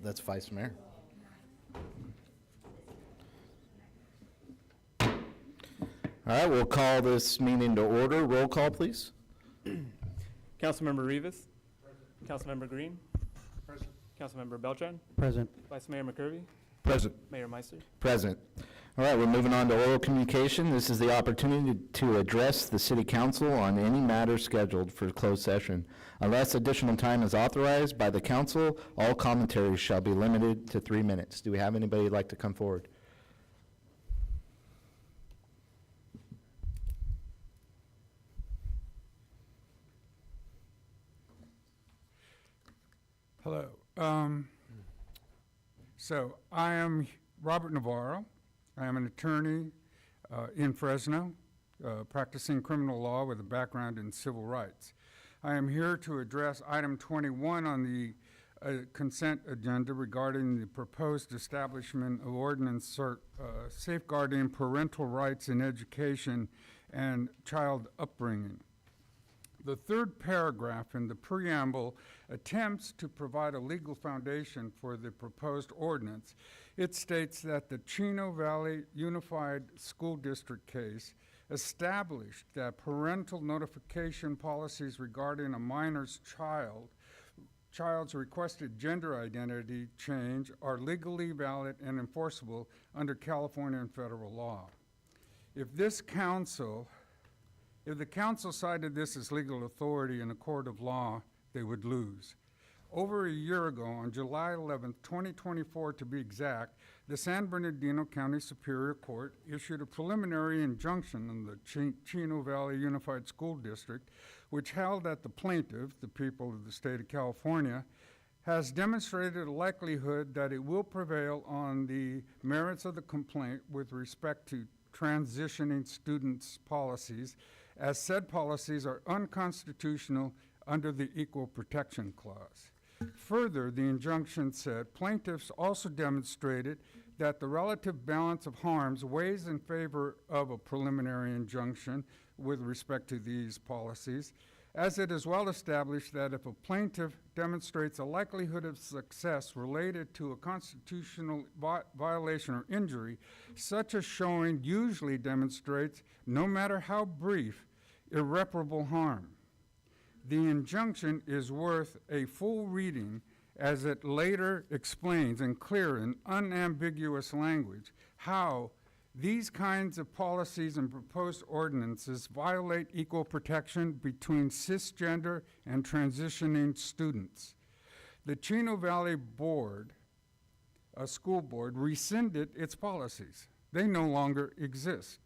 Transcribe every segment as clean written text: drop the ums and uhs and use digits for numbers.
That's Vice Mayor. All right, we'll call this meeting to order. Roll call, please. Councilmember Rivas. Present. Councilmember Green. Present. Councilmember Beltran. Present. Vice Mayor McCurvey. Present. Mayor Meister. Present. All right, we're moving on to oral communication. This is the opportunity to address the City Council on any matter scheduled for closed session. Unless additional time is authorized by the council, all commentaries shall be limited to 3 minutes. Do we have anybody who'd like to come forward? Hello. So I am Robert Navarro. I am an attorney in Fresno, practicing criminal law with a background in civil rights. I am here to address item 21 on the consent agenda regarding the proposed establishment of ordinance safeguarding parental rights in education and child upbringing. The third paragraph in the preamble attempts to provide a legal foundation for the proposed ordinance. It states that the Chino Valley Unified School District case established that parental notification policies regarding a minor's child's requested gender identity change are legally valid and enforceable under California and federal law. If the council cited this as legal authority in a court of law, they would lose. Over a year ago, on July 11th, 2024 to be exact, the San Bernardino County Superior Court issued a preliminary injunction in the Chino Valley Unified School District, which held that the plaintiff, the people of the state of California, has demonstrated a likelihood that it will prevail on the merits of the complaint with respect to transitioning students' policies, as said policies are unconstitutional under the Equal Protection Clause. Further, the injunction said plaintiffs also demonstrated that the relative balance of harms weighs in favor of a preliminary injunction with respect to these policies, as it is well established that if a plaintiff demonstrates a likelihood of success related to a constitutional violation or injury, such a showing usually demonstrates, no matter how brief, irreparable harm. The injunction is worth a full reading, as it later explains in clear and unambiguous language how these kinds of policies and proposed ordinances violate equal protection between cisgender and transitioning students. The Chino Valley Board, a school board, rescinded its policies. They no longer exist.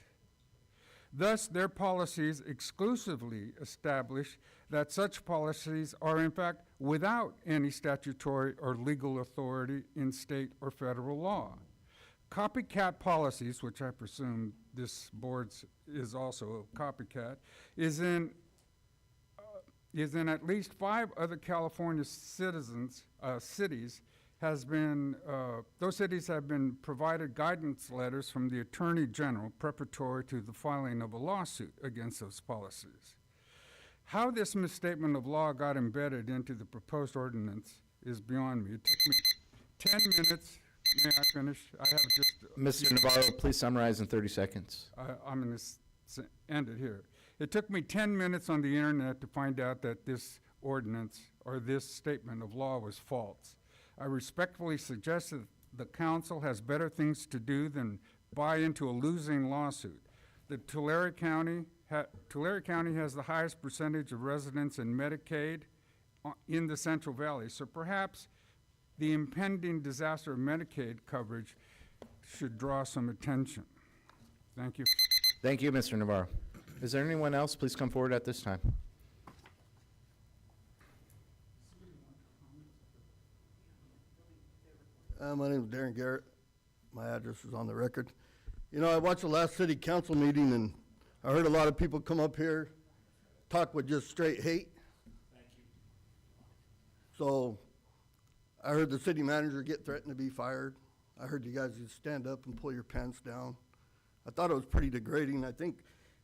Thus, their policies exclusively establish that such policies are in fact without any statutory or legal authority in state or federal law. Copycat policies, which I presume this board is also a copycat, is in at least 5 other California cities those cities have been provided guidance letters from the Attorney General preparatory to the filing of a lawsuit against those policies. How this misstatement of law got embedded into the proposed ordinance is beyond me. It took me 10 minutes. May I finish? I have just... Mr. Navarro, please summarize in 30 seconds. I'm going to end it here. It took me 10 minutes on the internet to find out that this ordinance or this statement of law was false. I respectfully suggest that the council has better things to do than buy into a losing lawsuit. The Tulare County has the highest percentage of residents in Medicaid in the Central Valley, so perhaps the impending disaster of Medicaid coverage should draw some attention. Thank you. Thank you, Mr. Navarro. Is there anyone else? Please come forward at this time. My name is Darren Garrett. My address is on the record. You know, I watched the last city council meeting, and I heard a lot of people come up here talk with just straight hate. Thank you. So I heard the city manager get threatened to be fired. I heard you guys just stand up and pull your pants down. I thought it was pretty degrading. I think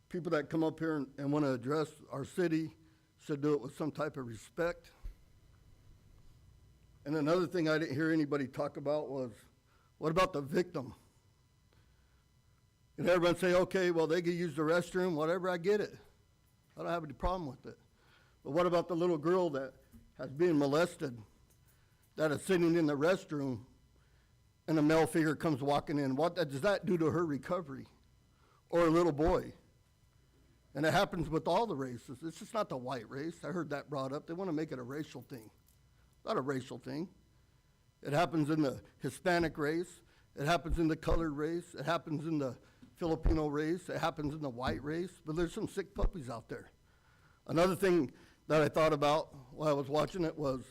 people that come up here and want to address our city should do it with some type of respect. And another thing I didn't hear anybody talk about was, what about the victim? And everyone say, okay, well, they can use the restroom, whatever, I get it. I don't have any problem with it. But what about the little girl that has been molested, that is sitting in the restroom, and a male figure comes walking in? What does that do to her recovery? Or a little boy? And it happens with all the races. It's just not the white race. I heard that brought up. They want to make it a racial thing. Not a racial thing. It happens in the Hispanic race. It happens in the colored race. It happens in the Filipino race. It happens in the white race. But there's some sick puppies out there. Another thing that I thought about while I was watching it was,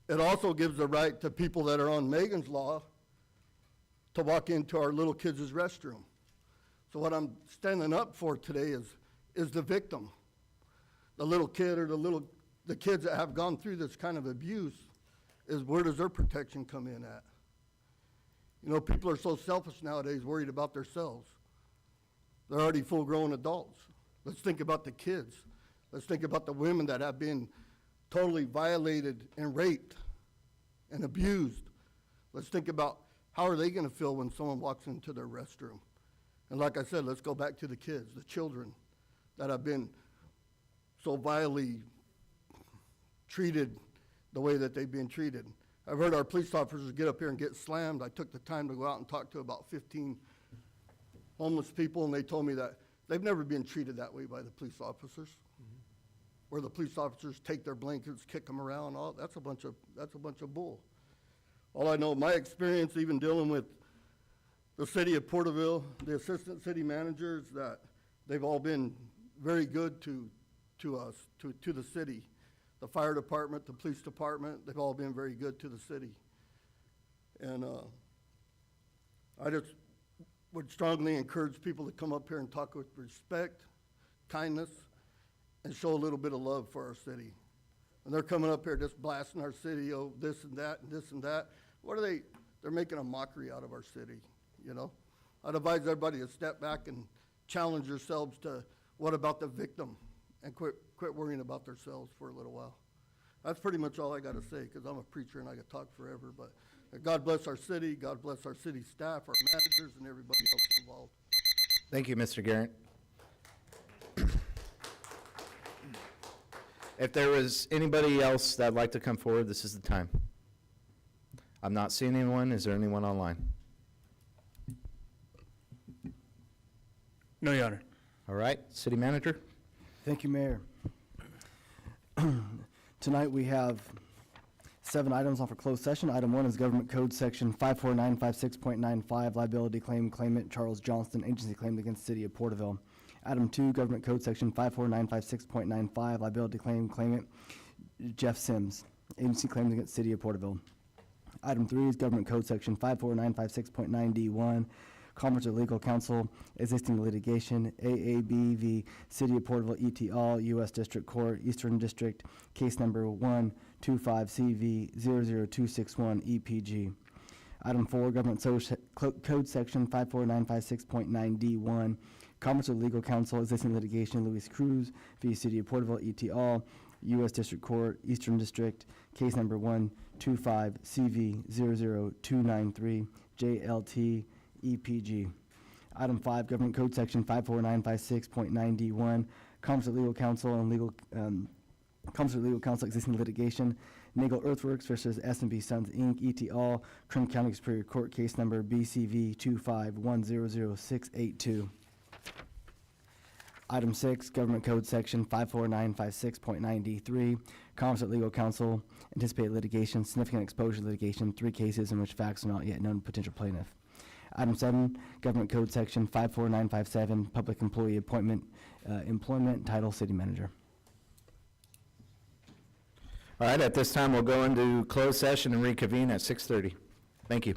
it also gives the right to people that are on Megan's Law to walk into our little kids' restroom. So what I'm standing up for today is the victim. The little kid or the kids that have gone through this kind of abuse, is where does their protection come in at? You know, people are so selfish nowadays, worried about themselves. They're already full-grown adults. Let's think about the kids. Let's think about the women that have been totally violated and raped and abused. Let's think about how are they going to feel when someone walks into their restroom. And like I said, let's go back to the kids, the children that have been so vilely treated the way that they've been treated. I've heard our police officers get up here and get slammed. I took the time to go out and talk to about 15 homeless people, and they told me that they've never been treated that way by the police officers. Where the police officers take their blankets, kick them around, all that's a bunch of bull. All I know, my experience even dealing with the city of Porterville, the assistant city managers, that they've all been very good to us, to the city. The fire department, the police department, they've all been very good to the city. And I just would strongly encourage people to come up here and talk with respect, kindness, and show a little bit of love for our city. And they're coming up here just blasting our city, oh, this and that and this and that. What are they? They're making a mockery out of our city, you know? I'd advise everybody to step back and challenge yourselves to what about the victim, and quit worrying about themselves for a little while. That's pretty much all I got to say, because I'm a preacher and I could talk forever. But God bless our city, God bless our city staff, our managers, and everybody else involved. Thank you, Mr. Garrett. If there was anybody else that'd like to come forward, this is the time. I'm not seeing anyone. Is there anyone online? No, Your Honor. All right, city manager? Thank you, Mayor. Tonight we have 7 items on for closed session. Item 1 is Government Code Section 54956.95, liability claim, claimant Charles Johnston, agency claimed against City of Porterville. Item 2, Government Code Section 54956.95, liability claim, claimant Jeff Sims, agency claimed against City of Porterville. Item 3 is Government Code Section 54956.9D1, Commerce or Legal Counsel, existing litigation, AAB v. City of Porterville et al., U.S. District Court, Eastern District, case number 125CV00261 EPG. Item 4, Government Code Section 54956.9D1, Commerce or Legal Counsel, existing litigation, Luis Cruz v. City of Porterville et al., U.S. District Court, Eastern District, case number 125CV00293 JLT EPG. Item 5, Government Code Section 54956.9D1, Commerce or Legal Counsel and Commerce or Legal Counsel, existing litigation, Nagel Earthworks versus S&B Sons Inc. et al., Kern County Superior Court, case number BCV 251000682. Item 6, Government Code Section 54956.9D3, Commerce or Legal Counsel, anticipated litigation, significant exposure litigation, 3 cases in which facts are not yet known to potential plaintiff. Item 7, Government Code Section 54957, Public Employee Appointment, Employment, Title, City Manager. All right, at this time, we'll go into closed session and reconvene at 6:30. Thank you.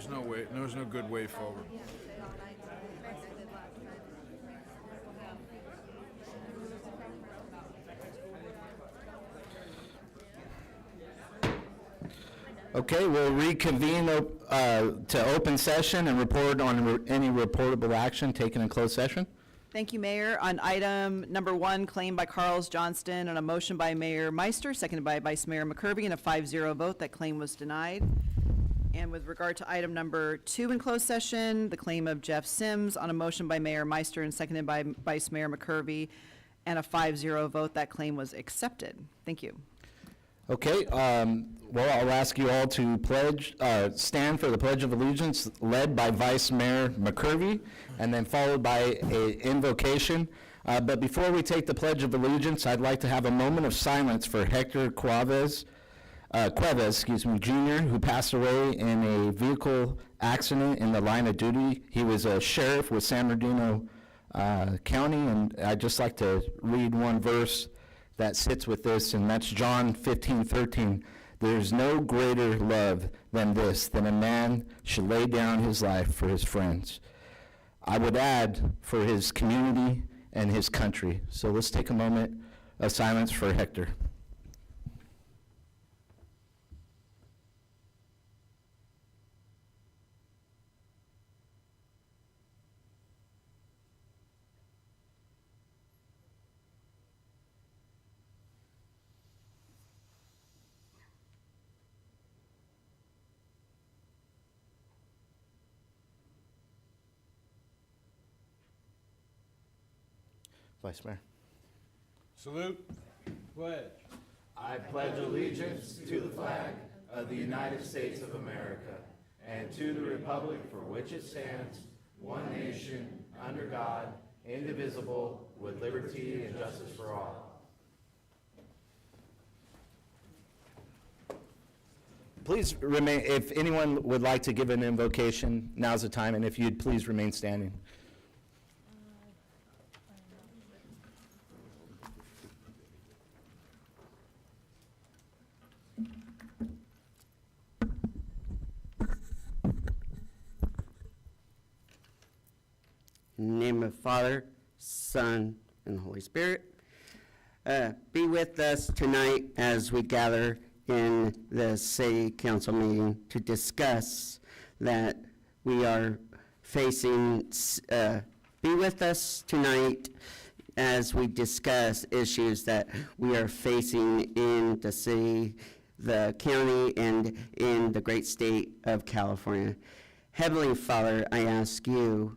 There's no way, there's no good way forward. Okay, we'll reconvene to open session and report on any reportable action taken in closed session. Thank you, Mayor. On item number 1, claim by Carls Johnston, and a motion by Mayor Meister, seconded by Vice Mayor McCurvey, and a 5-0 vote, that claim was denied. And with regard to item number 2 in closed session, the claim of Jeff Sims, on a motion by Mayor Meister and seconded by Vice Mayor McCurvey, and a 5-0 vote, that claim was accepted. Thank you. Okay, well, I'll ask you all to stand for the Pledge of Allegiance, led by Vice Mayor McCurvey, and then followed by an invocation. But before we take the Pledge of Allegiance, I'd like to have a moment of silence for Hector Cuevas, Jr., who passed away in a vehicle accident in the line of duty. He was a sheriff with San Bernardino County, and I'd just like to read one verse that sits with this, and that's John 15:13. There's no greater love than this, than a man should lay down his life for his friends. I would add, for his community and his country. So let's take a moment of silence for Hector. Vice Mayor. Salute. Pledge. I pledge allegiance to the flag of the United States of America and to the republic for which it stands, one nation, under God, indivisible, with liberty and justice for all. Please remain, if anyone would like to give an invocation, now's the time, and if you'd please remain standing. In the name of the Father, Son, and the Holy Spirit. Be with us tonight as we gather in the city council meeting to discuss that we are facing, be with us tonight as we discuss issues that we are facing in the city, the county, and in the great state of California. Heavenly Father, I ask you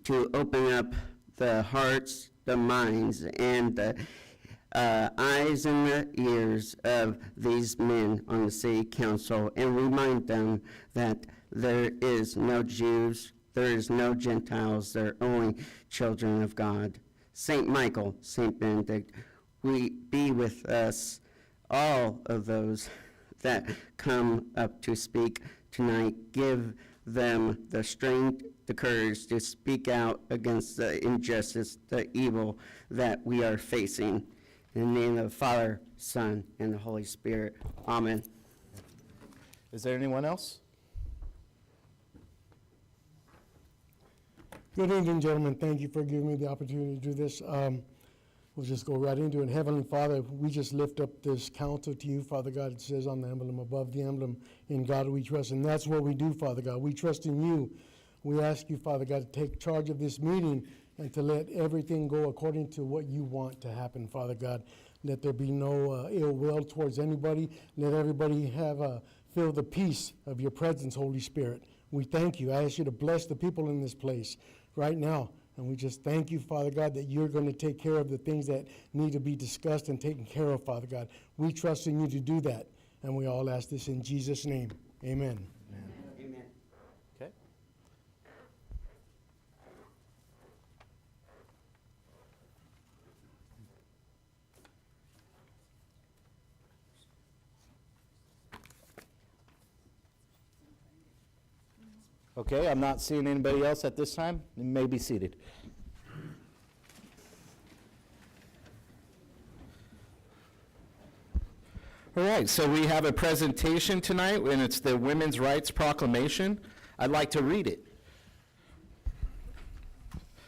to open up the hearts, the minds, and the eyes and the ears of these men on the city council, and remind them that there is no Jews, there is no Gentiles, there are only children of God. Saint Michael, Saint Benedict, we be with us, all of those that come up to speak tonight. Give them the strength, the courage to speak out against the injustice, the evil that we are facing. In the name of the Father, Son, and the Holy Spirit. Amen. Is there anyone else? Good evening, gentlemen. Thank you for giving me the opportunity to do this. We'll just go right into it. Heavenly Father, we just lift up this council to you, Father God. It says on the emblem, above the emblem, in God we trust. And that's what we do, Father God. We trust in you. We ask you, Father God, to take charge of this meeting and to let everything go according to what you want to happen, Father God. Let there be no ill will towards anybody. Let everybody feel the peace of your presence, Holy Spirit. We thank you. I ask you to bless the people in this place right now. And we just thank you, Father God, that you're going to take care of the things that need to be discussed and taken care of, Father God. We trust in you to do that. And we all ask this in Jesus' name. Amen. Amen. Okay. Okay, I'm not seeing anybody else at this time. You may be seated. All right, so we have a presentation tonight, and it's the Women's Rights Proclamation. I'd like to read it.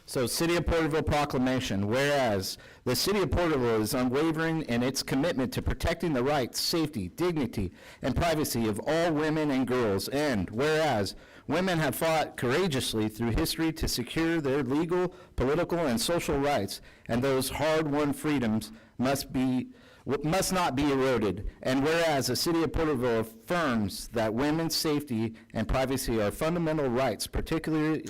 So, City of Porterville Proclamation, whereas the City of Porterville is unwavering in its commitment to protecting the rights, safety, dignity, and privacy of all women and girls, and whereas women have fought courageously through history to secure their legal, political, and social rights, and those hard-won freedoms must not be eroded. And whereas the City of Porterville affirms that women's safety and privacy are fundamental rights, particularly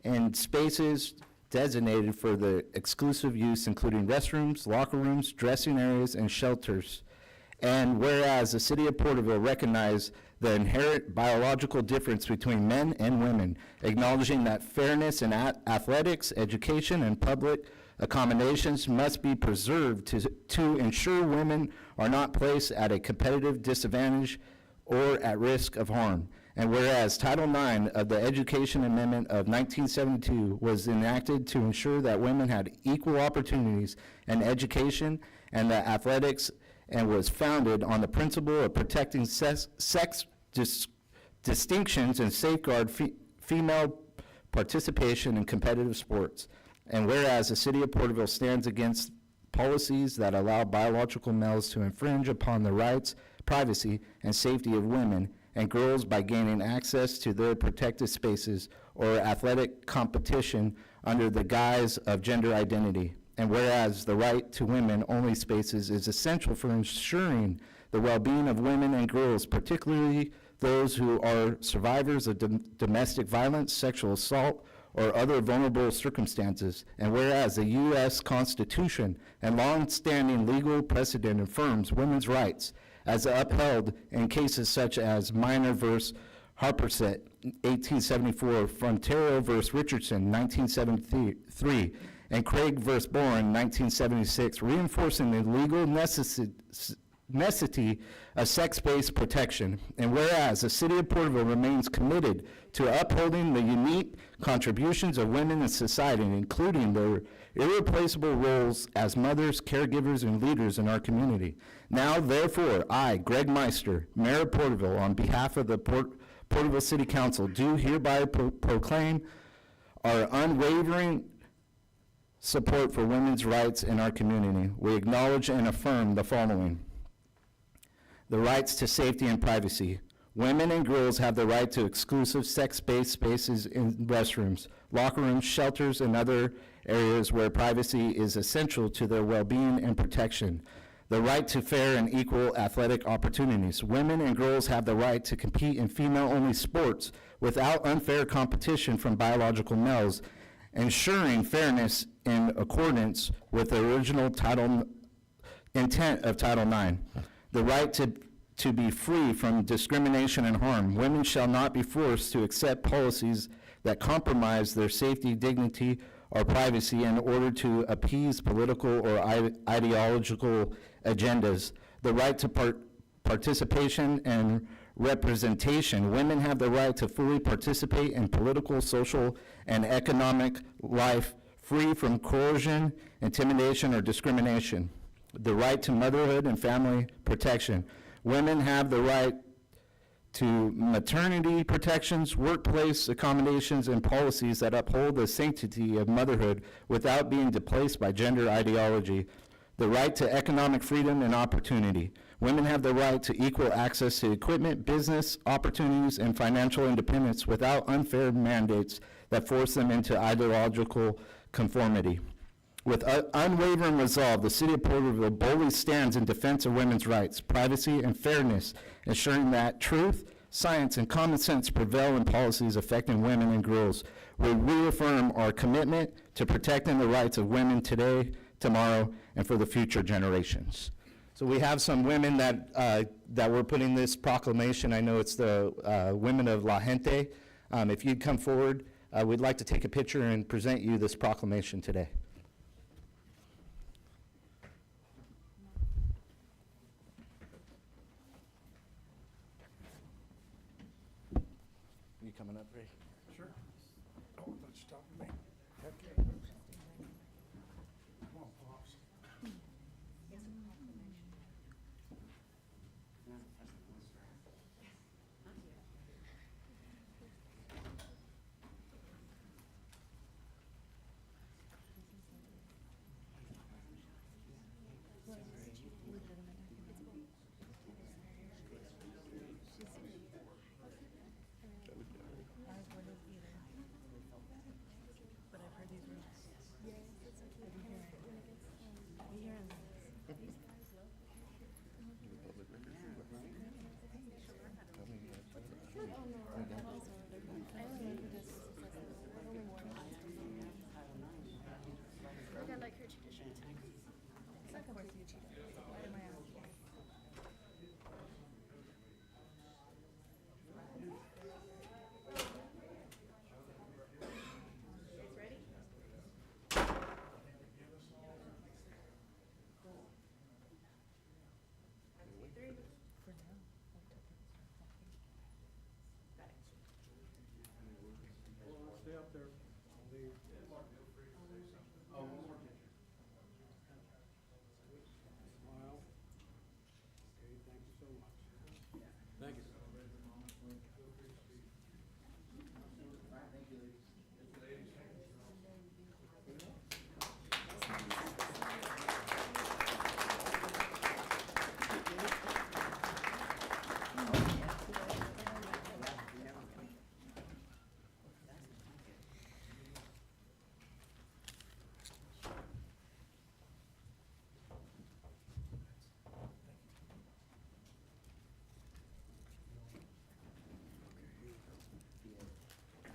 in spaces designated for the exclusive use, including restrooms, locker rooms, dressing areas, and shelters. And whereas the City of Porterville recognizes the inherent biological difference between men and women, acknowledging that fairness in athletics, education, and public accommodations must be preserved to ensure women are not placed at a competitive disadvantage or at risk of harm. And whereas Title IX of the Education Amendment of 1972 was enacted to ensure that women had equal opportunities in education and that athletics, and was founded on the principle of protecting sex distinctions and safeguard female participation in competitive sports. And whereas the City of Porterville stands against policies that allow biological males to infringe upon the rights, privacy, and safety of women and girls by gaining access to their protected spaces or athletic competition under the guise of gender identity. And whereas the right to women-only spaces is essential for ensuring the well-being of women and girls, particularly those who are survivors of domestic violence, sexual assault, or other vulnerable circumstances. And whereas the U.S. Constitution and long-standing legal precedent affirms women's rights as upheld in cases such as Minor v. Harperset, 1874, Frontero v. Richardson, 1973, and Craig v. Boren, 1976, reinforcing the legal necessity of sex-based protection. And whereas the City of Porterville remains committed to upholding the unique contributions of women in society, including their irreplaceable roles as mothers, caregivers, and leaders in our community. Now, therefore, I, Greg Meister, Mayor of Porterville, on behalf of the Porterville City Council, do hereby proclaim our unwavering support for women's rights in our community. We acknowledge and affirm the following: the rights to safety and privacy. Women and girls have the right to exclusive sex-based spaces in restrooms, locker rooms, shelters, and other areas where privacy is essential to their well-being and protection. The right to fair and equal athletic opportunities. Women and girls have the right to compete in female-only sports without unfair competition from biological males, ensuring fairness in accordance with the original intent of Title IX. The right to be free from discrimination and harm. Women shall not be forced to accept policies that compromise their safety, dignity, or privacy in order to appease political or ideological agendas. The right to participation and representation. Women have the right to fully participate in political, social, and economic life, free from coercion, intimidation, or discrimination. The right to motherhood and family protection. Women have the right to maternity protections, workplace accommodations, and policies that uphold the sanctity of motherhood without being displaced by gender ideology. The right to economic freedom and opportunity. Women have the right to equal access to equipment, business opportunities, and financial independence without unfair mandates that force them into ideological conformity. With unwavering resolve, the City of Porterville boldly stands in defense of women's rights, privacy, and fairness, ensuring that truth, science, and common sense prevail in policies affecting women and girls. We reaffirm our commitment to protecting the rights of women today, tomorrow, and for the future generations. So we have some women that were putting this proclamation. I know it's the women of La Gente. If you'd come forward, we'd like to take a picture and present you this proclamation today. You coming up, Ray? Sure. Oh, that's stopping me. Heck yeah. Come on, Pops.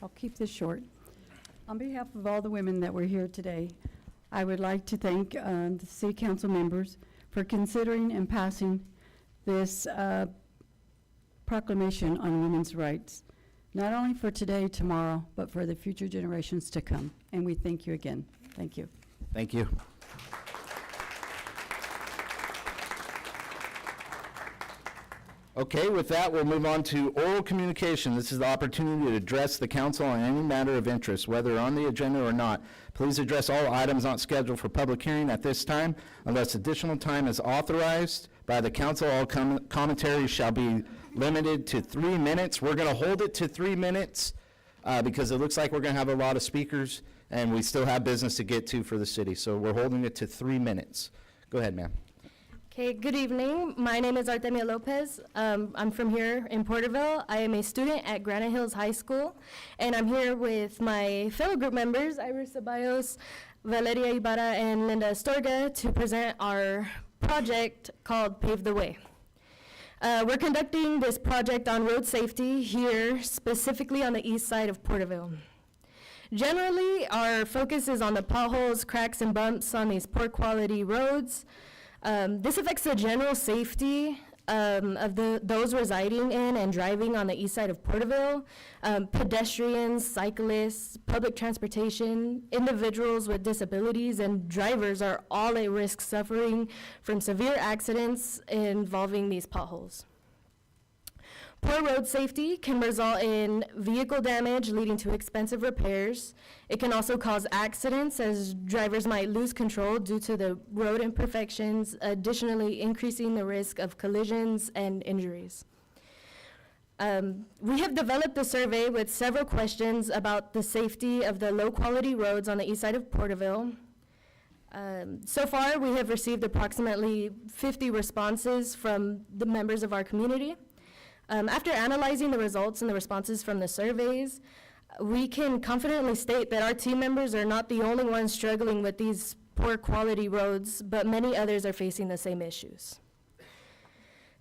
I'll keep this short. On behalf of all the women that were here today, I would like to thank the city council members for considering and passing this proclamation on women's rights, not only for today, tomorrow, but for the future generations to come. And we thank you again. Thank you. Thank you. Okay, with that, we'll move on to oral communication. This is the opportunity to address the council on any matter of interest, whether on the agenda or not. Please address all items not scheduled for public hearing at this time unless additional time is authorized by the council. All commentary shall be limited to 3 minutes. We're going to hold it to 3 minutes because it looks like we're going to have a lot of speakers and we still have business to get to for the city. So we're holding it to 3 minutes. Go ahead, ma'am. Okay, good evening. My name is Artemia Lopez. I'm from here in Porterville. I am a student at Granite Hills High School, and I'm here with my fellow group members, Iris Ceballos, Valeria Ibarra, and Linda Astorga, to present our project called Pave the Way. We're conducting this project on road safety here, specifically on the east side of Porterville. Generally, our focus is on the potholes, cracks, and bumps on these poor quality roads. This affects the general safety of those residing in and driving on the east side of Porterville, pedestrians, cyclists, public transportation, individuals with disabilities, and drivers are all at risk suffering from severe accidents involving these potholes. Poor road safety can result in vehicle damage leading to expensive repairs. It can also cause accidents as drivers might lose control due to the road imperfections, additionally increasing the risk of collisions and injuries. We have developed a survey with several questions about the safety of the low-quality roads on the east side of Porterville. So far, we have received approximately 50 responses from the members of our community. After analyzing the results and the responses from the surveys, we can confidently state that our team members are not the only ones struggling with these poor quality roads, but many others are facing the same issues.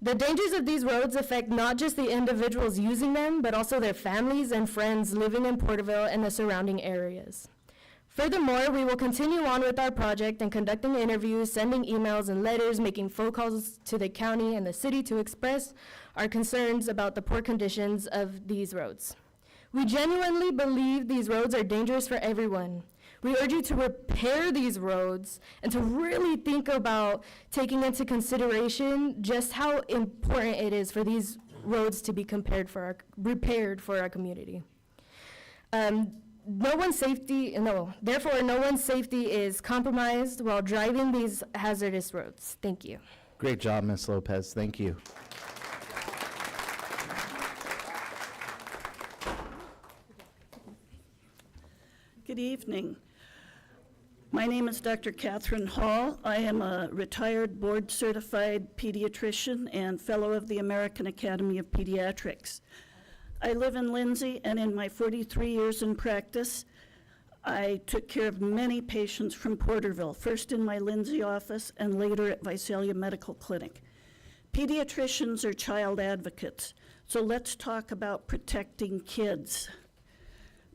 The dangers of these roads affect not just the individuals using them, but also their families and friends living in Porterville and the surrounding areas. Furthermore, we will continue on with our project and conducting interviews, sending emails and letters, making phone calls to the county and the city to express our concerns about the poor conditions of these roads. We genuinely believe these roads are dangerous for everyone. We urge you to repair these roads and to really think about taking into consideration just how important it is for these roads to be repaired for our community. Therefore, no one's safety is compromised while driving these hazardous roads. Thank you. Great job, Ms. Lopez. Thank you. Good evening. My name is Dr. Catherine Hall. I am a retired board-certified pediatrician and fellow of the American Academy of Pediatrics. I live in Lindsay, and in my 43 years in practice, I took care of many patients from Porterville, first in my Lindsay office and later at Visalia Medical Clinic. Pediatricians are child advocates, so let's talk about protecting kids.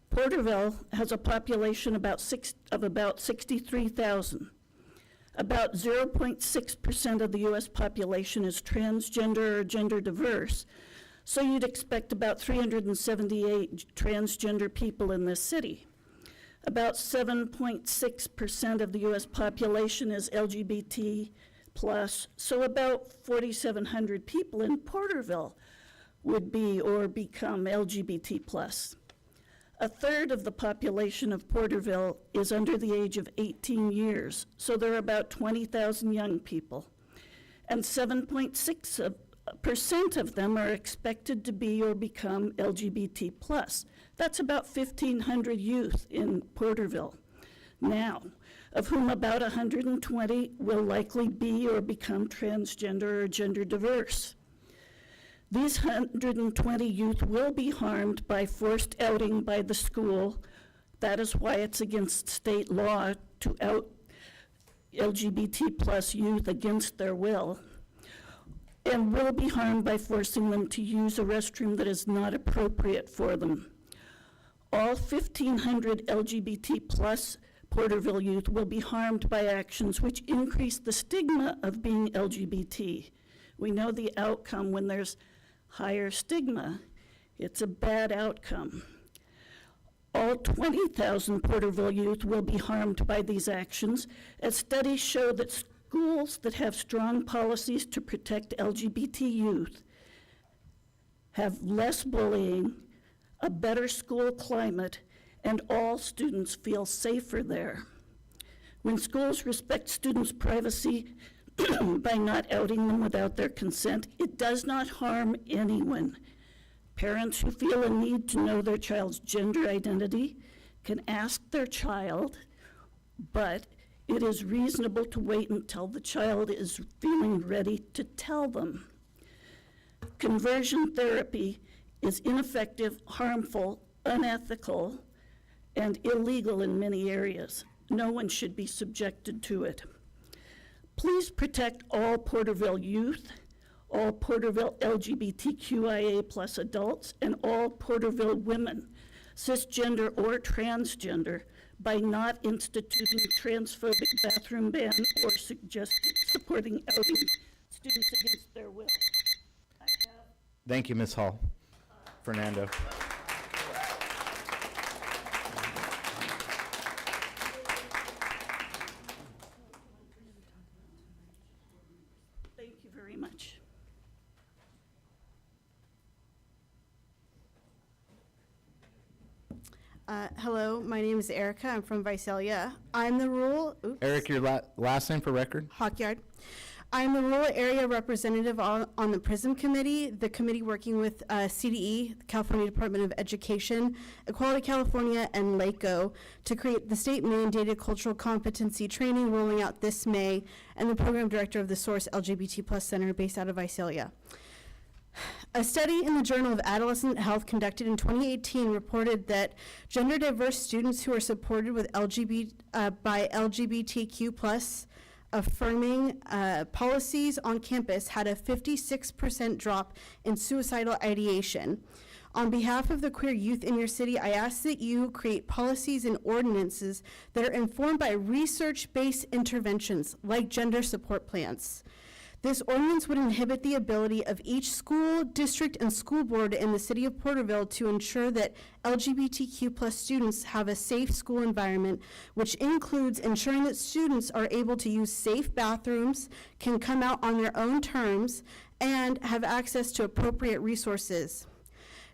Porterville has a population of about 63,000. About 0.6% of the U.S. population is transgender or gender diverse, so you'd expect about 378 transgender people in this city. About 7.6% of the U.S. population is LGBT plus, so about 4,700 people in Porterville would be or become LGBT plus. A third of the population of Porterville is under the age of 18 years, so there are about 20,000 young people. And 7.6% of them are expected to be or become LGBT plus. That's about 1,500 youth in Porterville now, of whom about 120 will likely be or become transgender or gender diverse. These 120 youth will be harmed by forced outing by the school. That is why it's against state law to out LGBT plus youth against their will, and will be harmed by forcing them to use a restroom that is not appropriate for them. All 1,500 LGBT plus Porterville youth will be harmed by actions which increase the stigma of being LGBT. We know the outcome when there's higher stigma. It's a bad outcome. All 20,000 Porterville youth will be harmed by these actions, as studies show that schools that have strong policies to protect LGBT youth have less bullying, a better school climate, and all students feel safer there. When schools respect students' privacy by not outing them without their consent, it does not harm anyone. Parents who feel a need to know their child's gender identity can ask their child, but it is reasonable to wait until the child is feeling ready to tell them. Conversion therapy is ineffective, harmful, unethical, and illegal in many areas. No one should be subjected to it. Please protect all Porterville youth, all Porterville LGBTQIA plus adults, and all Porterville women, cisgender or transgender, by not instituting transphobic bathroom ban or supporting outing students against their will. Thank you, Ms. Hall. Fernando. Thank you very much. Hello, my name is Erica. I'm from Visalia. I'm the rural, Eric, your last name for record? Hawkyard. I'm the rural area representative on the PRISM committee, the committee working with CDE, California Department of Education, Equality California, and LACO to create the state mandated cultural competency training rolling out this May, and the program director of the Source LGBT Plus Center based out of Visalia. A study in the Journal of Adolescent Health conducted in 2018 reported that gender diverse students who are supported with by LGBTQ plus affirming policies on campus had a 56% drop in suicidal ideation. On behalf of the queer youth in your city, I ask that you create policies and ordinances that are informed by research-based interventions like gender support plans. This ordinance would inhibit the ability of each school, district, and school board in the city of Porterville to ensure that LGBTQ plus students have a safe school environment, which includes ensuring that students are able to use safe bathrooms, can come out on their own terms, and have access to appropriate resources.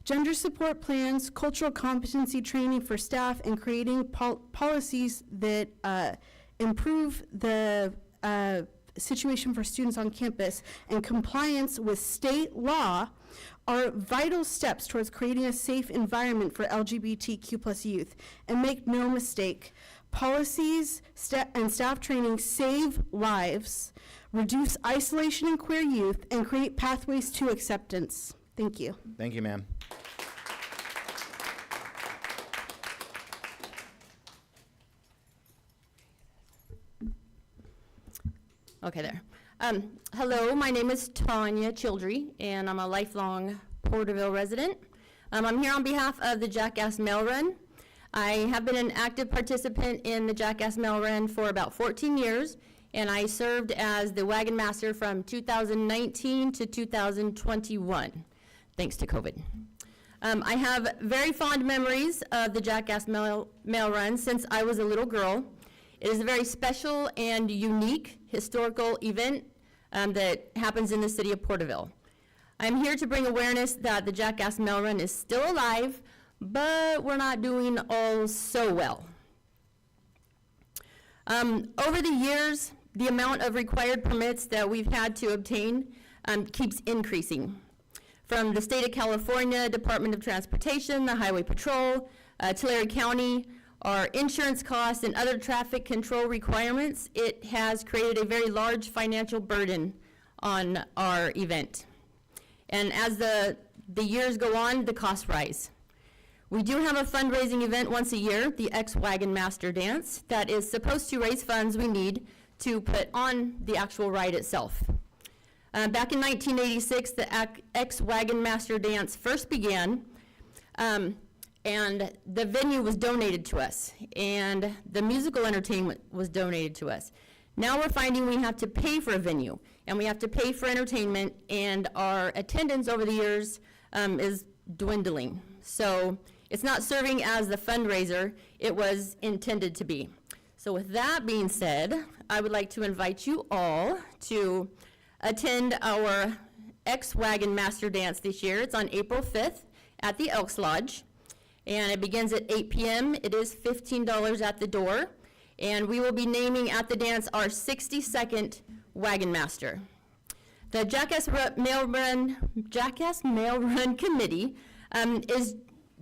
Gender support plans, cultural competency training for staff, and creating policies that improve the situation for students on campus and compliance with state law are vital steps towards creating a safe environment for LGBTQ plus youth. And make no mistake, policies and staff training save lives, reduce isolation in queer youth, and create pathways to acceptance. Thank you. Thank you, ma'am. Okay, there. Hello, my name is Tanya Childry, and I'm a lifelong Porterville resident. I'm here on behalf of the Jackass Mail Run. I have been an active participant in the Jackass Mail Run for about 14 years, and I served as the wagon master from 2019 to 2021, thanks to COVID. I have very fond memories of the Jackass Mail Run since I was a little girl. It is a very special and unique historical event that happens in the city of Porterville. I'm here to bring awareness that the Jackass Mail Run is still alive, but we're not doing all so well. Over the years, the amount of required permits that we've had to obtain keeps increasing. From the state of California, Department of Transportation, the Highway Patrol, Tulare County, our insurance costs and other traffic control requirements, it has created a very large financial burden on our event. And as the years go on, the costs rise. We do have a fundraising event once a year, the X-Wagon Master Dance, that is supposed to raise funds we need to put on the actual ride itself. Back in 1986, the X-Wagon Master Dance first began, and the venue was donated to us, and the musical entertainment was donated to us. Now we're finding we have to pay for a venue, and we have to pay for entertainment, and our attendance over the years is dwindling. So it's not serving as the fundraiser it was intended to be. So with that being said, I would like to invite you all to attend our X-Wagon Master Dance this year. It's on April 5th at the Elks Lodge, and it begins at 8 p.m. It is $15 at the door, and we will be naming at the dance our 62nd Wagon Master. The Jackass Mail Run Committee is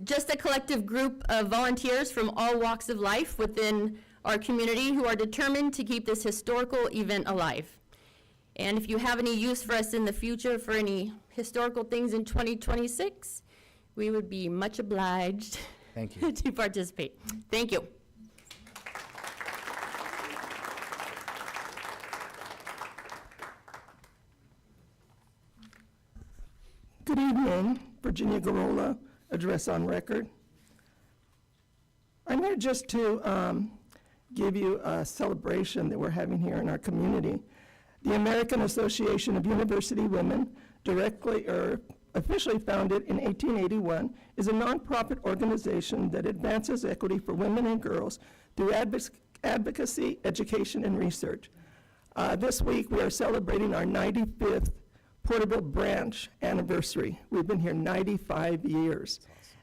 just a collective group of volunteers from all walks of life within our community who are determined to keep this historical event alive. And if you have any use for us in the future for any historical things in 2026, we would be much obliged Thank you. to participate. Thank you. Good evening, Virginia Garola, address on record. I'm here just to give you a celebration that we're having here in our community. The American Association of University Women, directly or officially founded in 1881, is a nonprofit organization that advances equity for women and girls through advocacy, education, and research. This week, we are celebrating our 95th Porterville branch anniversary. We've been here 95 years.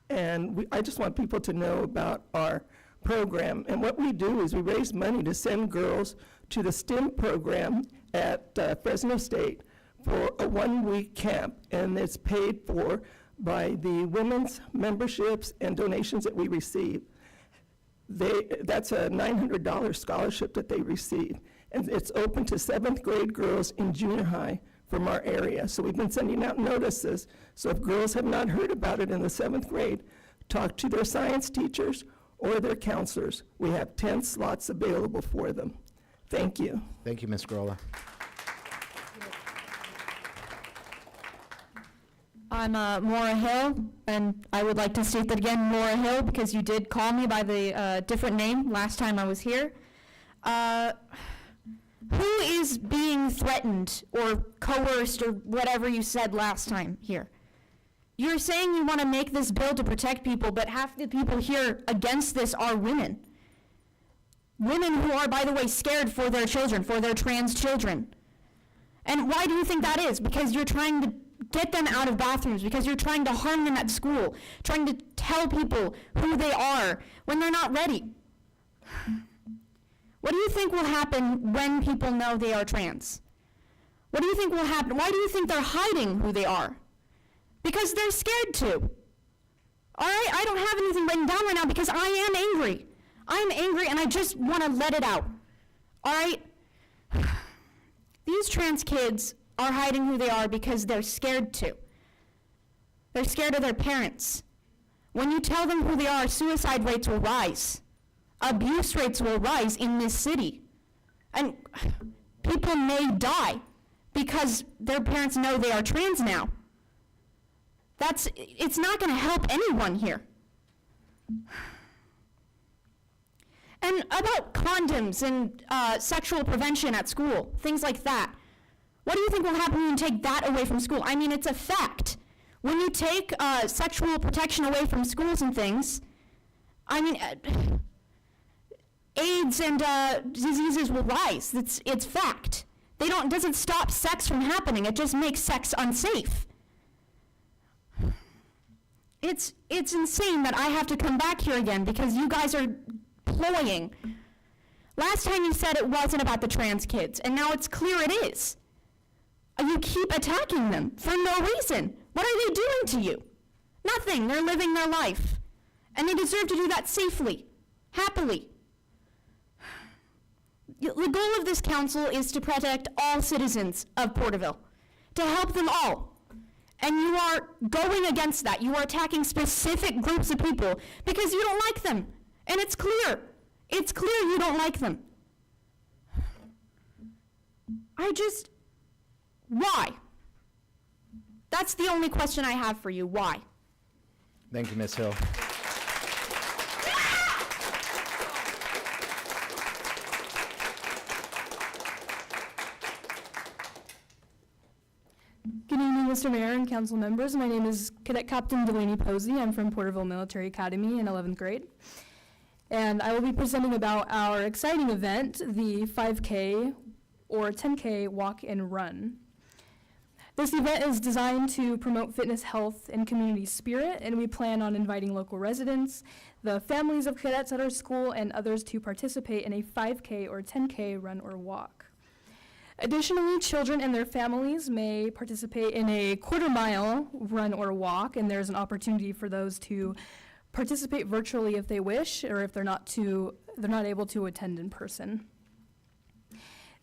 And I just want people to know about our program. And what we do is we raise money to send girls to the STEM program at Fresno State for a one-week camp. And it's paid for by the women's memberships and donations that we receive. That's a $900 scholarship that they receive. And it's open to 7th grade girls in junior high from our area. So we've been sending out notices. So if girls have not heard about it in the 7th grade, talk to their science teachers or their counselors. We have 10 slots available for them. Thank you. Thank you, Ms. Grola. I'm Maura Hill, and I would like to state that again, Maura Hill, because you did call me by the different name last time I was here. Who is being threatened or coerced or whatever you said last time here? You're saying you want to make this bill to protect people, but half the people here against this are women. Women who are, by the way, scared for their children, for their trans children. And why do you think that is? Because you're trying to get them out of bathrooms, because you're trying to harm them at school, trying to tell people who they are when they're not ready. What do you think will happen when people know they are trans? What do you think will happen? Why do you think they're hiding who they are? Because they're scared to. All right, I don't have anything written down right now because I am angry. I'm angry and I just want to let it out. All right? These trans kids are hiding who they are because they're scared to. They're scared of their parents. When you tell them who they are, suicide rates will rise. Abuse rates will rise in this city. And people may die because their parents know they are trans now. It's not going to help anyone here. And about condoms and sexual prevention at school, things like that. What do you think will happen when you take that away from school? I mean, it's a fact. When you take sexual protection away from schools and things, I mean, AIDS and diseases will rise. It's fact. It doesn't stop sex from happening, it just makes sex unsafe. It's insane that I have to come back here again because you guys are ploying. Last time you said it wasn't about the trans kids, and now it's clear it is. You keep attacking them for no reason. What are they doing to you? Nothing. They're living their life. And they deserve to do that safely, happily. The goal of this council is to protect all citizens of Porterville, to help them all. And you are going against that. You are attacking specific groups of people because you don't like them. And it's clear. It's clear you don't like them. Why? That's the only question I have for you. Why? Thank you, Ms. Hill. Good evening, Mr. Mayor and council members. My name is Cadet Captain Delaney Posey. I'm from Porterville Military Academy in 11th grade. And I will be presenting about our exciting event, the 5K or 10K walk and run. This event is designed to promote fitness, health, and community spirit, and we plan on inviting local residents, the families of cadets at our school, and others to participate in a 5K or 10K run or walk. Additionally, children and their families may participate in a quarter-mile run or walk, and there's an opportunity for those to participate virtually if they wish, or if they're not able to attend in person.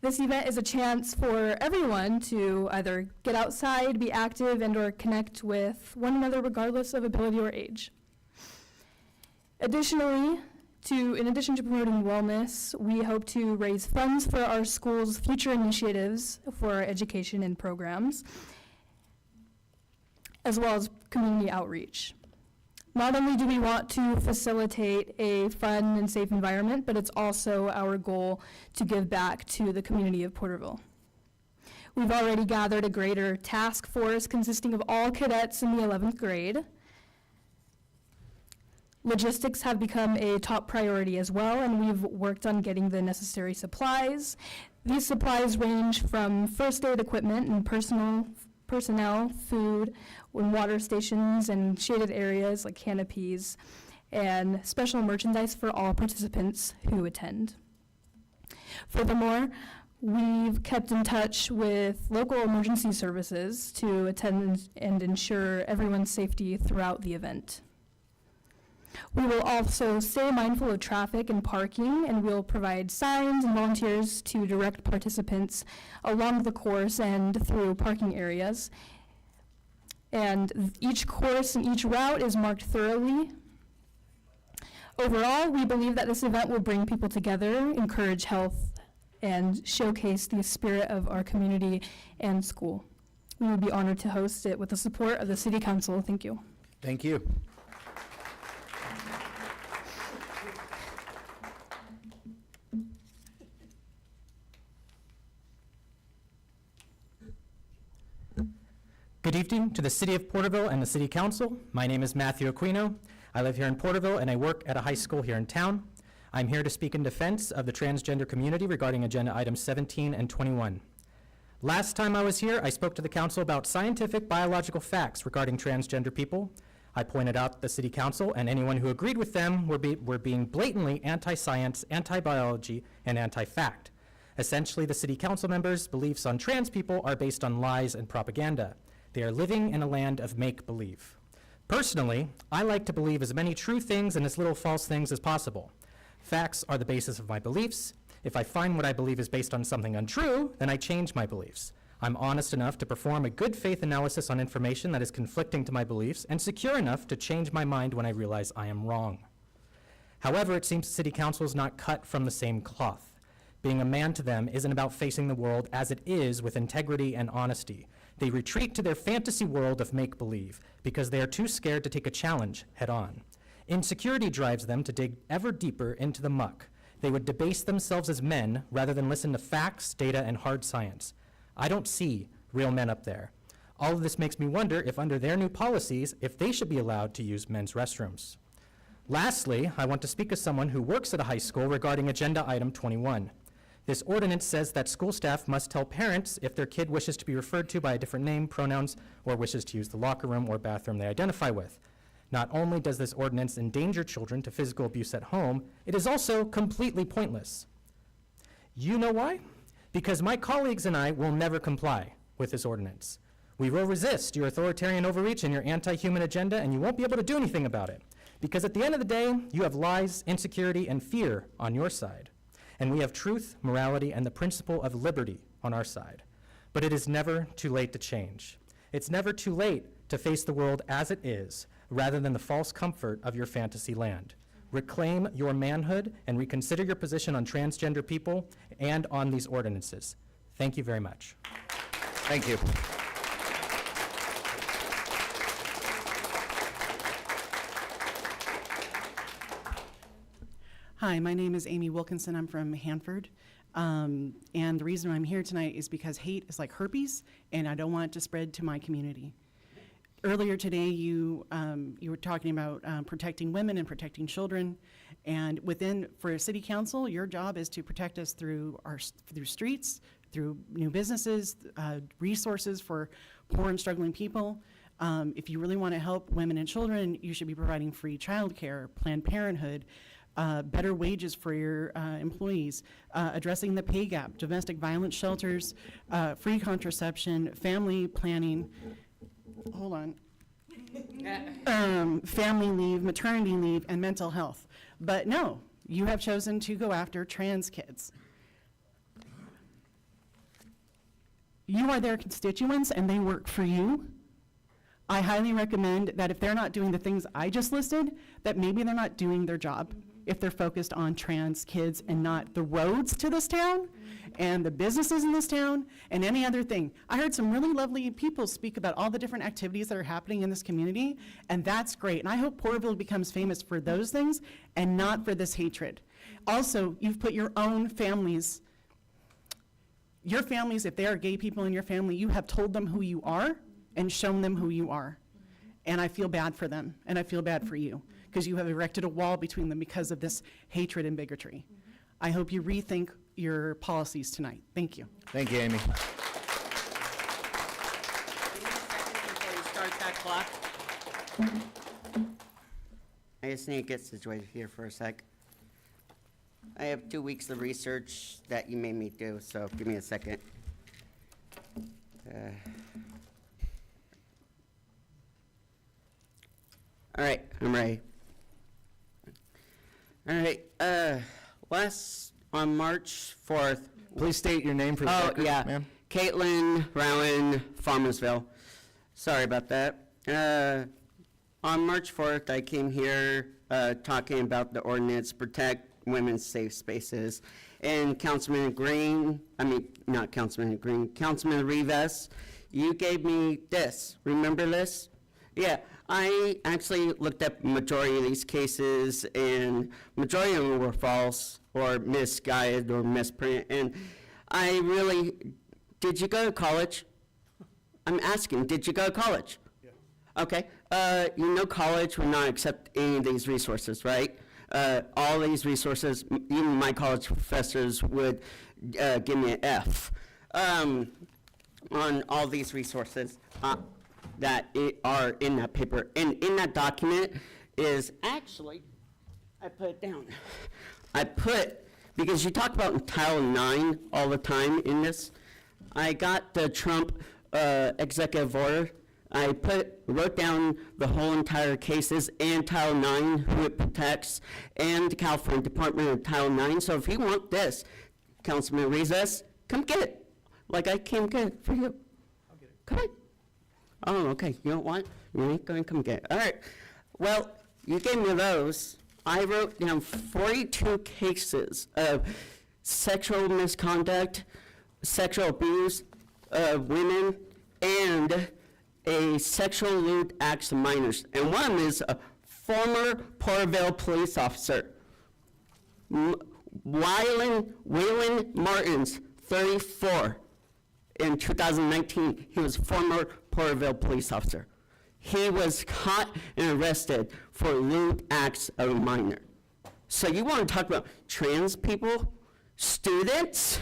This event is a chance for everyone to either get outside, be active, and/or connect with one another regardless of ability or age. Additionally, in addition to promoting wellness, we hope to raise funds for our school's future initiatives for our education and programs, as well as community outreach. Not only do we want to facilitate a fun and safe environment, but it's also our goal to give back to the community of Porterville. We've already gathered a greater task force consisting of all cadets in the 11th grade. Logistics have become a top priority as well, and we've worked on getting the necessary supplies. These supplies range from first aid equipment and personnel, food, and water stations and shaded areas like canopies, and special merchandise for all participants who attend. Furthermore, we've kept in touch with local emergency services to attend and ensure everyone's safety throughout the event. We will also stay mindful of traffic and parking, and we'll provide signs and volunteers to direct participants along the course and through parking areas. And each course and each route is marked thoroughly. Overall, we believe that this event will bring people together, encourage health, and showcase the spirit of our community and school. We would be honored to host it with the support of the City Council. Thank you. Thank you. Good evening to the City of Porterville and the City Council. My name is Matthew Aquino. I live here in Porterville and I work at a high school here in town. I'm here to speak in defense of the transgender community regarding agenda items 17 and 21. Last time I was here, I spoke to the council about scientific biological facts regarding transgender people. I pointed out the City Council and anyone who agreed with them were being blatantly anti-science, anti-biology, and anti-fact. Essentially, the City Council members' beliefs on trans people are based on lies and propaganda. They are living in a land of make-believe. Personally, I like to believe as many true things and as little false things as possible. Facts are the basis of my beliefs. If I find what I believe is based on something untrue, then I change my beliefs. I'm honest enough to perform a good faith analysis on information that is conflicting to my beliefs and secure enough to change my mind when I realize I am wrong. However, it seems the City Council is not cut from the same cloth. Being a man to them isn't about facing the world as it is with integrity and honesty. They retreat to their fantasy world of make-believe because they are too scared to take a challenge head-on. Insecurity drives them to dig ever deeper into the muck. They would debase themselves as men rather than listen to facts, data, and hard science. I don't see real men up there. All of this makes me wonder if under their new policies, if they should be allowed to use men's restrooms. Lastly, I want to speak as someone who works at a high school regarding agenda item 21. This ordinance says that school staff must tell parents if their kid wishes to be referred to by a different name, pronouns, or wishes to use the locker room or bathroom they identify with. Not only does this ordinance endanger children to physical abuse at home, it is also completely pointless. You know why? Because my colleagues and I will never comply with this ordinance. We will resist your authoritarian overreach and your anti-human agenda, and you won't be able to do anything about it. Because at the end of the day, you have lies, insecurity, and fear on your side. And we have truth, morality, and the principle of liberty on our side. But it is never too late to change. It's never too late to face the world as it is, rather than the false comfort of your fantasy land. Reclaim your manhood and reconsider your position on transgender people and on these ordinances. Thank you very much. Thank you. Hi, my name is Amy Wilkinson. I'm from Hanford. And the reason I'm here tonight is because hate is like herpes, and I don't want it to spread to my community. Earlier today, you were talking about protecting women and protecting children. And for City Council, your job is to protect us through streets, through new businesses, resources for poor and struggling people. If you really want to help women and children, you should be providing free childcare, Planned Parenthood, better wages for your employees, addressing the pay gap, domestic violence shelters, free contraception, family planning, family leave, maternity leave, and mental health. But no, you have chosen to go after trans kids. You are their constituents and they work for you. I highly recommend that if they're not doing the things I just listed, that maybe they're not doing their job if they're focused on trans kids and not the roads to this town and the businesses in this town and any other thing. I heard some really lovely people speak about all the different activities that are happening in this community, and that's great. And I hope Porterville becomes famous for those things and not for this hatred. Also, you've put your own families, if they are gay people in your family, you have told them who you are and shown them who you are. And I feel bad for them, and I feel bad for you, because you have erected a wall between them because of this hatred and bigotry. I hope you rethink your policies tonight. Thank you. Thank you, Amy. Start that clock. I just need to get situated here for a sec. I have 2 weeks of research that you made me do, so give me a second. All right, I'm ready. All right, on March 4th. Please state your name for the record, ma'am. Caitlin Rowan, Farmersville. Sorry about that. On March 4th, I came here talking about the ordinance, Protect Women's Safe Spaces. And Councilman Rivas, you gave me this. Remember this? Yeah, I actually looked up majority of these cases, and majority of them were false or misguided or misprint. And I really, did you go to college? I'm asking, did you go to college? Yeah. Okay, college would not accept any of these resources, right? All these resources, even my college professors would give me an F on all these resources that are in that paper. And in that document is actually, I put it down. Because you talk about Title IX all the time in this, I got the Trump executive order. I wrote down the whole entire cases and Title IX, who it protects, and the California Department of Title IX. So if you want this, Councilman Rivas, come get it. Like I came get it for you. I'll get it. Come on. Oh, okay. You don't want? You ain't going to come get it. All right. Well, you gave me those. I wrote down 42 cases of sexual misconduct, sexual abuse of women, and a sexual lewd acts of minors. And one of them is a former Porterville police officer. Waylon Martins, 34. In 2019, he was a former Porterville police officer. He was caught and arrested for lewd acts of a minor. So you want to talk about trans people Students,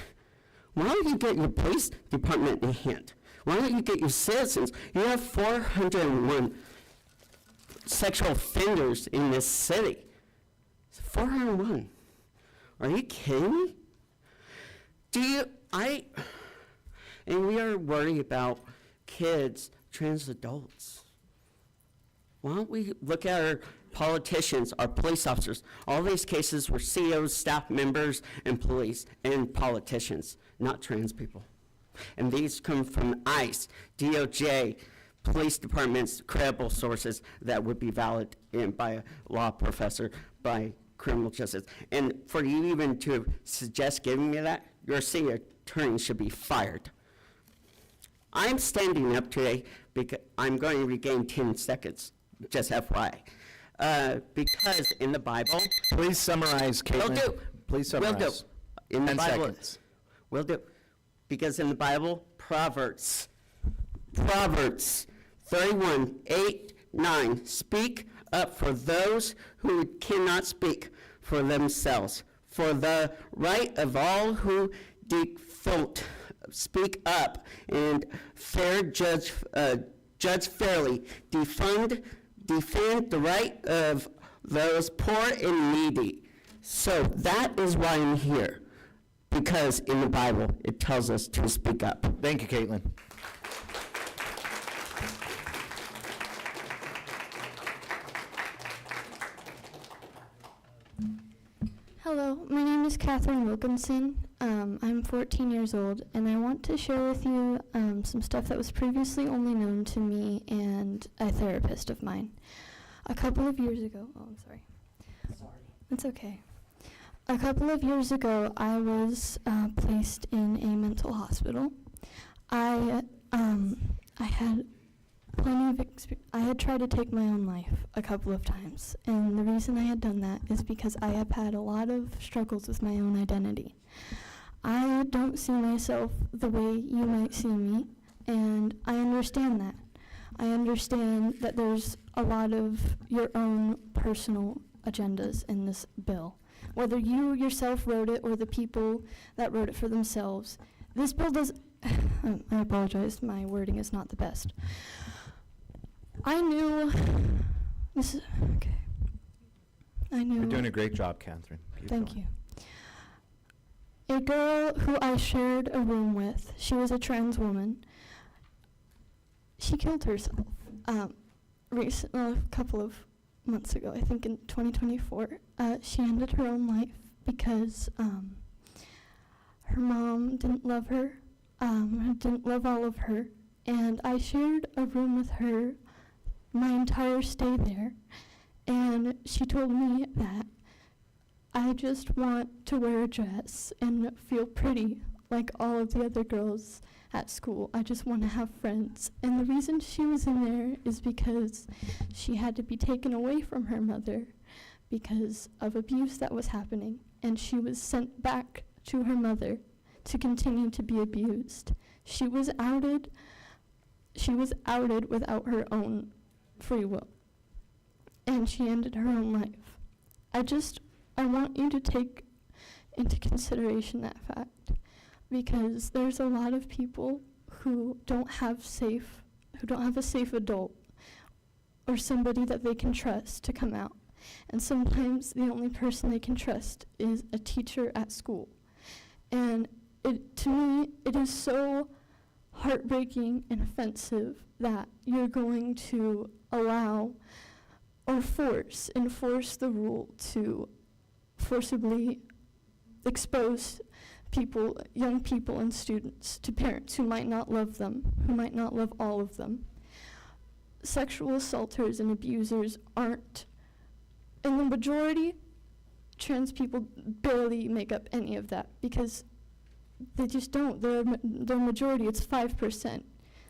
why don't you get your police department in hand? Why don't you get your citizens? You have 401 sexual offenders in this city. 401. Are you kidding me? And we are worried about kids, trans adults. Why don't we look at our politicians, our police officers? All these cases were CEOs, staff members, and police, and politicians, not trans people. And these come from ICE, DOJ, police departments, credible sources that would be valid by a law professor, by criminal justice. And for you even to suggest giving me that, your city attorney should be fired. I'm standing up today because I'm going to regain 10 seconds, just FYI. Because in the Bible... Please summarize, Caitlin. Will do. Please summarize. Will do. In the 10 Bible, seconds. Will do. Because in the Bible, Proverbs 31:8-9, speak up for those who cannot speak for themselves, for the right of all who default. Speak up and judge fairly. Defend the right of those poor and needy. So that is why I'm here, because in the Bible it tells us to speak up. Thank you, Caitlin. Hello, my name is Catherine Wilkinson. I'm 14 years old, and I want to share with you some stuff that was previously only known to me and a therapist of mine. A couple of years ago, I'm sorry. It's okay. A couple of years ago, I was placed in a mental hospital. I had plenty of I had tried to take my own life a couple of times, and the reason I had done that is because I have had a lot of struggles with my own identity. I don't see myself the way you might see me, and I understand that. I understand that there's a lot of your own personal agendas in this bill. Whether you yourself wrote it or the people that wrote it for themselves, this bill does, I apologize, my wording is not the best. I knew, okay. I knew. You're doing a great job, Catherine. Keep Thank going. you. A girl who I shared a room with, she was a trans woman. She killed herself recently, a couple of months ago, I think in 2024. She ended her own life because her mom didn't love her, didn't love all of her, and I shared a room with her my entire stay there, and she told me that I just want to wear a dress and feel pretty like all of the other girls at school. I just want to have friends. And the reason she was in there is because she had to be taken away from her mother because of abuse that was happening, and she was sent back to her mother to continue to be abused. She was outed without her own free will, and she ended her own life. I want you to take into consideration that fact, because there's a lot of people who don't have a safe adult or somebody that they can trust to come out. And sometimes the only person they can trust is a teacher at school. And to me, it is so heartbreaking and offensive that you're going to allow or enforce the rule to forcibly expose people, young people and students, to parents who might not love them, who might not love all of them. Sexual assaulters and abusers aren't, in the majority, trans people barely make up any of that because they just don't. They're majority, it's 5%.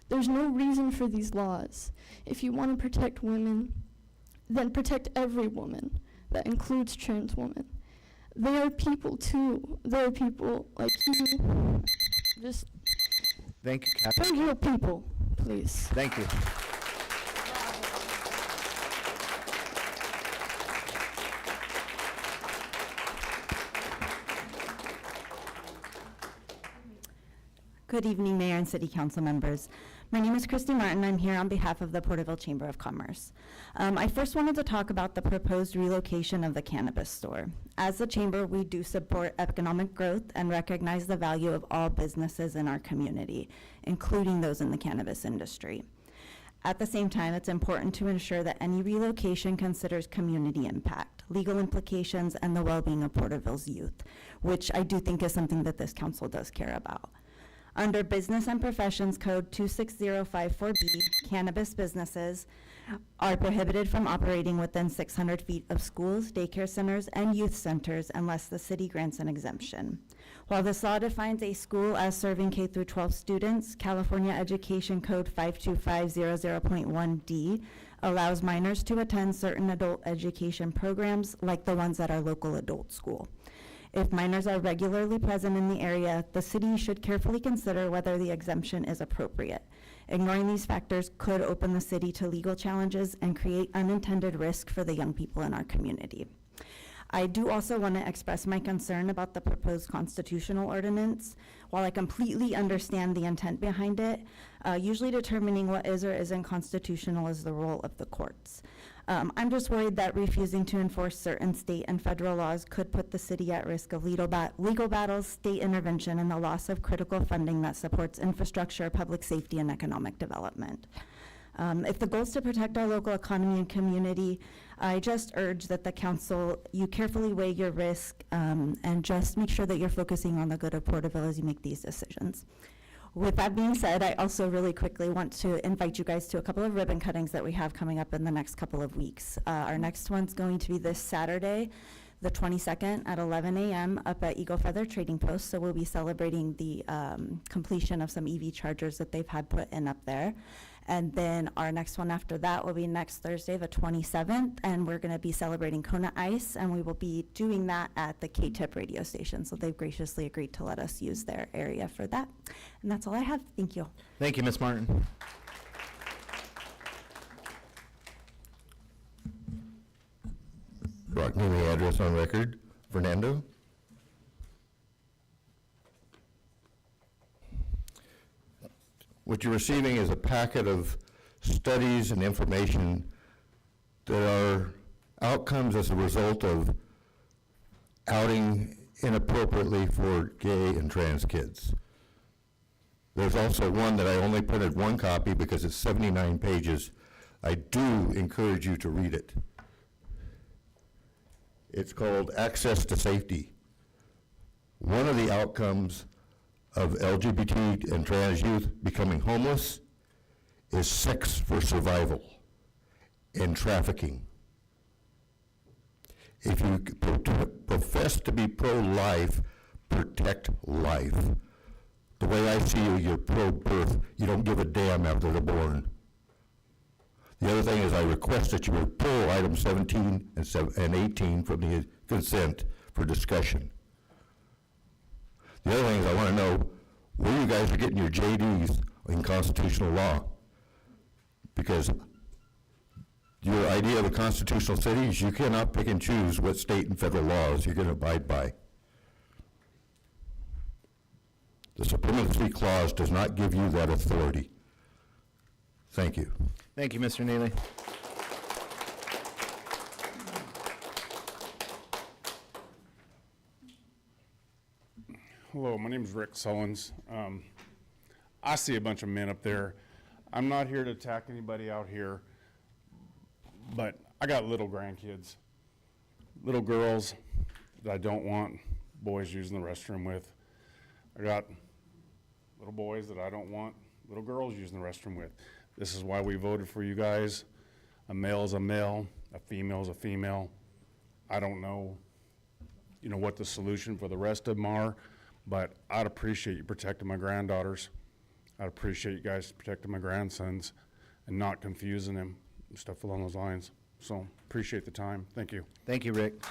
There's no reason for these laws. If you want to protect women, then protect every woman. That includes trans women. They are people too. They're people like you. Just Thank you, Catherine. they're real people, please. Thank you. Good evening, Mayor and City Council members. My name is Christy Martin. I'm here on behalf of the Porterville Chamber of Commerce. I first wanted to talk about the proposed relocation of the cannabis store. As the Chamber, we do support economic growth and recognize the value of all businesses in our community, including those in the cannabis industry. At the same time, it's important to ensure that any relocation considers community impact, legal implications, and the well-being of Porterville's youth, which I do think is something that this council does care about. Under Business and Professions Code 26054B, cannabis businesses are prohibited from operating within 600 feet of schools, daycare centers, and youth centers unless the city grants an exemption. While this law defines a school as serving K through 12 students, California Education Code 52500.1D allows minors to attend certain adult education programs like the ones at our local adult school. If minors are regularly present in the area, the city should carefully consider whether the exemption is appropriate. Ignoring these factors could open the city to legal challenges and create unintended risk for the young people in our community. I do also want to express my concern about the proposed constitutional ordinance. While I completely understand the intent behind it, usually determining what is or isn't constitutional is the role of the courts. I'm just worried that refusing to enforce certain state and federal laws could put the city at risk of legal battles, state intervention, and the loss of critical funding that supports infrastructure, public safety, and economic development. If the goal is to protect our local economy and community, I just urge that the council, you carefully weigh your risk and just make sure that you're focusing on the good of Porterville as you make these decisions. With that being said, I also really quickly want to invite you guys to a couple of ribbon cuttings that we have coming up in the next couple of weeks. Our next one's going to be this Saturday, the 22nd at 11 a.m. up at Eagle Feather Trading Post. So we'll be celebrating the completion of some EV chargers that they've had put in up there. And then our next one after that will be next Thursday, the 27th, and we're going to be celebrating Kona Ice, and we will be doing that at the K-Tip radio station. So they've graciously agreed to let us use their area for that. And that's all I have. Thank you. Thank you, Ms. Martin. Rockney address on record. Fernando? What you're receiving is a packet of studies and information that are outcomes as a result of outing inappropriately for gay and trans kids. There's also one that I only printed one copy because it's 79 pages. I do encourage you to read it. It's called Access to Safety. One of the outcomes of LGBT and trans youth becoming homeless is sex for survival and trafficking. If you profess to be pro-life, protect life. The way I see you, you're pro-birth. You don't give a damn after they're born. The other thing is I request that you would pull item 17 and 18 from the consent for discussion. The other thing is I want to know where you guys are getting your JDs in constitutional law. Because your idea of a constitutional city is you cannot pick and choose what state and federal laws you're going to abide by. The Supremacy Clause does not give you that authority. Thank you. Thank you, Mr. Neely. Hello, my name is Rick Sullins. I see a bunch of men up there. I'm not here to attack anybody out here, but I got little grandkids, little girls that I don't want boys using the restroom with. I got little boys that I don't want little girls using the restroom with. This is why we voted for you guys. A male is a male, a female is a female. I don't know, what the solution for the rest of them are, but I'd appreciate you protecting my granddaughters. I'd appreciate you guys protecting my grandsons and not confusing them and stuff along those lines. So appreciate the time. Thank you. Thank you, Rick.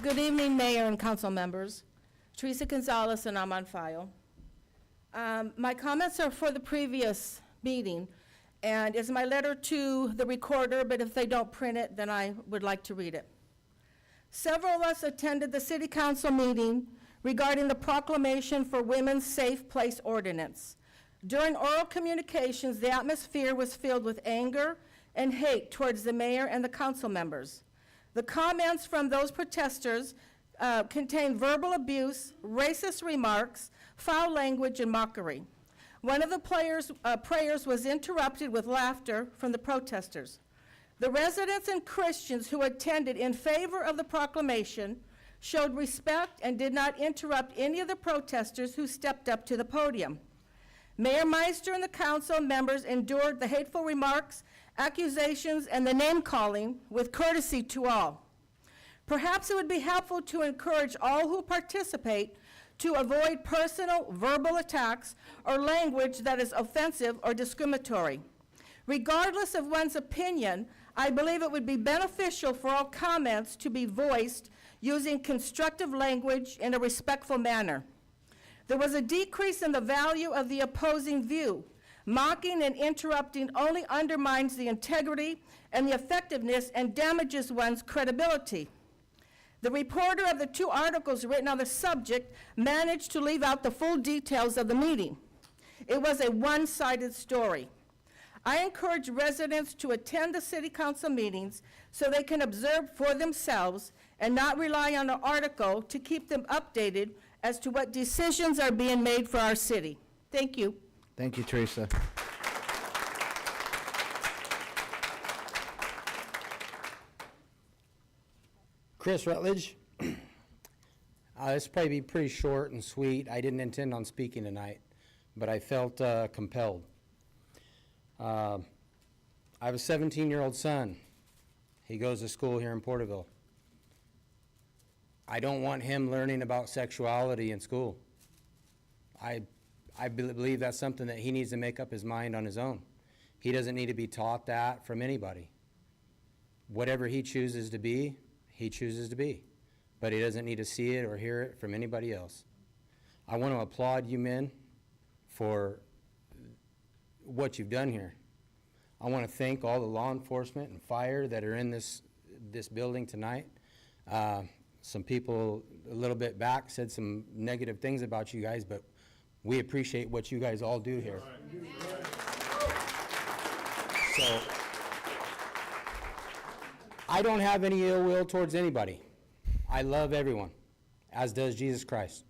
Good evening, Mayor and council members. Teresa Gonzalez, and I'm on file. My comments are for the previous meeting, and it's my letter to the recorder, but if they don't print it, then I would like to read it. Several of us attended the city council meeting regarding the proclamation for Women's Safe Place Ordinance. During oral communications, the atmosphere was filled with anger and hate towards the mayor and the council members. The comments from those protesters contained verbal abuse, racist remarks, foul language, and mockery. One of the prayers was interrupted with laughter from the protesters. The residents and Christians who attended in favor of the proclamation showed respect and did not interrupt any of the protesters who stepped up to the podium. Mayor Meister and the council members endured the hateful remarks, accusations, and the name-calling with courtesy to all. Perhaps it would be helpful to encourage all who participate to avoid personal verbal attacks or language that is offensive or discriminatory. Regardless of one's opinion, I believe it would be beneficial for all comments to be voiced using constructive language in a respectful manner. There was a decrease in the value of the opposing view. Mocking and interrupting only undermines the integrity and the effectiveness and damages one's credibility. The reporter of the 2 articles written on the subject managed to leave out the full details of the meeting. It was a one-sided story. I encourage residents to attend the city council meetings so they can observe for themselves and not rely on an article to keep them updated as to what decisions are being made for our city. Thank you. Thank you, Teresa. Chris Rutledge. This will probably be pretty short and sweet. I didn't intend on speaking tonight, but I felt compelled. I have a 17-year-old son. He goes to school here in Porterville. I don't want him learning about sexuality in school. I believe that's something that he needs to make up his mind on his own. He doesn't need to be taught that from anybody. Whatever he chooses to be, he chooses to be. But he doesn't need to see it or hear it from anybody else. I want to applaud you men for what you've done here. I want to thank all the law enforcement and fire that are in this building tonight. Some people a little bit back said some negative things about you guys, but we appreciate what you guys all do here. So, I don't have any ill will towards anybody. I love everyone, as does Jesus Christ.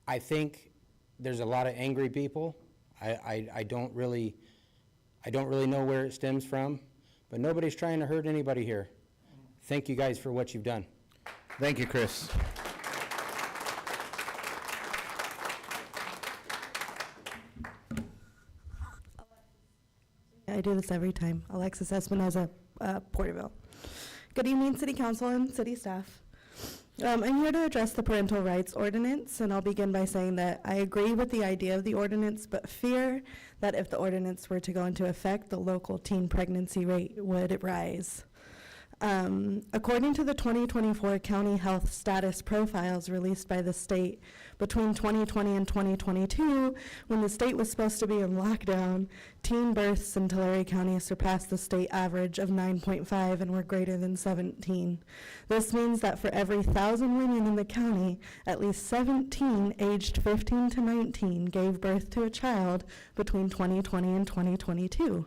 I think there's a lot of angry people. I don't really know where it stems from, but nobody's trying to hurt anybody here. Thank you guys for what you've done. Thank you, Chris. I do this every time. Alexis Espinoza, Porterville. Good evening, City Council and City staff. I'm here to address the parental rights ordinance, and I'll begin by saying that I agree with the idea of the ordinance, but fear that if the ordinance were to go into effect, the local teen pregnancy rate would rise. According to the 2024 County Health Status Profiles released by the state between 2020 and 2022, when the state was supposed to be in lockdown, teen births in Tulare County surpassed the state average of 9.5 and were greater than 17. This means that for every 1,000 women in the county, at least 17 aged 15 to 19 gave birth to a child between 2020 and 2022.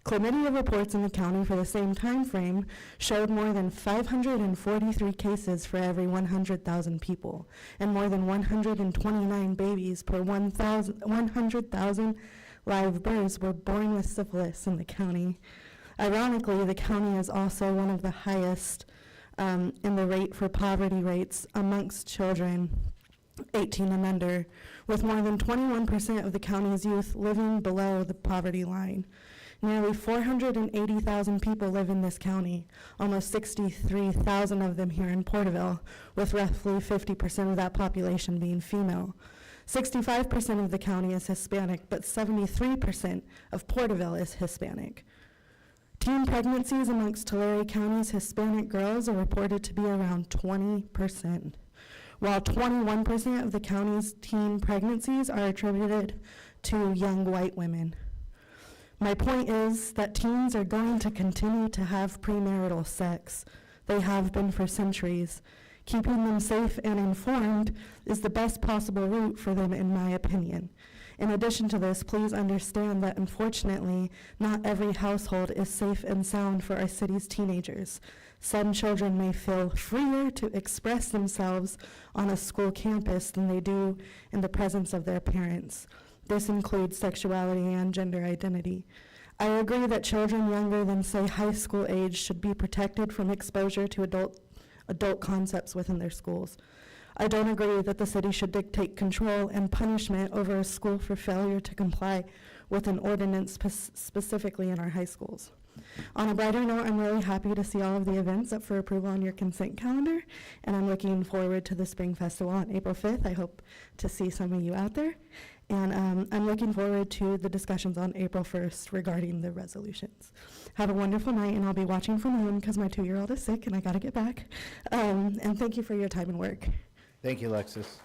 Chlamydia reports in the county for the same time frame showed more than 543 cases for every 100,000 people, and more than 129 babies per 100,000 live births were born with syphilis in the county. Ironically, the county is also one of the highest in the rate for poverty rates amongst children 18 and under, with more than 21% of the county's youth living below the poverty line. Nearly 480,000 people live in this county, almost 63,000 of them here in Porterville, with roughly 50% of that population being female. 65% of the county is Hispanic, but 73% of Porterville is Hispanic. Teen pregnancies amongst Tulare County's Hispanic girls are reported to be around 20%, while 21% of the county's teen pregnancies are attributed to young white women. My point is that teens are going to continue to have premarital sex. They have been for centuries. Keeping them safe and informed is the best possible route for them, in my opinion. In addition to this, please understand that unfortunately, not every household is safe and sound for our city's teenagers. Some children may feel freer to express themselves on a school campus than they do in the presence of their parents. This includes sexuality and gender identity. I agree that children younger than, say, high school age should be protected from exposure to adult concepts within their schools. I don't agree that the city should dictate control and punishment over a school for failure to comply with an ordinance specifically in our high schools. On a brighter note, I'm really happy to see all of the events up for approval on your consent calendar, and I'm looking forward to the Spring Festival on April 5th. I hope to see some of you out there. And I'm looking forward to the discussions on April 1st regarding the resolutions. Have a wonderful night, and I'll be watching from home because my 2-year-old is sick and I gotta get back. And thank you for your time and work. Thank you, Alexis.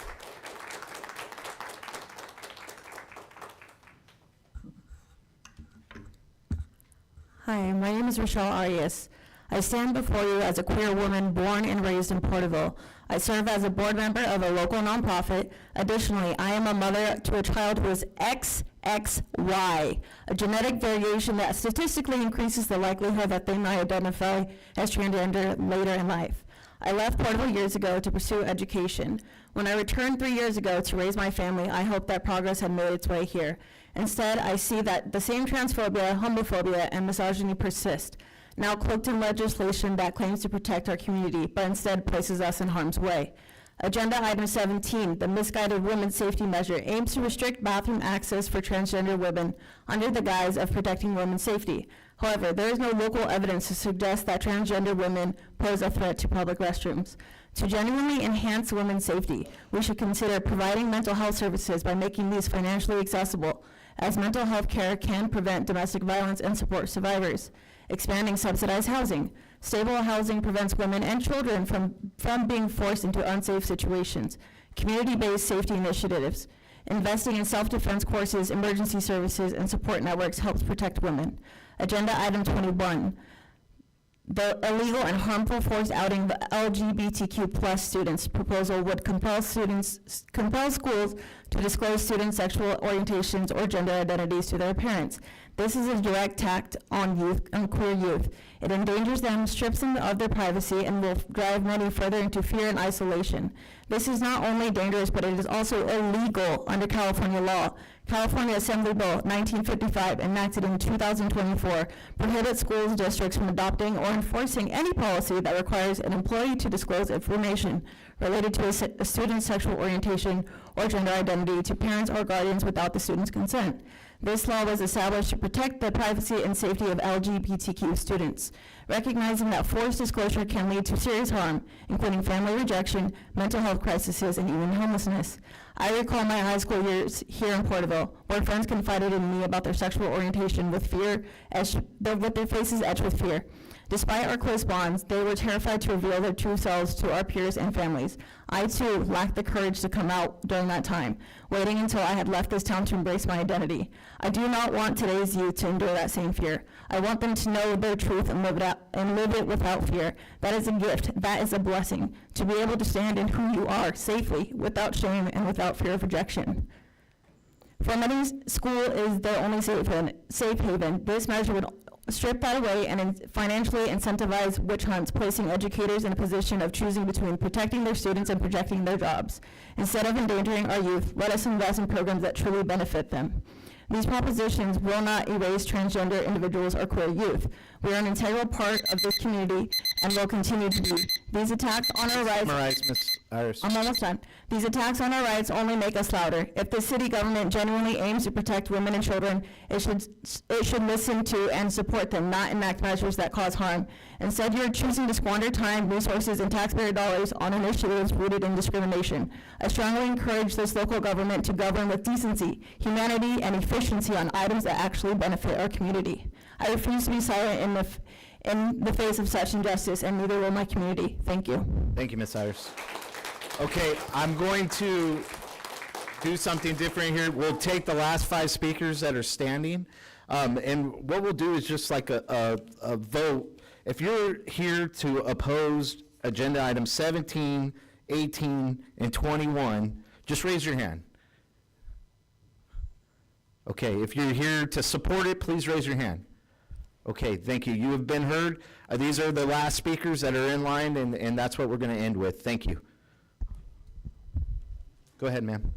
Hi, my name is Rochelle Arias. I stand before you as a queer woman born and raised in Porterville. I serve as a board member of a local nonprofit. Additionally, I am a mother to a child who is XXY, a genetic variation that statistically increases the likelihood that they might identify as transgender later in life. I left Porterville years ago to pursue education. When I returned 3 years ago to raise my family, I hoped that progress had made its way here. Instead, I see that the same transphobia, homophobia, and misogyny persist, now cloaked in legislation that claims to protect our community, but instead places us in harm's way. Agenda item 17, the misguided women's safety measure, aims to restrict bathroom access for transgender women under the guise of protecting women's safety. However, there is no local evidence to suggest that transgender women pose a threat to public restrooms. To genuinely enhance women's safety, we should consider providing mental health services by making these financially accessible, as mental health care can prevent domestic violence and support survivors. Expanding subsidized housing. Stable housing prevents women and children from being forced into unsafe situations. Community-based safety initiatives. Investing in self-defense courses, emergency services, and support networks helps protect women. Agenda item 21. The illegal and harmful forced outing of LGBTQ+ students proposal would compel schools to disclose students' sexual orientations or gender identities to their parents. This is a direct attack on queer youth. It endangers them, strips them of their privacy, and will drive many further into fear and isolation. This is not only dangerous, but it is also illegal under California law. California Assembly Bill 1955, enacted in 2024, prohibits schools districts from adopting or enforcing any policy that requires an employee to disclose information related to a student's sexual orientation or gender identity to parents or guardians without the student's consent. This law was established to protect the privacy and safety of LGBTQ students, recognizing that forced disclosure can lead to serious harm, including family rejection, mental health crises, and even homelessness. I recall my high school years here in Porterville, where friends confided in me about their sexual orientation with their faces etched with fear. Despite our close bonds, they were terrified to reveal their true selves to our peers and families. I, too, lacked the courage to come out during that time, waiting until I had left this town to embrace my identity. I do not want today's youth to endure that same fear. I want them to know their truth and live it without fear. That is a gift. That is a blessing, to be able to stand in who you are safely, without shame and without fear of rejection. For many, school is their only safe haven. This measure would strip that away and financially incentivize witch hunts, placing educators in a position of choosing between protecting their students and protecting their jobs. Instead of endangering our youth, let us invest in programs that truly benefit them. These propositions will not erase transgender individuals or queer youth. We are an integral part of this community and will continue to be. These attacks on our rights... Summarize, Ms. Iris. I'm almost done. These attacks on our rights only make us louder. If the city government genuinely aims to protect women and children, it should listen to and support them, not enact measures that cause harm. Instead, you're choosing to squander time, resources, and taxpayer dollars on initiatives rooted in discrimination. I strongly encourage this local government to govern with decency, humanity, and efficiency on items that actually benefit our community. I refuse to be silent in the face of such injustice, and neither will my community. Thank you. Thank you, Ms. Iris. Okay, I'm going to do something different here. We'll take the last 5 speakers that are standing. And what we'll do is just like a vote. If you're here to oppose agenda items 17, 18, and 21, just raise your hand. Okay, if you're here to support it, please raise your hand. Okay, thank you. You have been heard. These are the last speakers that are in line, and that's what we're going to end with. Thank you. Go ahead, ma'am.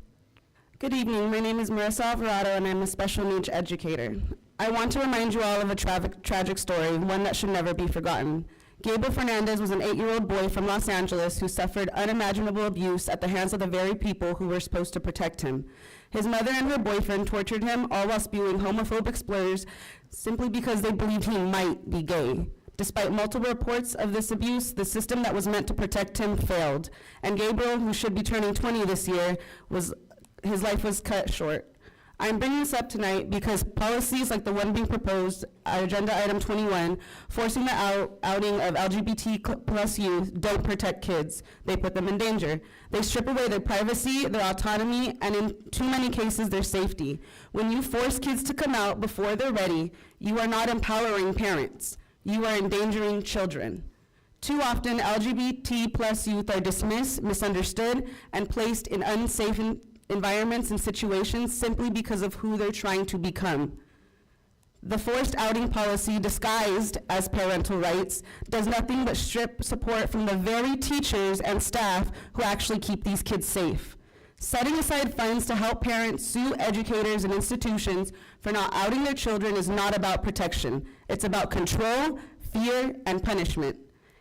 Good evening. My name is Marissa Alvarado, and I'm a special needs educator. I want to remind you all of a tragic story, one that should never be forgotten. Gabriel Fernandez was an 8-year-old boy from Los Angeles who suffered unimaginable abuse at the hands of the very people who were supposed to protect him. His mother and her boyfriend tortured him, all while spewing homophobic slurs simply because they believed he might be gay. Despite multiple reports of this abuse, the system that was meant to protect him failed. And Gabriel, who should be turning 20 this year, his life was cut short. I'm bringing this up tonight because policies like the one being proposed, agenda item 21, forcing the outing of LGBT plus youth, don't protect kids. They put them in danger. They strip away their privacy, their autonomy, and in too many cases, their safety. When you force kids to come out before they're ready, you are not empowering parents. You are endangering children. Too often, LGBT plus youth are dismissed, misunderstood, and placed in unsafe environments and situations simply because of who they're trying to become. The forced outing policy, disguised as parental rights, does nothing but strip support from the very teachers and staff who actually keep these kids safe. Setting aside funds to help parents sue educators and institutions for not outing their children is not about protection. It's about control, fear, and punishment.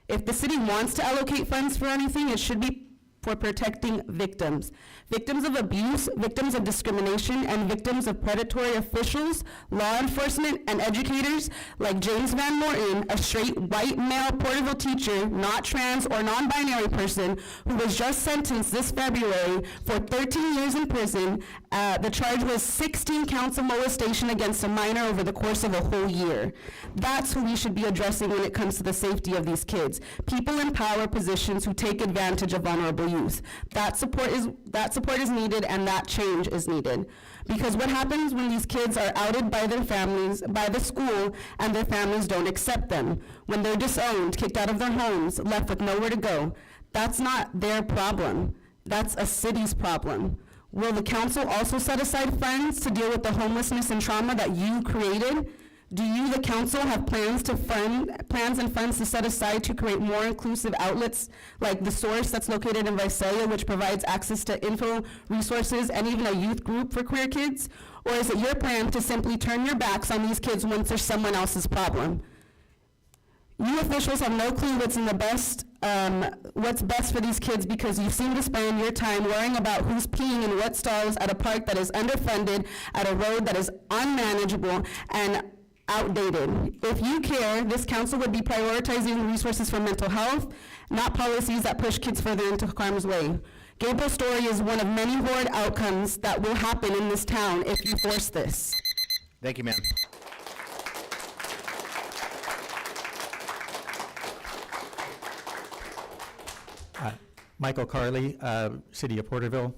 If the city wants to allocate funds for anything, it should be for protecting victims. Victims of abuse, victims of discrimination, and victims of predatory officials, law enforcement, and educators like James Van Morton, a straight white male Porterville teacher, not trans or non-binary person, who was just sentenced this February for 13 years in prison. The charge was 16 counts of molestation against a minor over the course of a whole year. That's who we should be addressing when it comes to the safety of these kids. People in power positions who take advantage of vulnerable youth. That support is needed, and that change is needed. Because what happens when these kids are outed by their families, by the school, and their families don't accept them? When they're disowned, kicked out of their homes, left with nowhere to go? That's not their problem. That's a city's problem. Will the council also set aside funds to deal with the homelessness and trauma that you created? Do you, the council, have plans and funds to set aside to create more inclusive outlets like The Source that's located in Visalia, which provides access to info, resources, and even a youth group for queer kids? Or is it your plan to simply turn your backs on these kids once they're someone else's problem? You officials have no clue what's best for these kids because you seem to spend your time worrying about who's peeing in what stalls at a park that is underfunded, at a road that is unmanageable, and outdated. If you care, this council would be prioritizing resources for mental health, not policies that push kids further into harm's way. Gabriel's story is one of many horrid outcomes that will happen in this town if you force this. Thank you, ma'am. Michael Carley, City of Porterville.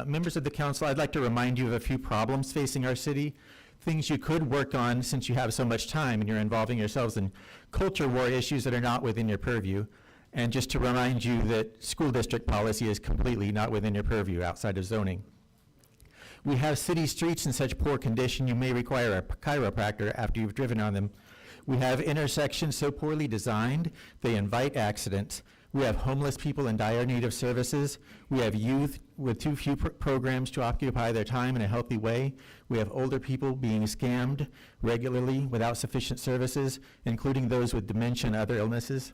Members of the council, I'd like to remind you of a few problems facing our city, things you could work on since you have so much time and you're involving yourselves in culture war issues that are not within your purview. And just to remind you that school district policy is completely not within your purview outside of zoning. We have city streets in such poor condition you may require a chiropractor after you've driven on them. We have intersections so poorly designed they invite accidents. We have homeless people in dire need of services. We have youth with too few programs to occupy their time in a healthy way. We have older people being scammed regularly without sufficient services, including those with dementia and other illnesses.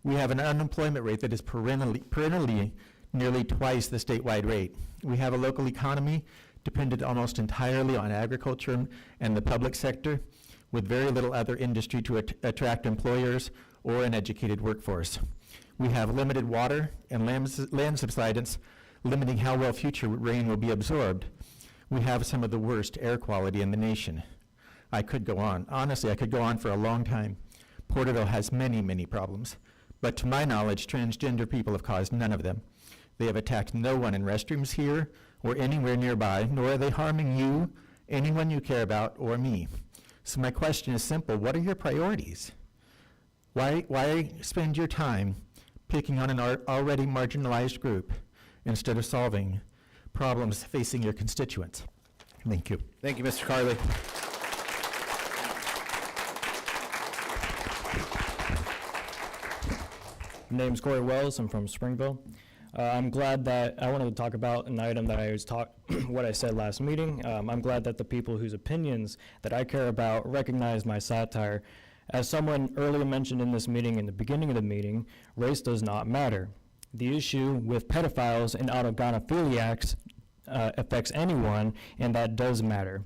We have an unemployment rate that is perennially nearly twice the statewide rate. We have a local economy dependent almost entirely on agriculture and the public sector, with very little other industry to attract employers or an educated workforce. We have limited water and land subsidence, limiting how well future rain will be absorbed. We have some of the worst air quality in the nation. I could go on. Honestly, I could go on for a long time. Porterville has many, many problems. But to my knowledge, transgender people have caused none of them. They have attacked no one in restrooms here or anywhere nearby, nor are they harming you, anyone you care about, or me. So my question is simple. What are your priorities? Why spend your time picking on an already marginalized group instead of solving problems facing your constituents? Thank you. Thank you, Mr. Carley. My name's Corey Wells. I'm from Springville. I'm glad that I wanted to talk about an item that I was what I said last meeting. I'm glad that the people whose opinions that I care about recognize my satire. As someone earlier mentioned in this meeting, in the beginning of the meeting, race does not matter. The issue with pedophiles and autogynephiliacs affects anyone, and that does matter.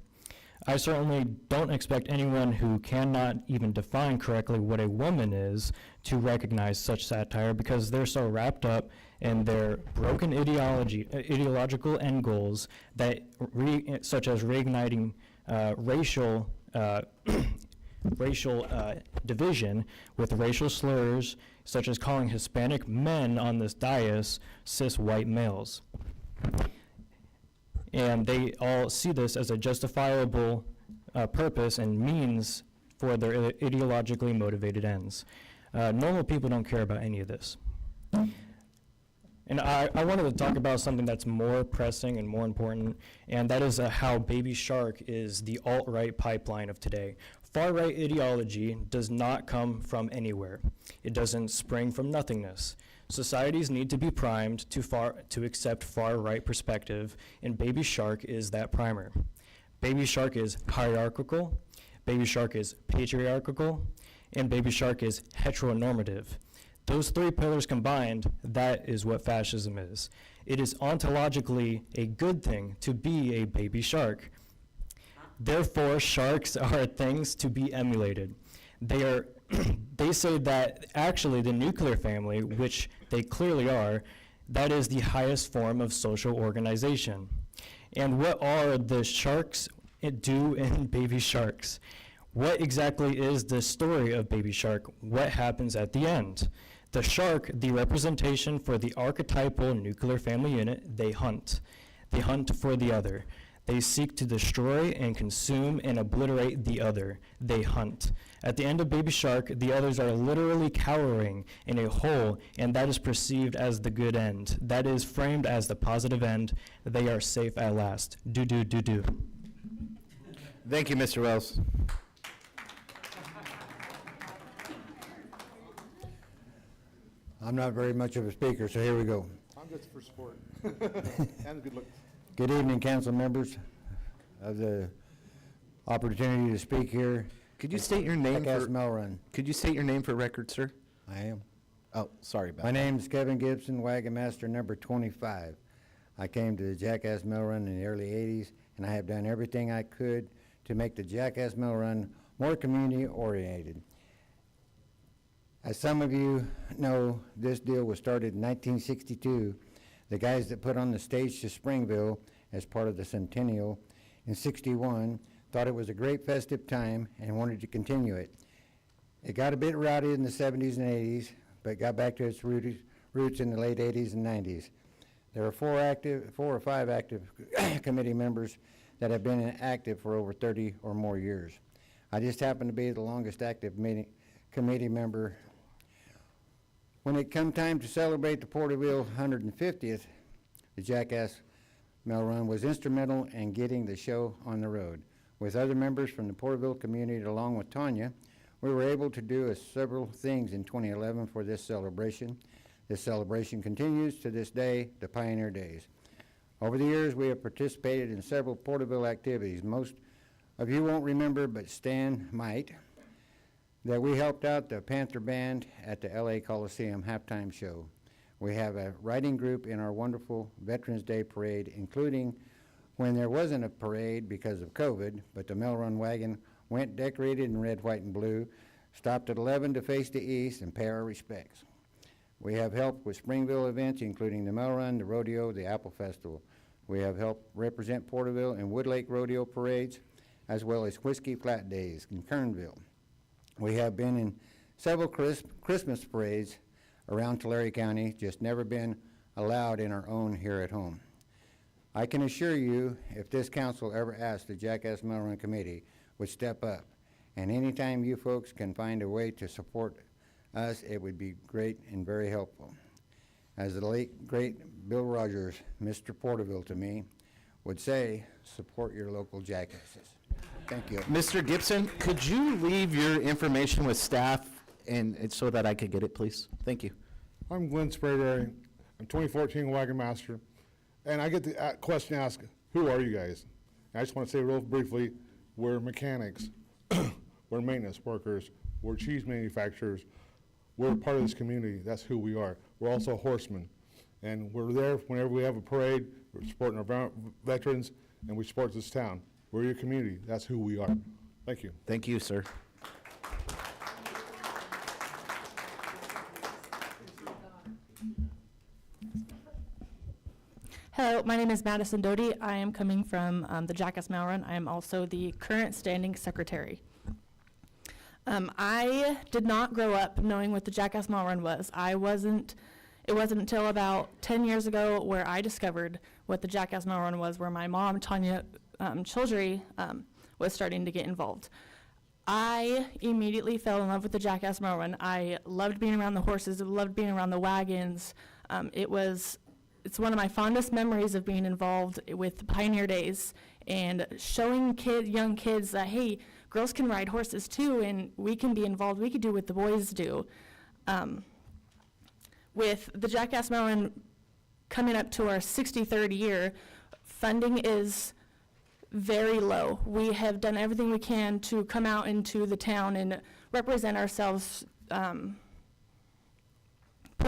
I certainly don't expect anyone who cannot even define correctly what a woman is to recognize such satire, because they're so wrapped up in their broken ideological end goals that such as reigniting racial division with racial slurs, such as calling Hispanic men on this dais cis white males. And they all see this as a justifiable purpose and means for their ideologically motivated ends. Normal people don't care about any of this. And I wanted to talk about something that's more pressing and more important, and that is how Baby Shark is the alt-right pipeline of today. Far-right ideology does not come from anywhere. It doesn't spring from nothingness. Societies need to be primed to accept far-right perspective, and Baby Shark is that primer. Baby Shark is hierarchical, Baby Shark is patriarchal, and Baby Shark is heteronormative. Those three pillars combined, that is what fascism is. It is ontologically a good thing to be a baby shark. Therefore, sharks are things to be emulated. They say that actually the nuclear family, which they clearly are, that is the highest form of social organization. And what are the sharks do in Baby Sharks? What exactly is the story of Baby Shark? What happens at the end? The shark, the representation for the archetypal nuclear family unit, they hunt. They hunt for the other. They seek to destroy and consume and obliterate the other. They hunt. At the end of Baby Shark, the others are literally cowering in a hole, and that is perceived as the good end. That is framed as the positive end. They are safe at last. Do. Thank you, Mr. Wells. I'm not very much of a speaker, so here we go. I'm just for sport. And good looks. Good evening, council members of the opportunity to speak here. Could you state your name Jackass for Mill Run. Could you state your name for record, sir? I am. Oh, sorry about My that. name's Kevin Gibson, Wagon Master number 25. I came to the Jackass Mill Run in the early 80s, and I have done everything I could to make the Jackass Mill Run more community-oriented. As some of you know, this deal was started in 1962. The guys that put on the stage to Springville as part of the centennial in 61 thought it was a great festive time and wanted to continue it. It got a bit rowdy in the 70s and 80s, but got back to its roots in the late 80s and 90s. There are four or five active committee members that have been active for over 30 or more years. I just happen to be the longest active committee member. When it come time to celebrate the Porterville 150th, the Jackass Mill Run was instrumental in getting the show on the road. With other members from the Porterville community, along with Tanya, we were able to do several things in 2011 for this celebration. This celebration continues to this day, the Pioneer Days. Over the years, we have participated in several Porterville activities. Most of you won't remember, but Stan might, that we helped out the Panther Band at the LA Coliseum halftime show. We have a writing group in our wonderful Veterans Day parade, including when there wasn't a parade because of COVID, but the Mill Run wagon went decorated in red, white, and blue, stopped at 11 to face the east and pay our respects. We have helped with Springville events, including the Mill Run, the rodeo, the Apple Festival. We have helped represent Porterville and Wood Lake rodeo parades, as well as Whiskey Flat Days in Kernville. We have been in several Christmas parades around Tulare County, just never been allowed in our own here at home. I can assure you, if this council ever asked the Jackass Mill Run Committee would step up, and anytime you folks can find a way to support us, it would be great and very helpful. As the late, great Bill Rogers, Mr. Porterville to me, would say, support your local jackasses. Thank you. Mr. Gibson, could you leave your information with staff and so that I could get it, please? Thank you. I'm Glenn Sprayberry. I'm 2014 Wagon Master. And I get the question asked, who are you guys? And I just want to say real briefly, we're mechanics, we're maintenance workers, we're cheese manufacturers, we're part of this community. That's who we are. We're also horsemen. And we're there whenever we have a parade, we're supporting our veterans, and we support this town. We're your community. That's who we are. Thank you. Thank you, sir. Hello, my name is Madison Doty. I am coming from the Jackass Mill Run. I am also the current standing secretary. I did not grow up knowing what the Jackass Mill Run was. It wasn't until about 10 years ago where I discovered what the Jackass Mill Run was, where my mom, Tanya Childry, was starting to get involved. I immediately fell in love with the Jackass Mill Run. I loved being around the horses, I loved being around the wagons. It's one of my fondest memories of being involved with the Pioneer Days and showing young kids that, hey, girls can ride horses too, and we can be involved, we can do what the boys do. With the Jackass Mill Run coming up to our 63rd year, funding is very low. We have done everything we can to come out into the town and represent ourselves, put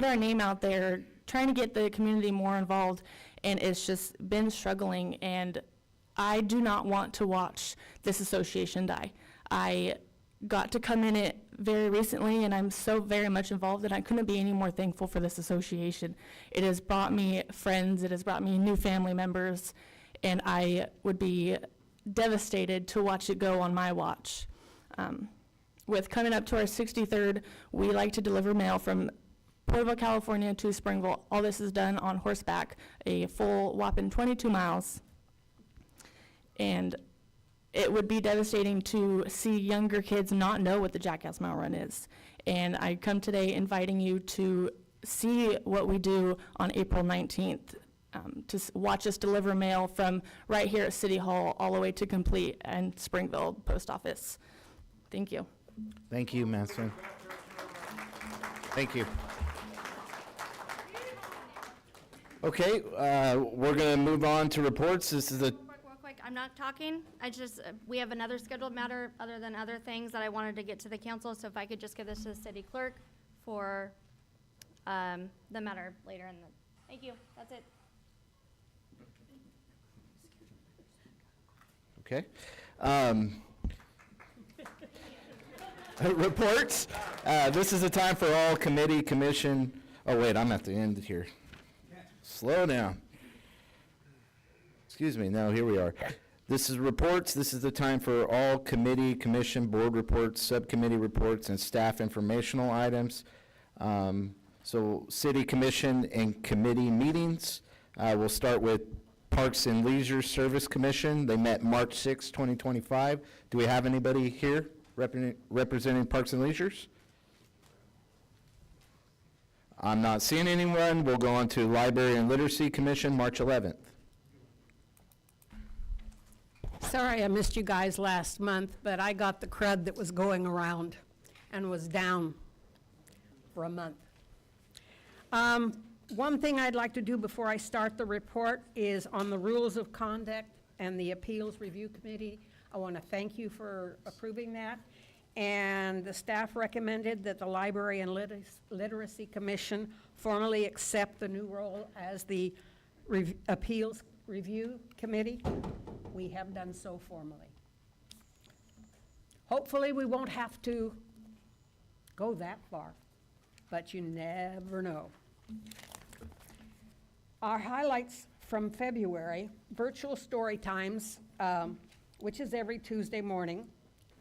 our name out there, trying to get the community more involved, and it's just been struggling, and I do not want to watch this association die. I got to come in it very recently, and I'm so very much involved, and I couldn't be any more thankful for this association. It has brought me friends, it has brought me new family members, and I would be devastated to watch it go on my watch. With coming up to our 63rd, we like to deliver mail from Porterville, California to Springville. All this is done on horseback, a full whopping 22 miles. And it would be devastating to see younger kids not know what the Jackass Mill Run is. And I come today inviting you to see what we do on April 19th, to watch us deliver mail from right here at City Hall all the way to Complete and Springville Post Office. Thank you. Thank you, Madison. Thank you. Okay, we're going to move on to reports. This is the Real quick, I'm not talking. We have another scheduled matter other than other things that I wanted to get to the council, so if I could just give this to the city clerk for the matter later in the, thank you, that's it. Okay. Reports. This is a time for all committee, commission. Oh, wait, I'm at the end here. Slow down. Excuse me. No, here we are. This is reports. This is the time for all committee, commission, board reports, subcommittee reports, and staff informational items. So city commission and committee meetings. We'll start with Parks and Leisure Service Commission. They met March 6, 2025. Do we have anybody here representing Parks and Leisures? I'm not seeing anyone. We'll go on to Library and Literacy Commission, March 11th. Sorry I missed you guys last month, but I got the crud that was going around and was down for a month. One thing I'd like to do before I start the report is on the rules of conduct and the Appeals Review Committee. I want to thank you for approving that. And the staff recommended that the Library and Literacy Commission formally accept the new role as the Appeals Review Committee. We have done so formally. Hopefully we won't have to go that far, but you never know. Our highlights from February, virtual story times, which is every Tuesday morning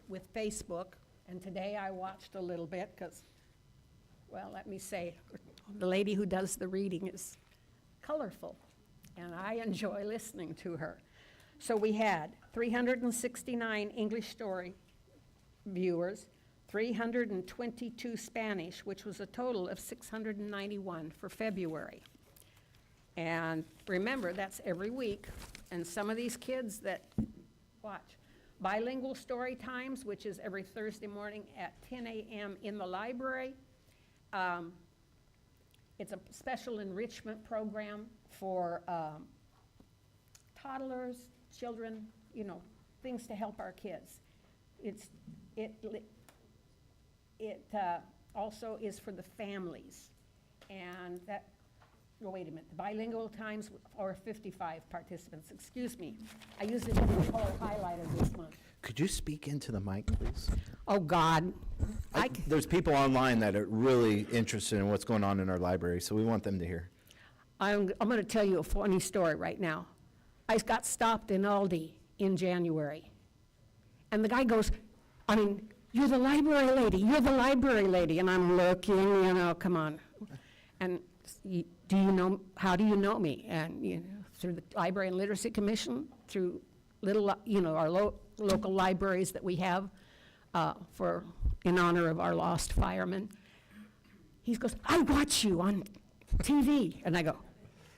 with Facebook. And today I watched a little bit because, well, let me say, the lady who does the reading is colorful. and I enjoy listening to her. So we had 369 English story viewers, 322 Spanish, which was a total of 691 for February. And remember, that's every week. And some of these kids that watch bilingual story times, which is every Thursday morning at 10 a.m. in the library. It's a special enrichment program for toddlers, children, you know, things to help our kids. It also is for the families. And that, oh, wait a minute, the bilingual times are 55 participants. Excuse me, I used a different color highlighter this month. Could you speak into the mic, please? Oh, God. There's people online that are really interested in what's going on in our library, so we want them to hear. I'm going to tell you a funny story right now. I got stopped in Aldi in January. And the guy goes, I mean, you're the library lady, you're the library lady. And I'm looking, you know, come on. And do you know, how do you know me? And, you know, through the Library and Literacy Commission, through little, you know, our local libraries that we have in honor of our lost firemen. He goes, I watch you on TV. And I go,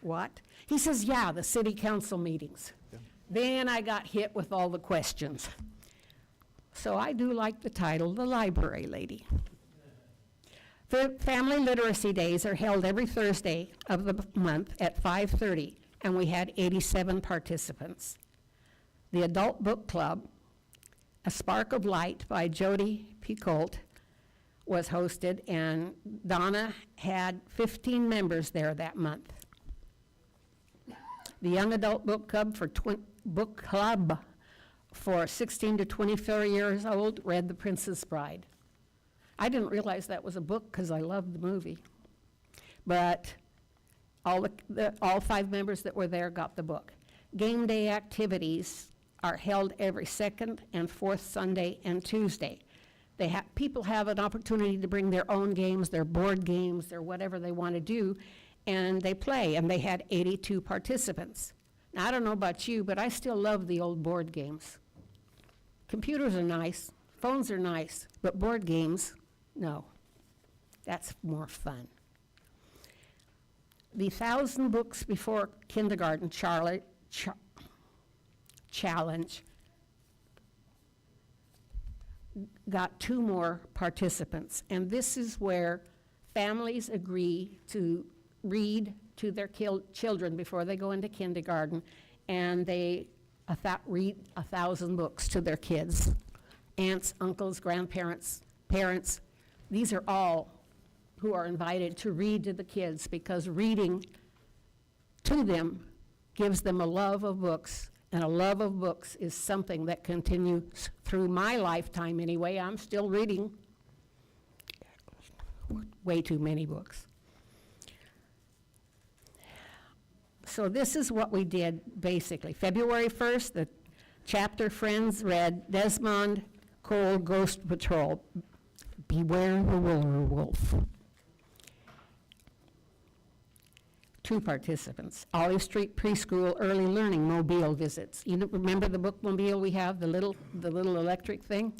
what? He says, yeah, the city council meetings. Yeah. Then I got hit with all the questions. So I do like the title, The Library Lady. The Family Literacy Days are held every Thursday of the month at 5:30, and we had 87 participants. The Adult Book Club, A Spark of Light by Jody Picoult, was hosted, and Donna had 15 members there that month. The Young Adult Book Club for 16 to 24 years old read The Princess Bride. I didn't realize that was a book because I loved the movie. But all 5 members that were there got the book. Game day activities are held every second and fourth Sunday and Tuesday. People have an opportunity to bring their own games, their board games, their whatever they want to do, and they play, and they had 82 participants. Now, I don't know about you, but I still love the old board games. Computers are nice, phones are nice, but board games, no. That's more fun. The 1,000 Books Before Kindergarten Challenge got 2 more participants, and this is where families agree to read to their children before they go into kindergarten, and they read 1,000 books to their kids. Aunts, uncles, grandparents, parents, these are all who are invited to read to the kids, because reading to them gives them a love of books, and a love of books is something that continues through my lifetime anyway. I'm still reading way too many books. So this is what we did, basically. February 1st, the chapter friends read Desmond Cole, Ghost Patrol, Beware the Werewolf. 2 participants. Olive Street Preschool Early Learning Mobile visits. You know, remember the bookmobile we have, the little electric thing?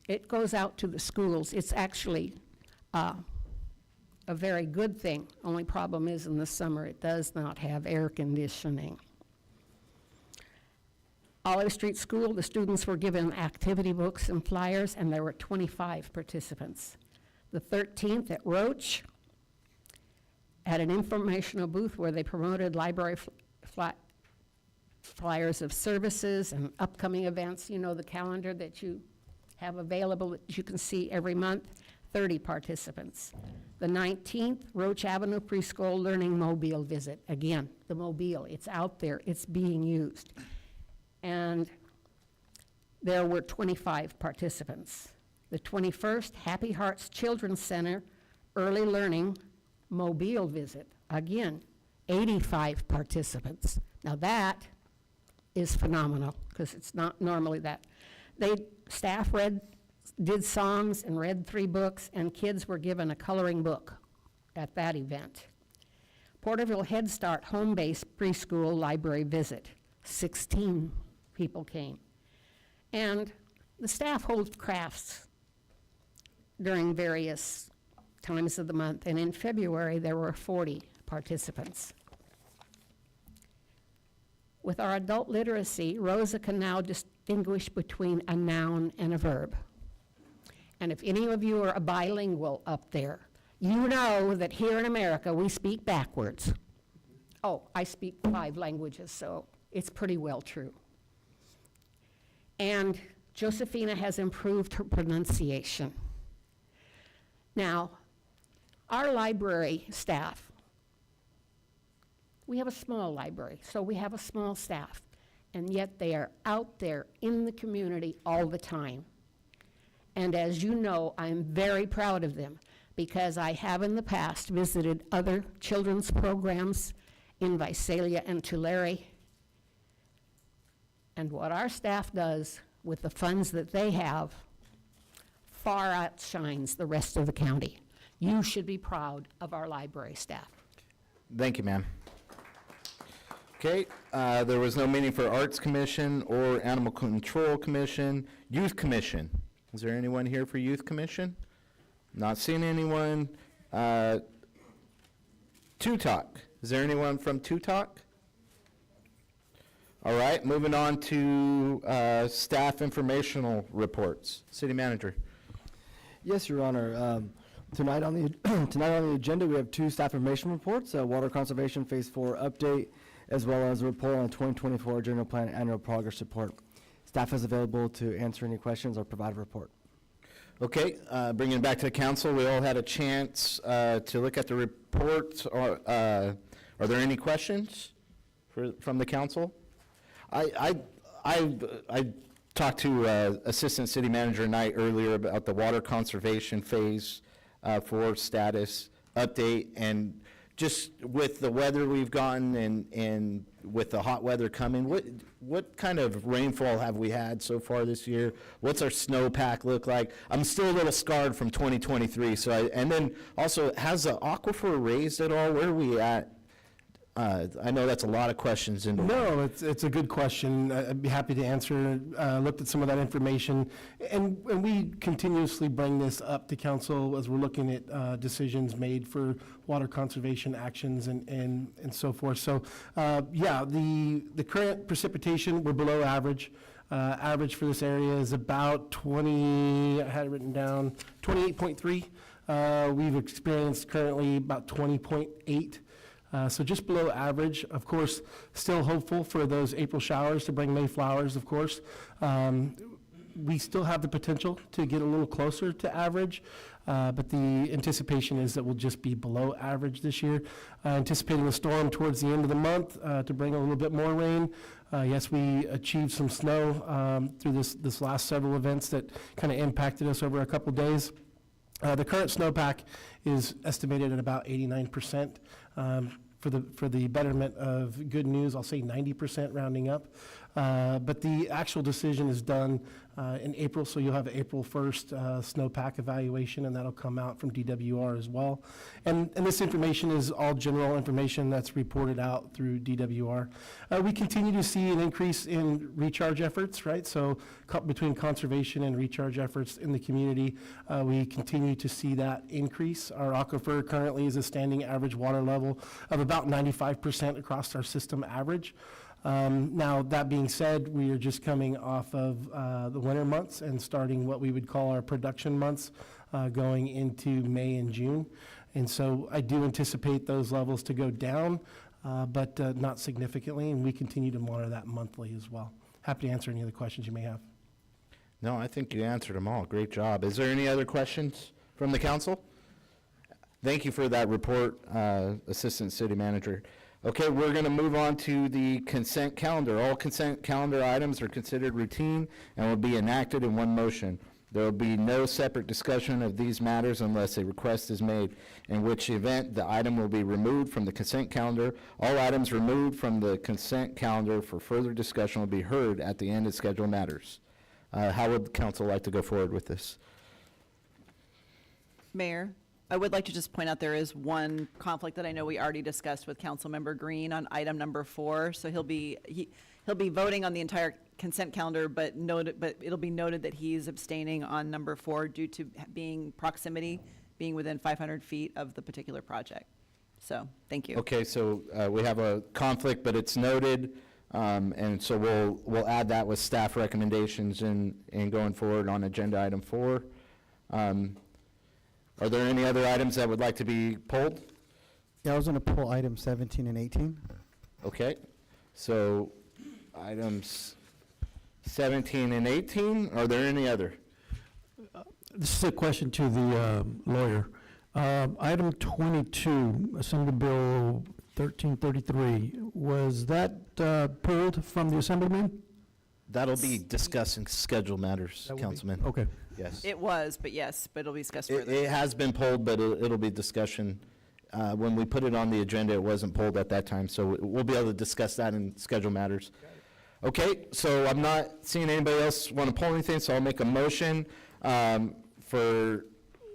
It goes out to the schools. It's actually a very good thing. Only problem is in the summer it does not have air conditioning. Olive Street School, the students were given activity books and flyers, and there were 25 participants. The 13th at Roach had an informational booth where they promoted library flyers of services and upcoming events. You know, the calendar that you have available that you can see every month. 30 participants. The 19th, Roach Avenue Preschool Learning Mobile visit. Again, the mobile, it's out there, it's being used. And there were 25 participants. The 21st, Happy Hearts Children's Center Early Learning Mobile visit. Again, 85 participants. Now that is phenomenal, because it's not normally that. Staff did songs and read 3 books, and kids were given a coloring book at that event. Porterville Head Start home-based preschool library visit. 16 people came. And the staff holds crafts during various times of the month, and in February, there were 40 participants. With our adult literacy, Rosa can now distinguish between a noun and a verb. And if any of you are a bilingual up there, you know that here in America, we speak backwards. Oh, I speak 5 languages, so it's pretty well true. And Josephina has improved her pronunciation. Now, our library staff, we have a small library, so we have a small staff, and yet they are out there in the community all the time. And as you know, I'm very proud of them because I have in the past visited other children's programs in Visalia and Tulare. And what our staff does with the funds that they have far outshines the rest of the county. You should be proud of our library staff. Thank you, ma'am. Okay, there was no meeting for Arts Commission or Animal Control Commission. Youth Commission. Is there anyone here for Youth Commission? Not seeing anyone. Tutok. Is there anyone from Tutok? All right, moving on to staff informational reports. City Manager. Yes, Your Honor. Tonight on the agenda, we have 2 staff information reports, Water Conservation Phase 4 update, as well as a report on the 2024 General Plan Annual Progress Report. Staff is available to answer any questions or provide a report. Okay, bringing it back to the council, we all had a chance to look at the report. Are there any questions from the council? I talked to Assistant City Manager Knight earlier about the water conservation phase 4 status update, and just with the weather we've gotten and with the hot weather coming, what kind of rainfall have we had so far this year? What's our snowpack look like? I'm still a little scarred from 2023, and then also, has the aquifer raised at all? Where are we at? I know that's a lot of questions. No, it's a good question. I'd be happy to answer. Looked at some of that information, and we continuously bring this up to council as we're looking at decisions made for water conservation actions and so forth. So, yeah, the current precipitation, we're below average. Average for this area is about 20, I had it written down, 28.3. We've experienced currently about 20.8. So just below average. Of course, still hopeful for those April showers to bring May flowers, of course. We still have the potential to get a little closer to average, but the anticipation is that we'll just be below average this year. Anticipating a storm towards the end of the month to bring a little bit more rain. Yes, we achieved some snow through this last several events that kind of impacted us over a couple days. The current snowpack is estimated at about 89%. For the betterment of good news, I'll say 90% rounding up. But the actual decision is done in April, so you'll have an April 1st snowpack evaluation, and that'll come out from DWR as well. And this information is all general information that's reported out through DWR. We continue to see an increase in recharge efforts, right? So between conservation and recharge efforts in the community, we continue to see that increase. Our aquifer currently is a standing average water level of about 95% across our system average. Now, that being said, we are just coming off of the winter months and starting what we would call our production months going into May and June. And so I do anticipate those levels to go down, but not significantly, and we continue to monitor that monthly as well. Happy to answer any other questions you may have. No, I think you answered them all. Great job. Is there any other questions from the council? Thank you for that report, Assistant City Manager. Okay, we're going to move on to the consent calendar. All consent calendar items are considered routine and will be enacted in one motion. There will be no separate discussion of these matters unless a request is made, in which event the item will be removed from the consent calendar. All items removed from the consent calendar for further discussion will be heard at the end of scheduled matters. How would the council like to go forward with this? Mayor, I would like to just point out there is one conflict that I know we already discussed with Councilmember Green on item number 4. So he'll be voting on the entire consent calendar, but it'll be noted that he's abstaining on number 4 due to being within 500 feet of the particular project. So, thank you. Okay, so we have a conflict, but it's noted, and so we'll add that with staff recommendations in going forward on agenda item 4. Are there any other items that would like to be pulled? Yeah, I was going to pull items 17 and 18. Okay, so items 17 and 18, are there any other? This is a question to the lawyer. Item 22, Assembly Bill 1333, was that pulled from the Assemblyman? That'll be discussing schedule matters, Councilman. Okay. Yes. It was, but it'll be discussed further. It has been pulled, but it'll be discussion. When we put it on the agenda, it wasn't pulled at that time, so we'll be able to discuss that in schedule matters. Okay, so I'm not seeing anybody else want to pull anything, so I'll make a motion for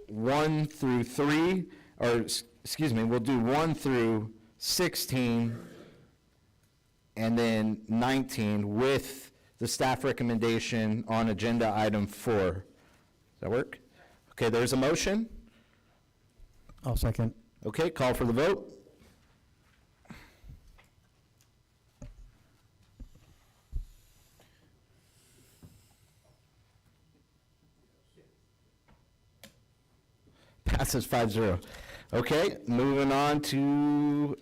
1 through 3, or excuse me, we'll do 1 through 16, and then 19 with the staff recommendation on agenda item 4. Does that work? Okay, there's a motion. I'll second. Okay, call for the vote. Passes 5-0. Okay, moving on to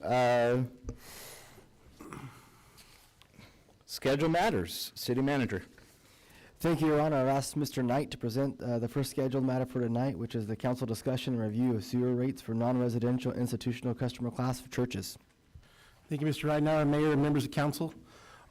schedule matters. City Manager. Thank you, Your Honor. I've asked Mr. Knight to present the first scheduled matter for tonight, which is the council discussion and review of sewer rates for non-residential institutional customer class of churches. Thank you, Mr. Ridenour, Mayor, and members of council.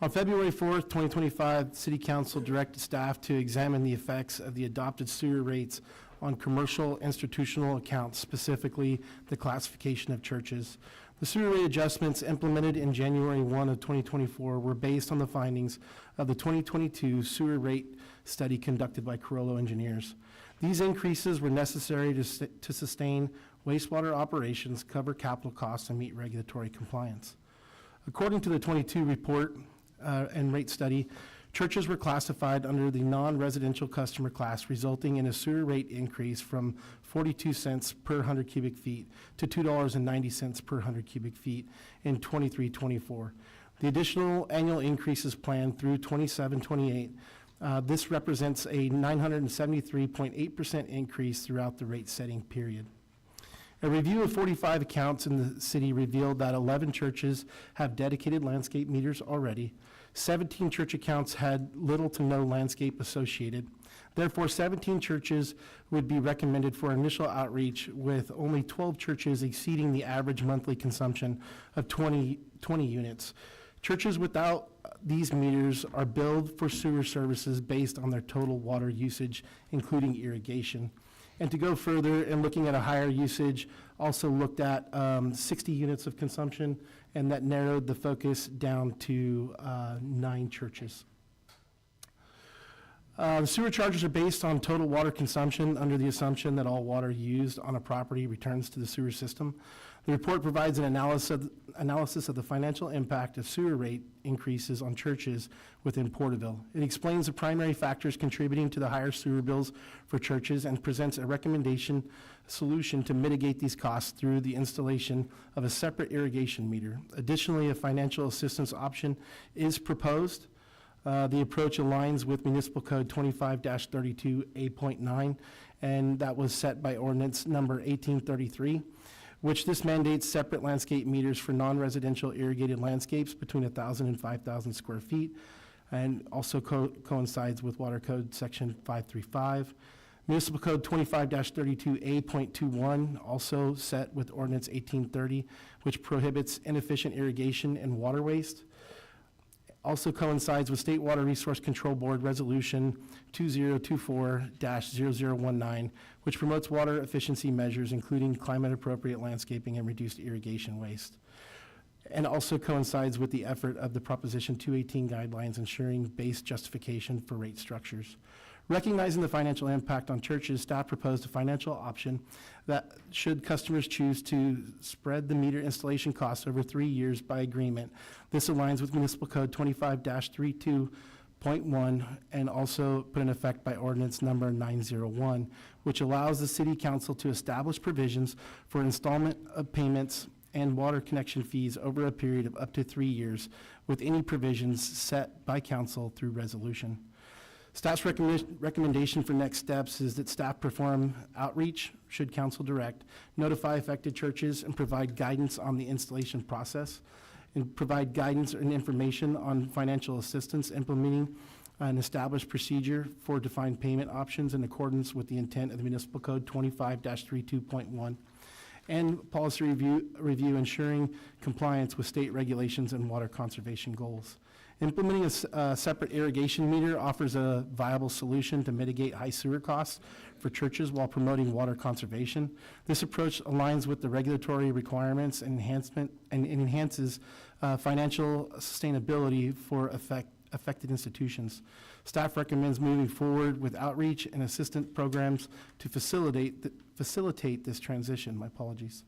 On February 4th, 2025, City Council directed staff to examine the effects of the adopted sewer rates on commercial institutional accounts, specifically the classification of churches. The sewer rate adjustments implemented in January 1 of 2024 were based on the findings of the 2022 sewer rate study conducted by Carollo Engineers. These increases were necessary to sustain wastewater operations, cover capital costs, and meet regulatory compliance. According to the 22 report and rate study, churches were classified under the non-residential customer class, resulting in a sewer rate increase from 42 cents per 100 cubic feet to $2.90 per 100 cubic feet in 23-24. The additional annual increases planned through 27-28. This represents a 973.8% increase throughout the rate setting period. A review of 45 accounts in the city revealed that 11 churches have dedicated landscape meters already. 17 church accounts had little to no landscape associated. Therefore, 17 churches would be recommended for initial outreach, with only 12 churches exceeding the average monthly consumption of 20 units. Churches without these meters are billed for sewer services based on their total water usage, including irrigation. And to go further and looking at a higher usage, also looked at 60 units of consumption, and that narrowed the focus down to 9 churches. The sewer charges are based on total water consumption under the assumption that all water used on a property returns to the sewer system. The report provides an analysis of the financial impact of sewer rate increases on churches within Porterville. It explains the primary factors contributing to the higher sewer bills for churches and presents a recommendation solution to mitigate these costs through the installation of a separate irrigation meter. Additionally, a financial assistance option is proposed. The approach aligns with Municipal Code 25-32A.9, and that was set by ordinance number 1833, which this mandates separate landscape meters for non-residential irrigated landscapes between 1,000 and 5,000 square feet, and also coincides with Water Code Section 535. Municipal Code 25-32A.21, also set with ordinance 1830, which prohibits inefficient irrigation and water waste. Also coincides with State Water Resource Control Board Resolution 2024-0019, which promotes water efficiency measures, including climate-appropriate landscaping and reduced irrigation waste. And also coincides with the effort of the Proposition 218 guidelines ensuring base justification for rate structures. Recognizing the financial impact on churches, staff proposed a financial option that, should customers choose to spread the meter installation costs over 3 years by agreement. This aligns with Municipal Code 25-32.1 and also put in effect by ordinance number 901, which allows the city council to establish provisions for installment of payments and water connection fees over a period of up to 3 years, with any provisions set by council through resolution. Staff's recommendation for next steps is that staff perform outreach, should council direct, notify affected churches, and provide guidance on the installation process, and provide guidance and information on financial assistance, implementing an established procedure for defined payment options in accordance with the intent of the Municipal Code 25-32.1, and policy review ensuring compliance with state regulations and water conservation goals. Implementing a separate irrigation meter offers a viable solution to mitigate high sewer costs for churches while promoting water conservation. This approach aligns with the regulatory requirements and enhances financial sustainability for affected institutions. Staff recommends moving forward with outreach and assistance programs to facilitate this transition. My apologies.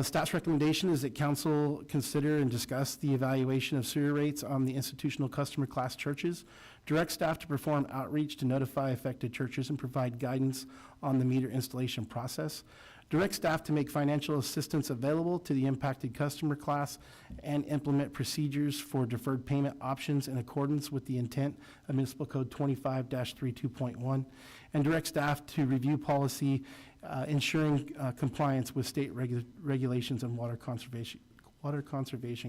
Staff's recommendation is that council consider and discuss the evaluation of sewer rates on the institutional customer class churches, direct staff to perform outreach to notify affected churches and provide guidance on the meter installation process, direct staff to make financial assistance available to the impacted customer class, and implement procedures for deferred payment options in accordance with the intent of Municipal Code 25-32.1, and direct staff to review policy ensuring compliance with state regulations and water conservation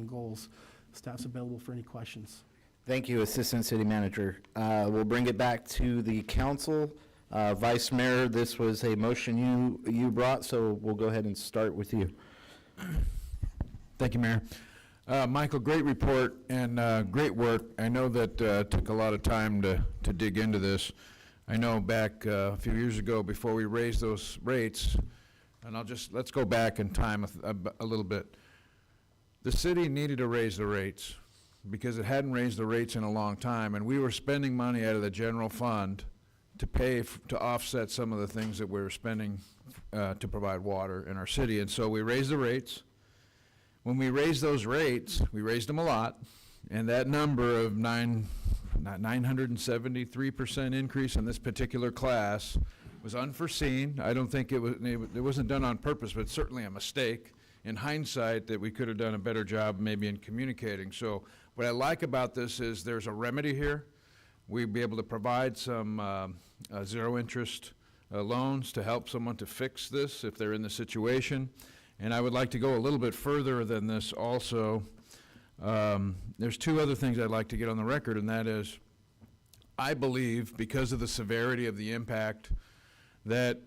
goals. Staff's available for any questions. Thank you, Assistant City Manager. We'll bring it back to the council. Vice Mayor, this was a motion you brought, so we'll go ahead and start with you. Thank you, Mayor. Michael, great report and great work. I know that took a lot of time to dig into this. I know back a few years ago, before we raised those rates, and let's go back in time a little bit. The city needed to raise the rates because it hadn't raised the rates in a long time, and we were spending money out of the general fund to pay to offset some of the things that we were spending to provide water in our city. And so we raised the rates. When we raised those rates, we raised them a lot, and that number of 973% increase in this particular class was unforeseen. I don't think it wasn't done on purpose, but certainly a mistake in hindsight that we could have done a better job maybe in communicating. So what I like about this is there's a remedy here. We'd be able to provide some zero interest loans to help someone to fix this if they're in the situation. And I would like to go a little bit further than this also. There's two other things I'd like to get on the record, and that is, I believe, because of the severity of the impact, that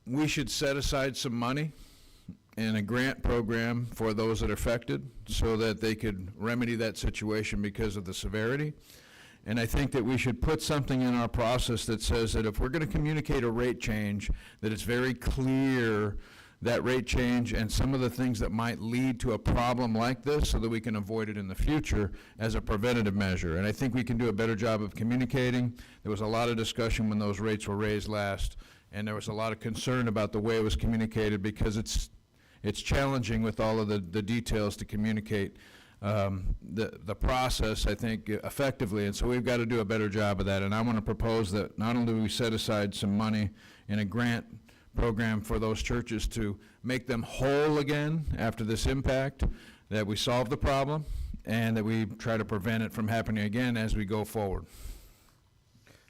we should set aside some money in a grant program for those that are affected so that they could remedy that situation because of the severity. And I think that we should put something in our process that says that if we're going to communicate a rate change, that it's very clear that rate change and some of the things that might lead to a problem like this so that we can avoid it in the future as a preventative measure. And I think we can do a better job of communicating. There was a lot of discussion when those rates were raised last, and there was a lot of concern about the way it was communicated because it's challenging with all of the details to communicate the process, I think, effectively. And so we've got to do a better job of that. And I want to propose that not only do we set aside some money in a grant program for those churches to make them whole again after this impact, that we solve the problem, and that we try to prevent it from happening again as we go forward.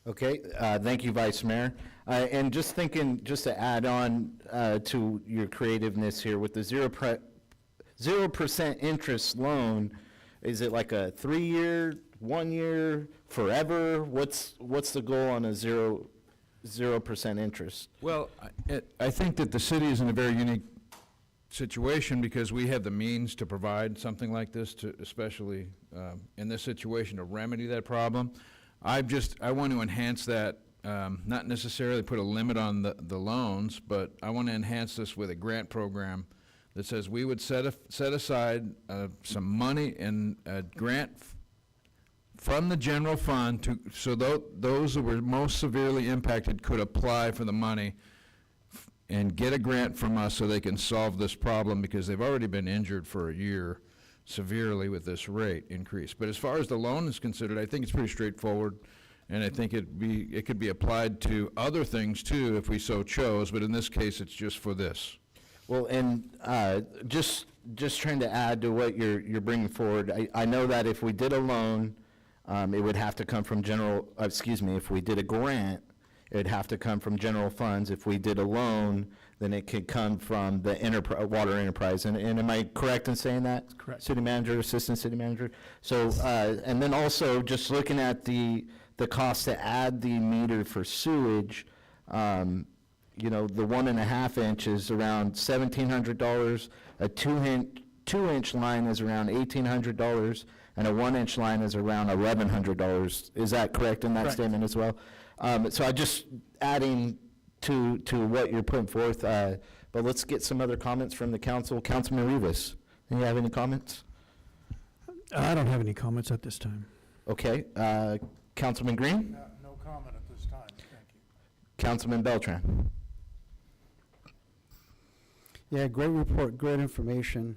Okay, thank you, Vice Mayor. And just thinking, just to add on to your creativeness here, with the 0% interest loan, is it like a 3-year, 1 year, forever? What's the goal on a 0% interest? Well, I think that the city is in a very unique situation because we have the means to provide something like this, to especially in this situation, to remedy that problem. I want to enhance that, not necessarily put a limit on the loans, but I want to enhance this with a grant program that says we would set aside some money in a grant from the general fund to, so those who were most severely impacted could apply for the money and get a grant from us so they can solve this problem, because they've already been injured for a year severely with this rate increase. But as far as the loan is considered, I think it's pretty straightforward, and I think it could be applied to other things too if we so chose, but in this case, it's just for this. Well, and just trying to add to what you're bringing forward, I know that if we did a loan, it would have to come from if we did a grant, it would have to come from general funds. If we did a loan, then it could come from the water enterprise. And am I correct in saying that? Correct. City manager, assistant city manager? So, and then also, just looking at the cost to add the meter for sewage, you know, the 1.5 inch is around $1,700, a 2-inch line is around $1,800, and a 1-inch line is around $1,100. Is that correct in that Correct. statement as well? So I just adding to what you're putting forth, but let's get some other comments from the council. Councilman Rivas, do you have any comments? I don't have any comments at this time. Okay, Councilman Green? No comment at this time, thank you. Councilman Beltran? Yeah, great report, great information.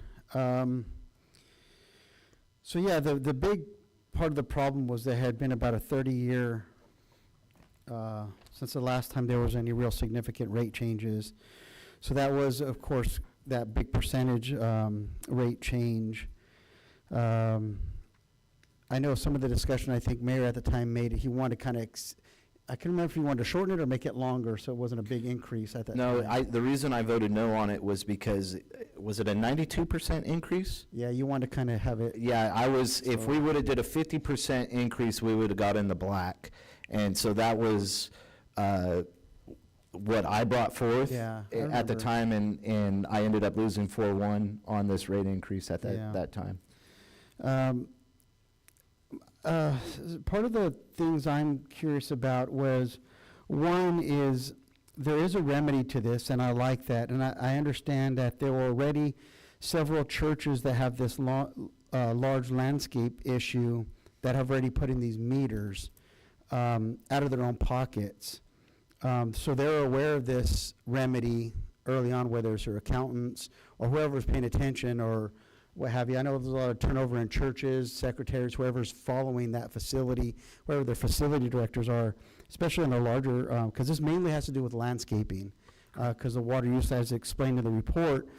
So yeah, the big part of the problem was there had been about a 30-year, since the last time there was any real significant rate changes. So that was, of course, that big percentage rate change. I know some of the discussion, I think Mayor at the time made, he wanted to kind of, I can't remember if he wanted to shorten it or make it longer, so it wasn't a big increase at that time. No, the reason I voted no on it was because, was it a 92% increase? Yeah, you want to kind of have it. Yeah, if we would have did a 50% increase, we would have got in the black. And so that was what I brought forth Yeah, I at the remember. time, and I ended up losing 4-1 on this rate increase at that time. Part of the things I'm curious about was, one is, there is a remedy to this, and I like that. And I understand that there were already several churches that have this large landscape issue that have already put in these meters out of their own pockets. So they're aware of this remedy early on, whether it's their accountants or whoever's paying attention or what have you. I know there's a lot of turnover in churches, secretaries, whoever's following that facility, whoever their facility directors are, especially in the larger, because this mainly has to do with landscaping, because the water use, as explained in the report,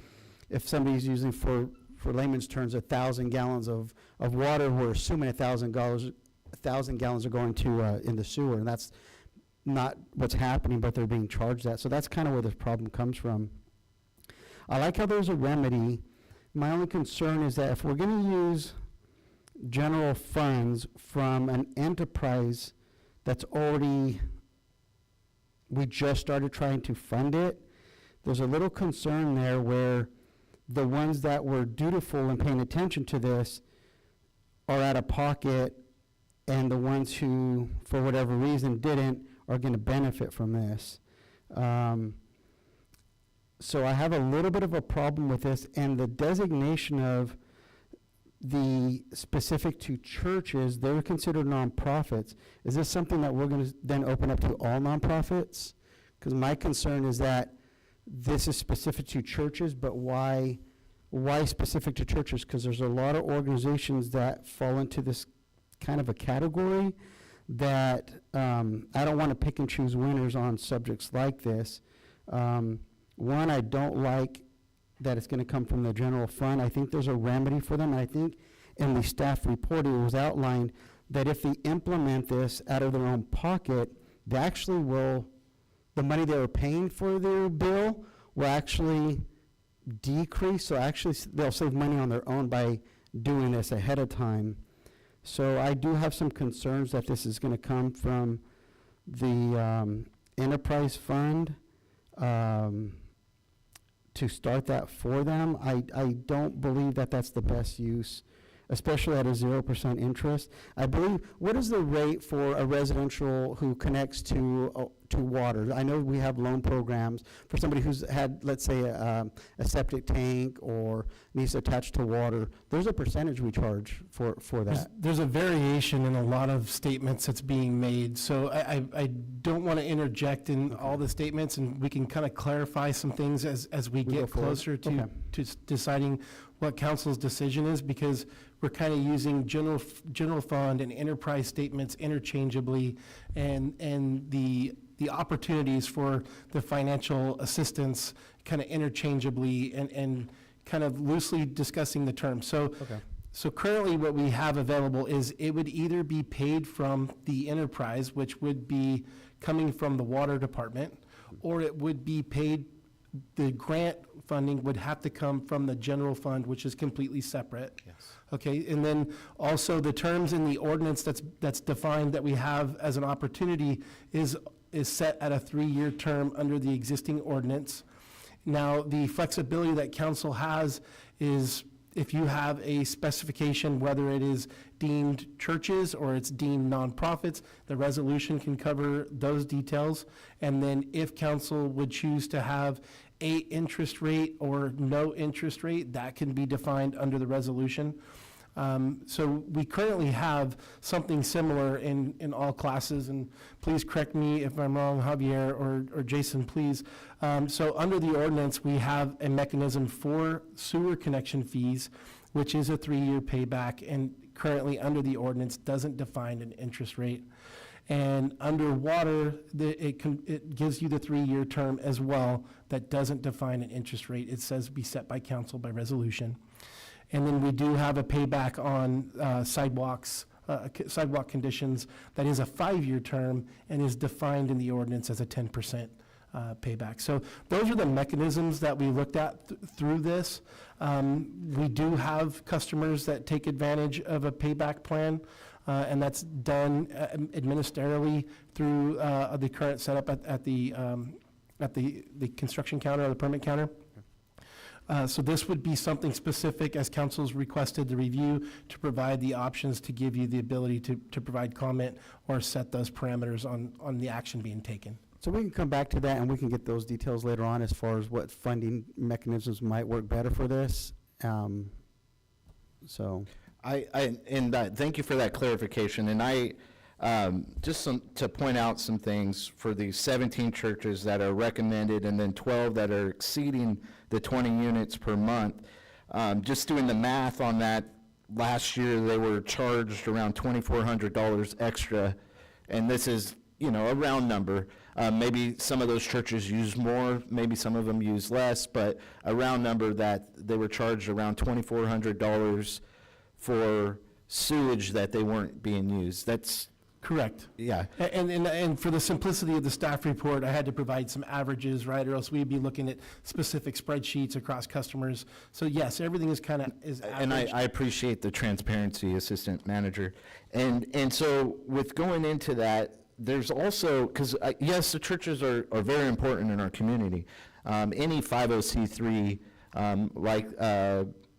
if somebody's using, for layman's terms, 1,000 gallons of water, we're assuming 1,000 gallons are going to in the sewer, and that's not what's happening, but they're being charged that. So that's kind of where this problem comes from. I like how there's a remedy. My only concern is that if we're going to use general funds from an enterprise that's already, we just started trying to fund it, there's a little concern there where the ones that were dutiful and paying attention to this are out of pocket, and the ones who, for whatever reason, didn't, are going to benefit from this. So I have a little bit of a problem with this, and the designation of the specific to churches, they're considered nonprofits. Is this something that we're going to then open up to all nonprofits? Because my concern is that this is specific to churches, but why specific to churches? Because there's a lot of organizations that fall into this kind of a category that I don't want to pick and choose winners on subjects like this. One, I don't like that it's going to come from the general fund. I think there's a remedy for them. And I think in the staff report, it was outlined that if they implement this out of their own pocket, they actually will, the money they were paying for their bill will actually decrease. So actually, they'll save money on their own by doing this ahead of time. So I do have some concerns that this is going to come from the enterprise fund. To start that for them, I don't believe that that's the best use. especially at a 0% interest. I believe, what is the rate for a residential who connects to water? I know we have loan programs for somebody who's had, let's say, a septic tank or needs to attach to water. There's a percentage we charge for that. There's a variation in a lot of statements that's being made, so I don't want to interject in all the statements, and we can kind of clarify some things as we go get forward. closer to, Okay. to deciding what council's decision is, because we're kind of using general fund and enterprise statements interchangeably, and the opportunities for the financial assistance kind of interchangeably, and kind of loosely discussing the terms. So currently what we have available is it would either be paid from the enterprise, which would be coming from the water department, or it would be paid, the grant funding would have to come from the general fund, which is completely separate. Yes. Okay, and then also the terms in the ordinance that's defined that we have as an opportunity is set at a 3-year term under the existing ordinance. Now, the flexibility that council has is if you have a specification, whether it is deemed churches or it's deemed nonprofits, the resolution can cover those details. And then if council would choose to have a interest rate or no interest rate, that can be defined under the resolution. So we currently have something similar in all classes, and please correct me if I'm wrong, Javier or Jason, please. So under the ordinance, we have a mechanism for sewer connection fees, which is a 3-year payback, and currently under the ordinance doesn't define an interest rate. And under water, it gives you the 3-year term as well that doesn't define an interest rate. It says be set by council by resolution. And then we do have a payback on sidewalks, sidewalk conditions that is a 5-year term and is defined in the ordinance as a 10% payback. So those are the mechanisms that we looked at through this. We do have customers that take advantage of a payback plan, and that's done administratively through the current setup at the construction counter or the permit counter. So this would be something specific, as council's requested the review, to provide the options to give you the ability to provide comment or set those parameters on the action being taken. So we can come back to that, and we can get those details later on as far as what funding mechanisms might work better for this. So. Thank you for that clarification. And to point out some things for the 17 churches that are recommended and then 12 that are exceeding the 20 units per month. Just doing the math on that, last year they were charged around $2,400 extra, and this is, a round number. Maybe some of those churches use more, maybe some of them use less, but a round number that they were charged around $2,400 for sewage that they weren't being used. That's correct. Yeah. And for the simplicity of the staff report, I had to provide some averages, right? Or else we'd be looking at specific spreadsheets across customers. So yes, everything is kind of average. And I appreciate the transparency, Assistant Manager. And so with going into that, there's also, because yes, the churches are very important in our community. Any 50c3 like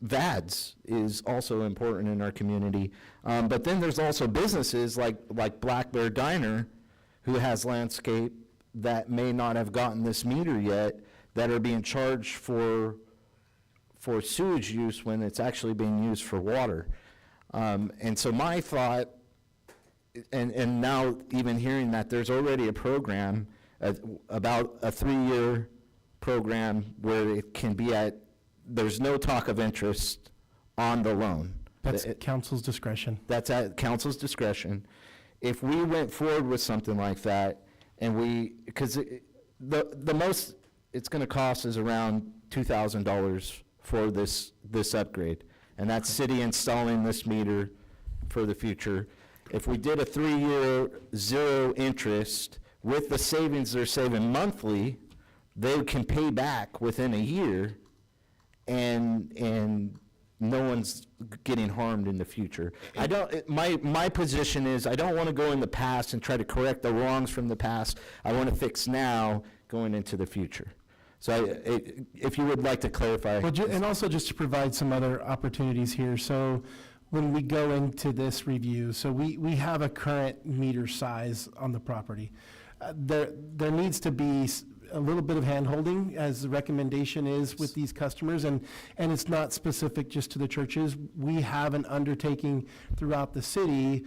VADS is also important in our community. But then there's also businesses like Black Bear Diner, who has landscape that may not have gotten this meter yet, that are being charged for sewage use when it's actually being used for water. And so my thought, and now even hearing that there's already a program, about a 3-year program where it can be there's no talk of interest on the loan. That's council's discretion. That's at council's discretion. If we went forward with something like that, and because the most it's going to cost is around $2,000 for this upgrade, and that's city installing this meter for the future. If we did a 3-year zero interest with the savings they're saving monthly, they can pay back within a year, and no one's getting harmed in the future. My position is I don't want to go in the past and try to correct the wrongs from the past. I want to fix now going into the future. So if you would like to clarify. Well, and also just to provide some other opportunities here. So when we go into this review. So we have a current meter size on the property. There needs to be a little bit of handholding, as the recommendation is with these customers, and it's not specific just to the churches. We have an undertaking throughout the city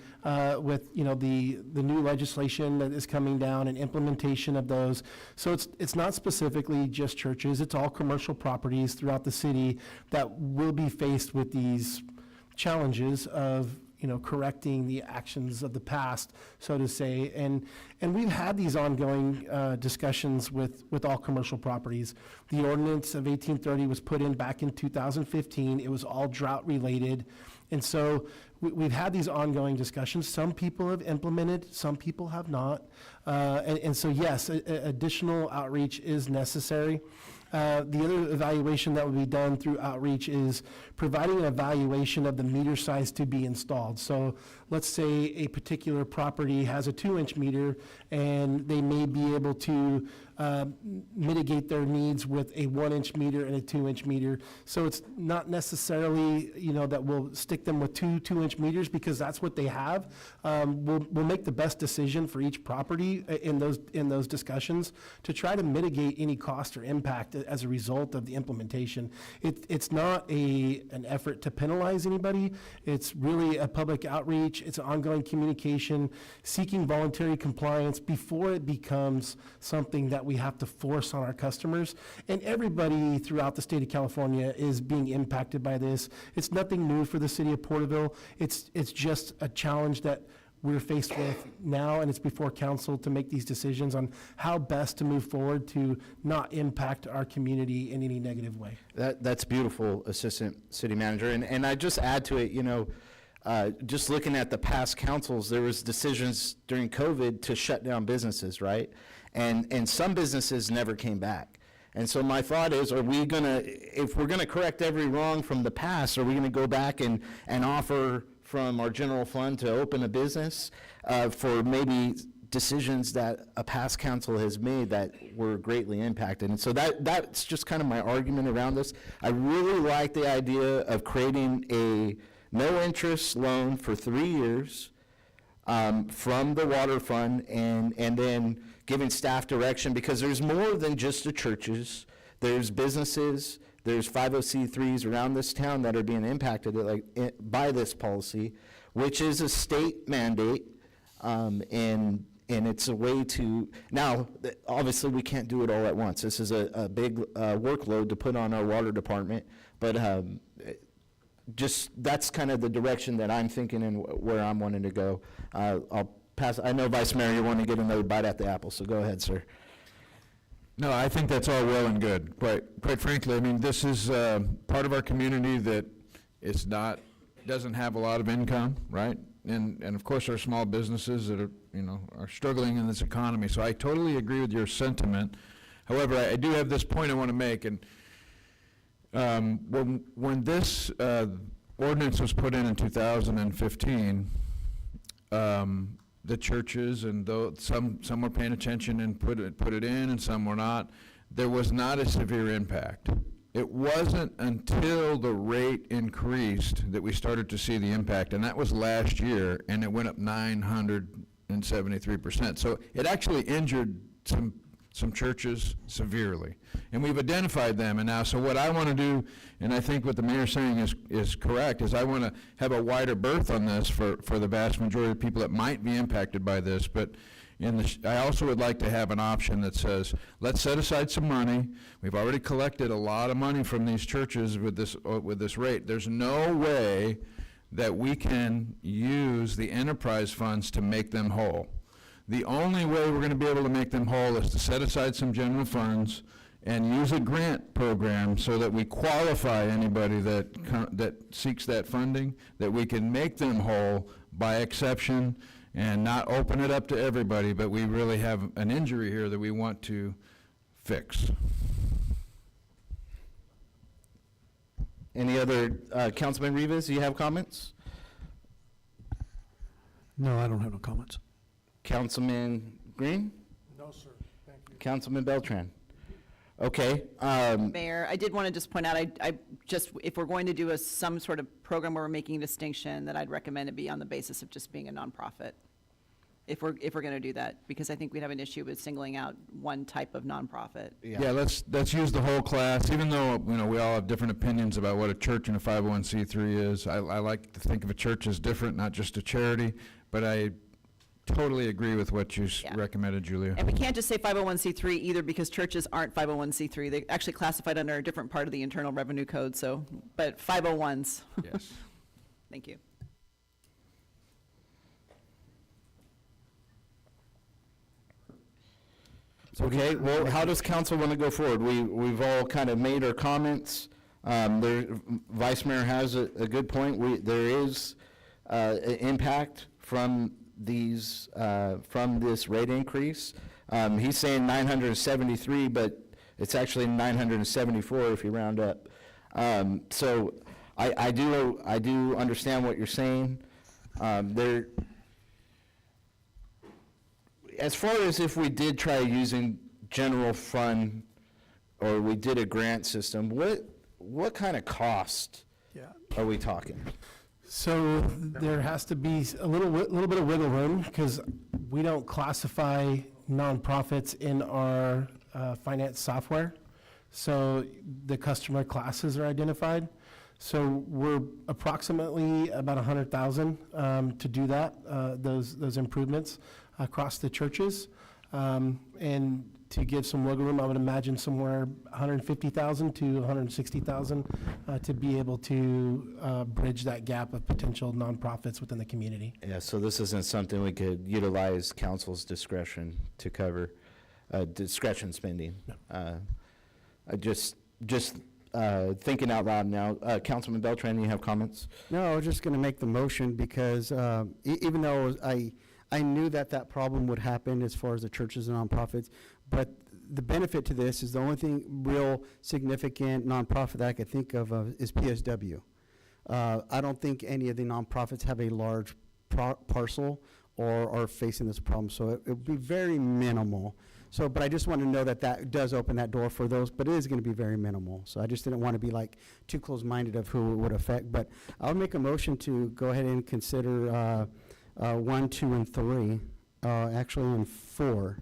with, you know, the new legislation that is coming down and implementation of those. So it's not specifically just churches, it's all commercial properties throughout the city that will be faced with these challenges of, you know, correcting the actions of the past, so to say. And we've had these ongoing discussions with all commercial properties. The ordinance of 1830 was put in back in 2015. It was all drought related. And so we've had these ongoing discussions. Some people have implemented, some people have not. And so yes, additional outreach is necessary. The other evaluation that would be done through outreach is providing an evaluation of the meter size to be installed. So let's say a particular property has a 2-inch meter and they may be able to mitigate their needs with a 1-inch meter and a 2-inch meter. So it's not necessarily, you know, that we'll stick them with two 2-inch meters because that's what they have. We'll make the best decision for each property in those discussions to try to mitigate any cost or impact as a result of the implementation. It's not an effort to penalize anybody. It's really a public outreach. It's an ongoing communication, seeking voluntary compliance before it becomes something that we have to force on our customers. And everybody throughout the state of California is being impacted by this. It's nothing new for the city of Porterville. It's just a challenge that we're faced with now, and it's before council to make these decisions on how best to move forward to not impact our community in any negative way. That's beautiful, Assistant City Manager. And I just add to it, you know, just looking at the past councils, there was decisions during COVID to shut down businesses, right? And some businesses never came back. And so my thought is, if we're gonna correct every wrong from the past, are we gonna go back and offer from our general fund to open a business for maybe decisions that a past council has made that were greatly impacted? And so that's just kind of my argument around this. I really like the idea of creating a no-interest loan for 3 years from the water fund, and then giving staff direction, because there's more than just the churches. There's businesses, there's 501c3s around this town that are being impacted by this policy, which is a state mandate, and it's a way to, now, obviously we can't do it all at once. This is a big workload to put on our water department, but just that's kind of the direction that I'm thinking and where I'm wanting to go. I'll pass. I know, Vice Mayor, you want to get another bite at the apple, so go ahead, sir. No, I think that's all well and good. Quite frankly, I mean, this is part of our community that doesn't have a lot of income, right? And of course, our small businesses that are struggling in this economy. So I totally agree with your sentiment. However, I do have this point I want to make. And when this ordinance was put in 2015, the churches and some were paying attention and put it in, and some were not. There was not a severe impact. It wasn't until the rate increased that we started to see the impact, and that was last year, and it went up 973%. So it actually injured some churches severely, and we've identified them. And now, so what I want to do, and I think what the mayor's saying is correct, is I want to have a wider berth on this for the vast majority of people that might be impacted by this. But I also would like to have an option that says, let's set aside some money. We've already collected a lot of money from these churches with this rate. There's no way that we can use the enterprise funds to make them whole. The only way we're going to be able to make them whole is to set aside some general funds and use a grant program so that we qualify anybody that seeks that funding, that we can make them whole by exception and not open it up to everybody, but we really have an injury here that we want to fix. Any other, Councilman Rivas, do you have comments? No, I don't have no comments. Councilman Green? No, sir. Thank you. Councilman Beltran? Okay, Mayor, I did want to just point out, I just, if we're going to do some sort of program where we're making a distinction, that I'd recommend it be on the basis of just being a nonprofit. If we're going to do that, because I think we'd have an issue with singling out one type of nonprofit. Yeah, let's use the whole class, even though, we all have different opinions about what a church and a 501c3 is. I like to think of a church as different, not just a charity, but I totally agree with what you recommended, Julia. And we can't just say 501c3 either, because churches aren't 501c3. They're actually classified under a different part of the Internal Revenue Code, so, but 501s. Yes. Thank you. okay, well, how does council want to go forward? We've all kind of made our comments. Vice Mayor has a good point. There is an impact from this rate increase. He's saying 973, but it's actually 974 if you round up. So I do understand what you're saying. As far as if we did try using general fund or we did a grant system, what kind of cost are we talking? So there has to be a little bit of wiggle room, because we don't classify nonprofits in our finance software. So the customer classes are identified. So we're approximately about 100,000 to do that, those improvements across the churches. And to give some wiggle room, I would imagine somewhere 150,000 to 160,000 to be able to bridge that gap of potential nonprofits within the community. Yeah, so this isn't something we could utilize council's discretion to cover, discretion spending. No. Just thinking out loud now. Councilman Beltran, you have comments? No, I was just going to make the motion because even though I knew that problem would happen as far as the churches and nonprofits, but the benefit to this is the only thing real significant nonprofit that I could think of is PSW. I don't think any of the nonprofits have a large parcel or are facing this problem, so it would be very minimal. So, but I just want to know that does open that door for those, but it is going to be very minimal. So I just didn't want to be like too close-minded of who it would affect. But I'll make a motion to go ahead and consider 1, 2, and 3, actually in 4.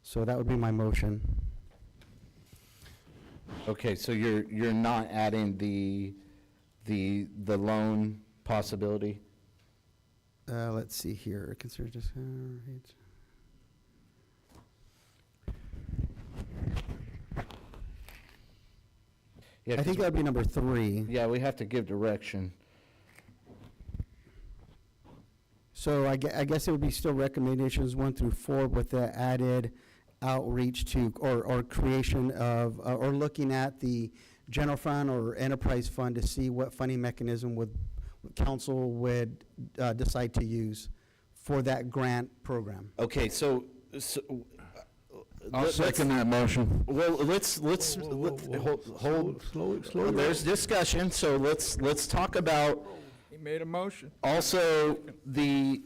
So that would be my motion. Okay, so you're not adding the loan possibility? Let's see here. Consider just. Yeah, I think that would be number 3. Yeah, we have to give direction. So I guess it would be still recommendations 1 through 4 with the added outreach to, or creation of, or looking at the general fund or enterprise fund to see what funding mechanism council would decide to use for that grant program. Okay, so I'll second that motion. Well, let's hold. Slow. There's discussion, so let's talk about He made a motion. also the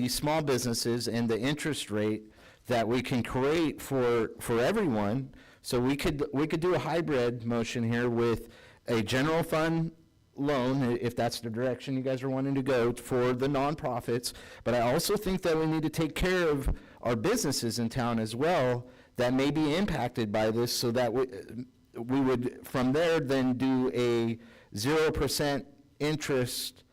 small businesses and the interest rate that we can create for everyone. So we could do a hybrid motion here with a general fund loan, if that's the direction you guys are wanting to go for the nonprofits. But I also think that we need to take care of our businesses in town as well that may be impacted by this, so that we would from there then do a 0% interest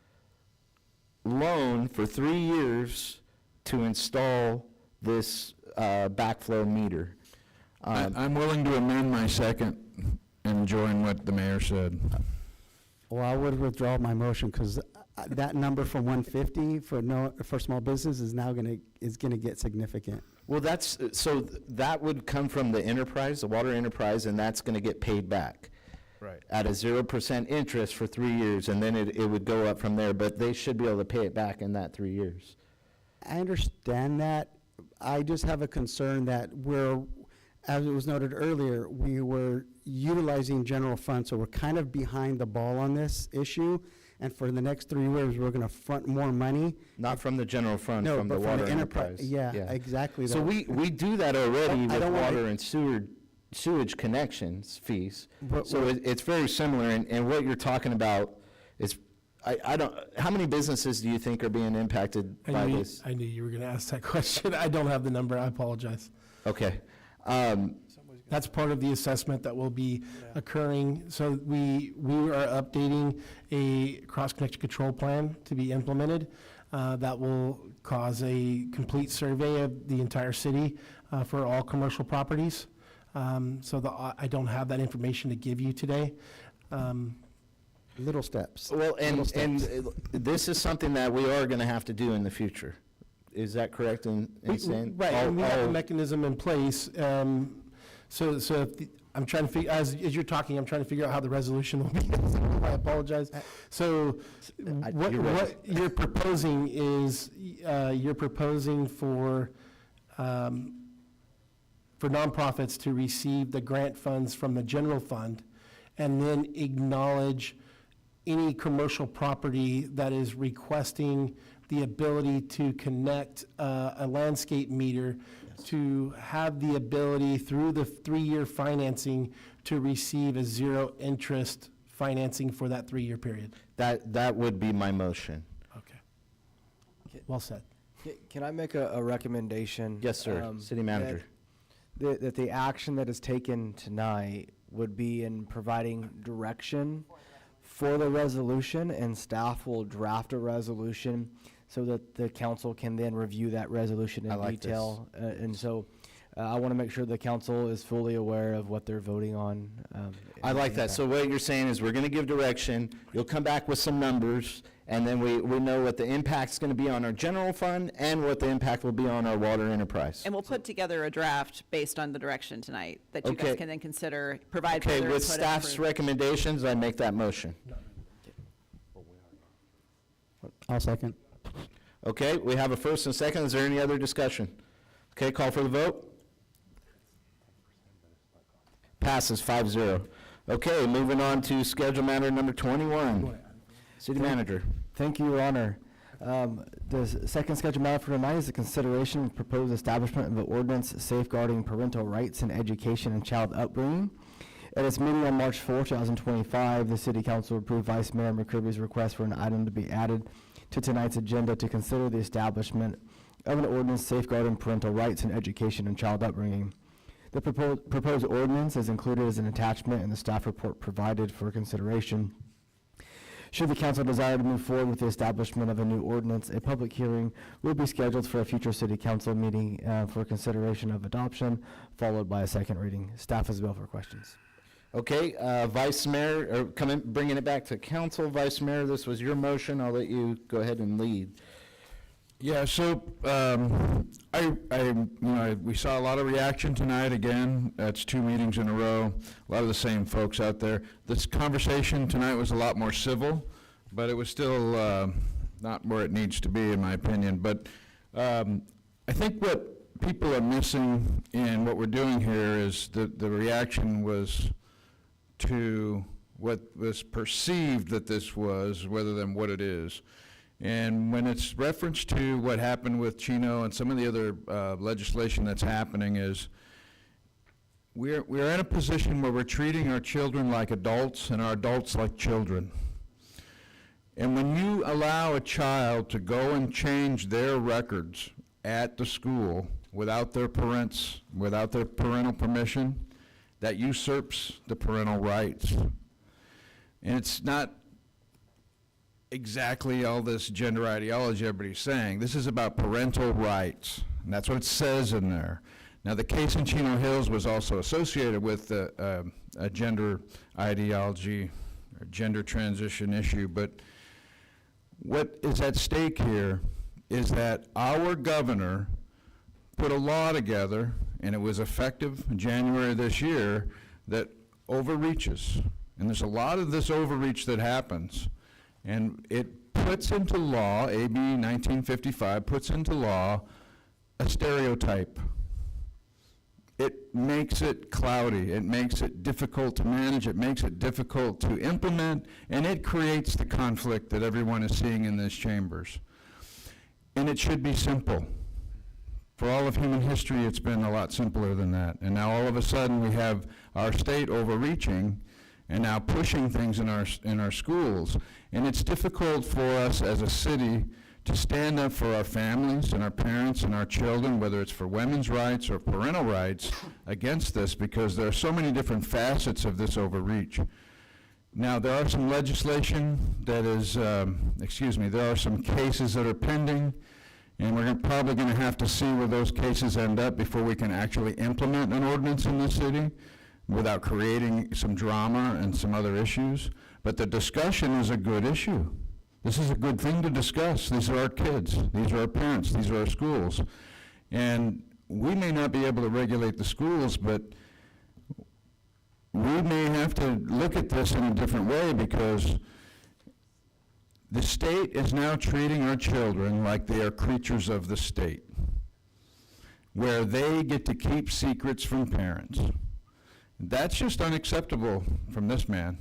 loan for 3 years to install this backflow meter. I'm willing to amend my second and join what the mayor said. Well, I would withdraw my motion because that number from 150 for small business is now gonna get significant. Well, that would come from the enterprise, the water enterprise, and that's gonna get paid back. Right. At a 0% interest for 3 years, and then it would go up from there, but they should be able to pay it back in that 3 years. I understand that. I just have a concern that as it was noted earlier, we were utilizing general funds, so we're kind of behind the ball on this issue. And for the next 3 years, we're gonna front more money. Not from the general fund, No, from the but water enterprise. Yeah, exactly. So we do that already with water and sewer sewage connections fees. But- So it's very similar, and what you're talking about is, I don't, how many businesses do you think are being impacted by this? I knew you were going to ask that question. I don't have the number. I apologize. Okay. That's part of the assessment that will be occurring. So we are updating a cross-connection control plan to be implemented that will cause a complete survey of the entire city for all commercial properties. I don't have that information to give you today. Little steps. Well, Little steps. and this is something that we are going to have to do in the future. Is that correct in saying? Right, and we have a mechanism in place. I'm trying to figure, as you're talking, I'm trying to figure out how the resolution will be. I apologize. So what you're proposing is, you're proposing for nonprofits to receive the grant funds from the general fund and then acknowledge any commercial property that is requesting the ability to connect a landscape meter to have the ability through the 3-year financing to receive a zero-interest financing for that 3-year period. That would be my motion. Okay. Well said. Can I make a recommendation? Yes, sir. City manager. That the action that is taken tonight would be in providing direction for the resolution, and staff will draft a resolution so that the council can then review that resolution in detail. And so I want to make sure the council is fully aware of what they're voting on. I like that. So what you're saying is we're going to give direction, you'll come back with some numbers, and then we know what the impact's going to be on our general fund and what the impact will be on our water enterprise. And we'll put together a draft based on the direction tonight that you Okay. guys can then consider, provide Okay, further with input and staff's approve. recommendations, I make that motion. I'll second. Okay, we have a first and second. Is there any other discussion? Okay, call for the vote. Passes 5-0. Okay, moving on to schedule matter number 21. City manager. Thank you, Your Honor. The second scheduled matter for tonight is the consideration of proposed establishment of an ordinance safeguarding parental rights in education and child upbringing. At its meeting on March 4, 2025, the City Council approved Vice Mayor McCreary's request for an item to be added to tonight's agenda to consider the establishment of an ordinance safeguarding parental rights in education and child upbringing. The proposed ordinance is included as an attachment in the staff report provided for consideration. Should the council desire to move forward with the establishment of a new ordinance, a public hearing will be scheduled for a future city council meeting for consideration of adoption, followed by a second reading. Staff is available for questions. Okay, Vice Mayor, or bringing it back to council, Vice Mayor, this was your motion. I'll let you go ahead and lead. Yeah, so, we saw a lot of reaction tonight, again, that's 2 meetings in a row, a lot of the same folks out there. This conversation tonight was a lot more civil, but it was still not where it needs to be, in my opinion. But I think what people are missing in what we're doing here is the reaction was to what was perceived that this was, rather than what it is. And when it's referenced to what happened with Chino and some of the other legislation that's happening, is we're in a position where we're treating our children like adults and our adults like children. And when you allow a child to go and change their records at the school without their parents, without their parental permission, that usurps the parental rights. And it's not exactly all this gender ideology everybody's saying. This is about parental rights, and that's what it says in there. Now, the case in Chino Hills was also associated with a gender ideology or gender transition issue, but what is at stake here is that our governor put a law together, and it was effective in January of this year, that overreaches. And there's a lot of this overreach that happens. And it puts into law, AB 1955 puts into law a stereotype. It makes it cloudy, it makes it difficult to manage, it makes it difficult to implement, and it creates the conflict that everyone is seeing in these chambers. And it should be simple. For all of human history, it's been a lot simpler than that. And now all of a sudden, we have our state overreaching and now pushing things in our schools. And it's difficult for us as a city to stand up for our families and our parents and our children, whether it's for women's rights or parental rights, against this, because there are so many different facets of this overreach. Now, there are some legislation that is, there are some cases that are pending, and we're probably going to have to see where those cases end up before we can actually implement an ordinance in this city without creating some drama and some other issues. But the discussion is a good issue. This is a good thing to discuss. These are our kids. These are our parents. These are our schools. And we may not be able to regulate the schools, but we may have to look at this in a different way, because the state is now treating our children like they are creatures of the state, where they get to keep secrets from parents. That's just unacceptable from this man.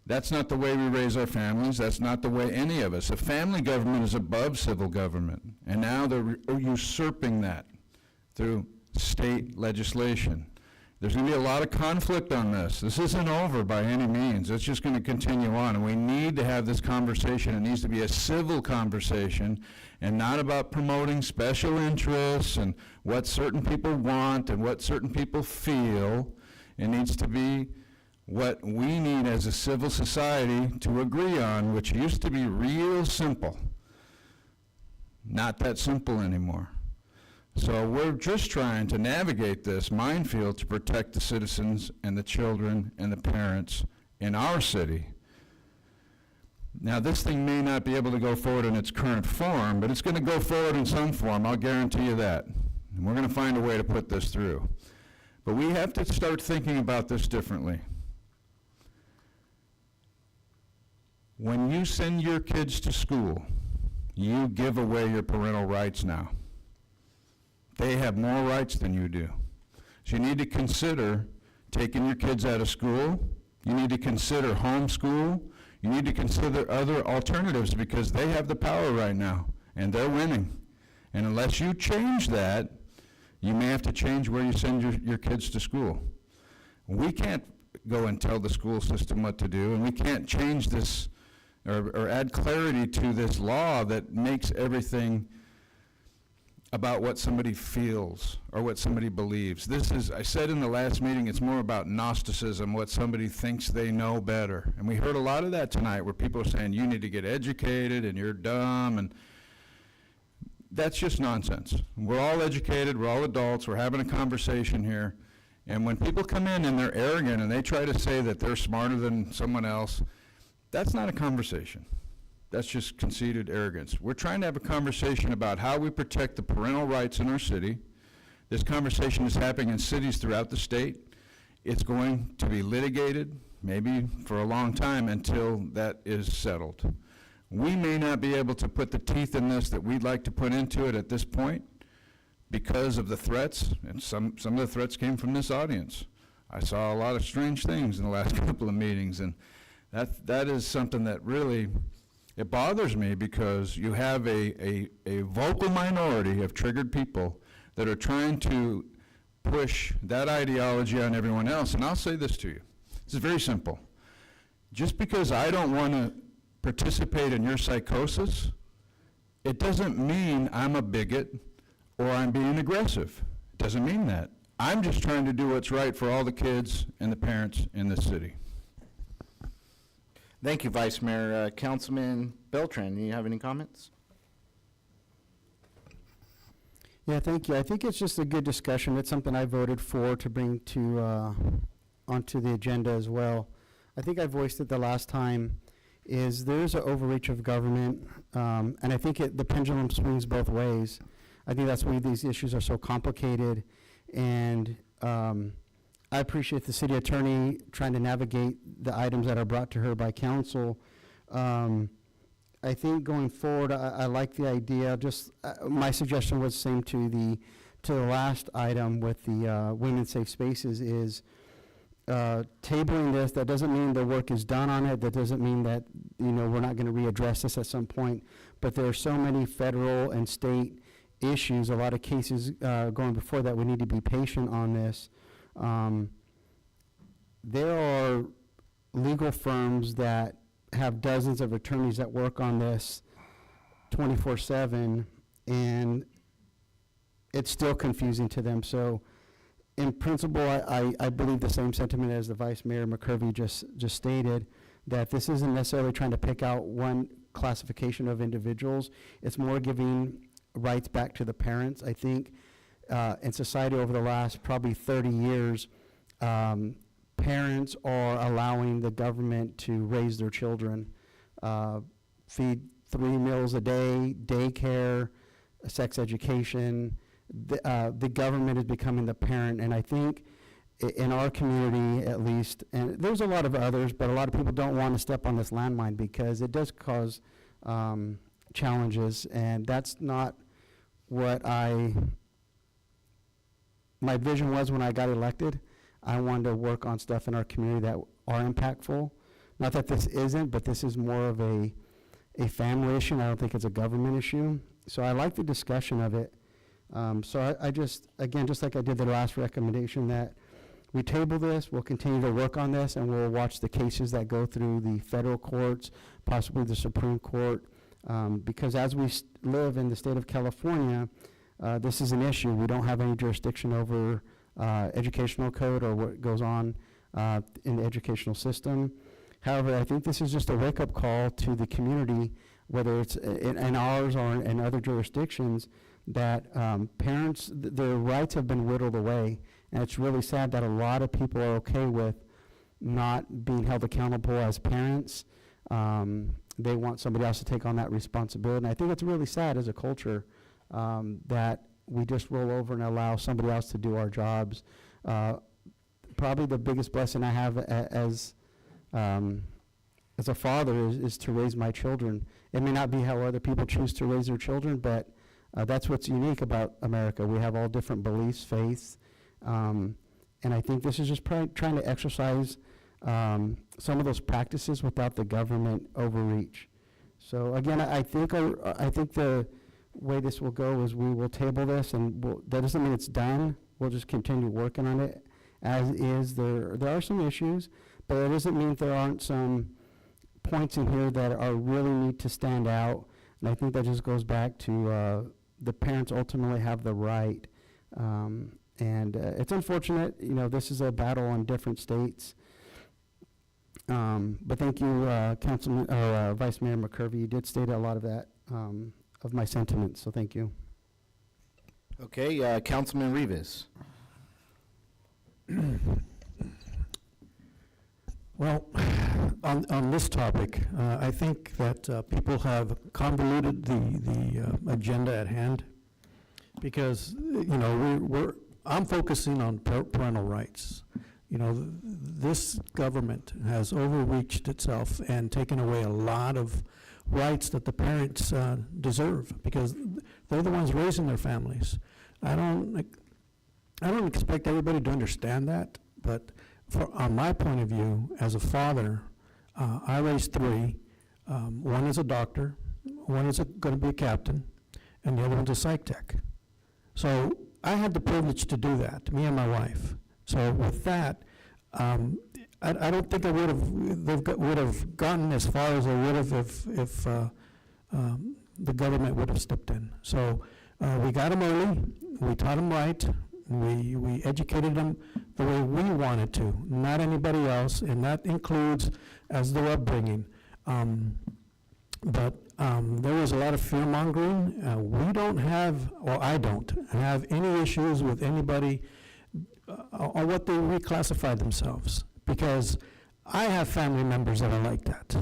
That's not the way we raise our families. That's not the way any of us. A family government is above civil government, and now they're usurping that through state legislation. There's going to be a lot of conflict on this. This isn't over by any means. It's just going to continue on, and we need to have this conversation. It needs to be a civil conversation and not about promoting special interests and what certain people want and what certain people feel. It needs to be what we need as a civil society to agree on, which used to be real simple. Not that simple anymore. So we're just trying to navigate this minefield to protect the citizens and the children and the parents in our city. Now, this thing may not be able to go forward in its current form, but it's going to go forward in some form, I'll guarantee you that. And we're going to find a way to put this through. But we have to start thinking about this differently. When you send your kids to school, you give away your parental rights now. They have more rights than you do. So you need to consider taking your kids out of school. You need to consider homeschool. You need to consider other alternatives, because they have the power right now, and they're winning. And unless you change that, you may have to change where you send your kids to school. We can't go and tell the school system what to do, and we can't change this or add clarity to this law that makes everything about what somebody feels or what somebody believes. This is, I said in the last meeting, it's more about Gnosticism, what somebody thinks they know better. And we heard a lot of that tonight, where people are saying, you need to get educated and you're dumb, and that's just nonsense. We're all educated, we're all adults, we're having a conversation here, and when people come in and they're arrogant and they try to say that they're smarter than someone else, that's not a conversation. That's just conceited arrogance. We're trying to have a conversation about how we protect the parental rights in our city. This conversation is happening in cities throughout the state. It's going to be litigated, maybe for a long time, until that is settled. We may not be able to put the teeth in this that we'd like to put into it at this point because of the threats, and some of the threats came from this audience. I saw a lot of strange things in the last couple of meetings, and that is something that really, it bothers me, because you have a vocal minority of triggered people that are trying to push that ideology on everyone else. And I'll say this to you. This is very simple. Just because I don't want to participate in your psychosis, it doesn't mean I'm a bigot or I'm being aggressive. It doesn't mean that. I'm just trying to do what's right for all the kids and the parents in this city. Thank you, Vice Mayor. Councilman Beltran, do you have any comments? Yeah, thank you. I think it's just a good discussion. It's something I voted for to bring to onto the agenda as well. I think I voiced it the last time, is there's an overreach of government, and I think the pendulum swings both ways. I think that's why these issues are so complicated, and I appreciate the city attorney trying to navigate the items that are brought to her by council. I think going forward, I like the idea. Just my suggestion was the same to the last item with the women's safe spaces, is tabling this. That doesn't mean the work is done on it. That doesn't mean that we're not going to readdress this at some point. But there are so many federal and state issues, a lot of cases going before that. We need to be patient on this. There are legal firms that have dozens of attorneys that work on this 24/7, and it's still confusing to them. So in principle, I believe the same sentiment as the Vice Mayor McCurvey just stated, that this isn't necessarily trying to pick out one classification of individuals. It's more giving rights back to the parents. I think in society over the last probably 30 years, parents are allowing the government to raise their children, feed 3 meals a day, daycare, sex education. The government is becoming the parent, and I think in our community at least, and there's a lot of others, but a lot of people don't want to step on this landmine because it does cause challenges, and that's not what my vision was when I got elected. I wanted to work on stuff in our community that are impactful. Not that this isn't, but this is more of a family issue, and I don't think it's a government issue. So I like the discussion of it. So I just, again, just like I did the last recommendation, that we table this, we'll continue to work on this, and we'll watch the cases that go through the federal courts, possibly the Supreme Court, because as we live in the state of California, this is an issue. We don't have any jurisdiction over educational code or what goes on in the educational system. However, I think this is just a wake-up call to the community, whether it's in ours or in other jurisdictions, that parents, their rights have been whittled away. And it's really sad that a lot of people are okay with not being held accountable as parents. They want somebody else to take on that responsibility. And I think it's really sad as a culture that we just roll over and allow somebody else to do our jobs. Probably the biggest blessing I have as a father is to raise my children. It may not be how other people choose to raise their children, but that's what's unique about America. We have all different beliefs, faiths, and I think this is just trying to exercise some of those practices without the government overreach. So again, I think the way this will go is we will table this, and that doesn't mean it's done. We'll just continue working on it as is. There are some issues, but it doesn't mean there aren't some points in here that are really need to stand out. And I think that just goes back to the parents ultimately have the right. And it's unfortunate, this is a battle on different states. But thank you, Councilman, Vice Mayor McCurvey. You did state a lot of that, of my sentiments, so thank you. Okay, Councilman Rivas. Well, on this topic, I think that people have convoluted the agenda at hand, because I'm focusing on parental rights. This government has overreached itself and taken away a lot of rights that the parents deserve, because they're the ones raising their families. I don't expect everybody to understand that, but on my point of view, as a father, I raised 3. One is a doctor, one is going to be a captain, and the other one's a psych tech. So I had the privilege to do that, me and my wife. So with that, I don't think would have gotten as far as they would have if the government would have stepped in. So we got them early, we taught them right, we educated them the way we wanted to, not anybody else, and that includes as their upbringing. But there was a lot of fear-mongering. We don't have, or I don't have any issues with anybody on what they reclassify themselves, because I have family members that are like that.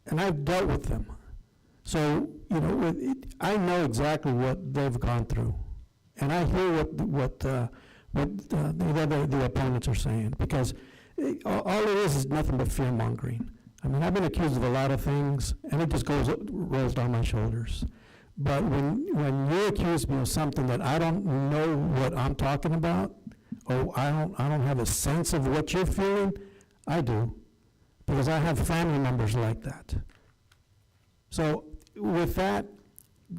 And I've dealt with them. So, I know exactly what they've gone through. And I hear what the opponents are saying, because all it is nothing but fear-mongering. I mean, I've been accused of a lot of things, and it just rolls down my shoulders. But when you accuse me of something that I don't know what I'm talking about, or I don't have a sense of what you're feeling, I do, because I have family members like that. So with that,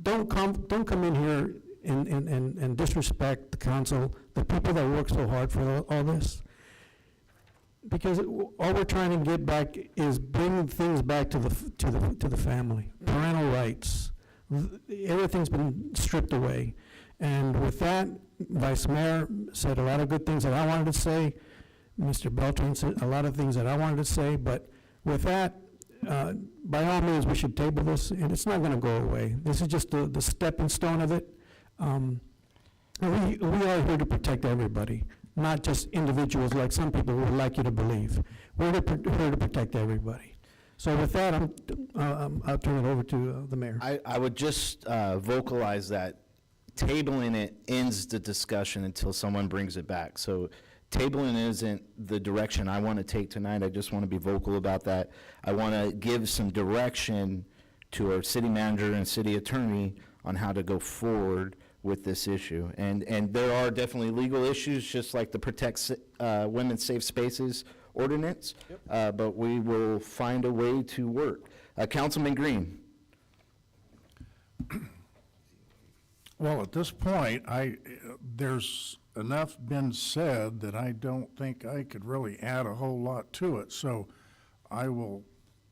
don't come in here and disrespect the council, the people that work so hard for all this. Because all we're trying to get back is bring things back to the family, parental rights. Everything's been stripped away. And with that, Vice Mayor said a lot of good things that I wanted to say. Mr. Beltran said a lot of things that I wanted to say, but with that, by all means, we should table this, and it's not gonna go away. This is just the stepping stone of it. We are here to protect everybody, not just individuals like some people would like you to believe. We're here to protect everybody. So with that, I'll turn it over to the mayor. I would just vocalize that tabling it ends the discussion until someone brings it back. So tabling isn't the direction I want to take tonight. I just want to be vocal about that. I want to give some direction to our city manager and city attorney on how to go forward with this issue. And there are definitely legal issues, just like the Protect Women's Safe Spaces ordinance, but we will find a way to work. Councilman Green. Well, at this point, there's enough been said that I don't think I could really add a whole lot to it, so I will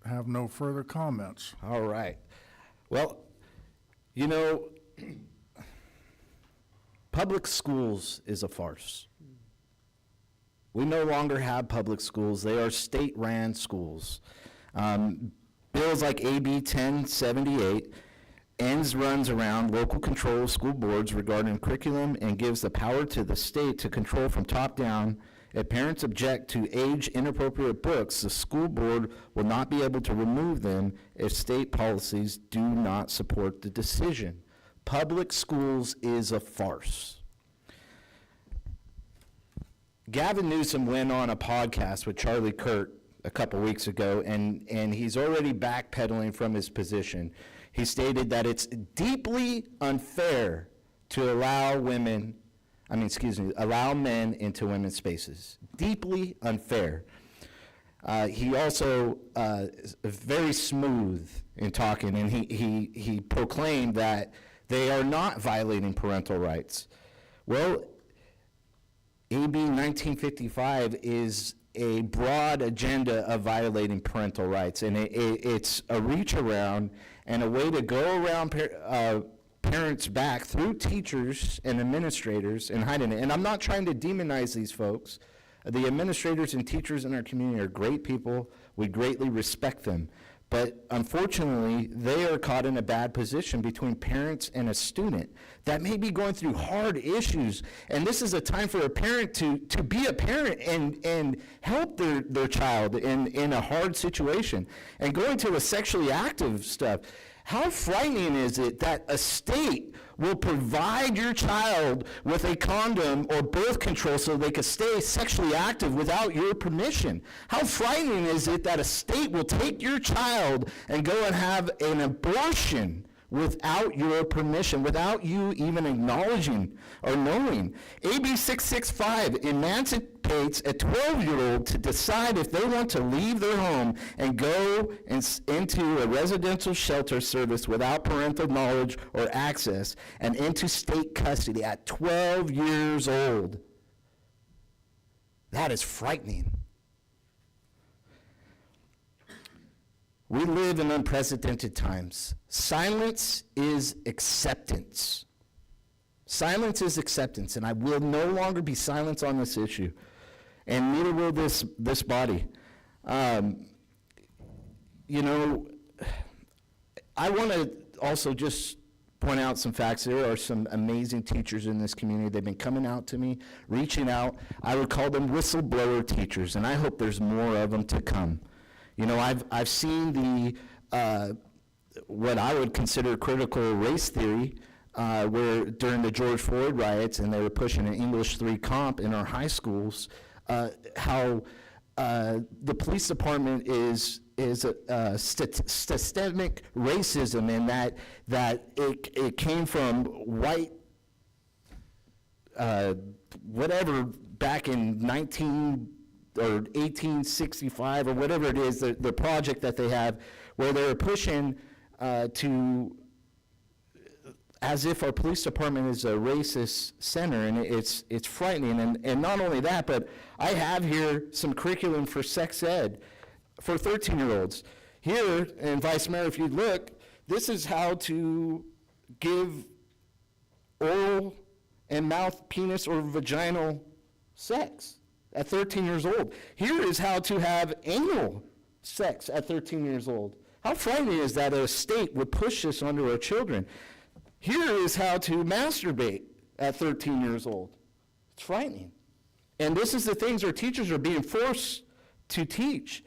have no further comments. All right. Well, you know, public schools is a farce. We no longer have public schools. They are state-ran schools. Bills like AB 1078 runs around local control of school boards regarding curriculum and gives the power to the state to control from top down. If parents object to age-inappropriate books, the school board will not be able to remove them if state policies do not support the decision. Public schools is a farce. Gavin Newsom went on a podcast with Charlie Kirk a couple weeks ago, and he's already backpedaling from his position. He stated that it's deeply unfair to allow men into women's spaces. Deeply unfair. He also is very smooth in talking, and he proclaimed that they are not violating parental rights. Well, AB 1955 is a broad agenda of violating parental rights, and it's a reach around and a way to go around parents' back through teachers and administrators and hiding it. And I'm not trying to demonize these folks. The administrators and teachers in our community are great people. We greatly respect them. But unfortunately, they are caught in a bad position between parents and a student that may be going through hard issues. And this is a time for a parent to be a parent and help their child in a hard situation. And going to the sexually active stuff, how frightening is it that a state will provide your child with a condom or birth control so they can stay sexually active without your permission? How frightening is it that a state will take your child and go and have an abortion without your permission, without you even acknowledging or knowing? AB 665 emancipates a 12-year-old to decide if they want to leave their home and go into a residential shelter service without parental knowledge or access and into state custody at 12 years old. That is frightening. We live in unprecedented times. Silence is acceptance. Silence is acceptance, and I will no longer be silent on this issue, and neither will this body. You know, I want to also just point out some facts. There are some amazing teachers in this community. They've been coming out to me, reaching out. I would call them whistleblower teachers, and I hope there's more of them to come. You know, I've seen the what I would consider critical race theory, where during the George Floyd riots, and they were pushing an English 3 comp in our high schools, how the police department is a systemic racism, in that it came from white whatever back in 1865 or whatever it is, the project that they have, where they're pushing to as if our police department is a racist center, and it's frightening. And not only that, but I have here some curriculum for sex ed for 13-year-olds. Here, and Vice Mayor, if you look, this is how to give oral and mouth, penis, or vaginal sex at 13 years old. Here is how to have anal sex at 13 years old. How frightening is that a state would push this onto our children? Here is how to masturbate at 13 years old. It's frightening. And this is the things our teachers are being forced to teach.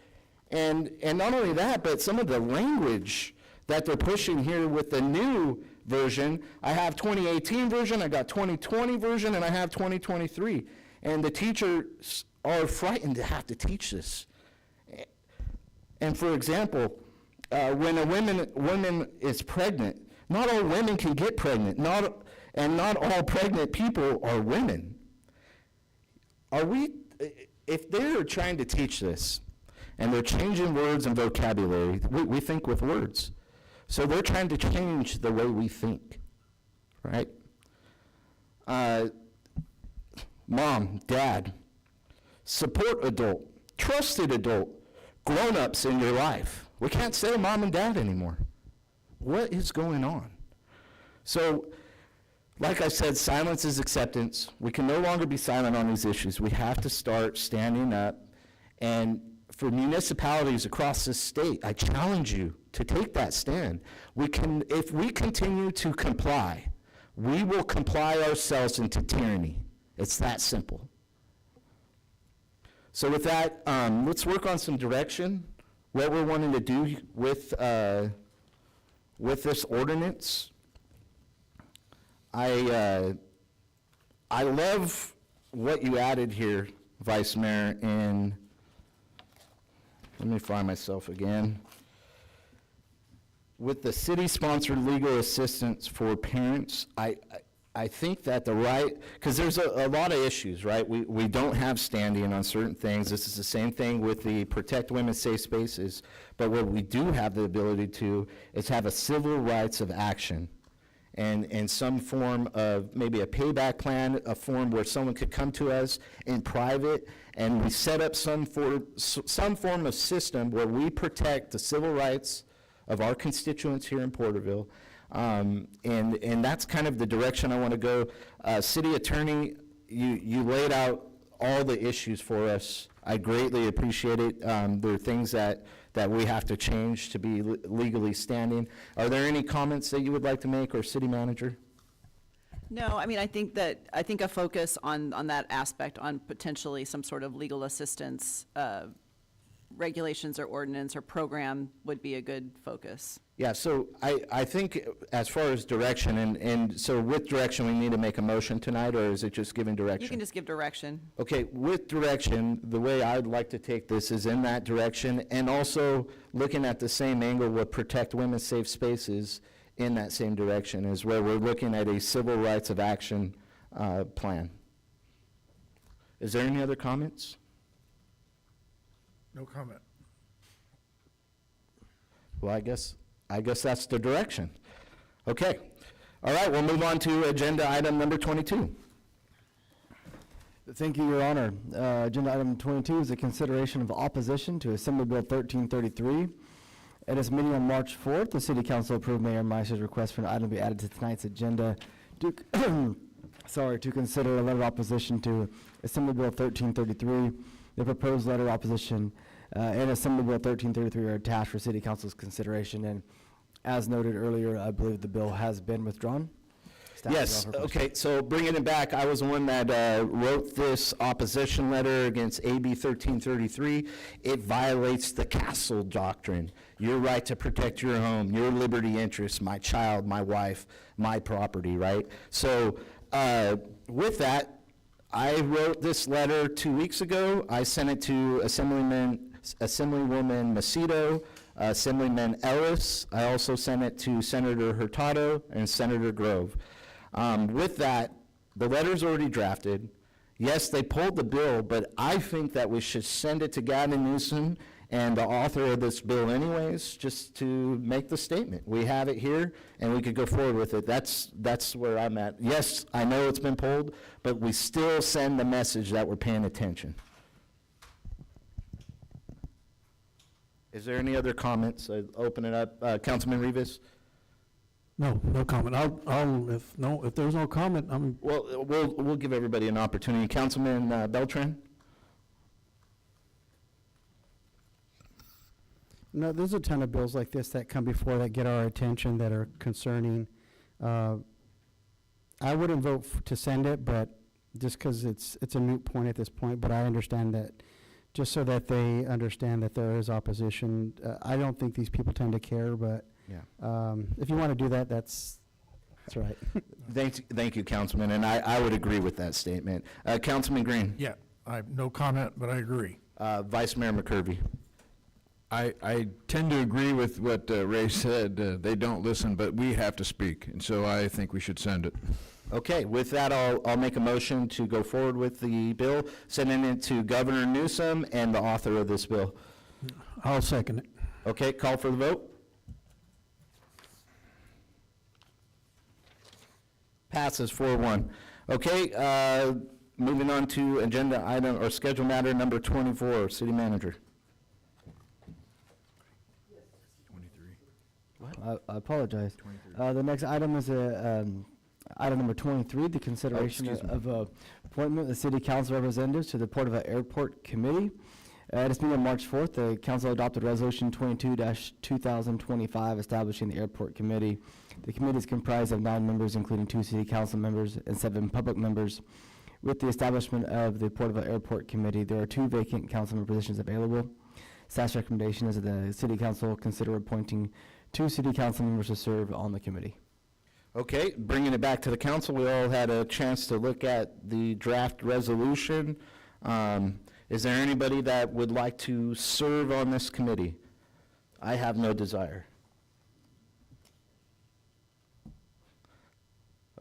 And not only that, but some of the language that they're pushing here with the new version. I have 2018 version, I got 2020 version, and I have 2023. And the teachers are frightened to have to teach this. And for example, when a woman is pregnant, not all women can get pregnant, and not all pregnant people are women. If they're trying to teach this, and they're changing words and vocabulary, we think with words. So they're trying to change the way we think, right? Mom, dad, support adult, trusted adult, grown-ups in your life. We can't say mom and dad anymore. What is going on? So, like I said, silence is acceptance. We can no longer be silent on these issues. We have to start standing up. And for municipalities across this state, I challenge you to take that stand. If we continue to comply, we will comply ourselves into tyranny. It's that simple. So with that, let's work on some direction. What we're wanting to do with this ordinance. I love what you added here, Vice Mayor, in, let me find myself again. With the city-sponsored legal assistance for parents, I think that the right, because there's a lot of issues, right? We don't have standing on certain things. This is the same thing with the Protect Women Safe Spaces. But what we do have the ability to is have a civil rights of action and some form of maybe a payback plan, a form where someone could come to us in private and we set up some form of system where we protect the civil rights of our constituents here in Porterville. And that's kind of the direction I want to go. City Attorney, you laid out all the issues for us. I greatly appreciate it. There are things that we have to change to be legally standing. Are there any comments that you would like to make, or City Manager? No, I mean, I think a focus on that aspect, on potentially some sort of legal assistance regulations or ordinance or program would be a good focus. Yeah, so I think as far as direction, and so with direction, we need to make a motion tonight, or is it just giving direction? You can just give direction. Okay, with direction, the way I'd like to take this is in that direction, and also looking at the same angle with Protect Women's Safe Spaces in that same direction, is where we're looking at a civil rights of action plan. Is there any other comments? No comment. Well, I guess that's the direction. Okay. All right, we'll move on to agenda item number 22. Thank you, Your Honor. Agenda item 22 is a consideration of opposition to Assembly Bill 1333. At its meeting on March 4th, the City Council approved Mayor Meister's request for an item to be added to tonight's agenda to, to consider a letter of opposition to Assembly Bill 1333. The proposed letter of opposition and Assembly Bill 1333 are attached for City Council's consideration, and as noted earlier, I believe the bill has been withdrawn. Staff Yes, okay, so bringing it back, I was the one that wrote this opposition letter against AB 1333. It violates the castle doctrine, your right to protect your home, your liberty interests, my child, my wife, my property, right? So with that, I wrote this letter 2 weeks ago. I sent it to Assemblywoman Macedo, Assemblyman Ellis. I also sent it to Senator Hurtado and Senator Grove. With that, the letter's already drafted. Yes, they pulled the bill, but I think that we should send it to Gavin Newsom and the author of this bill anyways, just to make the statement. We have it here, and we could go forward with it. That's where I'm at. Yes, I know it's been pulled, but we still send the message that we're paying attention. Is there any other comments? Open it up. Councilman Rivas? No, no comment. If there's no comment, Well, we'll give everybody an opportunity. Councilman Beltran? No, there's a ton of bills like this that come before that get our attention that are concerning. I wouldn't vote to send it, but just because it's a moot point at this point, but I understand that, just so that they understand that there is opposition. I don't think these people tend to care, but if you want to do that, that's right. Thank you, Councilman, and I would agree with that statement. Councilman Green? Yeah, I have no comment, but I agree. Vice Mayor McCurvey? I tend to agree with what Ray said. They don't listen, but we have to speak, and so I think we should send it. Okay, with that, I'll make a motion to go forward with the bill, sending it to Governor Newsom and the author of this bill. I'll second it. Okay, call for the vote. Passes 4-1. Okay, moving on to agenda item, or schedule matter number 24, City Manager. I apologize. The next item is item number 23, the consideration of appointment of the City Council representatives to the Porterville Airport Committee. At its meeting on March 4th, the council adopted Resolution 22-2025 establishing the Airport Committee. The committee is comprised of 9 members, including 2 City Council members and 7 public members. With the establishment of the Porterville Airport Committee, there are 2 vacant council member positions available. Staff's recommendation is that the City Council consider appointing 2 City Council members to serve on the committee. Okay, bringing it back to the council, we all had a chance to look at the draft resolution. Is there anybody that would like to serve on this committee? I have no desire.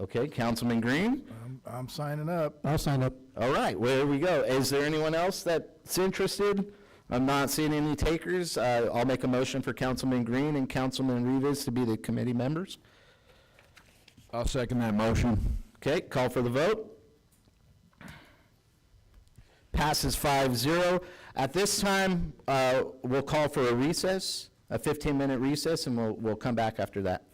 Okay, Councilman Green? I'm signing up. I'll sign up. All right, well, there we go. Is there anyone else that's interested? I'm not seeing any takers. I'll make a motion for Councilman Green and Councilman Rivas to be the committee members. I'll second that motion. Okay, call for the vote. Passes 5-0. At this time, we'll call for a recess, a 15-minute recess, and we'll come back after that.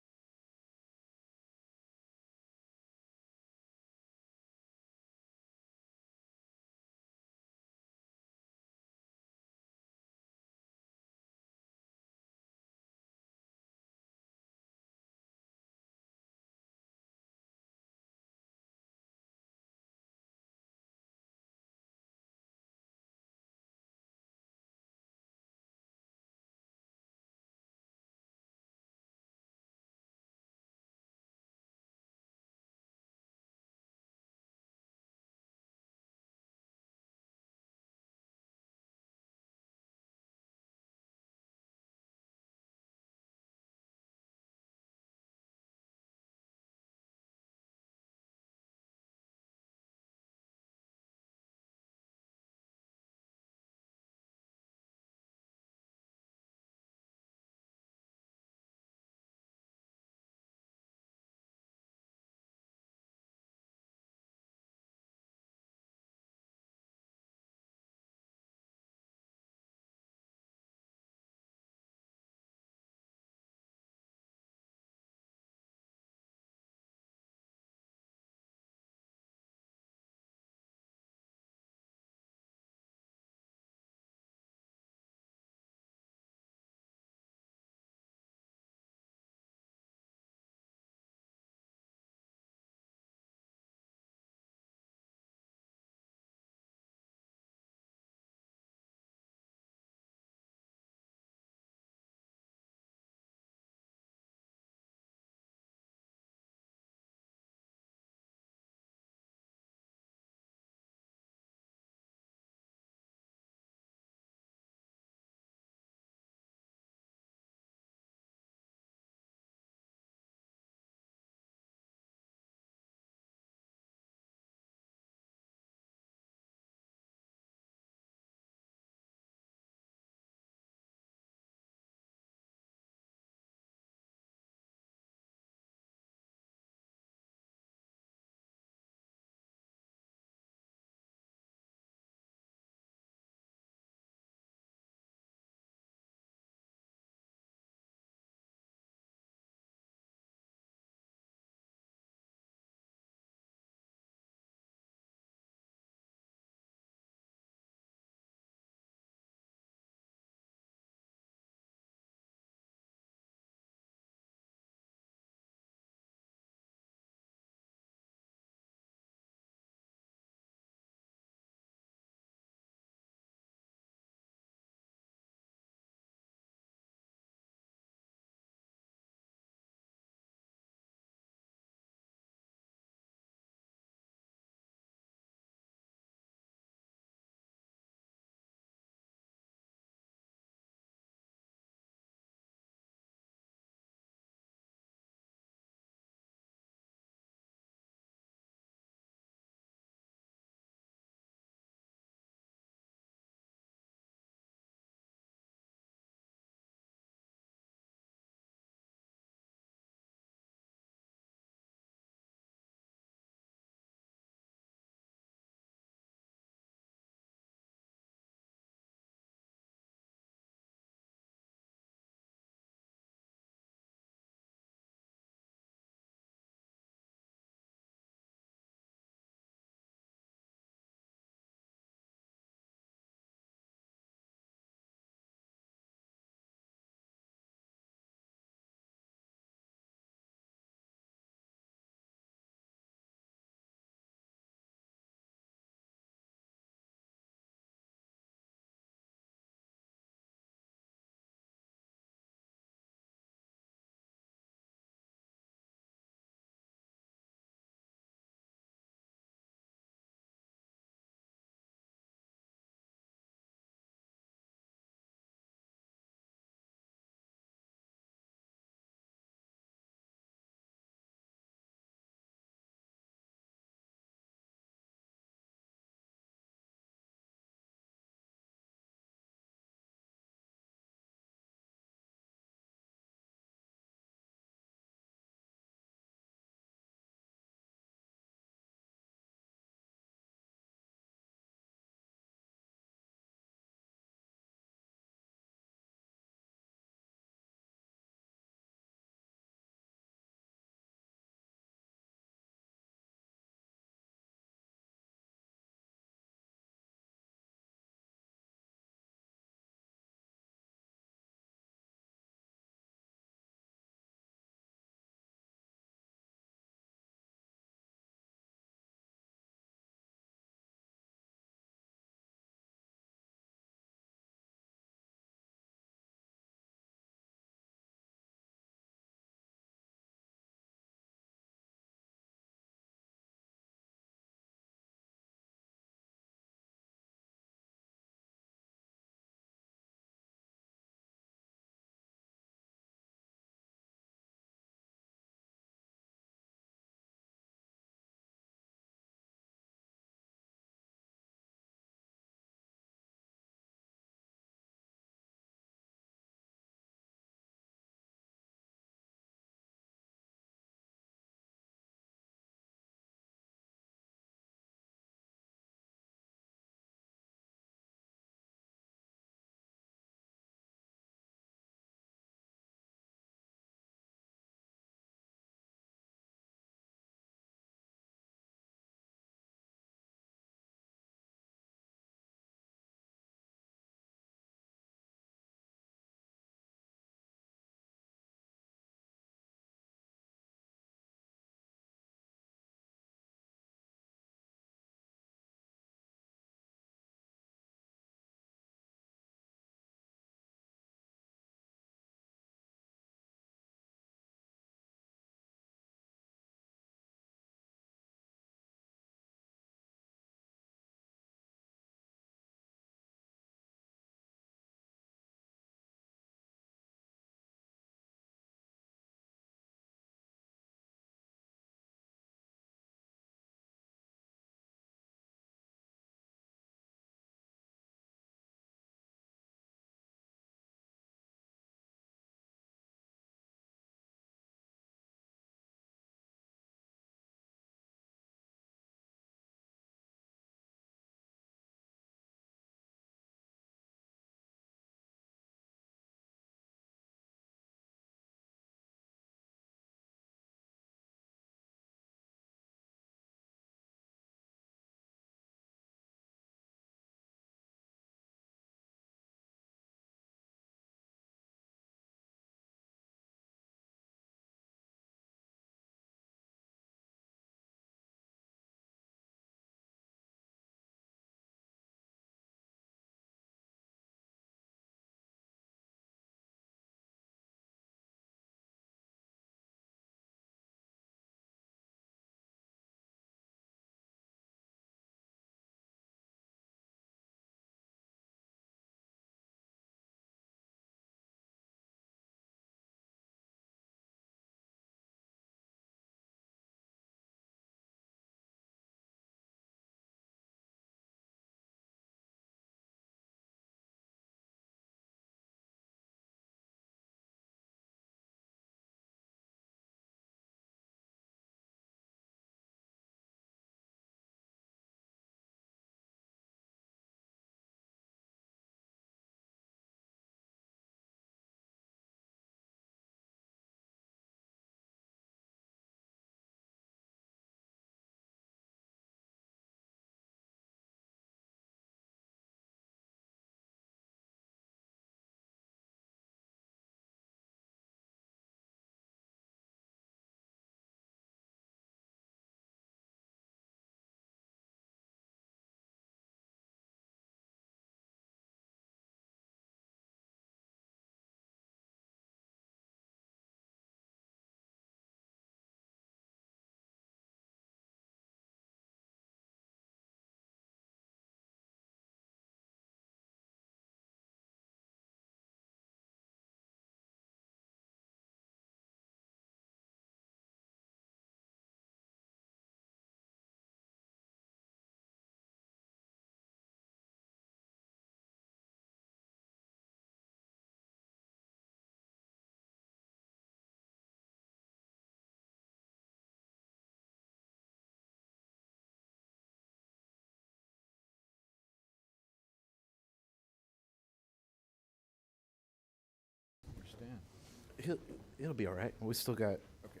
Stan? It'll be all right. We still got, okay.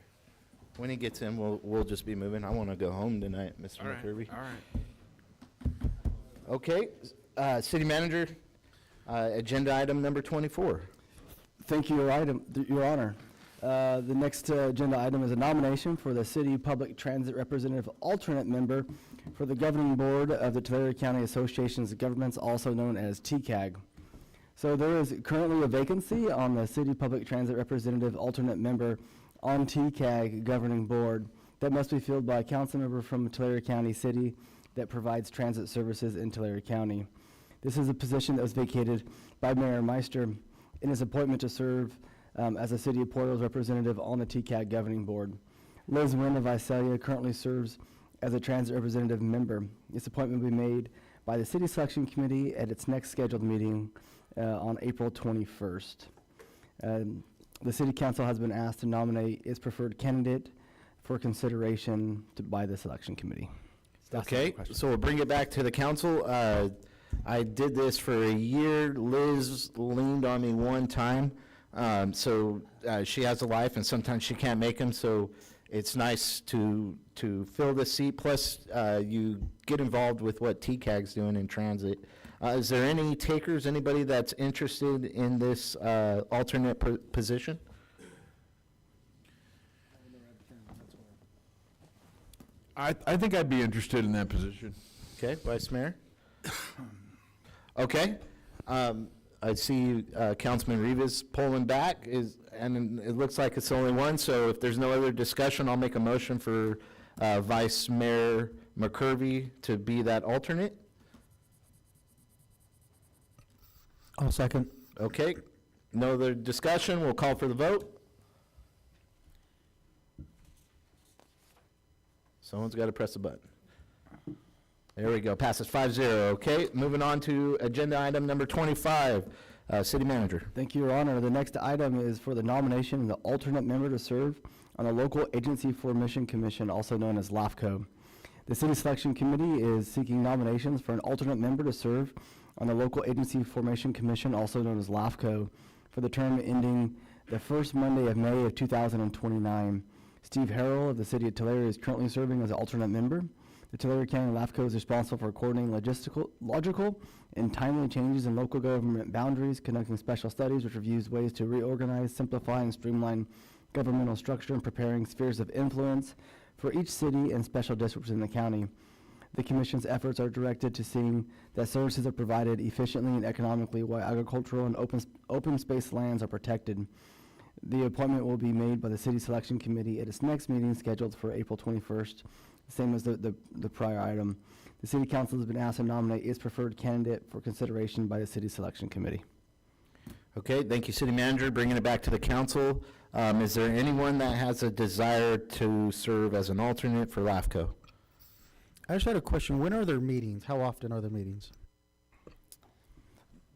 When he gets in, we'll just be moving. I want to go home tonight, Mr. All right, McCurvey. all right. Okay, city manager, agenda item number 24. Thank you, Your Honor. The next agenda item is a nomination for the City Public Transit Representative Alternate Member for the Governing Board of the Tulare County Associations of Governments, also known as TCAG. So there is currently a vacancy on the City Public Transit Representative Alternate Member on TCAG Governing Board that must be filled by a council member from Tulare County City that provides transit services in Tulare County. This is a position that was vacated by Mayor Meister in his appointment to serve as a City of Porterville's representative on the TCAG Governing Board. Liz Wynn of Visalia currently serves as a transit representative member. This appointment will be made by the City Selection Committee at its next scheduled meeting on April 21st. The City Council has been asked to nominate its preferred candidate for consideration by the Selection Committee. Okay, so we'll bring it back to the council. I did this for a year. Liz leaned on me one time. She has a life, and sometimes she can't make them, so it's nice to fill the seat. Plus, you get involved with what TCAG's doing in transit. Is there any takers, anybody that's interested in this alternate position? I think I'd be interested in that position. Okay, Vice Mayor? Okay. I see Councilman Rivas pulling back, and it looks like it's the only one, so if there's no other discussion, I'll make a motion for Vice Mayor McCurvey to be that alternate. I'll second. Okay, no other discussion, we'll call for the vote. Someone's got to press a button. There we go, passes 5-0. Okay, moving on to agenda item number 25, City Manager. Thank you, Your Honor. The next item is for the nomination of the alternate member to serve on the Local Agency for Mission Commission, also known as LAFCO. The City Selection Committee is seeking nominations for an alternate member to serve on the Local Agency Formation Commission, also known as LAFCO, for the term ending the first Monday of May of 2029. Steve Harrell of the City of Tulare is currently serving as an alternate member. The Tulare County LAFCO is responsible for coordinating logical and timely changes in local government boundaries, conducting special studies which reviews ways to reorganize, simplify, and streamline governmental structure, and preparing spheres of influence for each city and special districts in the county. The Commission's efforts are directed to seeing that services are provided efficiently and economically while agricultural and open space lands are protected. The appointment will be made by the City Selection Committee at its next meeting scheduled for April 21st, same as the prior item. The City Council has been asked to nominate its preferred candidate for consideration by the City Selection Committee. Okay, thank you, City Manager. Bringing it back to the council, is there anyone that has a desire to serve as an alternate for LAFCO? I just had a question. When are their meetings? How often are their meetings?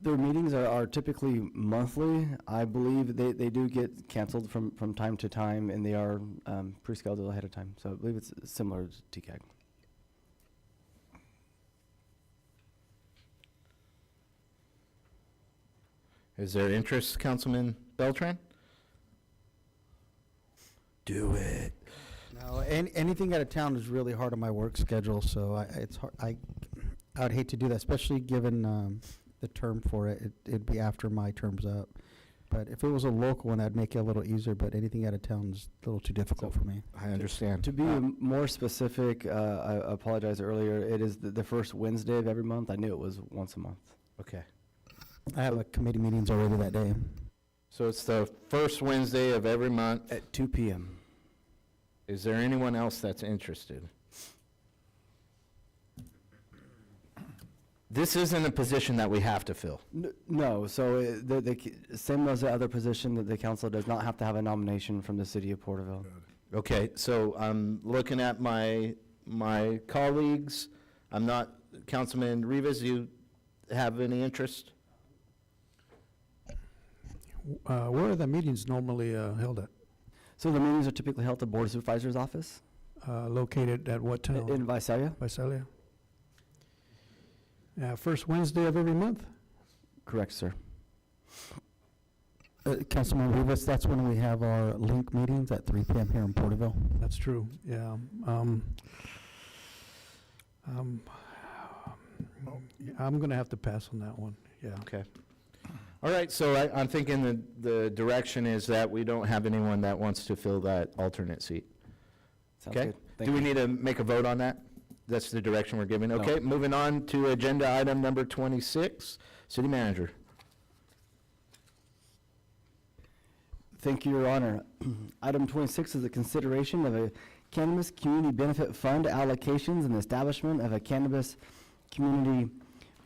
Their meetings are typically monthly. I believe they do get canceled from time to time, and they are pre-scheduled ahead of time. So I believe it's similar to TCAG. Is there interest, Councilman Beltran? Do it. No, anything out of town is really hard on my work schedule, so it's hard. I would hate to do that, especially given the term for it. It'd be after my term's up. But if it was a local one, that'd make it a little easier, but anything out of town is a little too difficult for me. I understand. To be more specific, I apologize earlier, it is the first Wednesday of every month. I knew it was once a month. Okay. I have committee meetings already that day. So it's the first Wednesday of every month at 2 p.m. Is there anyone else that's interested? This isn't a position that we have to fill. No, so the same as the other position, that the council does not have to have a nomination from the City of Porterville. Okay, so I'm looking at my colleagues. I'm not, Councilman Rivas, you have any interest? Where are the meetings normally held at? So the meetings are typically held at the Board of Supervisors' office. Located at what town? In Visalia. Visalia. First Wednesday of every month? Correct, sir. Councilman Rivas, that's when we have our link meetings at 3 p.m. here in Porterville. That's true, yeah. I'm going to have to pass on that one, yeah. Okay. All right, so I'm thinking the direction is that we don't have anyone that wants to fill that alternate seat. Sounds Okay? good. Thank Do we you. need to make a vote on that? That's the direction we're giving? Okay, moving on to agenda item number 26, city manager. Thank you, Your Honor. Item 26 is a consideration of a cannabis community benefit fund allocations and establishment of a cannabis community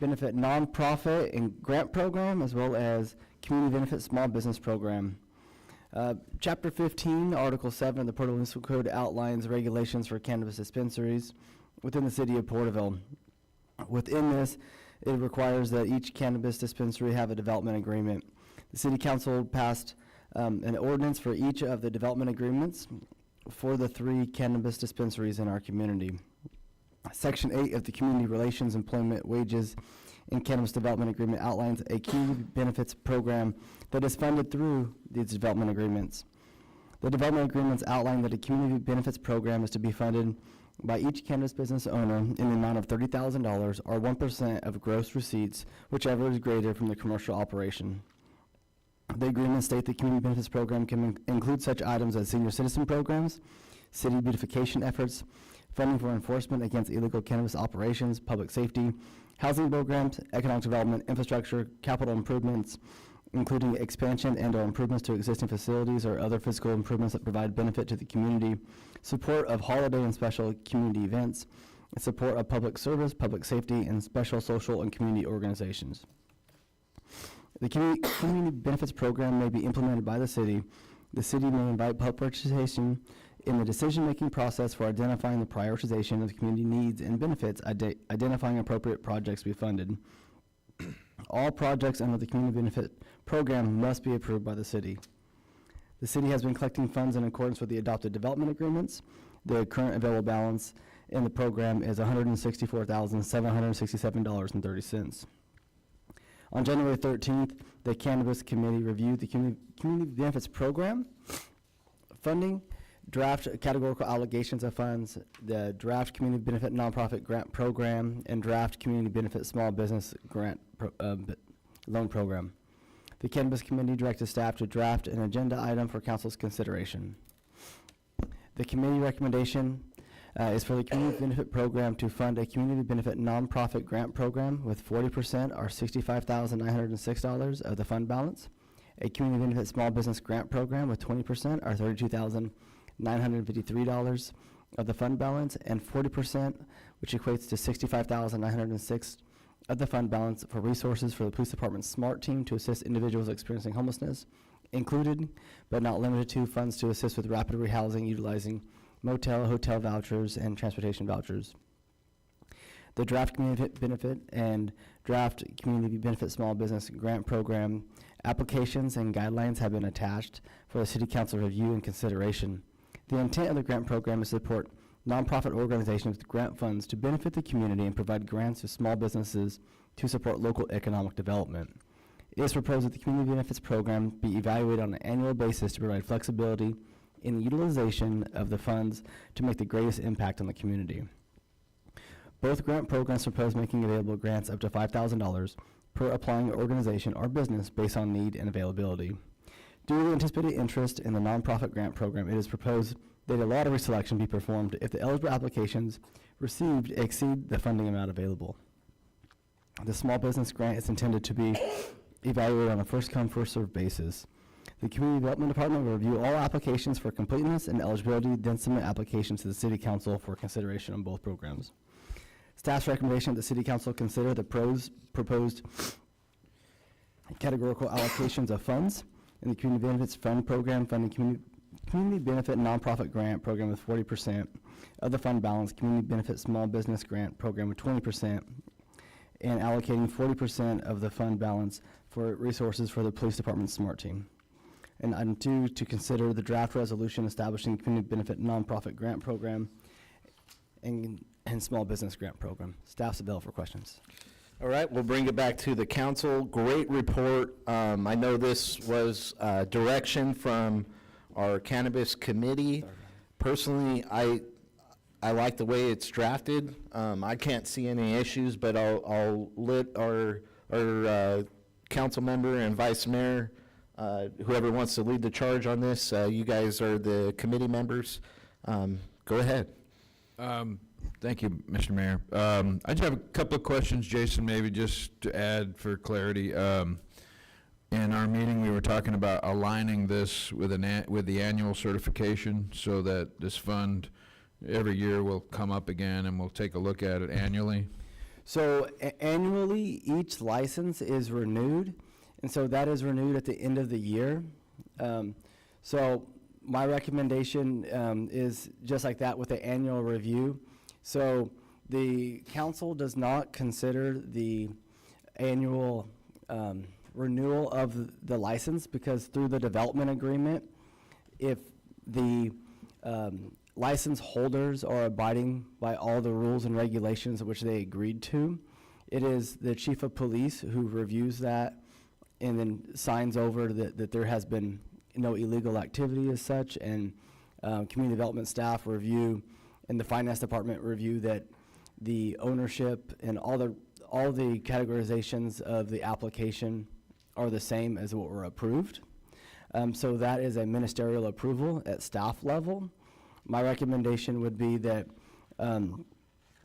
benefit nonprofit and grant program, as well as community benefit small business program. Chapter 15, Article 7 of the Porterville Municipal Code outlines regulations for cannabis dispensaries within the city of Porterville. Within this, it requires that each cannabis dispensary have a development agreement. The city council passed an ordinance for each of the development agreements for the 3 cannabis dispensaries in our community. Section 8 of the Community Relations, Employment, Wages, and Cannabis Development Agreement outlines a community benefits program that is funded through these development agreements. The development agreements outline that a community benefits program is to be funded by each cannabis business owner in the amount of $30,000 or 1% of gross receipts, whichever is greater from the commercial operation. The agreements state the community benefits program can include such items as senior citizen programs, city beautification efforts, funding for enforcement against illegal cannabis operations, public safety, housing programs, economic development, infrastructure, capital improvements, including expansion and/or improvements to existing facilities or other physical improvements that provide benefit to the community, support of holiday and special community events, and support of public service, public safety, and special social and community organizations. The community benefits program may be implemented by the city. The city may invite public participation in the decision-making process for identifying the prioritization of the community needs and benefits, identifying appropriate projects to be funded. All projects under the community benefit program must be approved by the city. The city has been collecting funds in accordance with the adopted development agreements. The current available balance in the program is $164,767.30. On January 13th, the Cannabis Committee reviewed the community benefits program funding, draft categorical allegations of funds, the draft community benefit nonprofit grant program, and draft community benefit small business grant loan program. The Cannabis Committee directed staff to draft an agenda item for council's consideration. The committee recommendation is for the community benefit program to fund a community benefit nonprofit grant program with 40% or $65,906 of the fund balance, a community benefit small business grant program with 20% or $32,953 of the fund balance, and 40%, which equates to $65,906 of the fund balance for resources for the police department's SMART team to assist individuals experiencing homelessness, included but not limited to funds to assist with rapid rehousing utilizing motel, hotel vouchers, and transportation vouchers. The draft community benefit and draft community benefit small business grant program applications and guidelines have been attached for the city council review and consideration. The intent of the grant program is to support nonprofit organizations with grant funds to benefit the community and provide grants to small businesses to support local economic development. It is proposed that the community benefits program be evaluated on an annual basis to provide flexibility in utilization of the funds to make the greatest impact on the community. Both grant programs propose making available grants up to $5,000 per applying organization or business based on need and availability. Due to the anticipated interest in the nonprofit grant program, it is proposed that a lottery selection be performed if the eligible applications received exceed the funding amount available. The small business grant is intended to be evaluated on a first-come, first-served basis. The Community Development Department will review all applications for completeness and eligibility, then submit applications to the City Council for consideration on both programs. Staff's recommendation that the City Council consider the proposed categorical allocations of funds in the Community Benefits Fund Program, funding community benefit nonprofit grant program with 40% of the fund balance, Community Benefit Small Business Grant Program with 20%, and allocating 40% of the fund balance for resources for the Police Department's SMART team. And item 2, to consider the draft resolution establishing Community Benefit Nonprofit Grant Program and Small Business Grant Program. Staff's available for questions. All right, we'll bring it back to the council. Great report. I know this was direction from our cannabis committee. Personally, I like the way it's drafted. I can't see any issues, but I'll let our council member and vice mayor, whoever wants to lead the charge on this, you guys are the committee members. Go ahead. Thank you, Mr. Mayor. I just have a couple of questions, Jason, maybe just to add for clarity. In our meeting, we were talking about aligning this with the annual certification so that this fund every year will come up again and we'll take a look at it annually. So annually, each license is renewed, and so that is renewed at the end of the year. So my recommendation is just like that with the annual review. So the council does not consider the annual renewal of the license, because through the development agreement, if the license holders are abiding by all the rules and regulations which they agreed to, it is the chief of police who reviews that and then signs over that there has been no illegal activity as such, and community development staff review and the finance department review that the ownership and all the categorizations of the application are the same as what were approved. So that is a ministerial approval at staff level. My recommendation would be that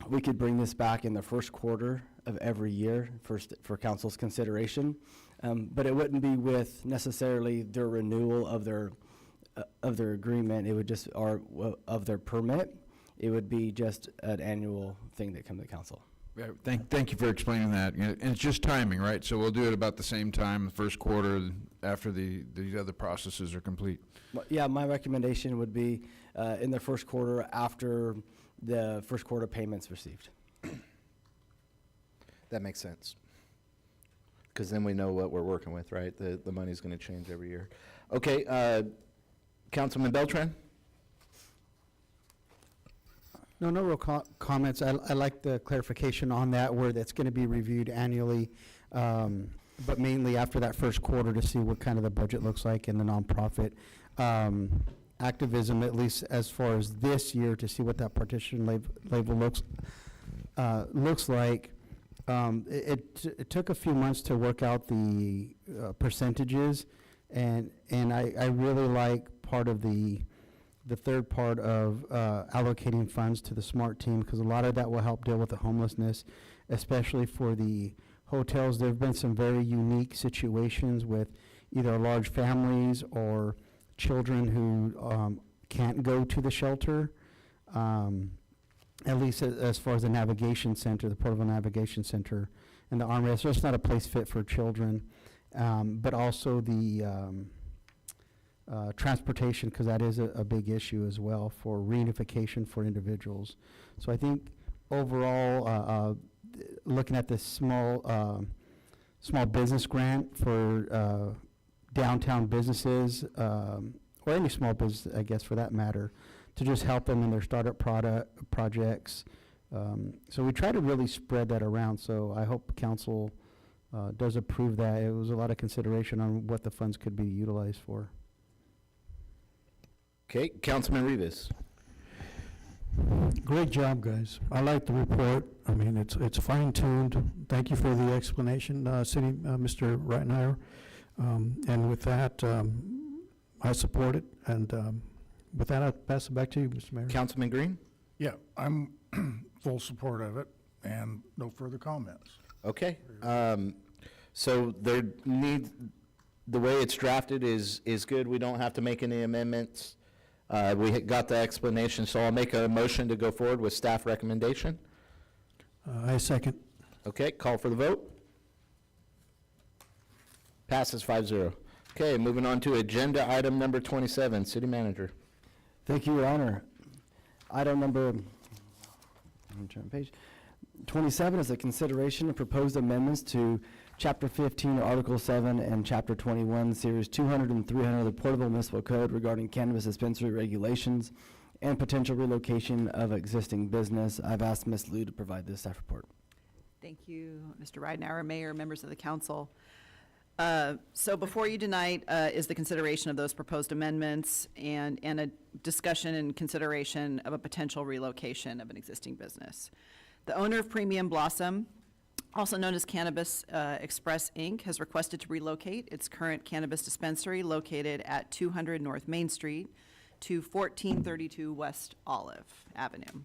we could bring this back in the first quarter of every year for council's consideration, but it wouldn't be with necessarily their renewal of their agreement. It would just, or of their permit. It would be just an annual thing that comes to council. Yeah, thank you for explaining that. And it's just timing, right? So we'll do it about the same time, the first quarter, after the other processes are complete. Yeah, my recommendation would be in the first quarter after the first quarter payments received. That makes sense. Because then we know what we're working with, right? The money's going to change every year. Okay, Councilman Beltran? No real comments. I like the clarification on that, where that's going to be reviewed annually, but mainly after that first quarter to see what kind of the budget looks like in the nonprofit activism, at least as far as this year, to see what that partition label looks like. It took a few months to work out the percentages, and I really like part of the third part of allocating funds to the SMART team, because a lot of that will help deal with the homelessness, especially for the hotels. There have been some very unique situations with either large families or children who can't go to the shelter, at least as far as the navigation center, the Porterville Navigation Center and the armrest. So it's not a place fit for children, but also the transportation, because that is a big issue as well for reunification for individuals. So I think overall, looking at this small business grant for downtown businesses, or any small business, I guess, for that matter, to just help them in their startup projects. So we try to really spread that around. So I hope council does approve that. It was a lot of consideration on what the funds could be utilized for. Okay, Councilman Rivas. Great job, guys. I like the report. I mean, it's fine-tuned. Thank you for the explanation, Mr. Reitmeyer. And with that, I support it. And with that, I'll pass it back to you, Mr. Mayor. Councilman Green? Yeah, I'm full support of it, and no further comments. Okay. So the way it's drafted is good. We don't have to make any amendments. We got the explanation, so I'll make a motion to go forward with staff recommendation. I second. Okay, call for the vote. Passes 5-0. Okay, moving on to agenda item number 27, City Manager. Thank you, Your Honor. Item number, let me turn the page. 27 is a consideration of proposed amendments to Chapter 15, Article 7, and Chapter 21, Series 200 and 300 of the Porterville Municipal Code regarding cannabis dispensary regulations and potential relocation of existing business. I've asked Ms. Liu to provide this staff report. Thank you, Mr. Ridenour, Mayor, members of the council. So before you tonight is the consideration of those proposed amendments and a discussion and consideration of a potential relocation of an existing business. The owner of Premium Blossom, also known as Cannabis Express Inc., has requested to relocate its current cannabis dispensary located at 200 North Main Street to 1432 West Olive Avenue.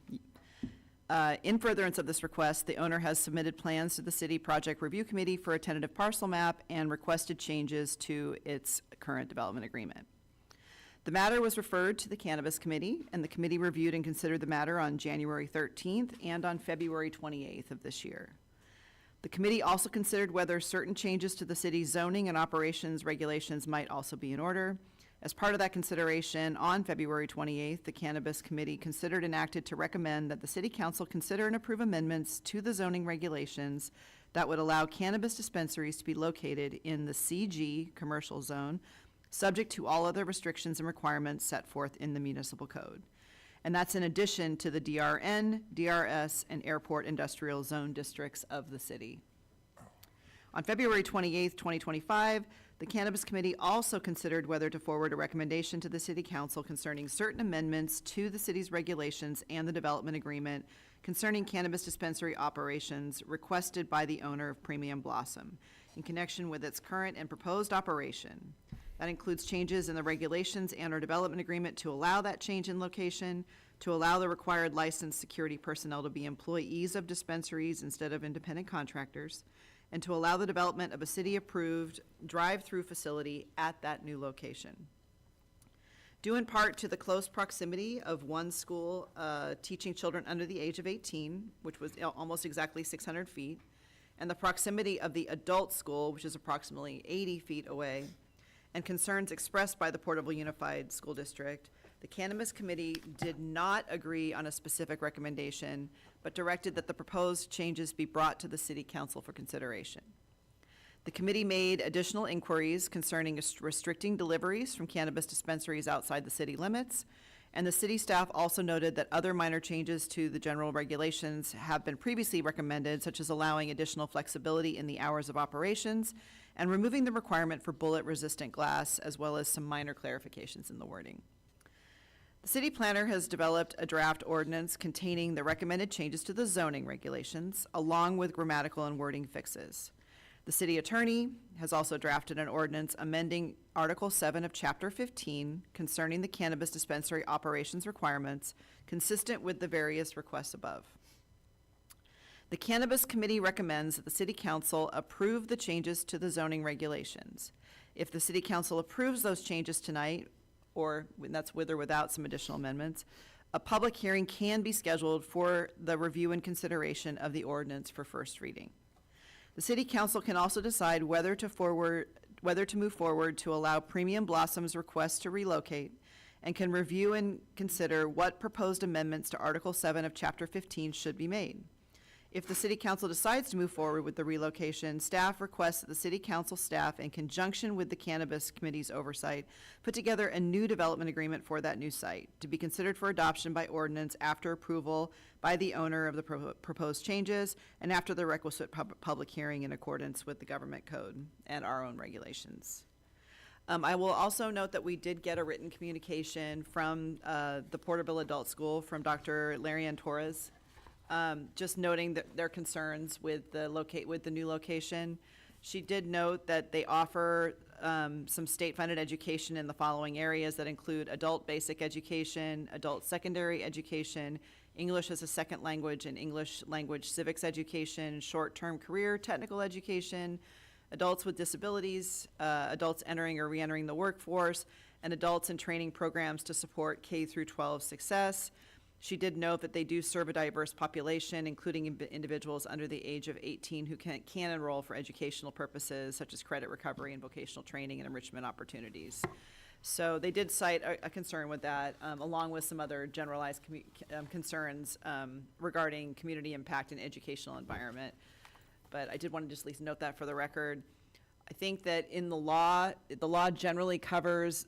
In furtherance of this request, the owner has submitted plans to the City Project Review Committee for a tentative parcel map and requested changes to its current development agreement. The matter was referred to the Cannabis Committee, and the committee reviewed and considered the matter on January 13th and on February 28th of this year. The committee also considered whether certain changes to the city's zoning and operations regulations might also be in order. As part of that consideration, on February 28th, the Cannabis Committee considered and acted to recommend that the City Council consider and approve amendments to the zoning regulations that would allow cannabis dispensaries to be located in the CG commercial zone, subject to all other restrictions and requirements set forth in the municipal code. And that's in addition to the DRN, DRS, and airport industrial zone districts of the city. On February 28th, 2025, the Cannabis Committee also considered whether to forward a recommendation to the City Council concerning certain amendments to the city's regulations and the development agreement concerning cannabis dispensary operations requested by the owner of Premium Blossom in connection with its current and proposed operation. That includes changes in the regulations and or development agreement to allow that change in location, to allow the required licensed security personnel to be employees of dispensaries instead of independent contractors, and to allow the development of a city-approved drive-through facility at that new location. Due in part to the close proximity of one school teaching children under the age of 18, which was almost exactly 600 feet, and the proximity of the adult school, which is approximately 80 feet away, and concerns expressed by the Porterville Unified School District, the Cannabis Committee did not agree on a specific recommendation, but directed that the proposed changes be brought to the City Council for consideration. The committee made additional inquiries concerning restricting deliveries from cannabis dispensaries outside the city limits, and the city staff also noted that other minor changes to the general regulations have been previously recommended, such as allowing additional flexibility in the hours of operations and removing the requirement for bullet-resistant glass, as well as some minor clarifications in the wording. The city planner has developed a draft ordinance containing the recommended changes to the zoning regulations, along with grammatical and wording fixes. The city attorney has also drafted an ordinance amending Article 7 of Chapter 15 concerning the cannabis dispensary operations requirements, consistent with the various requests above. The Cannabis Committee recommends that the City Council approve the changes to the zoning regulations. If the City Council approves those changes tonight, or that's with or without some additional amendments, a public hearing can be scheduled for the review and consideration of the ordinance for first reading. The City Council can also decide whether to move forward to allow Premium Blossom's request to relocate, and can review and consider what proposed amendments to Article 7 of Chapter 15 should be made. If the City Council decides to move forward with the relocation, staff requests that the City Council staff, in conjunction with the Cannabis Committee's oversight, put together a new development agreement for that new site to be considered for adoption by ordinance after approval by the owner of the proposed changes and after the requisite public hearing in accordance with the government code and our own regulations. I will also note that we did get a written communication from the Porterville Adult School from Dr. Larian Torres, just noting that their concerns with the new location. She did note that they offer some state-funded education in the following areas that include adult basic education, adult secondary education, English as a second language and English language civics education, short-term career technical education, adults with disabilities, adults entering or re-entering the workforce, and adults in training programs to support K through 12 success. She did note that they do serve a diverse population, including individuals under the age of 18 who can enroll for educational purposes, such as credit recovery and vocational training and enrichment opportunities. So they did cite a concern with that, along with some other generalized concerns regarding community impact and educational environment. But I did want to just at least note that for the record. I think that in the law generally covers,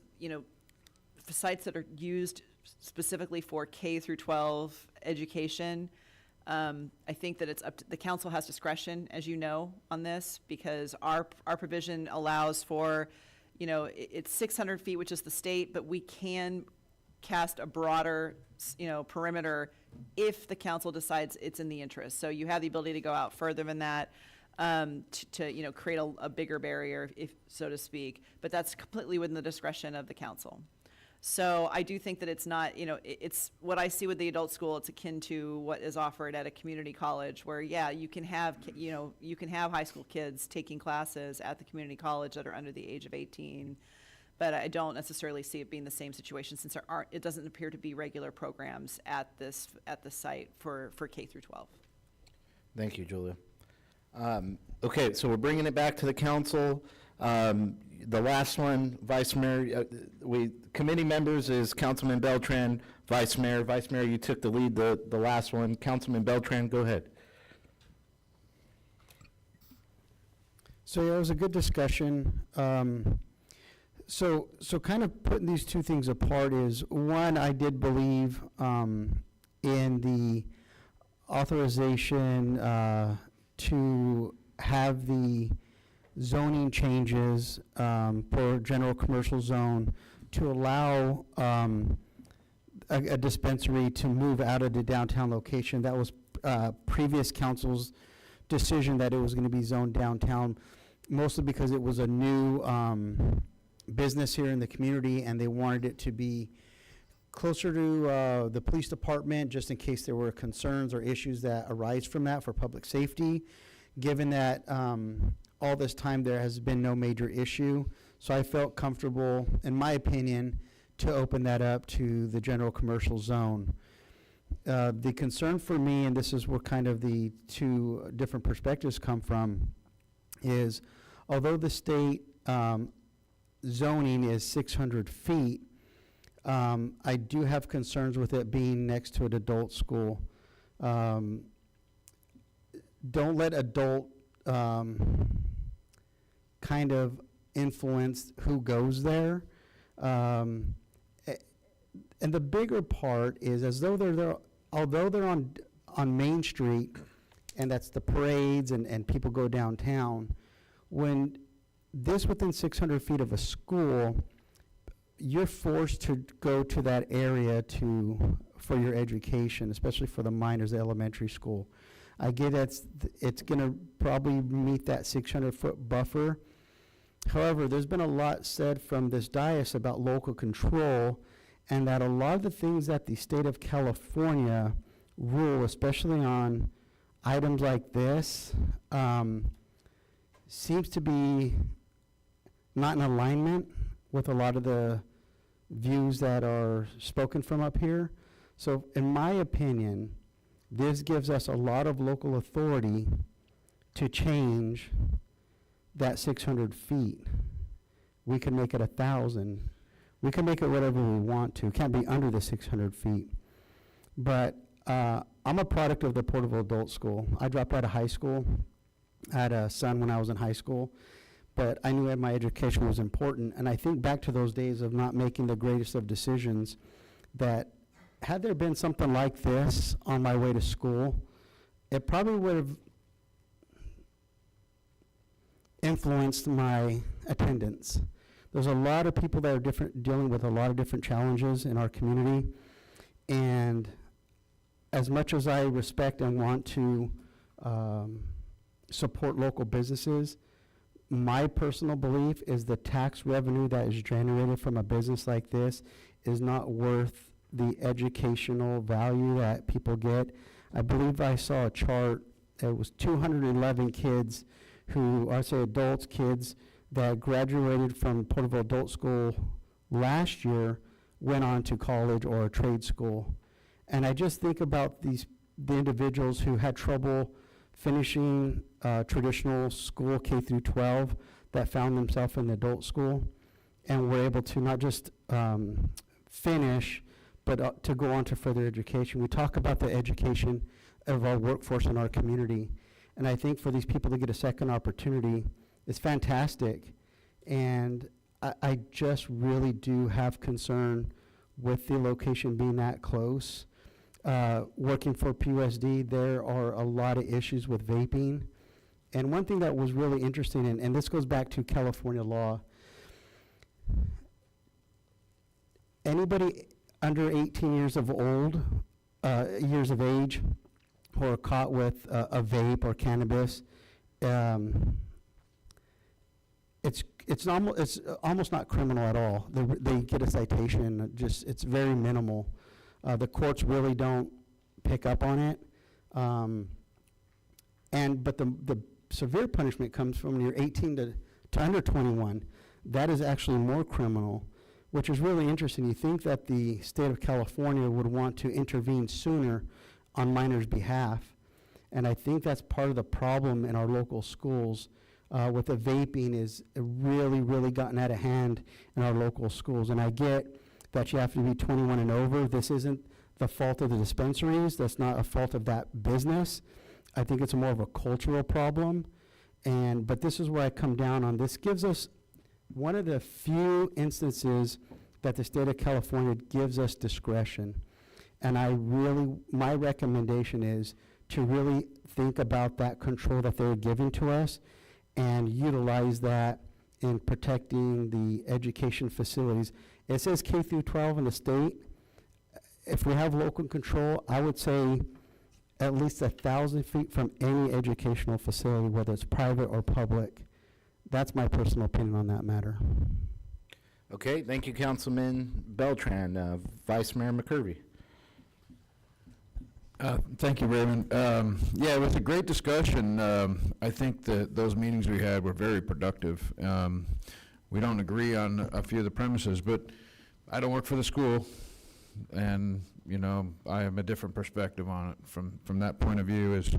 sites that are used specifically for K through 12 education. I think that it's up to, the council has discretion, as you know, on this, because our provision allows for, it's 600 feet, which is the state, but we can cast a broader, perimeter if the council decides it's in the interest. So you have the ability to go out further than that, to create a bigger barrier, if so to speak. But that's completely within the discretion of the council. So I do think that it's not, it's what I see with the adult school. It's akin to what is offered at a community college, where you can have, you can have high school kids taking classes at the community college that are under the age of 18. But I don't necessarily see it being the same situation, since it doesn't appear to be regular programs at the site for K through 12. Thank you, Julia. Okay, so we're bringing it back to the council. The last one, Vice Mayor, committee members is Councilman Beltran, Vice Mayor. Vice Mayor, you took the lead the last one. Councilman Beltran, go ahead. So yeah, it was a good discussion. So kind of putting these two things apart is, one, I did believe in the authorization to have the zoning changes for general commercial zone to allow a dispensary to move out of the downtown location. That was previous council's decision that it was going to be zoned downtown, mostly because it was a new business here in the community, and they wanted it to be closer to the police department, just in case there were concerns or issues that arise from that for public safety, given that all this time there has been no major issue. So I felt comfortable, in my opinion, to open that up to the general commercial zone. The concern for me, and this is where kind of the two different perspectives come from, is although the state zoning is 600 feet, I do have concerns with it being next to an adult school. Don't let adult kind of influence who goes there. And the bigger part is, as though they're there, although they're on Main Street, and that's the parades and people go downtown, when this within 600 feet of a school, you're forced to go to that area for your education, especially for the minors, the elementary school. I get it's going to probably meet that 600-foot buffer. However, there's been a lot said from this dais about local control, and that a lot of the things that the state of California rule, especially on items like this, seems to be not in alignment with a lot of the views that are spoken from up here. So in my opinion, this gives us a lot of local authority to change that 600 feet. We can make it 1,000. We can make it whatever we want to. It can't be under the 600 feet. But I'm a product of the Porterville Adult School. I dropped out of high school. I had a son when I was in high school, but I knew that my education was important. And I think back to those days of not making the greatest of decisions, that had there been something like this on my way to school, it probably would have influenced my attendance. There's a lot of people that are dealing with a lot of different challenges in our community, and as much as I respect and want to support local businesses, my personal belief is the tax revenue that is generated from a business like this is not worth the educational value that people get. I believe I saw a chart, it was 211 kids who, I say adults, kids, that graduated from Porterville Adult School last year went on to college or a trade school. And I just think about the individuals who had trouble finishing traditional school K through 12 that found themselves in adult school and were able to not just finish, but to go on to further education. We talk about the education of our workforce in our community. And I think for these people to get a second opportunity is fantastic. And I just really do have concern with the location being that close. working for PUSD, there are a lot of issues with vaping. And one thing that was really interesting, and this goes back to California law, anybody under 18 years of age who are caught with a vape or cannabis, it's almost not criminal at all. They get a citation. It's very minimal. The courts really don't pick up on it. But the severe punishment comes from when you're 18 to under 21. That is actually more criminal, which is really interesting. You think that the state of California would want to intervene sooner on minors' behalf, and I think that's part of the problem in our local schools with the vaping is really, really gotten out of hand in our local schools. And I get that you have to be 21 and over. This isn't the fault of the dispensaries. That's not a fault of that business. I think it's more of a cultural problem. But this is where I come down on. This gives us one of the few instances that the state of California gives us discretion. And my recommendation is to really think about that control that they're giving to us and utilize that in protecting the education facilities. It says K through 12 in the state. If we have local control, I would say at least 1,000 feet from any educational facility, whether it's private or public. That's my personal opinion on that matter. Okay, thank you, Councilman Beltran. Vice Mayor McCurvey. Thank you, Raymond. Yeah, it was a great discussion. I think that those meetings we had were very productive. We don't agree on a few of the premises, but I don't work for the school, and I have a different perspective on it. From that point of view, is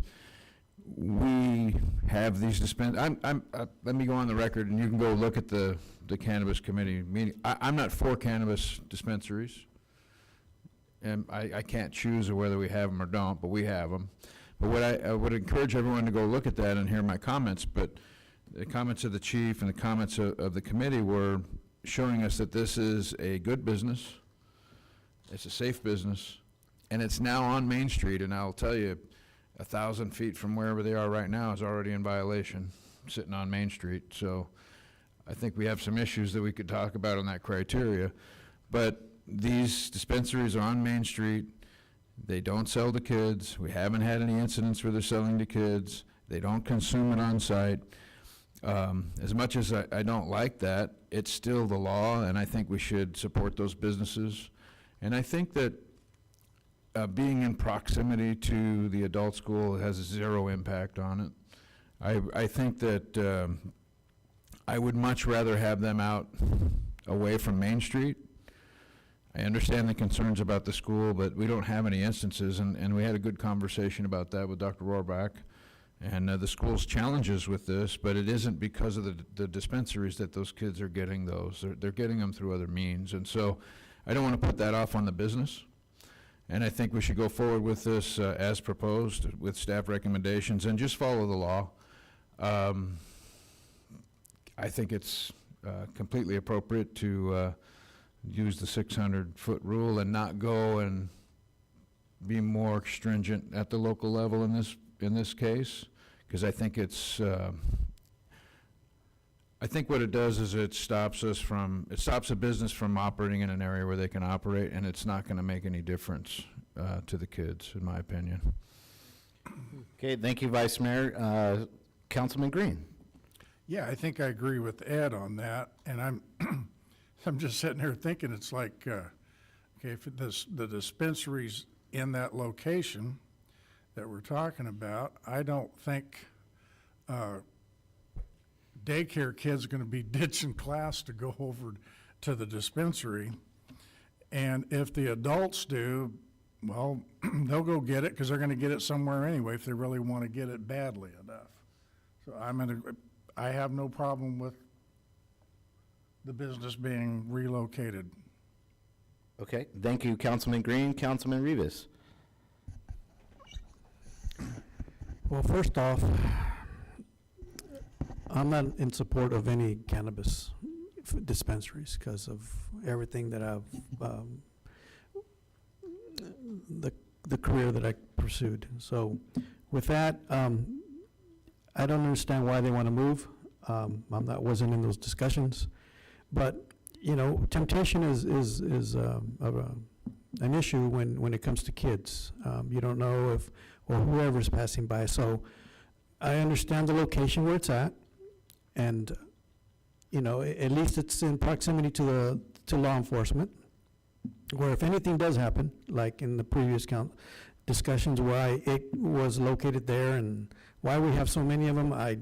we have these let me go on the record, and you can go look at the cannabis committee meeting. I'm not for cannabis dispensaries. And I can't choose whether we have them or don't, but we have them. But what I would encourage everyone to go look at that and hear my comments, but the comments of the chief and the comments of the committee were showing us that this is a good business, it's a safe business, and it's now on Main Street, and I'll tell you, 1,000 feet from wherever they are right now is already in violation, sitting on Main Street. So I think we have some issues that we could talk about on that criteria. But these dispensaries are on Main Street. They don't sell to kids. We haven't had any incidents where they're selling to kids. They don't consume it on site. As much as I don't like that, it's still the law, and I think we should support those businesses. And I think that being in proximity to the adult school has zero impact on it. I think that I would much rather have them out away from Main Street. I understand the concerns about the school, but we don't have any instances, and we had a good conversation about that with Dr. Rohrbach and the school's challenges with this, but it isn't because of the dispensaries that those kids are getting those. They're getting them through other means, and so I don't want to put that off on the business, and I think we should go forward with this as proposed with staff recommendations and just follow the law. I think it's completely appropriate to use the 600-foot rule and not go and be more stringent at the local level in this case, because I think it's I think what it does is it stops a business from operating in an area where they can operate, and it's not going to make any difference to the kids, in my opinion. Okay, thank you, Vice Mayor. Councilman Green. Yeah, I think I agree with Ed on that, and I'm just sitting here thinking, it's like, okay, if the dispensary's in that location that we're talking about, I don't think daycare kids are going to be ditching class to go over to the dispensary. And if the adults do, well, they'll go get it because they're going to get it somewhere anyway if they really want to get it badly enough. So I have no problem with the business being relocated. Okay, thank you, Councilman Green. Councilman Rivas. Well, first off, I'm not in support of any cannabis dispensaries because of everything that I've, the the career that I pursued. So with that, I don't understand why they want to move. Wasn't in those discussions. But, you know, temptation is an issue when it comes to kids. You don't know if, or whoever's passing by. So I understand the location where it's at, and, you know, at least it's in proximity to law enforcement, where if anything does happen, like in the previous discussions why it was located there and why we have so many of them, I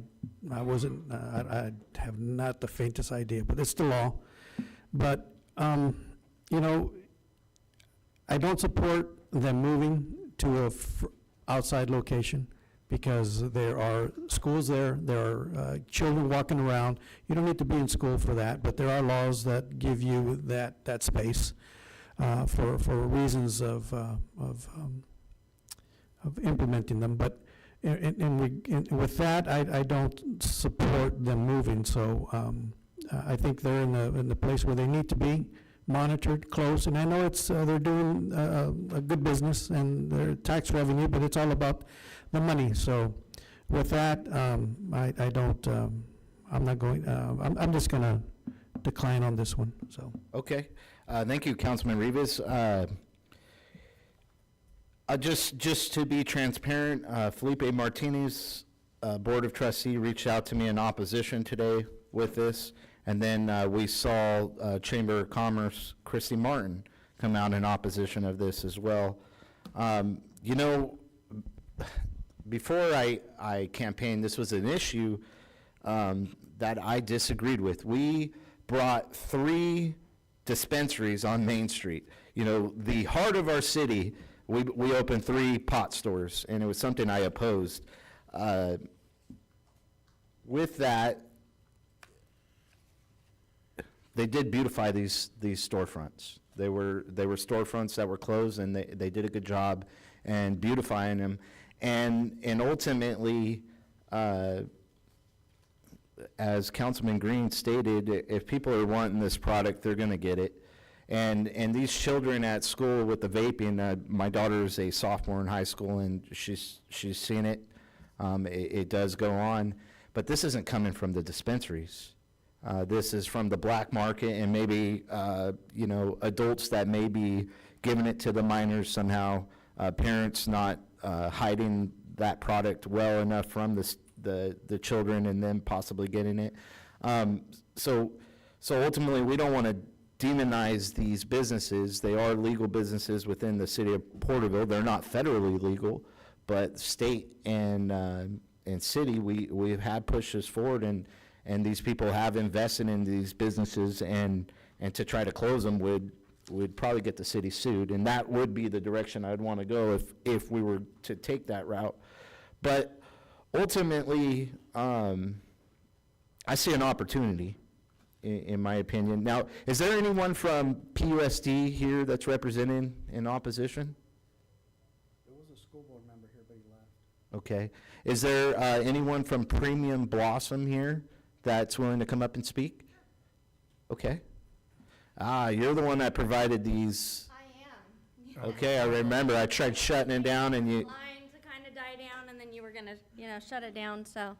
have not the faintest idea, but it's the law. But, you know, I don't support them moving to a outside location, because there are schools there are children walking around. You don't need to be in school for that, but there are laws that give you that space for reasons of implementing them. But with that, I don't support them moving. So I think they're in the place where they need to be, monitored close. And I know it's they're doing a good business and their tax revenue, but it's all about the money. So with that, I don't. I'm not going. I'm just going to decline on this one. So Okay. Thank you, Councilman Rivas. Just to be transparent, Felipe Martinez, Board of Trustee, reached out to me in opposition today with this, and then we saw Chamber of Commerce, Christy Martin, come out in opposition of this as well. You know, before I campaigned, this was an issue that I disagreed with. We brought 3 dispensaries on Main Street. You know, the heart of our city, we opened 3 pot stores, and it was something I opposed. With that, they did beautify these storefronts. They were storefronts that were closed, and they did a good job in beautifying them. And ultimately, as Councilman Green stated, if people are wanting this product, they're going to get it. And these children at school with the vaping, my daughter is a sophomore in high school, and she's seen it. It does go on, but this isn't coming from the dispensaries. This is from the black market, and maybe you know, adults that may be giving it to the minors somehow. Parents not hiding that product well enough from the children, and then possibly getting it. So ultimately, we don't want to demonize these businesses. They are legal businesses within the city of Porterville. They're not federally legal, but state and city, we've had pushes forward, and these people have invested in these businesses, and to try to close them would probably get the city sued, and that would be the direction I'd want to go if we were to take that route. But ultimately, I see an opportunity, in my opinion. Now, is there anyone from PUSD here that's representing in opposition? There was a school board member here, but he left. Okay. Is there anyone from Premium Blossom here that's willing to come up and speak? Okay. You're the one that provided these. I am. Okay, I remember. I tried shutting it down, and you. Line to kind of die down, and then you were gonna, shut it down. So,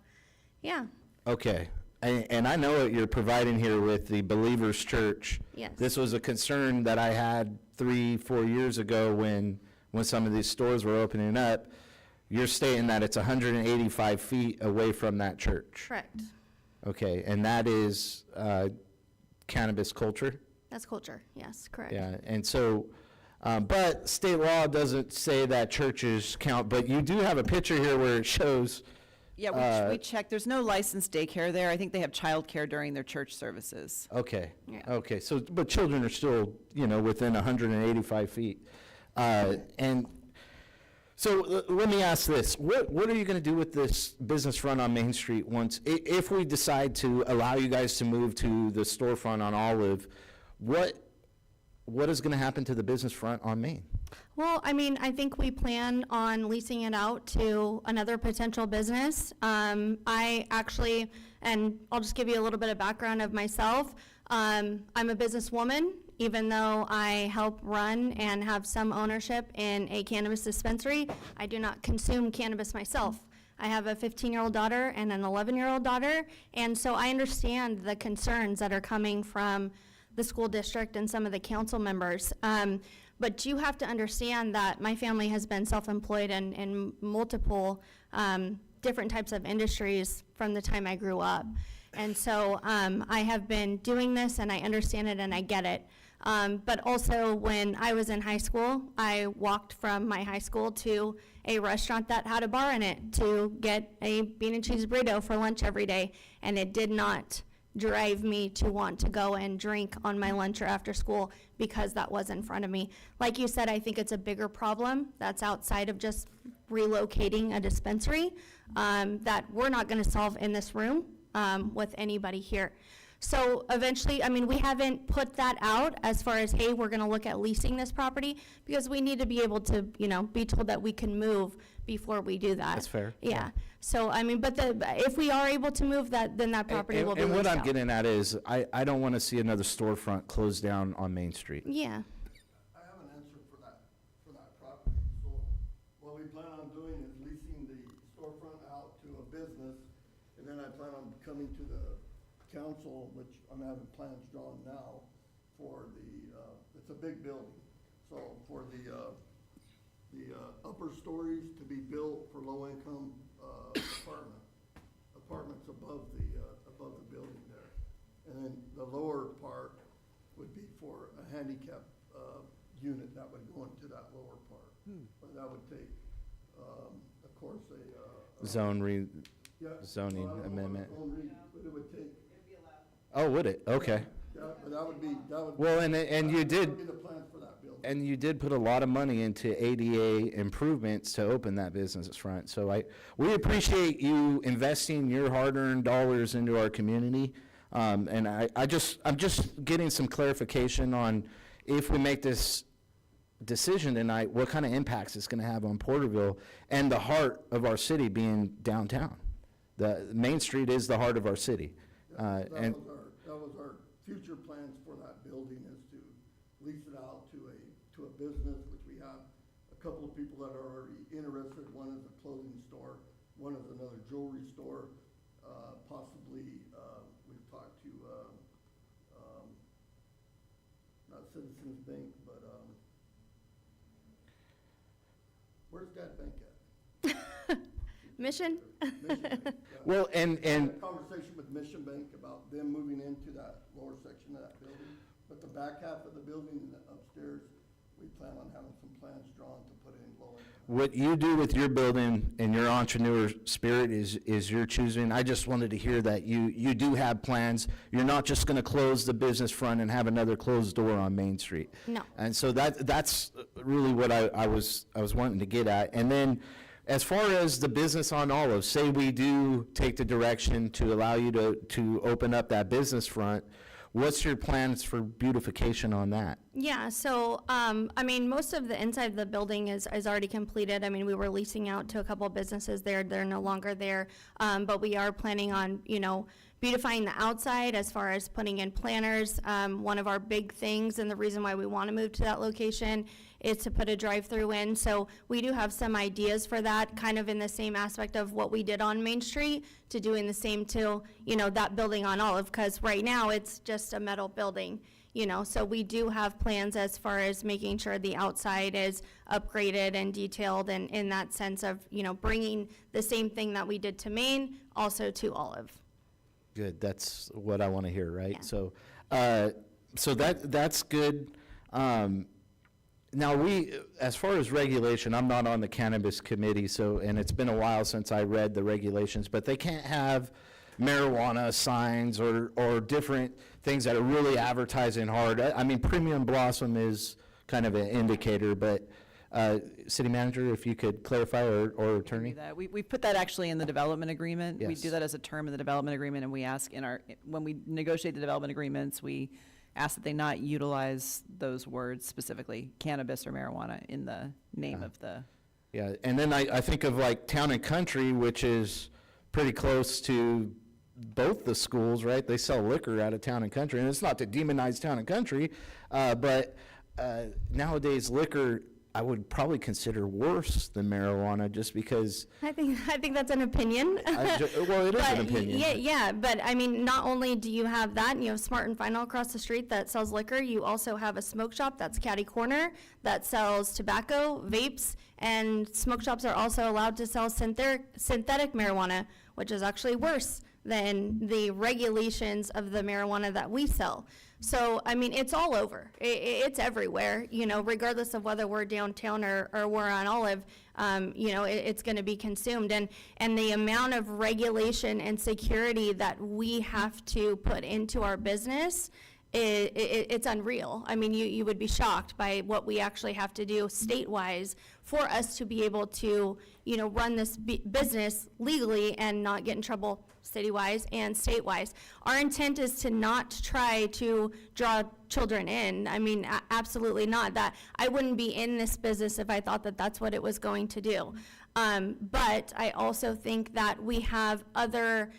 yeah. Okay. And I know what you're providing here with the Believers Church. Yes. This was a concern that I had 3-4 years ago when some of these stores were opening up. You're stating that it's 185 feet away from that church. Correct. Okay, and that is cannabis culture? That's culture. Yes, correct. Yeah, and so, but state law doesn't say that churches count, but you do have a picture here where it shows. Yeah, we checked. There's no licensed daycare there. I think they have childcare during their church services. Okay. Yeah. Okay. So, but children are still, within 185 feet. And so let me ask this. What are you going to do with this business front on Main Street if we decide to allow you guys to move to the storefront on Olive? What is going to happen to the business front on Main? Well, I think we plan on leasing it out to another potential business. I actually, and I'll just give you a little bit of background of myself. I'm a businesswoman, Even though I help run and have some ownership in a cannabis dispensary, I do not consume cannabis myself. I have a 15-year-old daughter and an 11-year-old daughter, and so I understand the concerns that are coming from the school district and some of the council members. But you have to understand that my family has been self-employed in multiple different types of industries from the time I grew up. And so I have been doing this, and I understand it and I get it. But also, when I was in high school, I walked from my high school to a restaurant that had a bar in it to get a bean and cheese burrito for lunch every day, and it did not drive me to want to go and drink on my lunch or after school because that was in front of me. Like you said, I think it's a bigger problem that's outside of just relocating a dispensary that we're not going to solve in this room with anybody here. So eventually, I mean, we haven't put that out as far as, hey, we're going to look at leasing this property, because we need to be able to, you know, be told that we can move before we do that. That's fair. Yeah. So, I mean, but if we are able to move that, then that property will be And what leased I'm out. getting at is, I don't want to see another storefront closed down on Main Street. Yeah. I have an answer for that property. So what we plan on doing is leasing the storefront out to a business, and then I plan on coming to the council, which I'm having plans drawn now for it's a big building. So for the upper stories to be built for low-income apartments above the building there. And then the lower part would be for a handicap unit that would go into that lower part. But that would take, of course, zoning amendment. But it would take. Oh, would it? Okay. But that would be. Well, and you That did, would be the plans for that building. and you did put a lot of money into ADA improvements to open that business front. So we appreciate you investing your hard-earned dollars into our community. And I'm just getting some clarification on, if we make this decision tonight, what kind of impacts it's going to have on Porterville and the heart of our city being downtown. The Main Street is the heart of our city. That was our future plans for that building, is to lease it out to a business, which we have a couple of people that are already interested. One is a clothing store, one is another jewelry store. Possibly, we've talked to, not Citizens Bank, but, where's that bank at? Mission? Mission Bank, yeah. Well, and I had a conversation with Mission Bank about them moving into that lower section of that building, but the back half of the building and the upstairs, we plan on having some plans drawn to put in low income. what you do with your building and your entrepreneur spirit is your choosing. I just wanted to hear that you do have plans. You're not just going to close the business front and have another closed door on Main Street. No. And so that's really what I was wanting to get at. And then, as far as the business on Olive, say we do take the direction to allow you to open up that business front, what's your plans for beautification on that? Yeah, so, I mean, most of the inside of the building is already completed. I mean, we were leasing out to a couple of businesses there. They're no longer there. But we are planning on, you know, beautifying the outside as far as putting in planters. One of our big things, and the reason why we want to move to that location, is to put a drive-through in. So we do have some ideas for that, kind of in the same aspect of what we did on Main Street, to doing the same to, you know, that building on Olive, because right now it's just a metal building, you know. So we do have plans as far as making sure the outside is upgraded and detailed, and in that sense of, you know, bringing the same thing that we did to Main also to Olive. Good, that's what I want to hear, right? Yeah. So that's good. Now as far as regulation, I'm not on the cannabis committee, and it's been a while since I read the regulations, but they can't have marijuana signs or different things that are really advertising hard. I mean, Premium Blossom is kind of an indicator, but City Manager, if you could clarify, or Attorney? We put that actually in the development agreement. We Yes. do that as a term in the development agreement, and we ask when we negotiate the development agreements, we ask that they not utilize those words specifically, cannabis or marijuana, in the name of the. Yeah, and then I think of like Town and Country, which is pretty close to both the schools, right? They sell liquor out of Town and Country, and it's not to demonize Town and Country, but nowadays liquor I would probably consider worse than marijuana, just because. I think that's an opinion. Well, it is an opinion. Yeah, but I mean, not only do you have that, you have Smart and Final across the street that sells liquor, you also have a smoke shop, that's Caddy Corner, that sells tobacco, vapes, and smoke shops are also allowed to sell synthetic marijuana, which is actually worse than the regulations of the marijuana that we sell. So, I mean, it's all over. It's everywhere, you know, regardless of whether we're downtown or we're on Olive, you know, it's going to be consumed. And the amount of regulation and security that we have to put into our business, it's unreal. I mean, you would be shocked by what we actually have to do state-wise for us to be able to, you know, run this business legally and not get in trouble city-wise and state-wise. Our intent is to not try to draw children in. I mean, absolutely not. That I wouldn't be in this business if I thought that that's what it was going to do. But I also think that we have other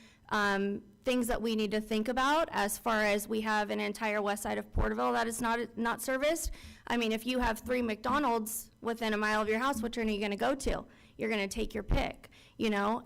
things that we need to think about, as far as we have an entire west side of Porterville that is not serviced. I mean, if you have 3 McDonald's within a mile of your house, which one are you going to go to? You're going to take your pick, you know.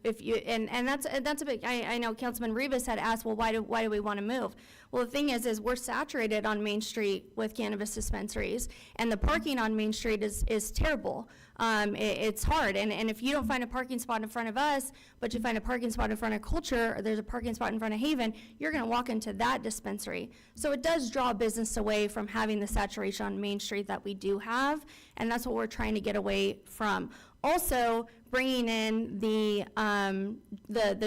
If you and that's a big. I know Councilman Rivas had asked, well, why do we want to move? Well, the thing is we're saturated on Main Street with cannabis dispensaries, and the parking on Main Street is terrible. It's hard, and if you don't find a parking spot in front of us, but you find a parking spot in front of Culture, or there's a parking spot in front of Haven, you're going to walk into that dispensary. So it does draw business away from having the saturation on Main Street that we do have, and that's what we're trying to get away from. Also, bringing in the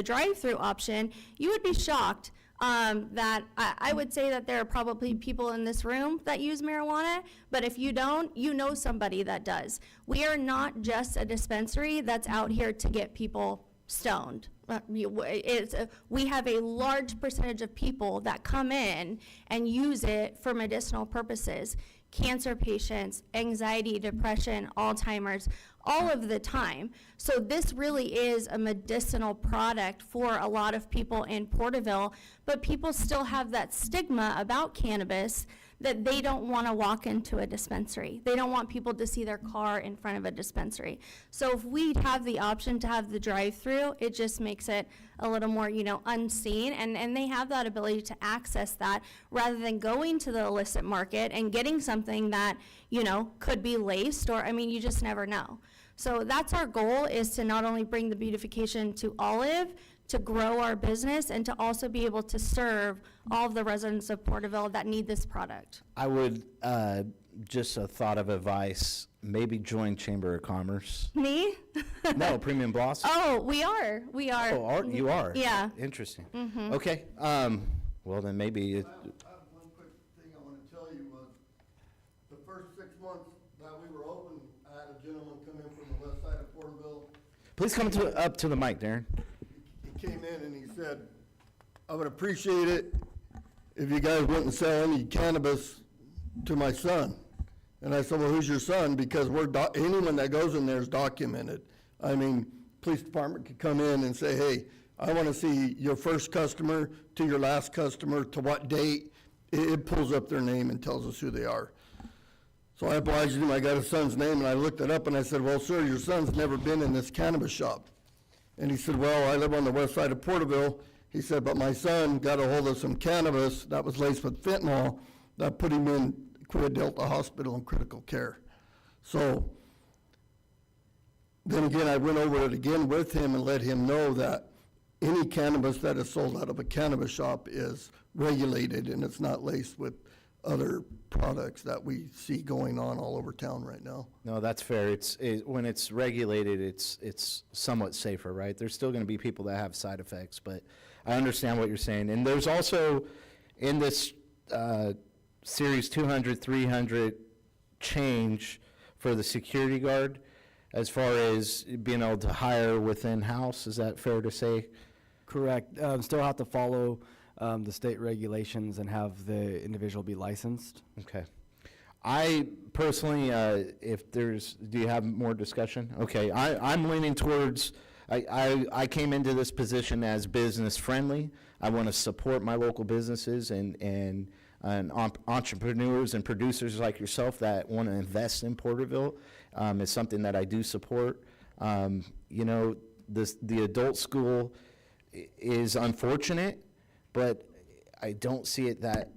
drive-through option, you would be shocked that I would say that there are probably people in this room that use marijuana, but if you don't, you know somebody that does. We are not just a dispensary that's out here to get people stoned. We have a large percentage of people that come in and use it for medicinal purposes. Cancer patients, anxiety, depression, Alzheimer's, all of the time. So this really is a medicinal product for a lot of people in Porterville, but people still have that stigma about cannabis that they don't want to walk into a dispensary. They don't want people to see their car in front of a dispensary. So if we have the option to have the drive-through, it just makes it a little more, you know, unseen, and they have that ability to access that rather than going to the illicit market and getting something that, you know, could be laced, or, I mean, you just never know. So that's our goal, is to not only bring the beautification to Olive, to grow our business, and to also be able to serve all of the residents of Porterville that need this product. I would, just a thought of advice, maybe join Chamber of Commerce. Me? No, Premium Blossom. Oh, we are. Oh, you are? Yeah. Interesting. Mhm. Okay, well then maybe, I have one quick thing I want to tell you was, the first 6 months that we were open, I had a gentleman come in from the west side of Porterville. please come up to the mic, Darren. He came in and he said, I would appreciate it if you guys wouldn't sell any cannabis to my son. And I said, well, who's your son? Because anyone that goes in there is documented. I mean, police department could come in and say, hey, I want to see your first customer to your last customer, to what date. It pulls up their name and tells us who they are. So I obliged him. I got his son's name and I looked it up and I said, well, sir, your son's never been in this cannabis shop. And he said, well, I live on the west side of Porterville. He said, but my son got a hold of some cannabis that was laced with fentanyl that put him in Quia Delta Hospital in critical care. So then again, I went over it again with him and let him know that any cannabis that is sold out of a cannabis shop is regulated and it's not laced with other products that we see going on all over town right now. No, that's fair. When it's regulated, it's somewhat safer, right? There's still going to be people that have side effects, but I understand what you're saying. And there's also, in this Series 200, 300 change for the security guard, as far as being able to hire within house, is that fair to say? Correct. Still have to follow the state regulations and have the individual be licensed. Okay. I personally, do you have more discussion? Okay, I'm leaning towards I came into this position as business friendly. I want to support my local businesses and entrepreneurs and producers like yourself that want to invest in Porterville. It's something that I do support. You know, the adult school is unfortunate, but I don't see it that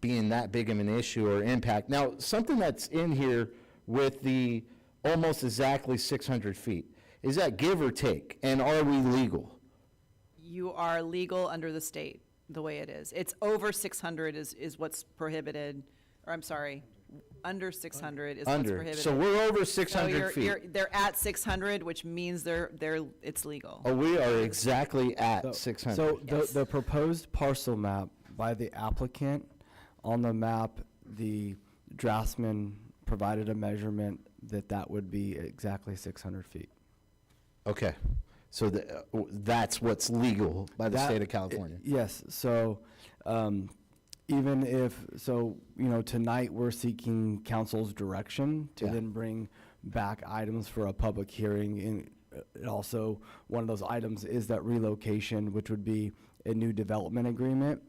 being that big of an issue or impact. Now, something that's in here with the almost exactly 600 feet, is that give or take? And are we legal? You are legal under the state, the way it is. It's over 600 is what's prohibited, or I'm sorry, under 600 is what's Under. prohibited. So we're over So 600 feet. they're at 600, which means it's legal. Oh, we are exactly at 600. So the proposed parcel map by the applicant, on the map, the draftsman provided a measurement that would be exactly 600 feet. Okay. So that's what's legal by the state of California. Yes, so even if, so, you know, tonight we're seeking council's direction to then bring back items for a public hearing. And also, one of those items is that relocation, which would be a new development agreement.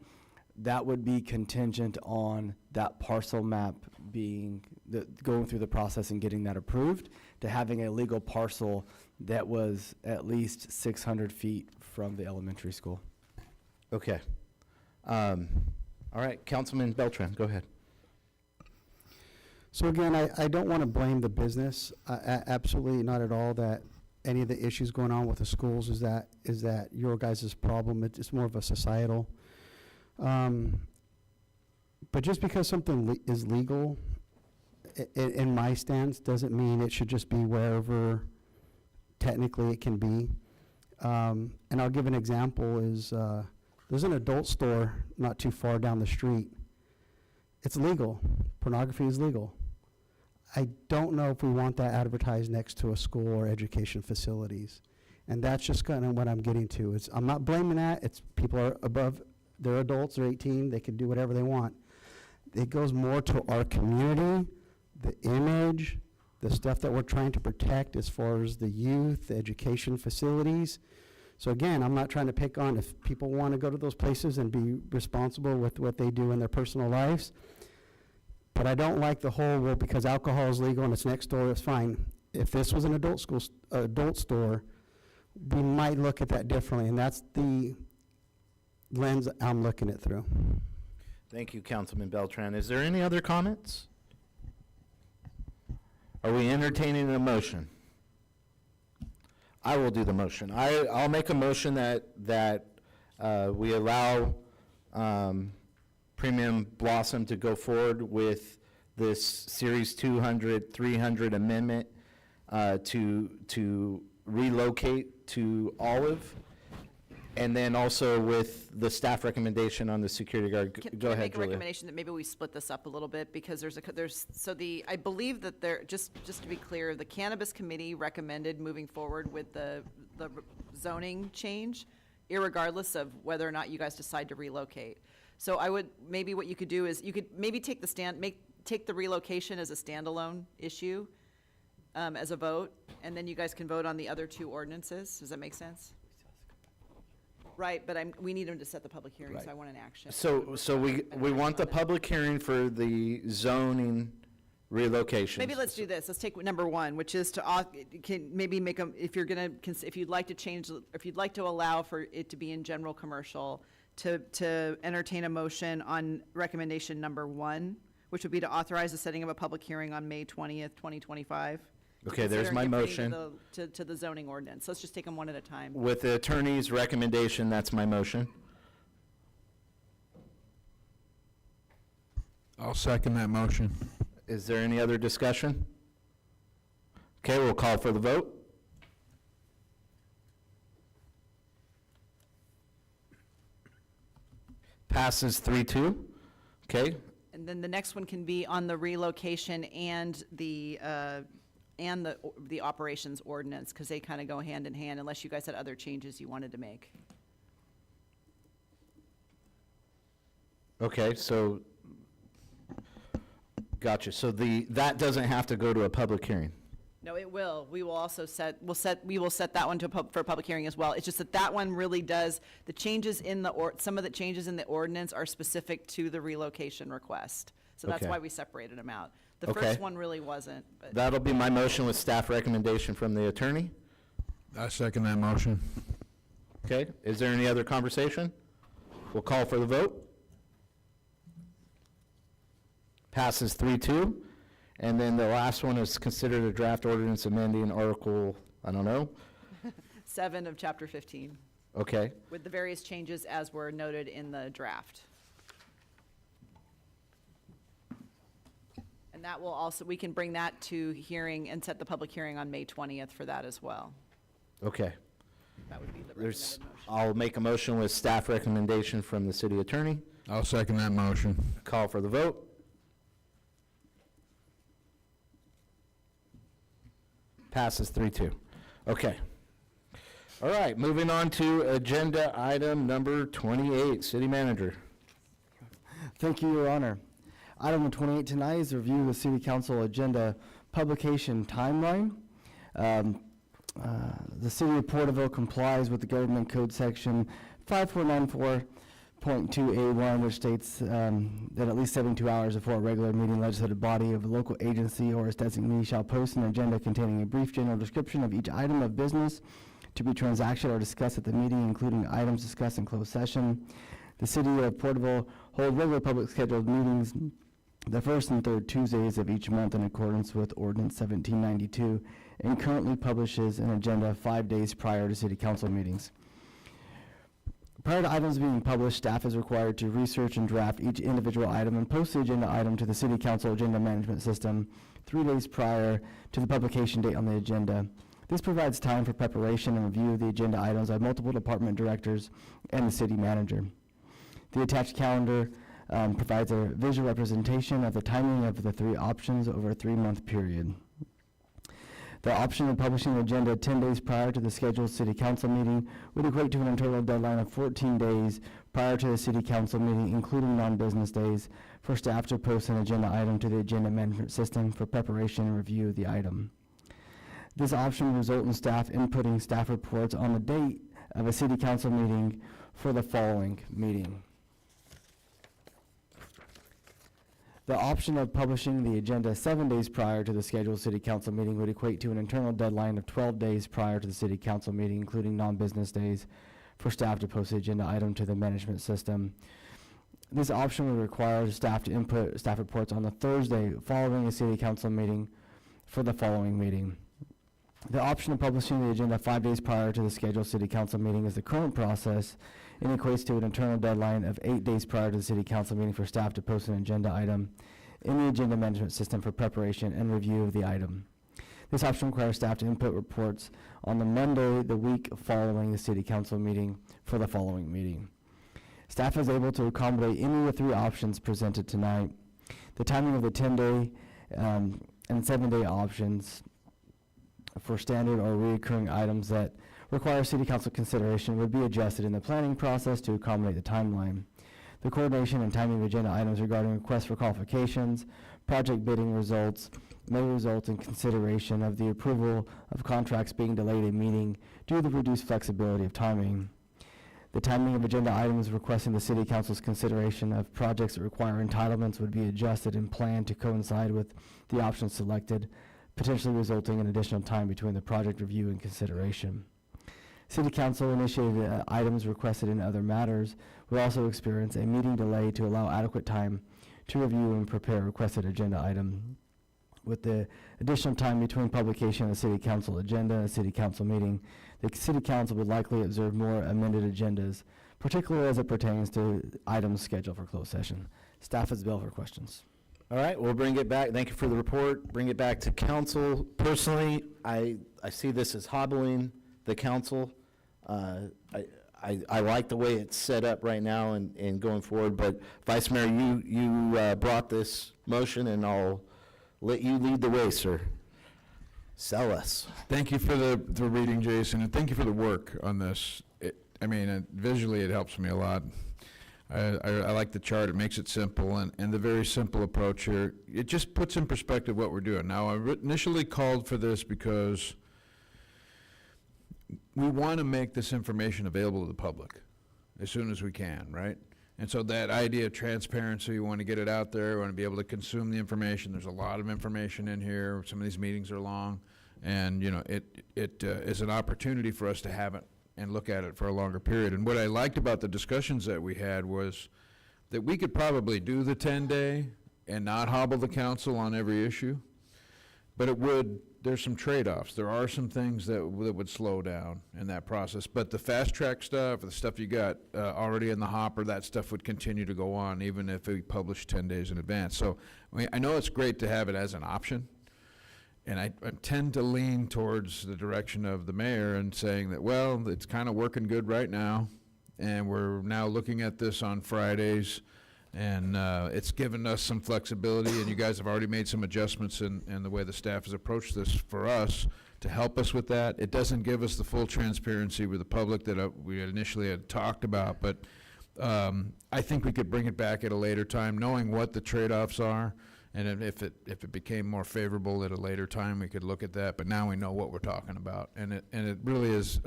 That would be contingent on that parcel map going through the process and getting that approved, to having a legal parcel that was at least 600 feet from the elementary school. Okay. All right, Councilman Beltran, go ahead. So again, I don't want to blame the business, absolutely not at all, that any of the issues going on with the schools is that your guys' problem. It's more of a societal. But just because something is legal, in my stance, doesn't mean it should just be wherever technically it can be. And I'll give an example is, there's an adult store not too far down the street. It's legal. Pornography is legal. I don't know if we want that advertised next to a school or education facilities. And that's just kind of what I'm getting to. I'm not blaming that. It's people are above, they're adults, they're 18, they can do whatever they want. It goes more to our community, the image, the stuff that we're trying to protect as far as the youth, the education facilities. So again, I'm not trying to pick on if people want to go to those places and be responsible with what they do in their personal lives. But I don't like the whole, well, because alcohol is legal and it's next door, it's fine. If this was an adult store, we might look at that differently, and that's the lens I'm looking at through. Thank you, Councilman Beltran. Is there any other comments? Are we entertaining a motion? I will do the motion. I'll make a motion that we allow Premium Blossom to go forward with this Series 200, 300 amendment to relocate to Olive, and then also with the staff recommendation on the security guard. Go ahead, Can I make a Julia. recommendation that maybe we split this up a little bit, because I believe that just to be clear, the Cannabis Committee recommended moving forward with the zoning change, irregardless of whether or not you guys decide to relocate. So maybe what you could do is, you could maybe take the relocation as a standalone issue, as a vote, and then you guys can vote on the other two ordinances. Does that make sense? Right, but we need them to set the public hearing, so I want an action. So we want the public hearing for the zoning relocation. Maybe let's do this. Let's take number one, which is to maybe make them, if you'd like to allow for it to be in general commercial, to entertain a motion on recommendation number one, which would be to authorize the setting of a public hearing on May 20th, 2025. Okay, there's my motion. To the zoning ordinance. Let's just take them one at a time. With the attorney's recommendation, that's my motion. I'll second that motion. Is there any other discussion? Okay, we'll call for the vote. Passes 3-2. Okay. And then the next one can be on the relocation and the operations ordinance, because they kind of go hand in hand, unless you guys had other changes you wanted to make. Okay, so, gotcha. So that doesn't have to go to a public hearing? No, it will. We will also we will set that one for a public hearing as well. It's just that one really does, the changes in some of the changes in the ordinance are specific to the relocation request. So that's Okay. why we separated them out. The Okay. first one really wasn't, but. That'll be my motion with staff recommendation from the attorney. I second that motion. Okay, is there any other conversation? We'll call for the vote. Passes 3-2. And then the last one is considered a draft ordinance amending Article, I don't know. 7 of Chapter 15, Okay, with the various changes as were noted in the draft. And that will also, we can bring that to hearing and set the public hearing on May 20th for that as well. okay. That would be the There's, recommended motion. I'll make a motion with staff recommendation from the city attorney. I'll second that motion. Call for the vote. Passes 3-2. Okay. All right, moving on to agenda item number 28, city manager. Thank you, Your Honor. Item 28 tonight is a review of the City Council agenda publication timeline. The City of Porterville complies with the Government Code Section 5494.2A1, which states that at least 72 hours before a regular meeting, legislative body of a local agency or its designee shall post an agenda containing a brief general description of each item of business to be transacted or discussed at the meeting, including items discussed in closed session. The City of Porterville holds regular public scheduled meetings the first and third Tuesdays of each month in accordance with Ordinance 1792, and currently publishes an agenda 5 days prior to City Council meetings. Prior to items being published, staff is required to research and draft each individual item and post the agenda item to the City Council agenda management system 3 days prior to the publication date on the agenda. This provides time for preparation and review of the agenda items by multiple department directors and the city manager. The attached calendar provides a visual representation of the timing of the 3 options over a 3-month period. The option of publishing the agenda 10 days prior to the scheduled city council meeting would equate to an internal deadline of 14 days prior to the city council meeting, including non-business days, for staff to post an agenda item to the agenda management system for preparation and review of the item. This option will result in staff inputting staff reports on the date of a city council meeting for the following meeting. The option of publishing the agenda 7 days prior to the scheduled city council meeting would equate to an internal deadline of 12 days prior to the city council meeting, including non-business days, for staff to post the agenda item to the management system. This option would require staff to input staff reports on the Thursday following the city council meeting for the following meeting. The option of publishing the agenda 5 days prior to the scheduled city council meeting is the current process and equates to an internal deadline of 8 days prior to the city council meeting for staff to post an agenda item in the agenda management system for preparation and review of the item. This option requires staff to input reports on the Monday, the week following the city council meeting for the following meeting. Staff is able to accommodate any of the 3 options presented tonight. The timing of the 10-day and 7-day options for standard or recurring items that require city council consideration would be adjusted in the planning process to accommodate the timeline. The coordination and timing of agenda items regarding requests for qualifications, project bidding results may result in consideration of the approval of contracts being delayed a meeting due to the reduced flexibility of timing. The timing of agenda items requesting the city council's consideration of projects that require entitlements would be adjusted and planned to coincide with the options selected, potentially resulting in additional time between the project review and consideration. City council initiated items requested in other matters will also experience a meeting delay to allow adequate time to review and prepare a requested agenda item. With the additional time between publication of the city council agenda and a city council meeting, the city council would likely observe more amended agendas, particularly as it pertains to items scheduled for closed session. Staff is available for questions. All right, we'll bring it back. Thank you for the report. Bring it back to council. Personally, I see this as hobbling the council. I like the way it's set up right now and going forward, but Vice Mayor, you brought this motion, and I'll let you lead the way, sir. Sell us. Thank you for the reading, Jason, and thank you for the work on this. Visually it helps me a lot. I like the chart. It makes it simple, and the very simple approach here, it just puts in perspective what we're doing. Now, I initially called for this because we want to make this information available to the public as soon as we can, right? And so that idea of transparency, we want to get it out there, we want to be able to consume the information. There's a lot of information in here. Some of these meetings are long, and you know, it is an opportunity for us to have it and look at it for a longer period. And what I liked about the discussions that we had was that we could probably do the 10-day and not hobble the council on every issue, but there's some trade-offs. There are some things that would slow down in that process, but the fast-track stuff, the stuff you got already in the hopper, that stuff would continue to go on even if we publish 10 days in advance. So I know it's great to have it as an option, and I tend to lean towards the direction of the mayor and saying that, well, it's kind of working good right now, and we're now looking at this on Fridays, and it's given us some flexibility, and you guys have already made some adjustments in the way the staff has approached this for us to help us with that. It doesn't give us the full transparency with the public that we initially had talked about, but I think we could bring it back at a later time, knowing what the trade-offs are. And if it became more favorable at a later time, we could look at that. But now we know what we're talking about, and it really is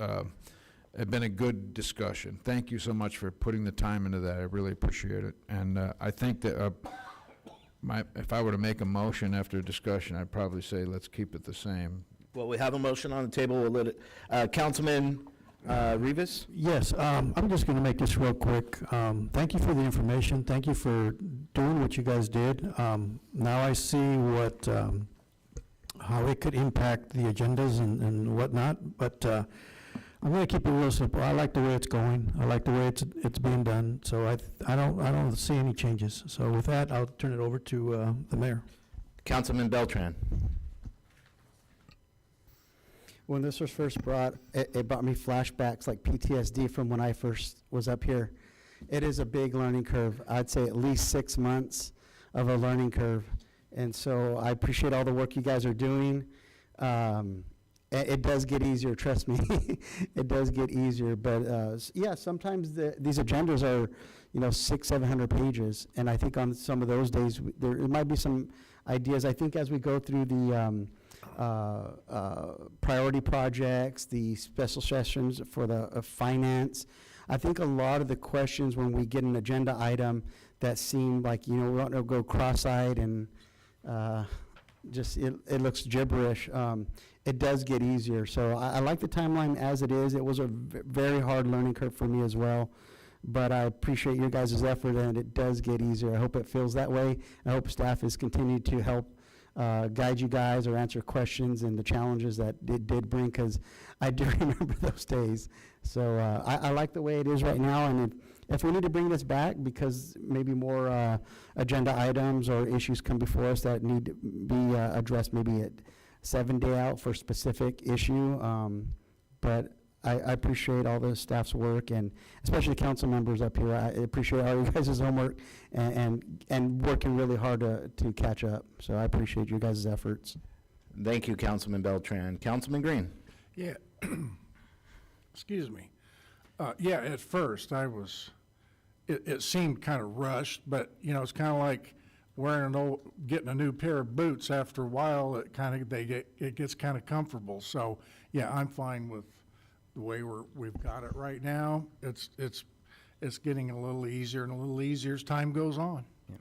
been a good discussion. Thank you so much for putting the time into that. I really appreciate it. And I think that if I were to make a motion after a discussion, I'd probably say let's keep it the same. Well, we have a motion on the table. We'll let it, Councilman Rivas? Yes, I'm just going to make this real quick. Thank you for the information. Thank you for doing what you guys did. Now I see how it could impact the agendas and whatnot, but I'm going to keep it real simple. I like the way it's going. I like the way it's being done. So I don't see any changes. So with that, I'll turn it over to the mayor. Councilman Beltran. When this was first brought, it brought me flashbacks like PTSD from when I first was up here. It is a big learning curve. I'd say at least 6 months of a learning curve. And so I appreciate all the work you guys are doing. It does get easier, trust me. It does get easier, but yeah, sometimes these agendas are, 600-700 pages, and I think on some of those days there might be some ideas. I think as we go through the priority projects, the special sessions for the finance, I think a lot of the questions when we get an agenda item that seem like, we want to go cross-eyed and just it looks gibberish. It does get easier. So I like the timeline as it is. It was a very hard learning curve for me as well, but I appreciate your guys' effort, and it does get easier. I hope it feels that way. I hope staff has continued to help guide you guys or answer questions and the challenges that it did bring, because I do remember those days. So I like the way it is right now, and if we need to bring this back because maybe more agenda items or issues come before us that need to be addressed maybe at 7 day out for a specific issue, but I appreciate all the staff's work, and especially council members up here. I appreciate all you guys' homework and working really hard to catch up. So I appreciate your guys' efforts. Thank you, Councilman Beltran. Councilman Green. Yeah. Excuse me. Yeah, at first it seemed kind of rushed, but it's kind of like getting a new pair of boots. After a while, it gets kind of comfortable. So yeah, I'm fine with the way we've got it right now. It's getting a little easier and a little easier as time goes on. Yeah.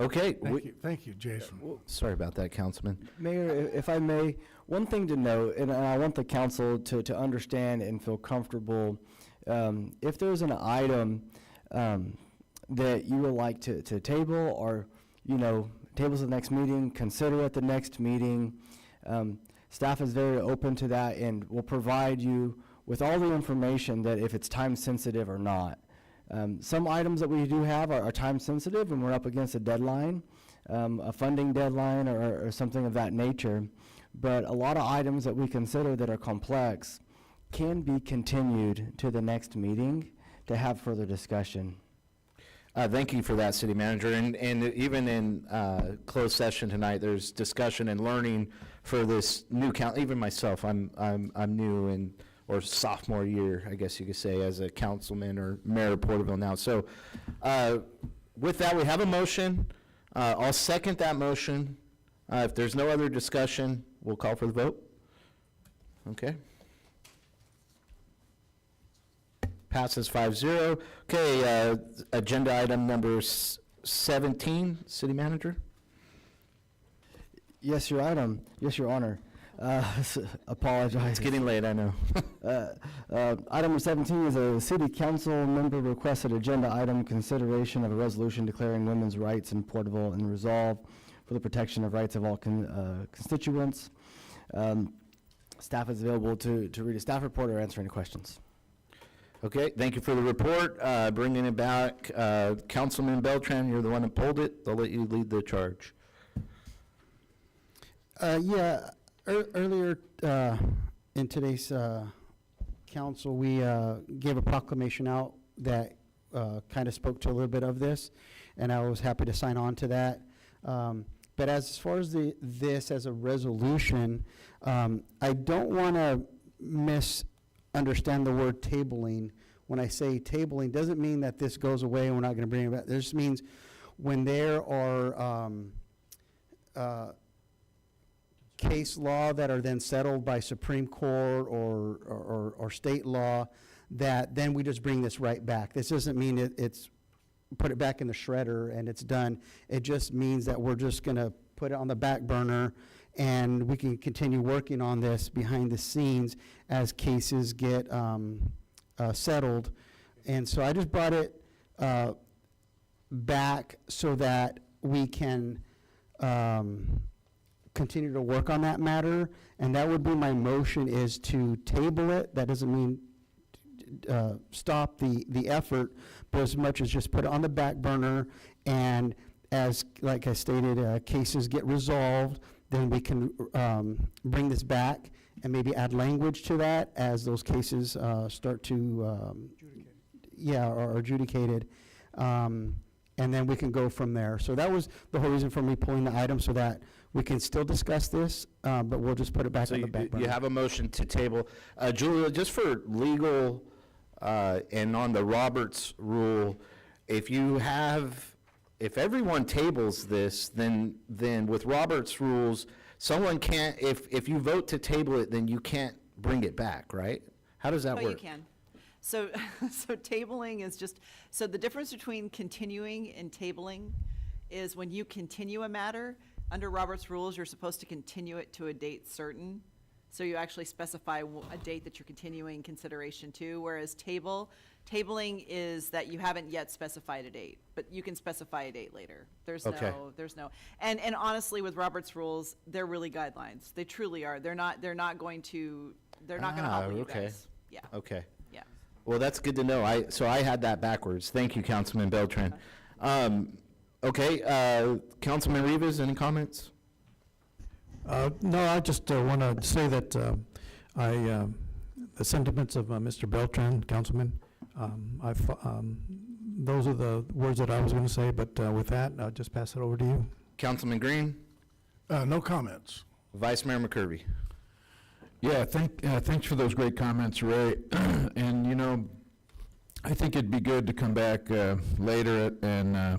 Okay. Thank you, Jason. Sorry about that, Councilman. Mayor, if I may, one thing to note, and I want the council to understand and feel comfortable, if there's an item that you would like to table or, tables the next meeting, consider at the next meeting, staff is very open to that and will provide you with all the information that if it's time sensitive or not. Some items that we do have are time sensitive and we're up against a deadline, a funding deadline or something of that nature. But a lot of items that we consider that are complex can be continued to the next meeting to have further discussion. Thank you for that, City Manager. And even in closed session tonight, there's discussion and learning for this new council. Even myself, I'm new and or sophomore year, I guess you could say, as a councilman or mayor of Porterville now. So with that, we have a motion. I'll second that motion. If there's no other discussion, we'll call for the vote. Okay. Passes 5-0. Okay, agenda item number 17, City Manager. Yes, Your Honor. Apologize. It's getting late, I know. Item number 17 is a city council member requested agenda item, consideration of a resolution declaring women's rights in Porterville and resolve for the protection of rights of all constituents. Staff is available to read a staff report or answer any questions. Okay, thank you for the report. Bringing it back, Councilman Beltran, you're the one that pulled it. They'll let you lead the charge. Earlier in today's council, we gave a proclamation out that kind of spoke to a little bit of this, and I was happy to sign on to that. But as far as this as a resolution, I don't want to misunderstand the word tabling. When I say tabling, doesn't mean that this goes away and we're not going to bring it back. This means when there are case law that are then settled by Supreme Court or state law, that then we just bring this right back. This doesn't mean it's put it back in the shredder and it's done. It just means that we're just going to put it on the back burner and we can continue working on this behind the scenes as cases get settled. And so I just brought it back so that we can continue to work on that matter, and that would be my motion, is to table it. That doesn't mean stop the effort, but as much as just put it on the back burner, and as, like I stated, cases get resolved, then we can bring this back and maybe add language to that as those cases start to are adjudicated. And then we can go from there. So that was the whole reason for me pulling the item, so that we can still discuss this, but we'll just put it back on the back burner. You have a motion to table. Julia, just for legal and on the Roberts rule, if everyone tables this, then with Roberts rules, someone can't, if you vote to table it, then you can't bring it back, right? How does that work? No, you can. So tabling is just, so the difference between continuing and tabling is when you continue a matter, under Robert's rules, you're supposed to continue it to a date certain. So you actually specify a date that you're continuing consideration to, whereas tabling is that you haven't yet specified a date, but you can specify a date later. There's and honestly, with Robert's rules, they're really guidelines. They truly are. They're not going to help you guys. Yeah. Okay. Yeah. Well, that's good to know. So I had that backwards. Thank you, Councilman Beltran. Okay, Councilman Rivas, any comments? No, I just want to say that the sentiments of Mr. Beltran, Councilman, those are the words that I was going to say, but with that, I'll just pass it over to you. Councilman Green? No comments. Vice Mayor McCurvey? Yeah, thanks for those great comments, Ray. And, you know, I think it'd be good to come back later and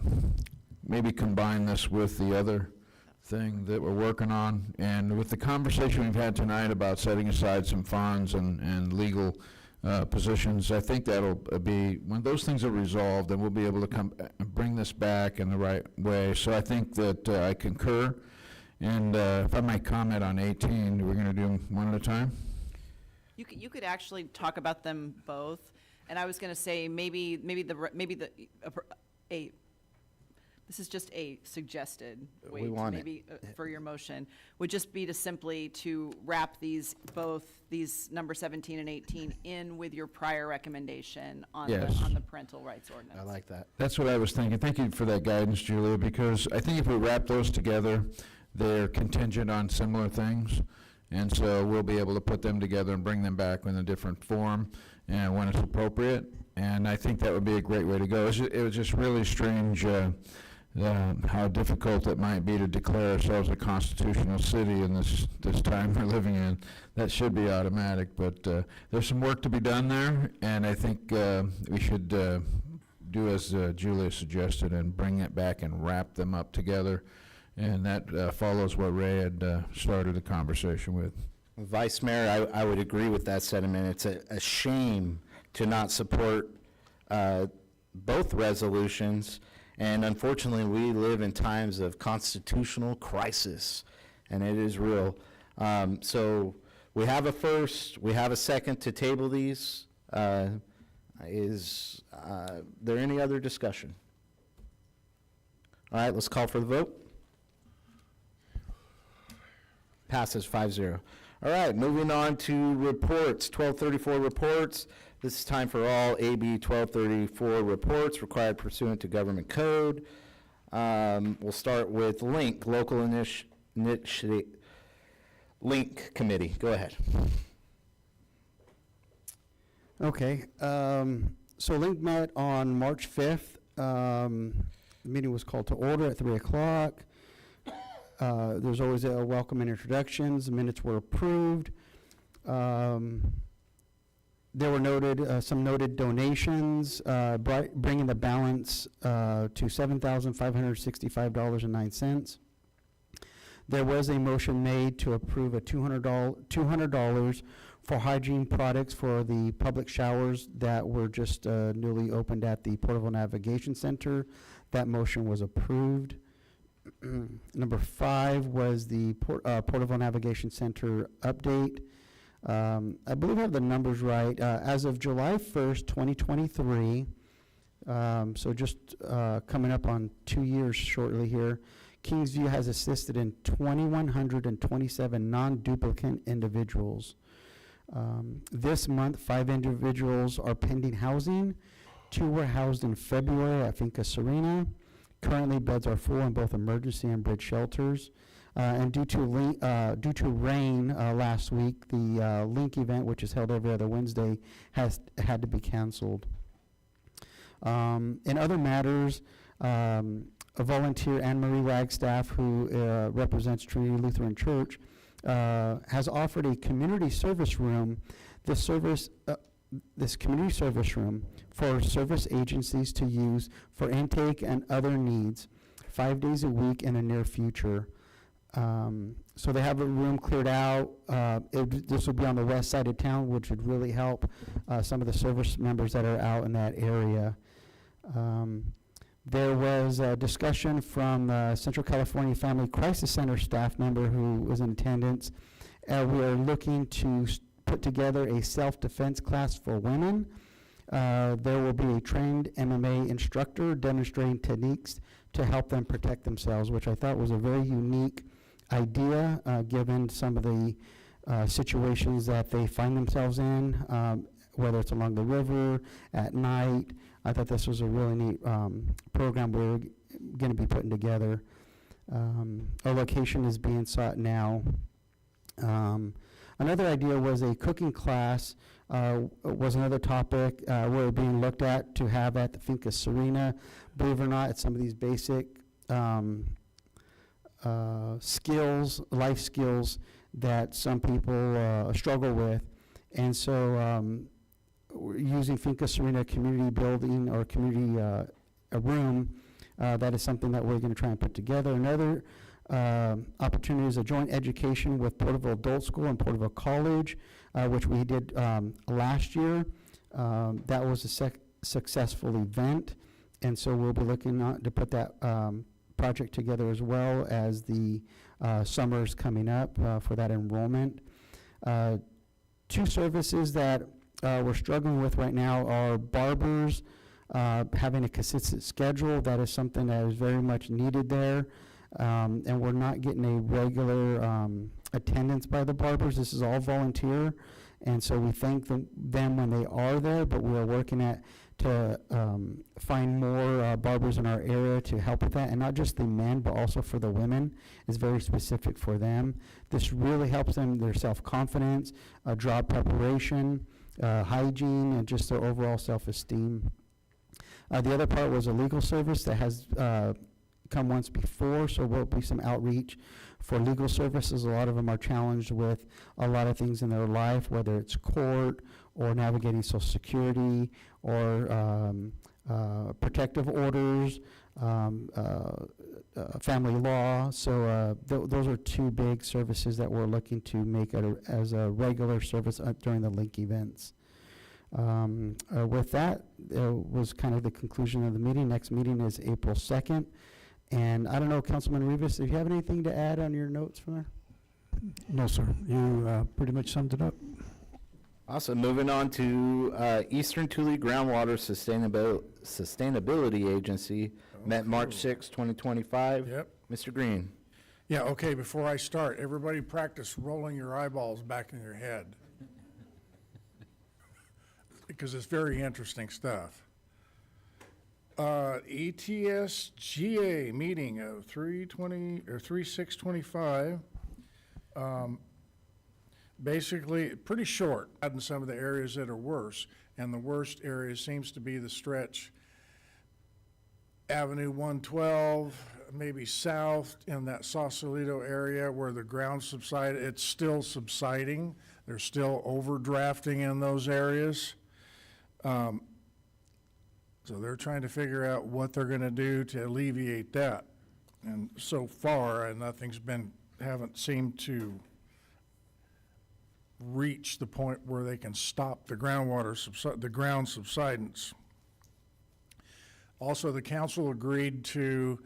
maybe combine this with the other thing that we're working on. And with the conversation we've had tonight about setting aside some funds and legal positions, I think that'll be, when those things are resolved, then we'll be able to bring this back in the right way. So I think that I concur. And if I might comment on 18, we're going to do them one at a time? You could actually talk about them both. And I was going to say this is just a suggested way to maybe for your motion, would just be to simply to wrap these number 17 and 18 in with your prior recommendation on the parental rights ordinance. I like that. That's what I was thinking. Thank you for that guidance, Julia, because I think if we wrap those together, they're contingent on similar things. And so we'll be able to put them together and bring them back in a different form and when it's appropriate. And I think that would be a great way to go. It was just really strange how difficult it might be to declare ourselves a constitutional city in this time we're living in. That should be automatic, but there's some work to be done there, and I think we should do as Julia suggested and bring it back and wrap them up together, and that follows what Ray had started the conversation with. Vice Mayor, I would agree with that sentiment. It's a shame to not support both resolutions. And unfortunately, we live in times of constitutional crisis, and it is real. So we have a first, we have a second to table these. Is there any other discussion? All right, let's call for the vote. Passes 5-0. All right, moving on to reports, 1234 reports. This is time for all AB 1234 reports required pursuant to government code. We'll start with LINK, Local Initiative LINK Committee. Go ahead. Okay, so LINK met on March 5th. The meeting was called to order at 3 o'clock. There's always a welcome and introductions. The minutes were approved. There were some noted donations, bringing the balance to $7,565.09. There was a motion made to approve a $200 for hygiene products for the public showers that were just newly opened at the Porterville Navigation Center. That motion was approved. Number 5 was the Porterville Navigation Center update. I believe I have the numbers right. As of July 1st, 2023, so just coming up on 2 years shortly here, Kingsview has assisted in 2,127 non-duplicate individuals. This month, 5 individuals are pending housing. 2 were housed in February at Finca Serena. Currently, beds are full in both emergency and bridge shelters. And due to rain last week, the LINK event, which is held every other Wednesday, had to be canceled. In other matters, a volunteer, Anne-Marie Wagstaff, who represents Trinity Lutheran Church, has offered a community service room. This community service room for service agencies to use for intake and other needs 5 days a week in the near future. So they have a room cleared out. This will be on the west side of town, which would really help some of the service members that are out in that area. There was a discussion from Central California Family Crisis Center staff member who was in attendance. We are looking to put together a self-defense class for women. There will be a trained MMA instructor demonstrating techniques to help them protect themselves, which I thought was a very unique idea, given some of the situations that they find themselves in, whether it's along the river, at night. I thought this was a really neat program we're going to be putting together. A location is being sought now. Another idea was a cooking class, was another topic we're being looked at to have at the Finca Serena. Believe it or not, it's some of these basic skills, life skills that some people struggle with. And so we're using Finca Serena community building or community a room, that is something that we're going to try and put together. Another opportunity is a joint education with Porterville Adult School and Porterville College, which we did last year. That was a successful event, and so we'll be looking to put that project together as well as the summers coming up for that enrollment. 2 services that we're struggling with right now are barbers having a consistent schedule. That is something that is very much needed there. And we're not getting a regular attendance by the barbers. This is all volunteer, and so we thank them when they are there, but we are working to find more barbers in our area to help with that, and not just the men, but also for the women. It's very specific for them. This really helps them, their self-confidence, job preparation, hygiene, and just their overall self-esteem. The other part was a legal service that has come once before, so there'll be some outreach for legal services. A lot of them are challenged with a lot of things in their life, whether it's court or navigating Social Security or protective orders, family law. So those are two big services that we're looking to make as a regular service during the link events. With that, was kind of the conclusion of the meeting. Next meeting is April 2nd. And I don't know, Councilman Rivas, if you have anything to add on your notes from there? No, sir. You pretty much summed it up. Awesome. Moving on to Eastern Tule Groundwater Sustainability Agency, met March 6, 2025. Yep. Mr. Green. Yeah, okay, before I start, everybody practice rolling your eyeballs back in your head. Because it's very interesting stuff. ETSGA meeting of 3/6/25. Basically, pretty short in some of the areas that are worse, and the worst area seems to be the stretch Avenue 112, maybe south in that Sausalito area where the ground subsided. It's still subsiding. There's still overdrafting in those areas. So they're trying to figure out what they're going to do to alleviate that. And so far, haven't seemed to reach the point where they can stop the the ground subsidence. Also, the council agreed to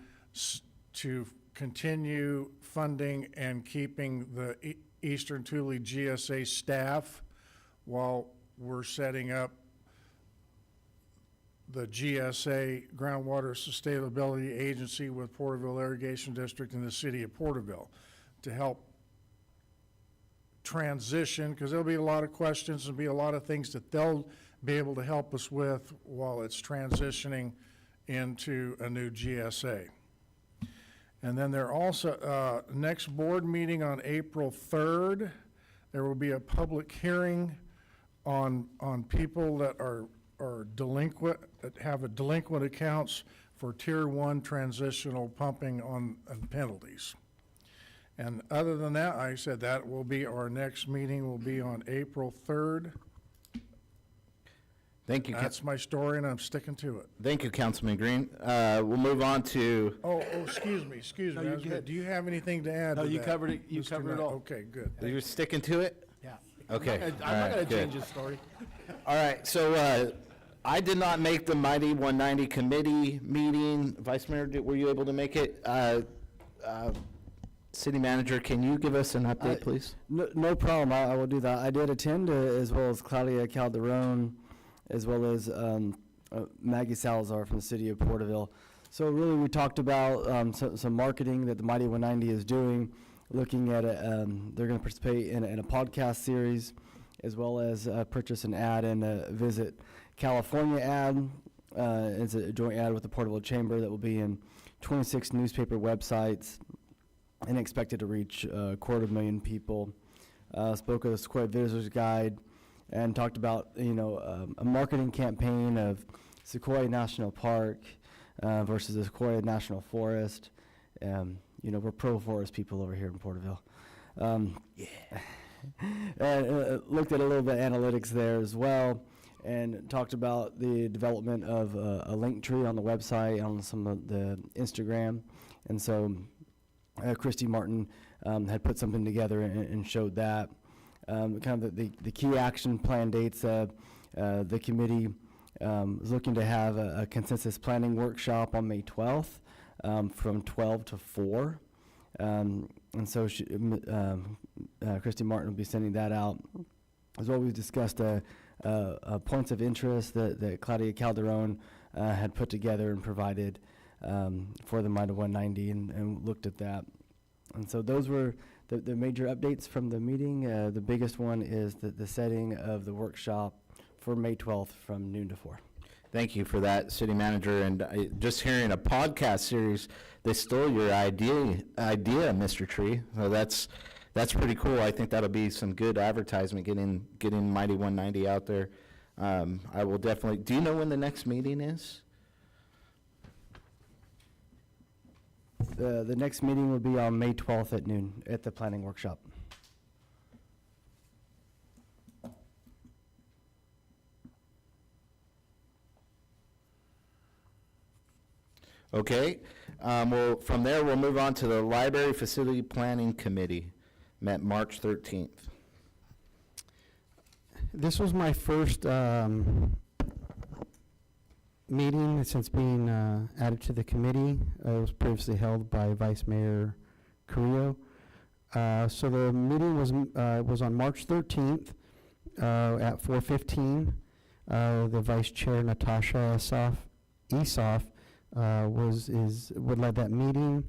continue funding and keeping the Eastern Tule GSA staff while we're setting up the GSA Groundwater Sustainability Agency with Porterville Irrigation District in the city of Porterville to help transition, because there'll be a lot of questions and be a lot of things that they'll be able to help us with while it's transitioning into a new GSA. And then there also, next board meeting on April 3rd, there will be a public hearing on people that are delinquent, that have delinquent accounts for Tier 1 transitional pumping on penalties. And other than that, I said that will be our next meeting will be on April 3rd. Thank you. That's my story, and I'm sticking to it. Thank you, Councilman Green. We'll move on to. Excuse me. No, you're good. Do you have anything to add? No, to you that, covered it. You Mr. covered it Knight? all. Okay, good. You're sticking to it? Yeah. Okay. I'm not going to change his story. All right, so I did not make the Mighty 190 committee meeting. Vice Mayor, were you able to make it? City Manager, can you give us an update, please? No problem. I will do that. I did attend, as well as Claudia Calderon, as well as Maggie Salazar from the city of Porterville. So really, we talked about some marketing that the Mighty 190 is doing, looking at they're going to participate in a podcast series, as well as purchase an ad and a Visit California ad. It's a joint ad with the Porterville Chamber that will be in 26 newspaper websites and expected to reach 250,000 people. Spoke of the Sequoia Visitors Guide and talked about, a marketing campaign of Sequoia National Park versus the Sequoia National Forest. We're pro-forest people over here in Porterville. And looked at a little bit of analytics there as well, and talked about the development of a link tree on the website, on some of the Instagram. And so Christy Martin had put something together and showed that. Kind of the key action plan dates. The committee is looking to have a consensus planning workshop on May 12th from 12 to 4. And so Christy Martin will be sending that out. As well, we've discussed points of interest that Claudia Calderon had put together and provided for the MIDA 190 and looked at that. And so those were the major updates from the meeting. The biggest one is the setting of the workshop for May 12th from noon to 4. Thank you for that, City Manager. And just hearing a podcast series, they stole your idea, Mr. Tree. So that's pretty cool. I think that'll be some good advertisement, getting Mighty 190 out there. I will definitely. Do you know when the next meeting is? The next meeting will be on May 12th at noon at the planning workshop. Okay, well, from there, we'll move on to the Library Facility Planning Committee, met March 13th. This was my first meeting since being added to the committee. It was previously held by Vice Mayor Carrillo. So the meeting was on March 13th at 4:15. The Vice Chair, Natasha Esoff, would lead that meeting.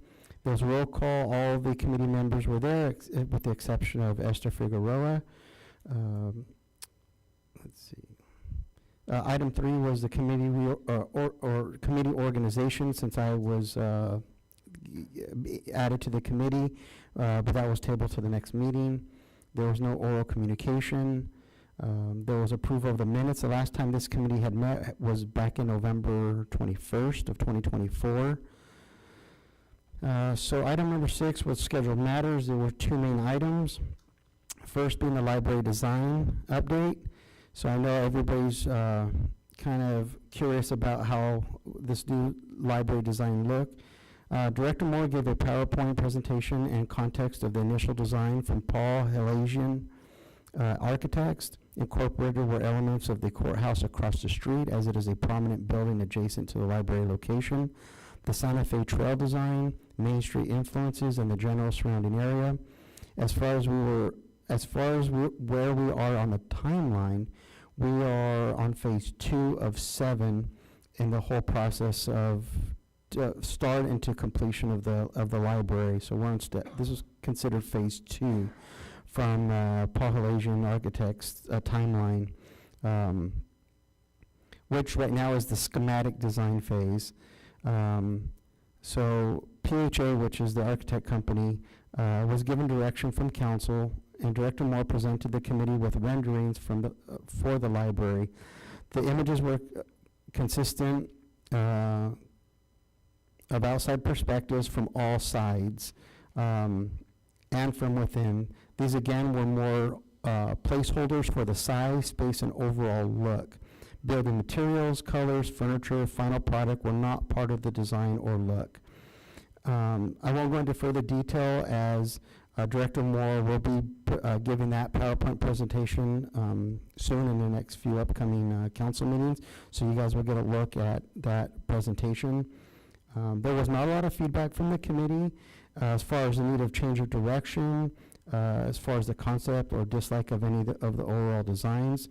There was a roll call. All the committee members were there, with the exception of Esther Figueroa. Let's see. Item 3 was the committee committee organization, since I was added to the committee, but that was tabled to the next meeting. There was no oral communication. There was approval of the minutes. The last time this committee had met was back in November 21st of 2024. So item number 6 was scheduled matters. There were 2 main items. First being the library design update. So I know everybody's kind of curious about how this new library design looked. Director Moore gave a PowerPoint presentation and context of the initial design from Paul Halasian Architects. Incorporated were elements of the courthouse across the street, as it is a prominent building adjacent to the library location. The Santa Fe Trail design, Main Street influences, and the general surrounding area. As far as where we are on the timeline, we are on phase 2 of 7 in the whole process of start into completion of the library. So we're on this is considered phase 2 from Paul Halasian Architects timeline, which right now is the schematic design phase. So PHA, which is the architect company, was given direction from council, and Director Moore presented the committee with renderings from for the library. The images were consistent of outside perspectives from all sides and from within. These again were more placeholders for the size, space, and overall look. Building materials, colors, furniture, final product were not part of the design or look. I won't go into further detail, as Director Moore will be giving that PowerPoint presentation soon in the next few upcoming council meetings, so you guys will get a look at that presentation. There was not a lot of feedback from the committee as far as the need of change of direction, as far as the concept or dislike of any of the overall designs.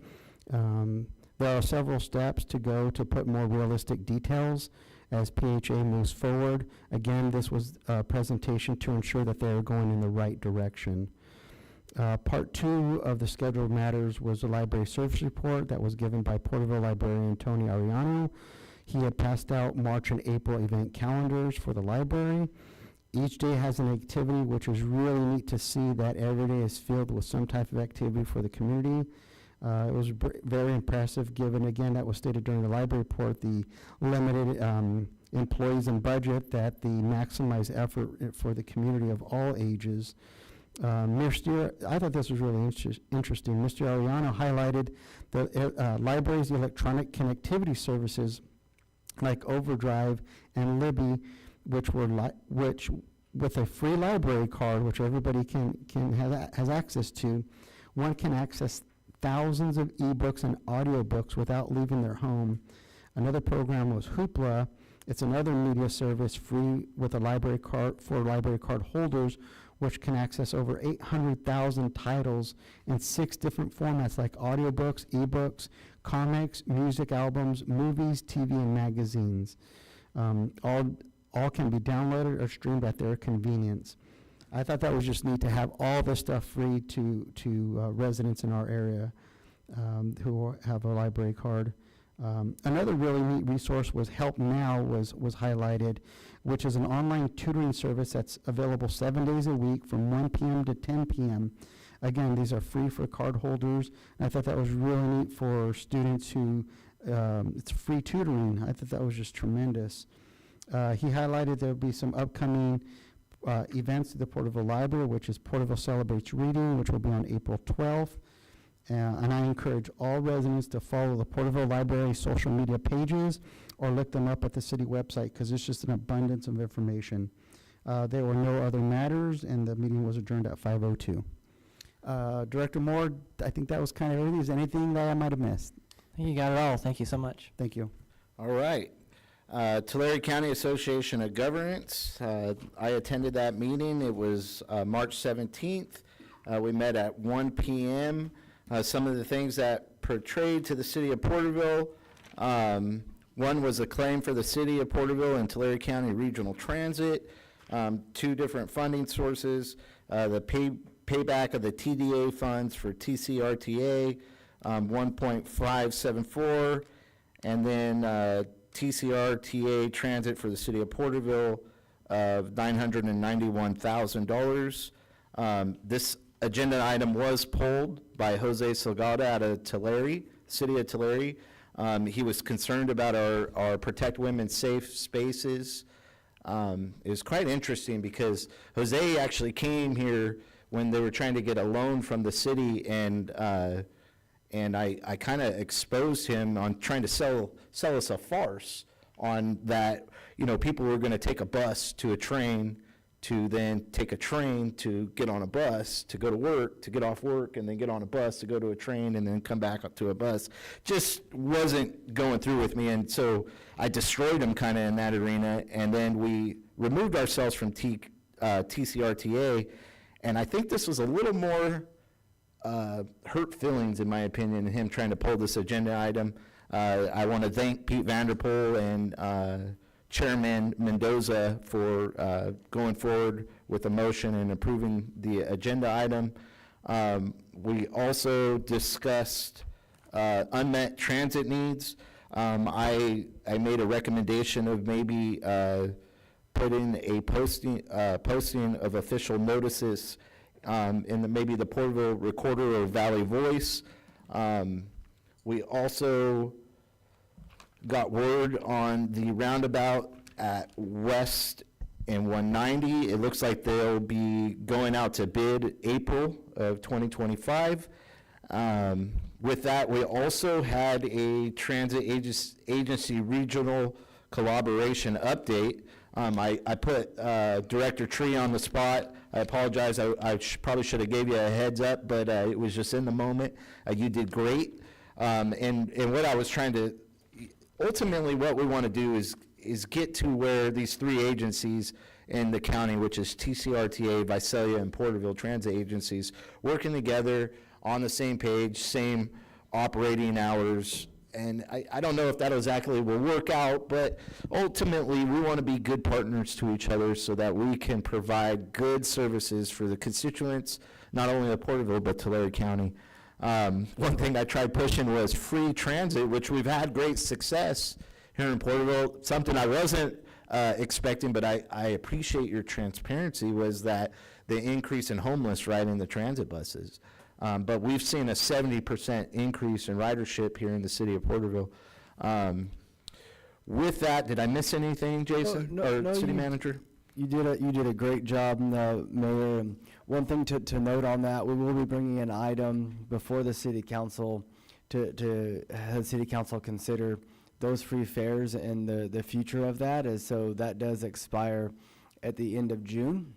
There are several steps to go to put more realistic details as PHA moves forward. Again, this was a presentation to ensure that they are going in the right direction. Part 2 of the scheduled matters was the library service report that was given by Porterville librarian Tony Ariano. He had passed out March and April event calendars for the library. Each day has an activity, which is really neat to see that every day is filled with some type of activity for the community. It was very impressive, given, again, that was stated during the library report, the limited employees and budget, that the maximized effort for the community of all ages. I thought this was really interesting. Mr. Ariano highlighted the library's electronic connectivity services like Overdrive and Libby, which with a free library card, which everybody has access to, one can access thousands of ebooks and audiobooks without leaving their home. Another program was Hoopla. It's another media service free with a library card for library card holders, which can access over 800,000 titles in 6 different formats like audiobooks, ebooks, comics, music albums, movies, TV, and magazines. All can be downloaded or streamed at their convenience. I thought that was just neat to have all this stuff free to residents in our area who have a library card. Another really neat resource was Help Now was highlighted, which is an online tutoring service that's available 7 days a week from 1 p.m. to 10 p.m. Again, these are free for card holders. And I thought that was really neat for students who, it's free tutoring. I thought that was just tremendous. He highlighted there'll be some upcoming events at the Porterville Library, which is Porterville Celebrates Reading, which will be on April 12th. And I encourage all residents to follow the Porterville Library social media pages or look them up at the city website, because it's just an abundance of information. There were no other matters, and the meeting was adjourned at 5:02. Director Moore, I think that was kind of everything. Is there anything that I might have missed? You got it all. Thank you so much. Thank you. All right. Tulare County Association of Governance, I attended that meeting. It was March 17th. We met at 1 p.m. Some of the things that portrayed to the city of Porterville, one was a claim for the city of Porterville and Tulare County Regional Transit, 2 different funding sources, the payback of the TDA funds for TCRTA, 1.574, and then TCRTA Transit for the city of Porterville of $991,000. This agenda item was pulled by Jose Salgado out of Tulare, city of Tulare. He was concerned about our Protect Women's Safe Spaces. It was quite interesting because Jose actually came here when they were trying to get a loan from the city, and I kind of exposed him on trying to sell us a farce on that, people were going to take a bus to a train, to then take a train to get on a bus, to go to work, to get off work, and then get on a bus to go to a train, and then come back up to a bus. Just wasn't going through with me, and so I destroyed him kind of in that arena, and then we removed ourselves from TCRTA, and I think this was a little more hurt feelings, in my opinion, in him trying to pull this agenda item. I want to thank Pete Vanderpool and Chairman Mendoza for going forward with the motion and approving the agenda item. We also discussed unmet transit needs. I made a recommendation of maybe putting a posting of official notices in maybe the Porterville Recorder or Valley Voice. We also got word on the roundabout at West and 190. It looks like they'll be going out to bid April of 2025. With that, we also had a transit agency regional collaboration update. I put Director Tree on the spot. I apologize. I probably should have gave you a heads up, but it was just in the moment. You did great. And what I was trying to, ultimately what we want to do is get to where these 3 agencies in the county, which is TCRTA, Visalia, and Porterville Transit Agencies, working together on the same page, same operating hours. And I don't know if that exactly will work out, but ultimately we want to be good partners to each other so that we can provide good services for the constituents, not only of Porterville, but Tulare County. One thing I tried pushing was free transit, which we've had great success here in Porterville. Something I wasn't expecting, but I appreciate your transparency, was that the increase in homeless riding the transit buses. But we've seen a 70% increase in ridership here in the city of Porterville. With that, did I miss anything, Jason, No, City Manager? You did a great job, Mayor. And one thing to note on that, we will be bringing an item before the City Council to have the City Council consider those free fares and the future of that. So that does expire at the end of June.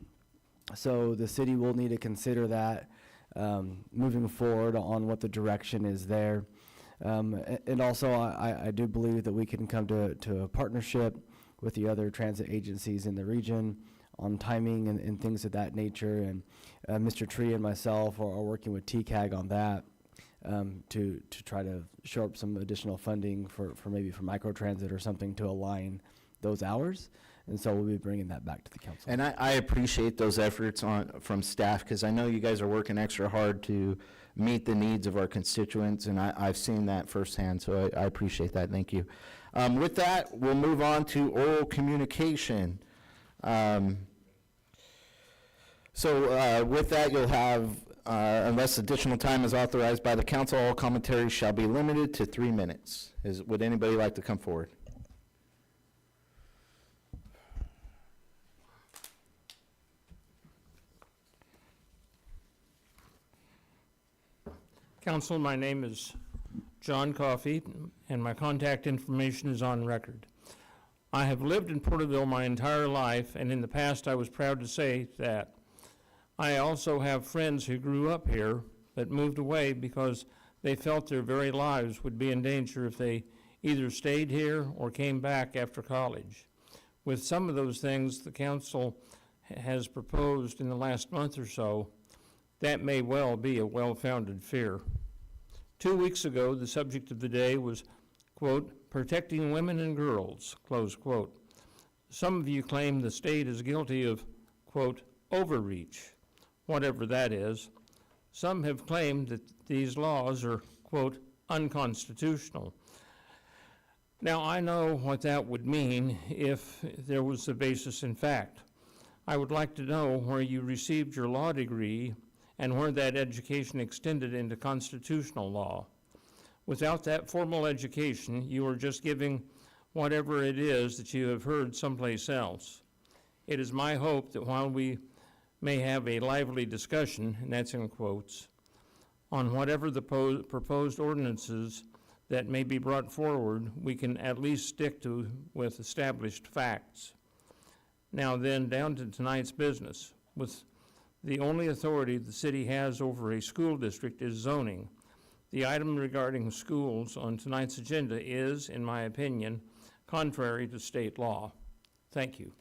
So the city will need to consider that moving forward on what the direction is there. And also, I do believe that we can come to a partnership with the other transit agencies in the region on timing and things of that nature. And Mr. Tree and myself are working with TCAG on that to try to shore up some additional funding for maybe for microtransit or something to align those hours. And so we'll be bringing that back to the council. And I appreciate those efforts from staff, because I know you guys are working extra hard to meet the needs of our constituents, and I've seen that firsthand, so I appreciate that. Thank you. With that, we'll move on to oral communication. With that, you'll have, unless additional time is authorized by the council, all commentaries shall be limited to 3 minutes. Would anybody like to come forward? Council, my name is John Coffey, and my contact information is on record. I have lived in Porterville my entire life, and in the past I was proud to say that. I also have friends who grew up here but moved away because they felt their very lives would be in danger if they either stayed here or came back after college. With some of those things the council has proposed in the last month or so, that may well be a well-founded fear. 2 weeks ago, the subject of the day was, quote, protecting women and girls, close quote. Some of you claim the state is guilty of, quote, overreach, whatever that is. Some have claimed that these laws are, quote, unconstitutional. Now, I know what that would mean if there was a basis in fact. I would like to know where you received your law degree and where that education extended into constitutional law. Without that formal education, you are just giving whatever it is that you have heard someplace else. It is my hope that while we may have a lively discussion, and that's in quotes, on whatever the proposed ordinances that may be brought forward, we can at least stick to with established facts. Now then, down to tonight's business. With the only authority the city has over a school district is zoning. The item regarding schools on tonight's agenda is, in my opinion, contrary to state law. Thank you.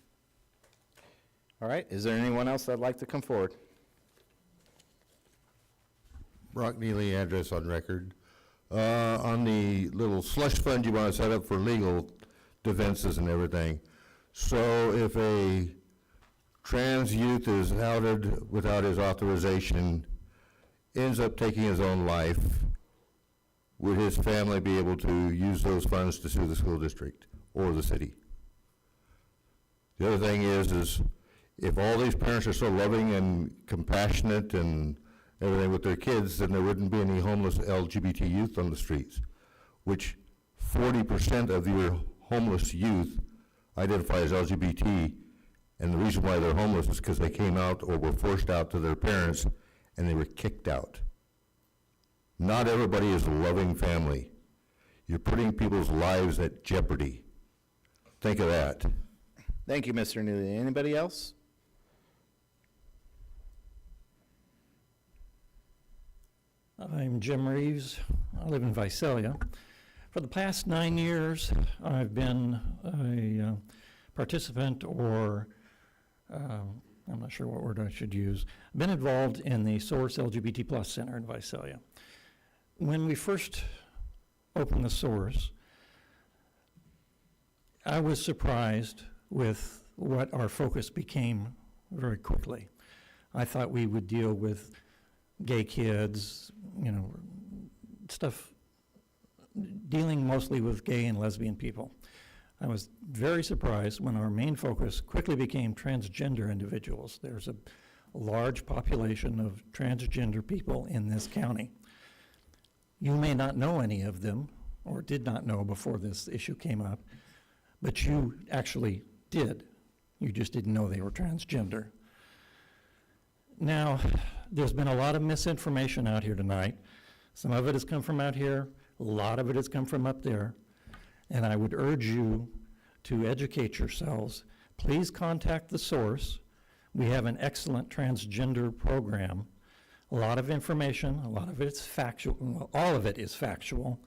All right, is there anyone else that'd like to come forward? Brock Neely, address on record. On the little slush fund you want to set up for legal defenses and everything. So if a trans youth is outed without his authorization, ends up taking his own life, would his family be able to use those funds to sue the school district or the city? The other thing is if all these parents are so loving and compassionate and everything with their kids, then there wouldn't be any homeless LGBT youth on the streets, which 40% of your homeless youth identify as LGBT, and the reason why they're homeless is because they came out or were forced out to their parents and they were kicked out. Not everybody is a loving family. You're putting people's lives at jeopardy. Think of that. Thank you, Mr. Neely. Anybody else? I'm Jim Reeves. I live in Visalia. For the past 9 years, I've been a participant or I'm not sure what word I should use. I've been involved in the Source LGBT Plus Center in Visalia. When we first opened the Source, I was surprised with what our focus became very quickly. I thought we would deal with gay kids, you know, stuff dealing mostly with gay and lesbian people. I was very surprised when our main focus quickly became transgender individuals. There's a large population of transgender people in this county. You may not know any of them, or did not know before this issue came up, but you actually did. You just didn't know they were transgender. Now, there's been a lot of misinformation out here tonight. Some of it has come from out here, a lot of it has come from up there, and I would urge you to educate yourselves. Please contact the Source. We have an excellent transgender program. A lot of information, a lot of it is factual, well, all of it is factual,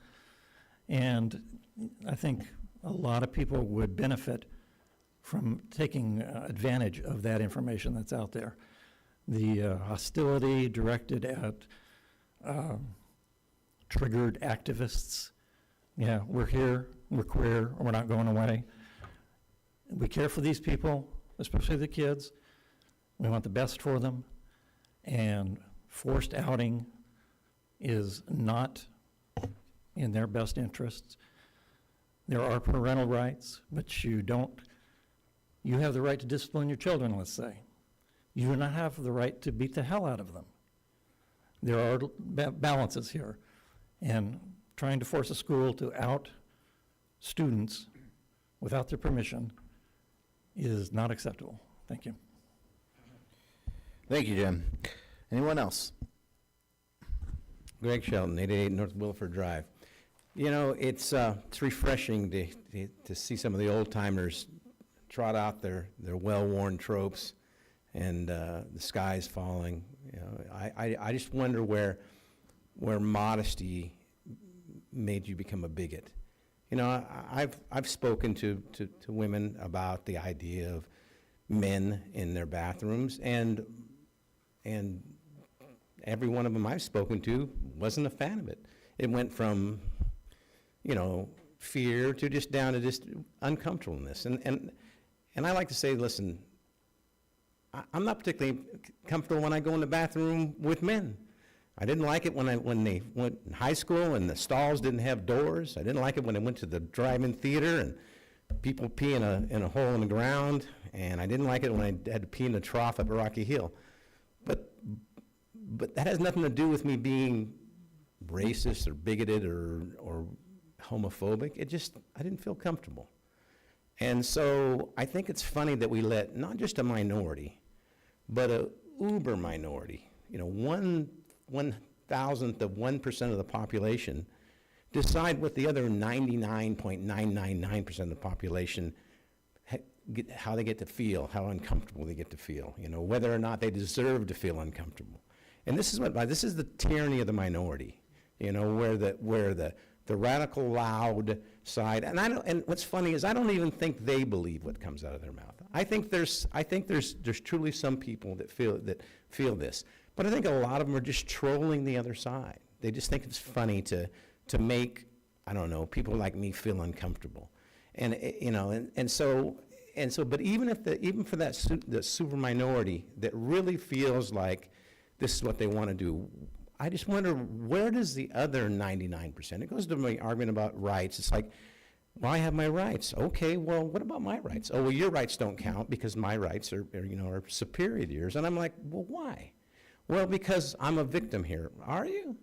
and I think a lot of people would benefit from taking advantage of that information that's out there. The hostility directed at triggered activists. Yeah, we're here, we're queer, we're not going away. We care for these people, especially the kids. We want the best for them, and forced outing is not in their best interests. There are parental rights, but you have the right to discipline your children, let's say. You do not have the right to beat the hell out of them. There are balances here, and trying to force a school to out students without their permission is not acceptable. Thank you. Thank you, Jim. Anyone else? Greg Shelton, 888 North Wilford Drive. You know, it's refreshing to see some of the old timers trot out their well-worn tropes and the sky's falling. You know, I just wonder where modesty made you become a bigot. You know, I've spoken to women about the idea of men in their bathrooms, and every one of them I've spoken to wasn't a fan of it. It went from, you know, fear to just down to just uncomfortableness. And I like to say, listen, I'm not particularly comfortable when I go in the bathroom with men. I didn't like it when they went in high school and the stalls didn't have doors. I didn't like it when I went to the drive-in theater and people pee in a hole in the ground. And I didn't like it when I had to pee in the trough at Rocky Hill. But that has nothing to do with me being racist or bigoted or homophobic. I didn't feel comfortable. And so I think it's funny that we let not just a minority, but a uber minority, you know, 1/1000th of 1% of the population decide what the other 99.999% of the population, how they get to feel, how uncomfortable they get to feel, you know, whether or not they deserve to feel uncomfortable. And this is the tyranny of the minority, you know, where the radical loud side, and what's funny is I don't even think they believe what comes out of their mouth. I think there's truly some people that feel this, but I think a lot of them are just trolling the other side. They just think it's funny to make, I don't know, people like me feel uncomfortable, and you know, and so, but even for the super minority that really feels like this is what they want to do, I just wonder, where does the other 99%? It goes to my argument about rights. It's like, well, I have my rights. Okay, well, what about my rights? Oh, well, your rights don't count because my rights are superior to yours. And I'm like, well, why? Well, because I'm a victim here. Are you?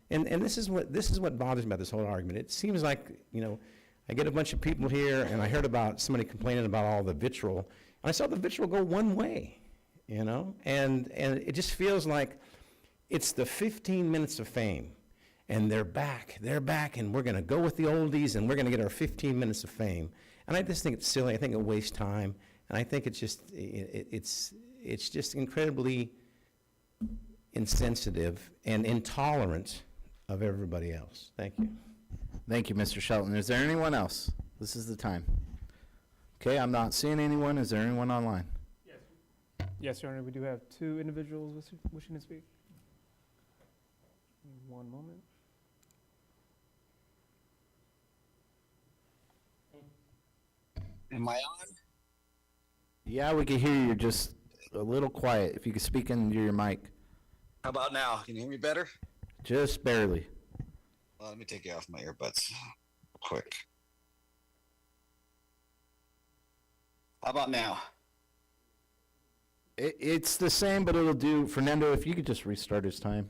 And this is what bothers me about this whole argument. It seems like, you know, I get a bunch of people here, and I heard about somebody complaining about all the vitriol, and I saw the vitriol go one way, you know, and it just feels like it's the 15 minutes of fame, and they're back, and we're going to go with the oldies, and we're going to get our 15 minutes of fame. And I just think it's silly. I think it wastes time, and I think it's just incredibly insensitive and intolerant of everybody else. Thank you. Thank you, Mr. Shelton. Is there anyone else? This is the time. Okay, I'm not seeing anyone. Is there anyone online? Yes, Your Honor, we do have two individuals wishing to speak. One moment. Am I on? Yeah, we can hear you. You're just a little quiet. If you could speak into your mic. How about now? Can you hear me better? Just barely. Well, let me take you off my earbuds quick. How about now? It's the same, but it'll do. Fernando, if you could just restart his time.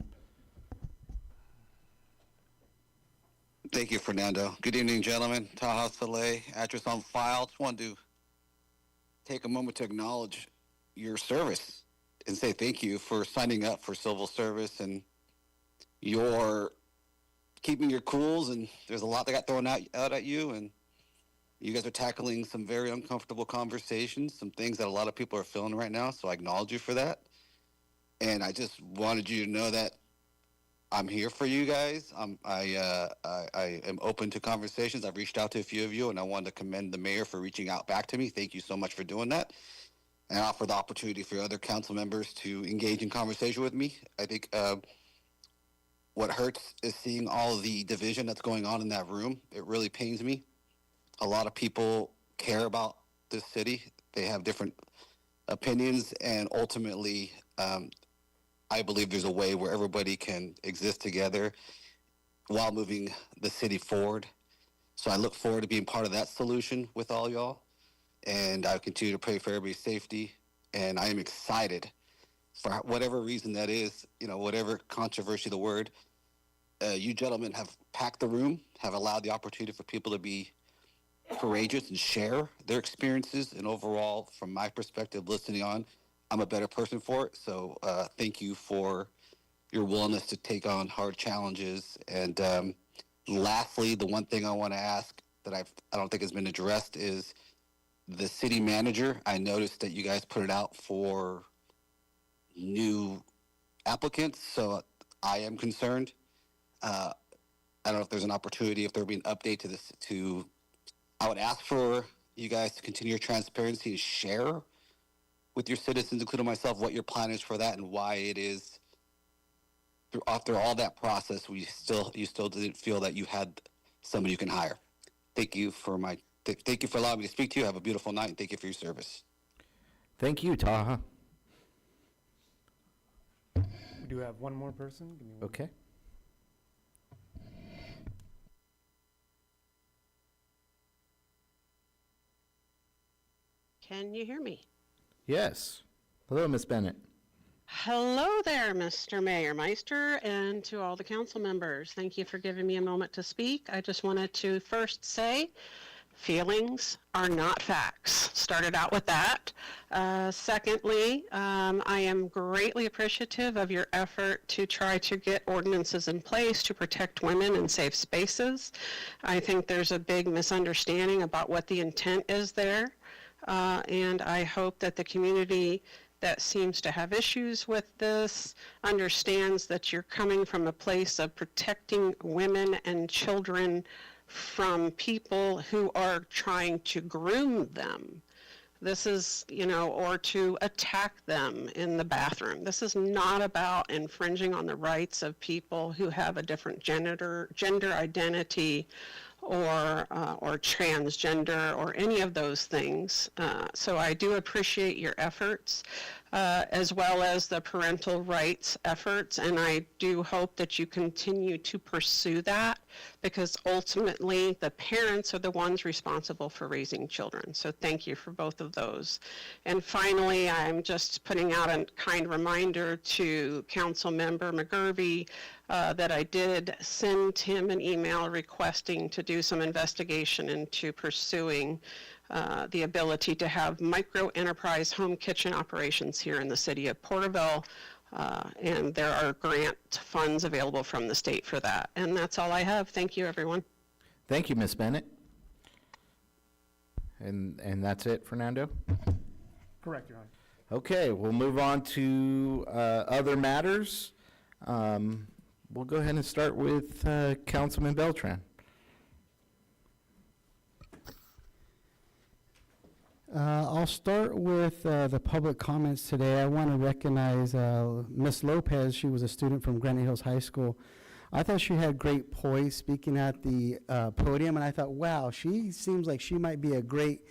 Thank you, Fernando. Good evening, gentlemen. Taha Saleh, address on file. Just wanted to take a moment to acknowledge your service and say thank you for signing up for civil service and your keeping your cools. And there's a lot that got thrown out at you, and you guys are tackling some very uncomfortable conversations, some things that a lot of people are feeling right now. So I acknowledge you for that. And I just wanted you to know that I'm here for you guys. I am open to conversations. I've reached out to a few of you, and I wanted to commend the mayor for reaching out back to me. Thank you so much for doing that. And I offer the opportunity for other council members to engage in conversation with me. I think what hurts is seeing all the division that's going on in that room. It really pains me. A lot of people care about this city. They have different opinions, and ultimately, I believe there's a way where everybody can exist together while moving the city forward. So I look forward to being part of that solution with all y'all. And I continue to pray for everybody's safety. And I am excited for whatever reason that is, you know, whatever controversy the word. You gentlemen have packed the room, have allowed the opportunity for people to be courageous and share their experiences. And overall, from my perspective, listening on, I'm a better person for it. So thank you for your willingness to take on hard challenges. And lastly, the one thing I want to ask that I don't think has been addressed is the city manager. I noticed that you guys put it out for new applicants, so I am concerned. I don't know if there's an opportunity, if there'll be an update to this. I would ask for you guys to continue your transparency and share with your citizens, including myself, what your plan is for that and why it is. After all that process, you still didn't feel that you had somebody you can hire. Thank you for allowing me to speak to you. Have a beautiful night, and thank you for your service. Thank you, Taha. We do have one more person. Give me one. Okay. Can you hear me? Yes. Hello, Ms. Bennett. Hello there, Mr. Mayor Meister, and to all the council members. Thank you for giving me a moment to speak. I just wanted to first say feelings are not facts. Started out with that. Secondly, I am greatly appreciative of your effort to try to get ordinances in place to protect women in safe spaces. I think there's a big misunderstanding about what the intent is there. And I hope that the community that seems to have issues with this understands that you're coming from a place of protecting women and children from people who are trying to groom them. This is, or to attack them in the bathroom. This is not about infringing on the rights of people who have a different gender identity or transgender or any of those things. So I do appreciate your efforts, as well as the parental rights efforts, and I do hope that you continue to pursue that, because ultimately the parents are the ones responsible for raising children. So thank you for both of those. And finally, I'm just putting out a kind reminder to Council Member McGurvey that I did send him an email requesting to do some investigation into pursuing the ability to have micro-enterprise home kitchen operations here in the city of Porterville, and there are grant funds available from the state for that. And that's all I have. Thank you, everyone. Thank you, Ms. Bennett. And that's it, Fernando? Correct, Your Honor. Okay, we'll move on to other matters. We'll go ahead and start with Councilman Beltran. I'll start with the public comments today. I want to recognize Ms. Lopez. She was a student from Granite Hills High School. I thought she had great poise speaking at the podium, and I thought, wow, she seems like she might be a great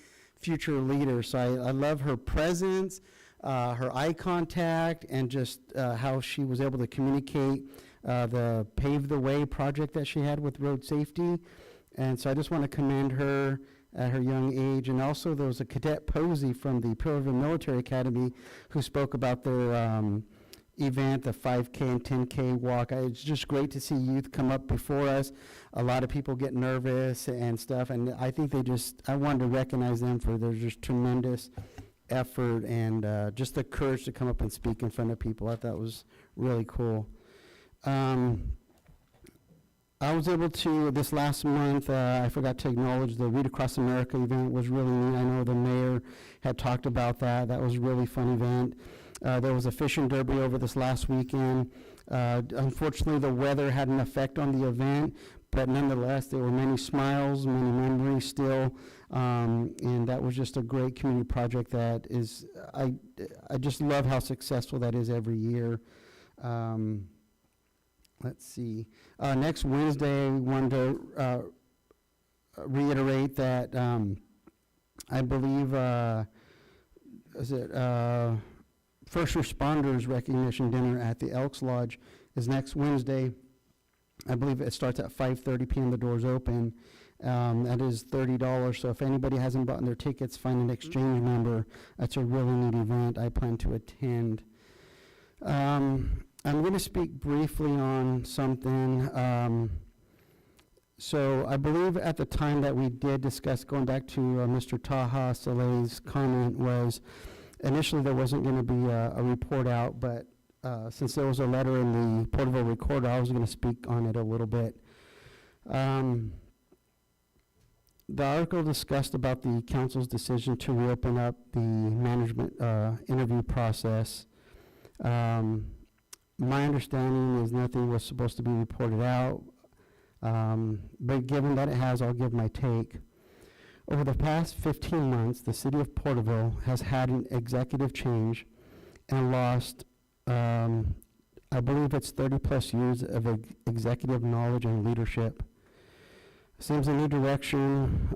future leader. So I love her presence, her eye contact, and just how she was able to communicate the Pave the Way project that she had with road safety. And so I just want to commend her at her young age. And also there was a Cadet Posey from the Porterville Military Academy who spoke about their event, the 5K and 10K walk. It's just great to see youth come up before us. A lot of people get nervous and stuff, and I think I wanted to recognize them for their just tremendous effort and just the courage to come up and speak in front of people. I thought was really cool. I was able to, this last month, I forgot to acknowledge the Read Across America event was really neat. I know the mayor had talked about that. That was a really fun event. There was a fishing derby over this last weekend. Unfortunately, the weather had an effect on the event, but nonetheless, there were many smiles, many memories still, and that was just a great community project that is, I just love how successful that is every year. Let's see. Next Wednesday, I wanted to reiterate that I believe, First Responders Recognition Dinner at the Elks Lodge is next Wednesday. I believe it starts at 5:30 p.m. The doors open. That is $30. So if anybody hasn't bought their tickets, find an exchange number. That's a really neat event. I plan to attend. I'm going to speak briefly on something. So I believe at the time that we did discuss, going back to Mr. Taha Saleh's comment, was initially there wasn't going to be a report out, but since there was a letter in the Porterville Recorder, I was going to speak on it a little bit. The article discussed about the council's decision to reopen up the management interview process. My understanding is nothing was supposed to be reported out, but given that it has, I'll give my take. Over the past 15 months, the city of Porterville has had an executive change and lost, I believe it's 30-plus years of executive knowledge and leadership. Seems a new direction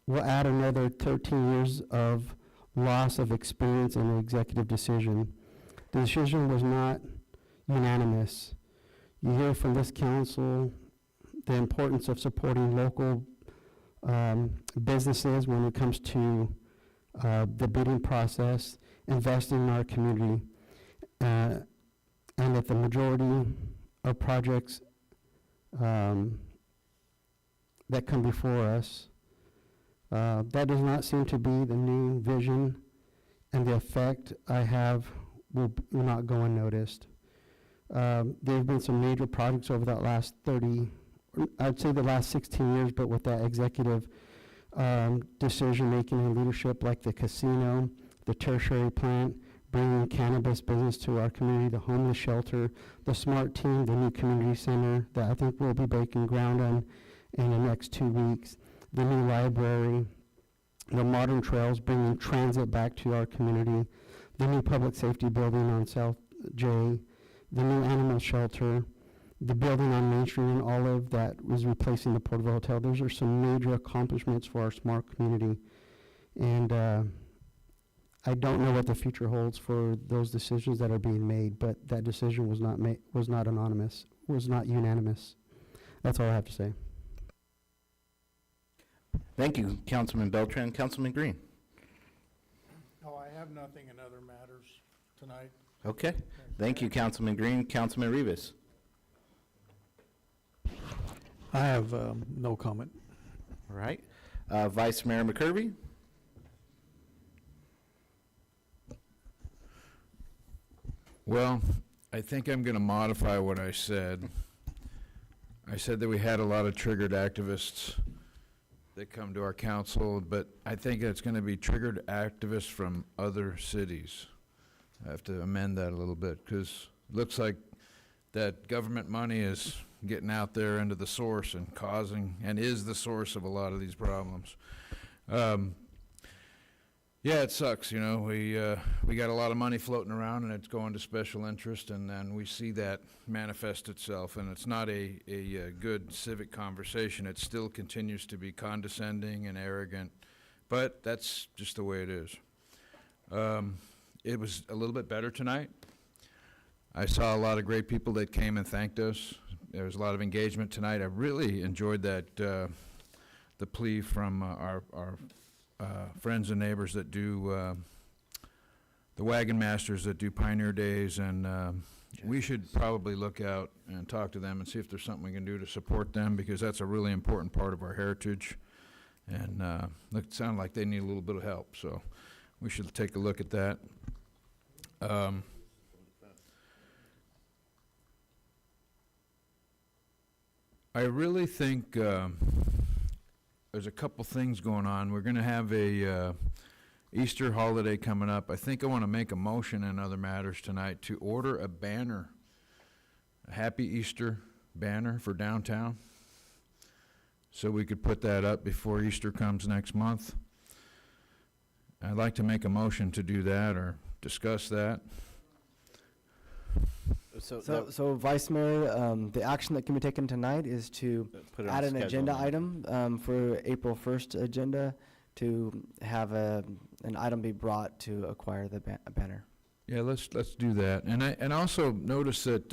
will add another 13 years of loss of experience in the executive decision. The decision was not unanimous. You hear from this council the importance of supporting local businesses when it comes to the bidding process, investing in our community, and that the majority of projects that come before us, that does not seem to be the new vision, and the effect I have will not go unnoticed. There have been some major projects over that last 30, I'd say the last 16 years, but with that executive decision-making and leadership, like the casino, the tertiary plant, bringing cannabis business to our community, the homeless shelter, the SMART team, the new community center that I think we'll be breaking ground on in the next 2 weeks, the new library, the modern trails, bringing transit back to our community, the new public safety building on South J, the new animal shelter, the building on Main Street in Olive that was replacing the Porterville Hotel. Those are some major accomplishments for our smart community. And I don't know what the future holds for those decisions that are being made, but that decision was not anonymous, was not unanimous. That's all I have to say. Thank you, Councilman Beltran. Councilman Green. No, I have nothing in other matters tonight. Okay. Thank you, Councilman Green. Councilman Rivas. I have no comment. All right. Vice Mayor McCurvey. Well, I think I'm going to modify what I said. I said that we had a lot of triggered activists that come to our council, but I think it's going to be triggered activists from other cities. I have to amend that a little bit, because it looks like that government money is getting out there into the source and causing, and is the source of a lot of these problems. Yeah, it sucks, you know, we got a lot of money floating around and it's going to special interest, and then we see that manifest itself, and it's not a good civic conversation. It still continues to be condescending and arrogant, but that's just the way it is. It was a little bit better tonight. I saw a lot of great people that came and thanked us. There was a lot of engagement tonight. I really enjoyed that, the plea from our friends and neighbors that do the wagon masters that do Pioneer Days, and we should probably look out and talk to them and see if there's something we can do to support them, because that's a really important part of our heritage, and it sounded like they need a little bit of help, so we should take a look at that. I really think there's a couple things going on. We're going to have a Easter holiday coming up. I think I want to make a motion in other matters tonight to order a banner, a Happy Easter banner for downtown, so we could put that up before Easter comes next month. I'd like to make a motion to do that or discuss that. So Vice Mayor, the action that can be taken tonight is to Put it on add an schedule agenda then. item for April 1st agenda to have an item be brought to acquire the banner. Yeah, let's do that. And also notice that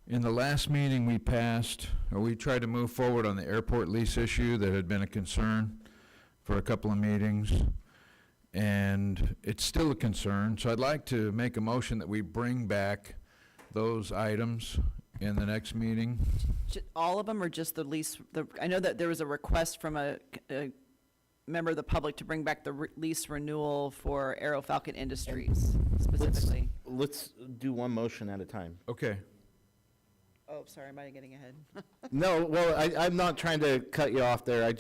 in the last meeting we passed, or we tried to move forward on the airport lease issue that had been a concern for a couple of meetings, and it's still a concern. So I'd like to make a motion that we bring back those items in the next meeting. All of them, or just the lease? I know that there was a request from a member of the public to bring back the lease renewal for Aero Falcon Industries specifically. let's do one motion at a time. Okay. Oh, sorry, am I getting ahead? No, well, I'm not trying to cut you off there.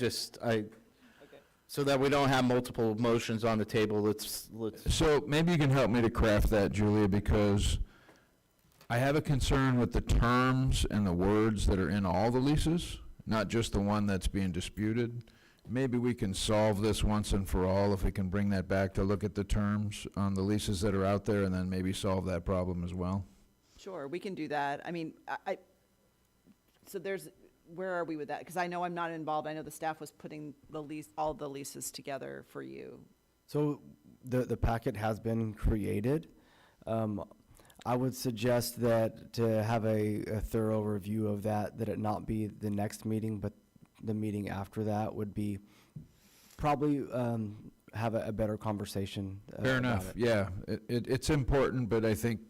So that we don't have multiple motions on the table, let's. So maybe you can help me to craft that, Julia, because I have a concern with the terms and the words that are in all the leases, not just the one that's being disputed. Maybe we can solve this once and for all if we can bring that back to look at the terms on the leases that are out there and then maybe solve that problem as well. Sure, we can do that. I mean, so where are we with that? Because I know I'm not involved. I know the staff was putting all the leases together for you. So the packet has been created. I would suggest that to have a thorough review of that it not be the next meeting, but the meeting after that would be probably have a better conversation. Fair about enough, it. yeah. It's important, but I think,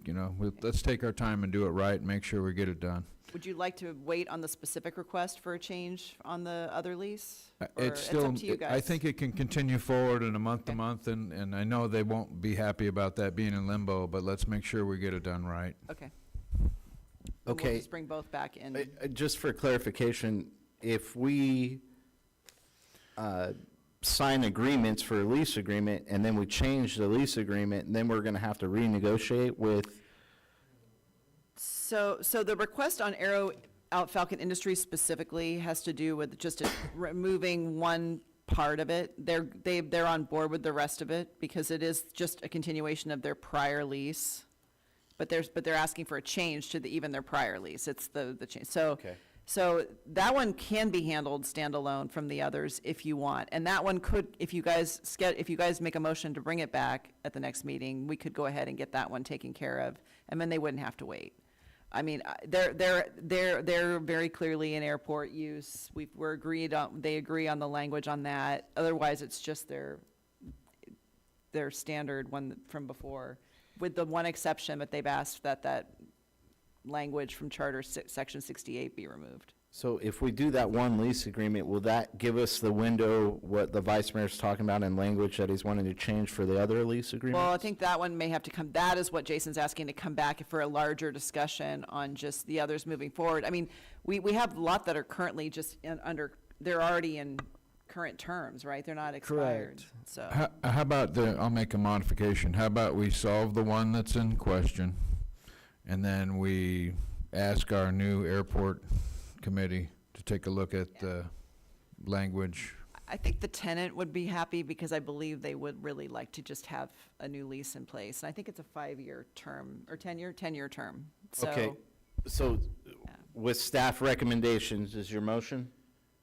let's take our time and do it right and make sure we get it done. Would you like to wait on the specific request for a change on the other lease? Or It's still, up to you guys. I think it can continue forward in a month to month, and I know they won't be happy about that being in limbo, but let's make sure we get it done right. Okay. And Okay. We'll just bring both back in. Just for clarification, if we sign agreements for a lease agreement and then we change the lease agreement, then we're gonna have to renegotiate with, So the request on Aero Out Falcon Industries specifically has to do with just removing one part of it. They're on board with the rest of it because it is just a continuation of their prior lease. But they're asking for a change to even their prior lease. It's the change. So that one can be handled standalone from the others if you want. And that one could, if you guys make a motion to bring it back at the next meeting, we could go ahead and get that one taken care of, and then they wouldn't have to wait. I mean, they're very clearly in airport use. They agree on the language on that. Otherwise, it's just their standard one from before, with the one exception that they've asked that language from Charter Section 68 be removed. so if we do that one lease agreement, will that give us the window, what the vice mayor's talking about in language that he's wanting to change for the other lease agreements? Well, I think that one may have to come, that is what Jason's asking to come back for a larger discussion on just the others moving forward. I mean, we have a lot that are currently just they're already in current terms, right? They're not expired, Correct. so. How about I'll make a modification. How about we solve the one that's in question, and then we ask our new airport committee to take a look at the language. I think the tenant would be happy because I believe they would really like to just have a new lease in place. And I think it's a 5-year term, or 10-year term. So, Okay, so with staff recommendations, is your motion?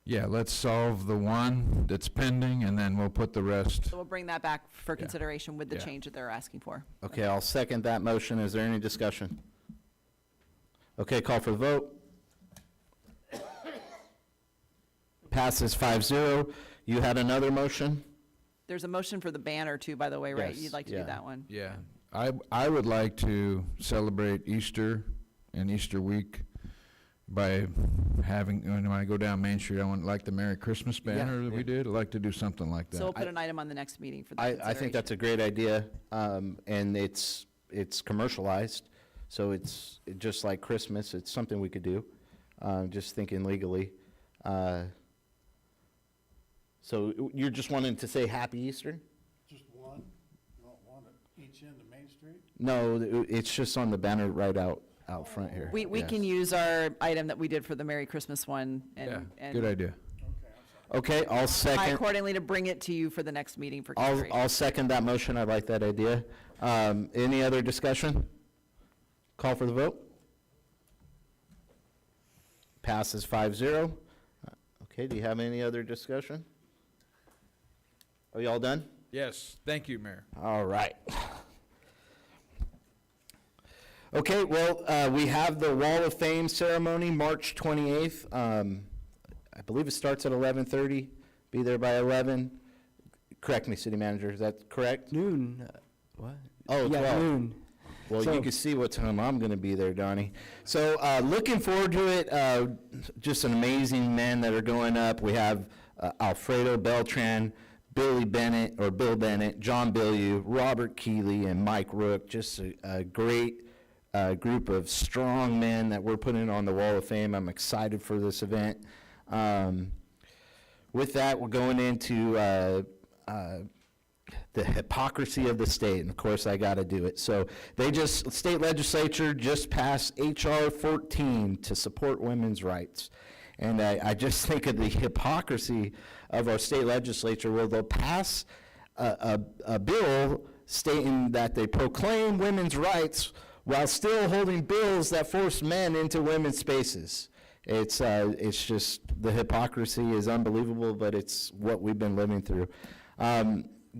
Yeah, let's solve the one that's pending, and then we'll put the rest. so we'll bring that back for consideration with the Yeah. change that they're asking for. Okay, I'll second that motion. Is there any discussion? Okay, call for the vote. Passes 5-0. You had another motion? There's a motion for the banner too, by the way, right? Yes, You'd like to yeah. do that one? Yeah, I would like to celebrate Easter and Easter week by having, when I go down Main Street, I want, like the Merry Christmas banner that we did, I'd like to do something like that. So we'll put an item on the next meeting for that I consideration. think that's a great idea, and it's commercialized, so it's just like Christmas. It's something we could do, just thinking legally. So you're just wanting to say Happy Easter? Just one? You don't want it each end of Main Street? No, it's just on the banner right out front here. We Yes. can use our item that we did for the Merry Christmas one and. Good idea. Okay, I'll second. Accordingly to bring it to you for the next meeting for I'll consideration. second that motion. I like that idea. Any other discussion? Call for the vote. Passes 5-0. Okay, do you have any other discussion? Are you all done? Yes, thank you, Mayor. All right. Okay, well, we have the Wall of Fame ceremony, March 28th. I believe it starts at 11:30. Be there by 11. Correct me, City Manager, is that correct? Noon. What? Oh, Yeah, 12. noon. Well, So- you can see what time I'm going to be there, Donnie. So looking forward to it. Just an amazing men that are going up. We have Alfredo Beltran, Bill Bennett, John Billieu, Robert Keeley, and Mike Rook, just a great group of strong men that we're putting on the Wall of Fame. I'm excited for this event. With that, we're going into the hypocrisy of the state, and of course I got to do it. So state legislature just passed H.R. 14 to support women's rights. And I just think of the hypocrisy of our state legislature, where they'll pass a bill stating that they proclaim women's rights while still holding bills that force men into women's spaces. It's just, the hypocrisy is unbelievable, but it's what we've been living through.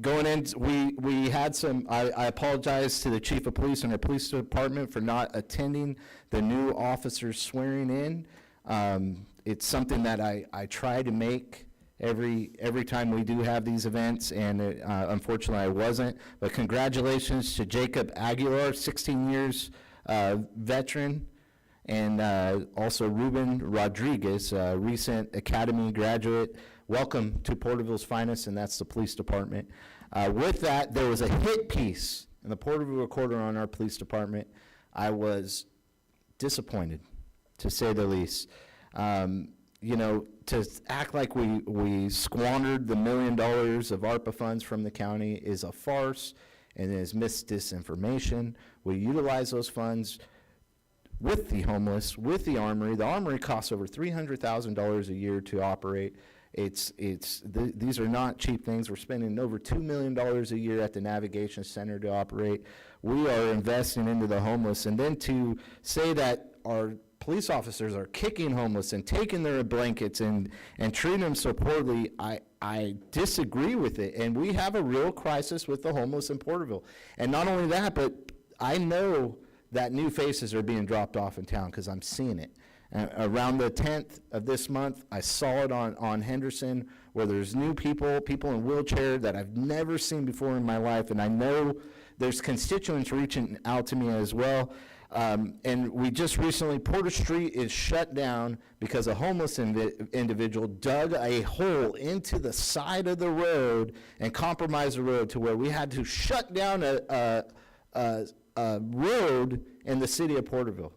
Going in, we had some, I apologize to the chief of police and the police department for not attending the new officers swearing in. It's something that I try to make every time we do have these events, and unfortunately I wasn't. But congratulations to Jacob Aguilar, 16 years veteran, and also Ruben Rodriguez, recent Academy graduate. Welcome to Porterville's finest, and that's the police department. With that, there was a hit piece in the Porterville Recorder on our police department. I was disappointed, to say the least. You know, to act like we squandered the $1 million of ARPA funds from the county is a farce and is disinformation. We utilize those funds with the homeless, with the armory. The armory costs over $300,000 a year to operate. These are not cheap things. We're spending over $2 million a year at the Navigation Center to operate. We are investing into the homeless. And then to say that our police officers are kicking homeless and taking their blankets and treating them so poorly, I disagree with it. And we have a real crisis with the homeless in Porterville. And not only that, but I know that new faces are being dropped off in town because I'm seeing it. Around the 10th of this month, I saw it on Henderson, where there's new people in wheelchair that I've never seen before in my life, and I know there's constituents reaching out to me as well. And we just recently, Porter Street is shut down because a homeless individual dug a hole into the side of the road and compromised the road to where we had to shut down a road in the city of Porterville.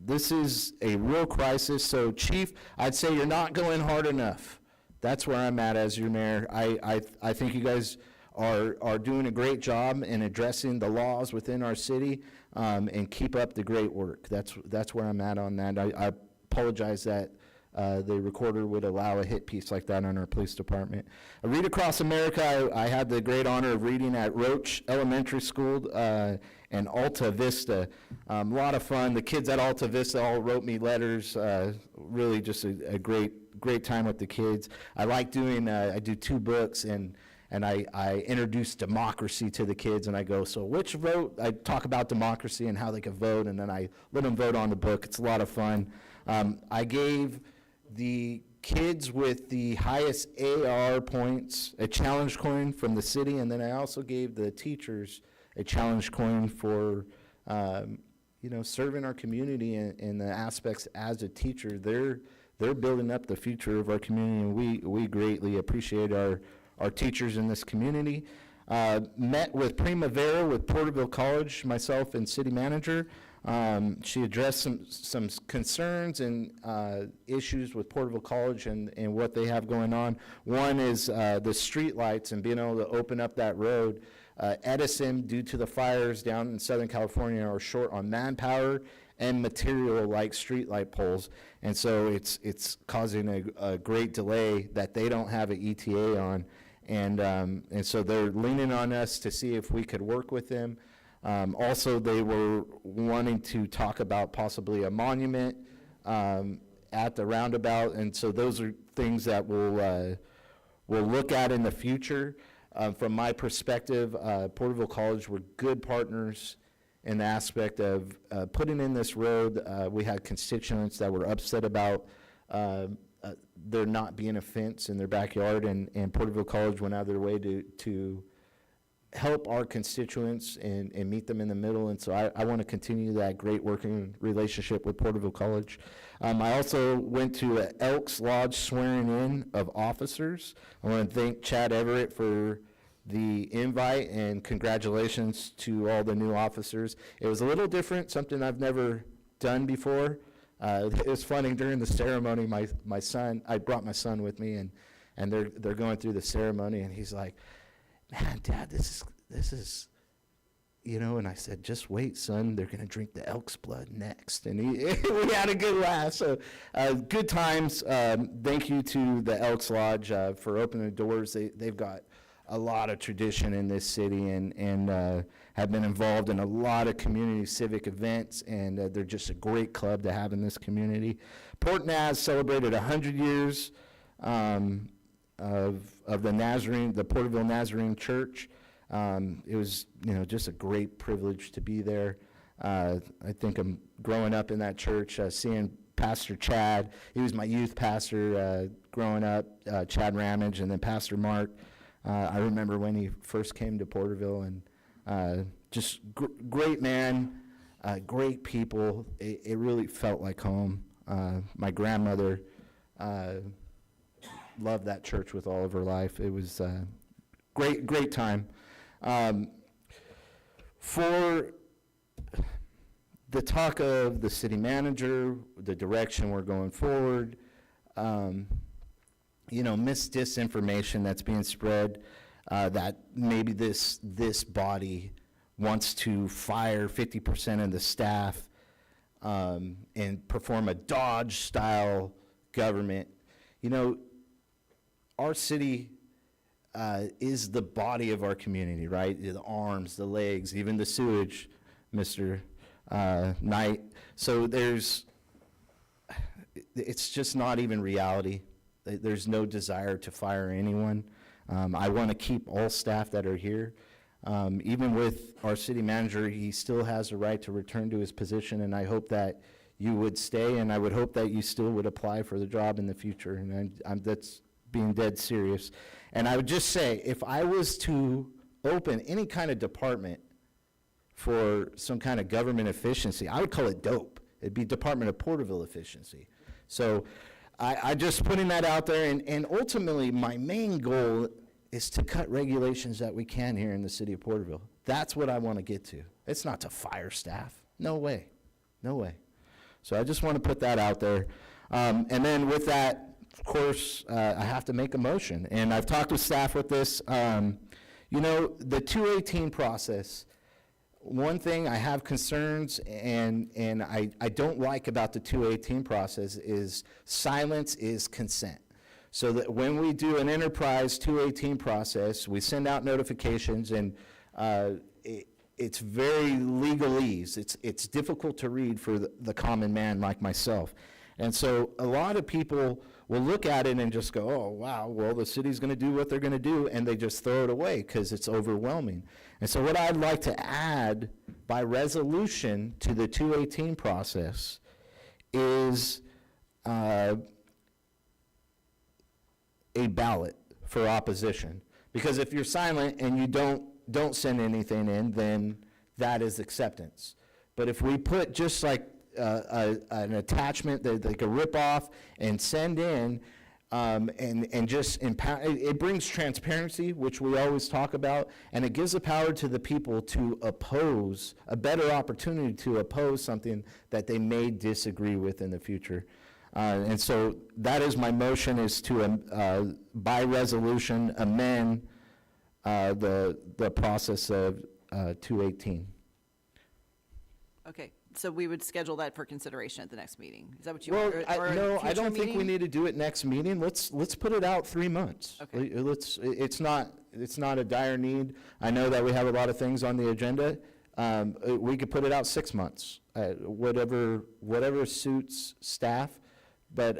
This is a real crisis. So, Chief, I'd say you're not going hard enough. That's where I'm at as your mayor. I think you guys are doing a great job in addressing the laws within our city, and keep up the great work. That's where I'm at on that. I apologize that the recorder would allow a hit piece like that on our police department. Read Across America, I had the great honor of reading at Roach Elementary School and Alta Vista. A lot of fun. The kids at Alta Vista all wrote me letters. Really just a great time with the kids. I like doing, I do 2 books, and I introduce democracy to the kids, and I go, so which vote? I talk about democracy and how they can vote, and then I let them vote on the book. It's a lot of fun. I gave the kids with the highest AR points a challenge coin from the city, and then I also gave the teachers a challenge coin for serving our community in the aspects as a teacher. They're building up the future of our community, and we greatly appreciate our teachers in this community. Met with Primavera with Porterville College, myself and city manager. She addressed some concerns and issues with Porterville College and what they have going on. One is the street lights and being able to open up that road. Edison, due to the fires down in Southern California, are short on manpower and material like street light poles, and so it's causing a great delay that they don't have an ETA on, and so they're leaning on us to see if we could work with them. Also, they were wanting to talk about possibly a monument at the roundabout, and so those are things that we'll look at in the future. From my perspective, Porterville College were good partners in the aspect of putting in this road. We had constituents that were upset about there not being a fence in their backyard, and Porterville College went out of their way to help our constituents and meet them in the middle. And so I want to continue that great working relationship with Porterville College. I also went to Elks Lodge swearing in of officers. I want to thank Chad Everett for the invite, and congratulations to all the new officers. It was a little different, something I've never done before. It was funny during the ceremony. My son, I brought my son with me, and they're going through the ceremony, and he's like, "Man, Dad, this is, you know." And I said, "Just wait, son. They're gonna drink the elk's blood next." And we had a good laugh. So, good times. Thank you to the Elks Lodge for opening the doors. They've got a lot of tradition in this city, and have been involved in a lot of community civic events, and they're just a great club to have in this community. Port Naz celebrated 100 years of the Nazarene, the Porterville Nazarene Church. It was, just a great privilege to be there. I think I'm growing up in that church, seeing Pastor Chad. He was my youth pastor growing up, Chad Ramage, and then Pastor Mark. I remember when he first came to Porterville, and just great man, great people. It really felt like home. My grandmother loved that church with all of her life. It was a great time. For the talk of the city manager, the direction we're going forward, disinformation that's being spread, that maybe this body wants to fire 50% of the staff and perform a Dodge-style government. Our city is the body of our community, right? The arms, the legs, even the sewage, Mr. Knight. So it's just not even reality. There's no desire to fire anyone. I want to keep all staff that are here. Even with our city manager, he still has a right to return to his position, and I hope that you would stay, and I would hope that you still would apply for the job in the future, and that's being dead serious. And I would just say, if I was to open any kind of department for some kind of government efficiency, I would call it DOPE. It'd be Department of Porterville Efficiency. So I just putting that out there, and ultimately my main goal is to cut regulations that we can here in the city of Porterville. That's what I want to get to. It's not to fire staff. No way. No way. So I just want to put that out there. And then with that, of course, I have to make a motion. And I've talked with staff with this. The 218 process, one thing I have concerns and I don't like about the 218 process is silence is consent. So that when we do an enterprise 218 process, we send out notifications, and it's very legalese. It's difficult to read for the common man like myself. And so a lot of people will look at it and just go, "Oh, wow, well, the city's going to do what they're going to do," and they just throw it away because it's overwhelming. And so what I'd like to add by resolution to the 218 process is a ballot for opposition. Because if you're silent and you don't send anything in, then that is acceptance. But if we put just like an attachment that they can rip off and send in, and just empower, it brings transparency, which we always talk about, and it gives the power to the people to oppose, a better opportunity to oppose something that they may disagree with in the future. And so that is my motion, is to, by resolution, amend the process of 218. Okay, so we would schedule that for consideration at the next meeting. Is that what you Well, want? no, I don't think we need to do it next meeting. Let's put it out 3 months. Okay. It's not a dire need. I know that we have a lot of things on the agenda. We could put it out 6 months, whatever suits staff. But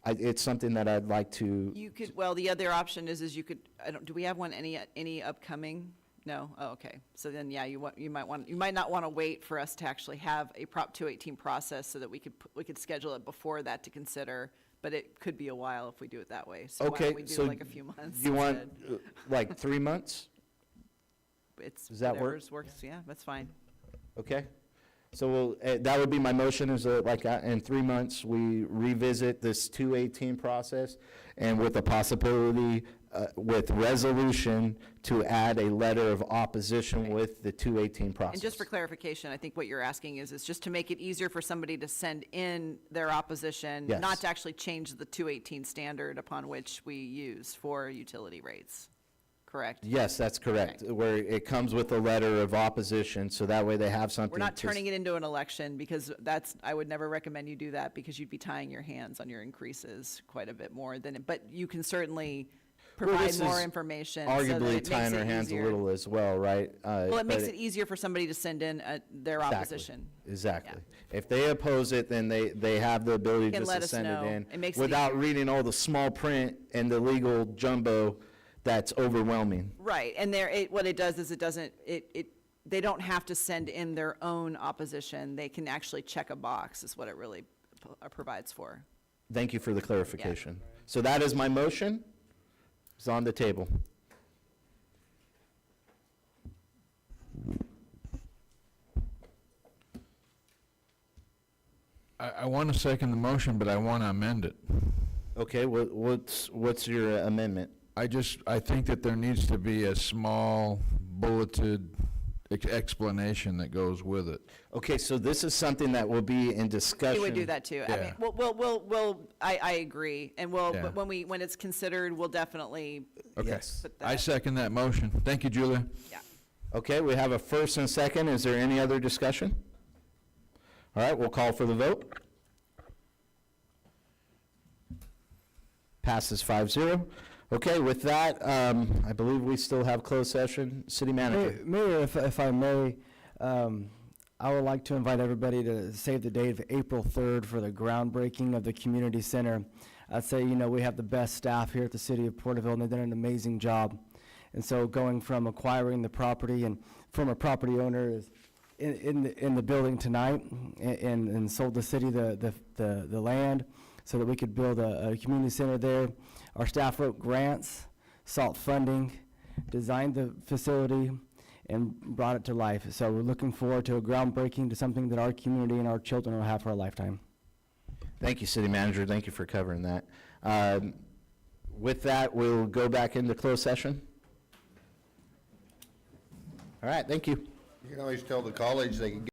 it's something that I'd like to. You could, well, the other option is you could, do we have any upcoming? No? Oh, okay. So then, yeah, you might not want to wait for us to actually have a Prop 218 process so that we could schedule it before that to consider, but it could be a while if we do it that way. So why Okay, don't we do so like a few months you want instead? like 3 months? it's. Does that work? Whatever's works, yeah, that's fine. Okay? So that would be my motion, is in 3 months, we revisit this 218 process, and with the possibility, with resolution, to add a letter of opposition with the 218 process. And just for clarification, I think what you're asking is just to make it easier for somebody to send in their opposition, Yes. not to actually change the 218 standard upon which we use for utility rates, correct? Yes, that's correct, where it comes with a letter of opposition, so that way they have something. We're not turning it into an election, because I would never recommend you do that, because you'd be tying your hands on your increases quite a bit more than, but you can certainly provide more information. so that Arguably it makes tying it our hands a easier. little as well, right? Well, it makes it easier for somebody to send in their opposition. Exactly. If they oppose it, then they have the ability Can just let to us send know. it in. It makes it without easier. reading all the small print and the legal jumbo that's overwhelming. Right, and what it does is they don't have to send in their own opposition. They can actually check a box, is what it really provides for. Thank you for the clarification. So that is my motion. It's on the table. I want to second the motion, but I want to amend it. Okay, what's your amendment? I think that there needs to be a small bulleted explanation that goes with it. Okay, so this is something that will be in discussion. We would do that too. I mean, I agree, and Yeah. when it's considered, we'll definitely Okay. Yes. put that. I second that motion. Thank you, Julia. Yeah. Okay, we have a first and second. Is there any other discussion? All right, we'll call for the vote. Passes 5-0. Okay, with that, I believe we still have closed session. City Manager. Mayor, if I may, I would like to invite everybody to save the date of April 3rd for the groundbreaking of the community center. I'd say, we have the best staff here at the city of Porterville, and they've done an amazing job. And so going from acquiring the property, and former property owner is in the building tonight, and sold the city the land so that we could build a community center there. Our staff wrote grants, sought funding, designed the facility, and brought it to life. So we're looking forward to a groundbreaking, to something that our community and our children will have for a lifetime. Thank you, City Manager. Thank you for covering that. With that, we'll go back into closed session. All right, thank you. You can always tell the college they can get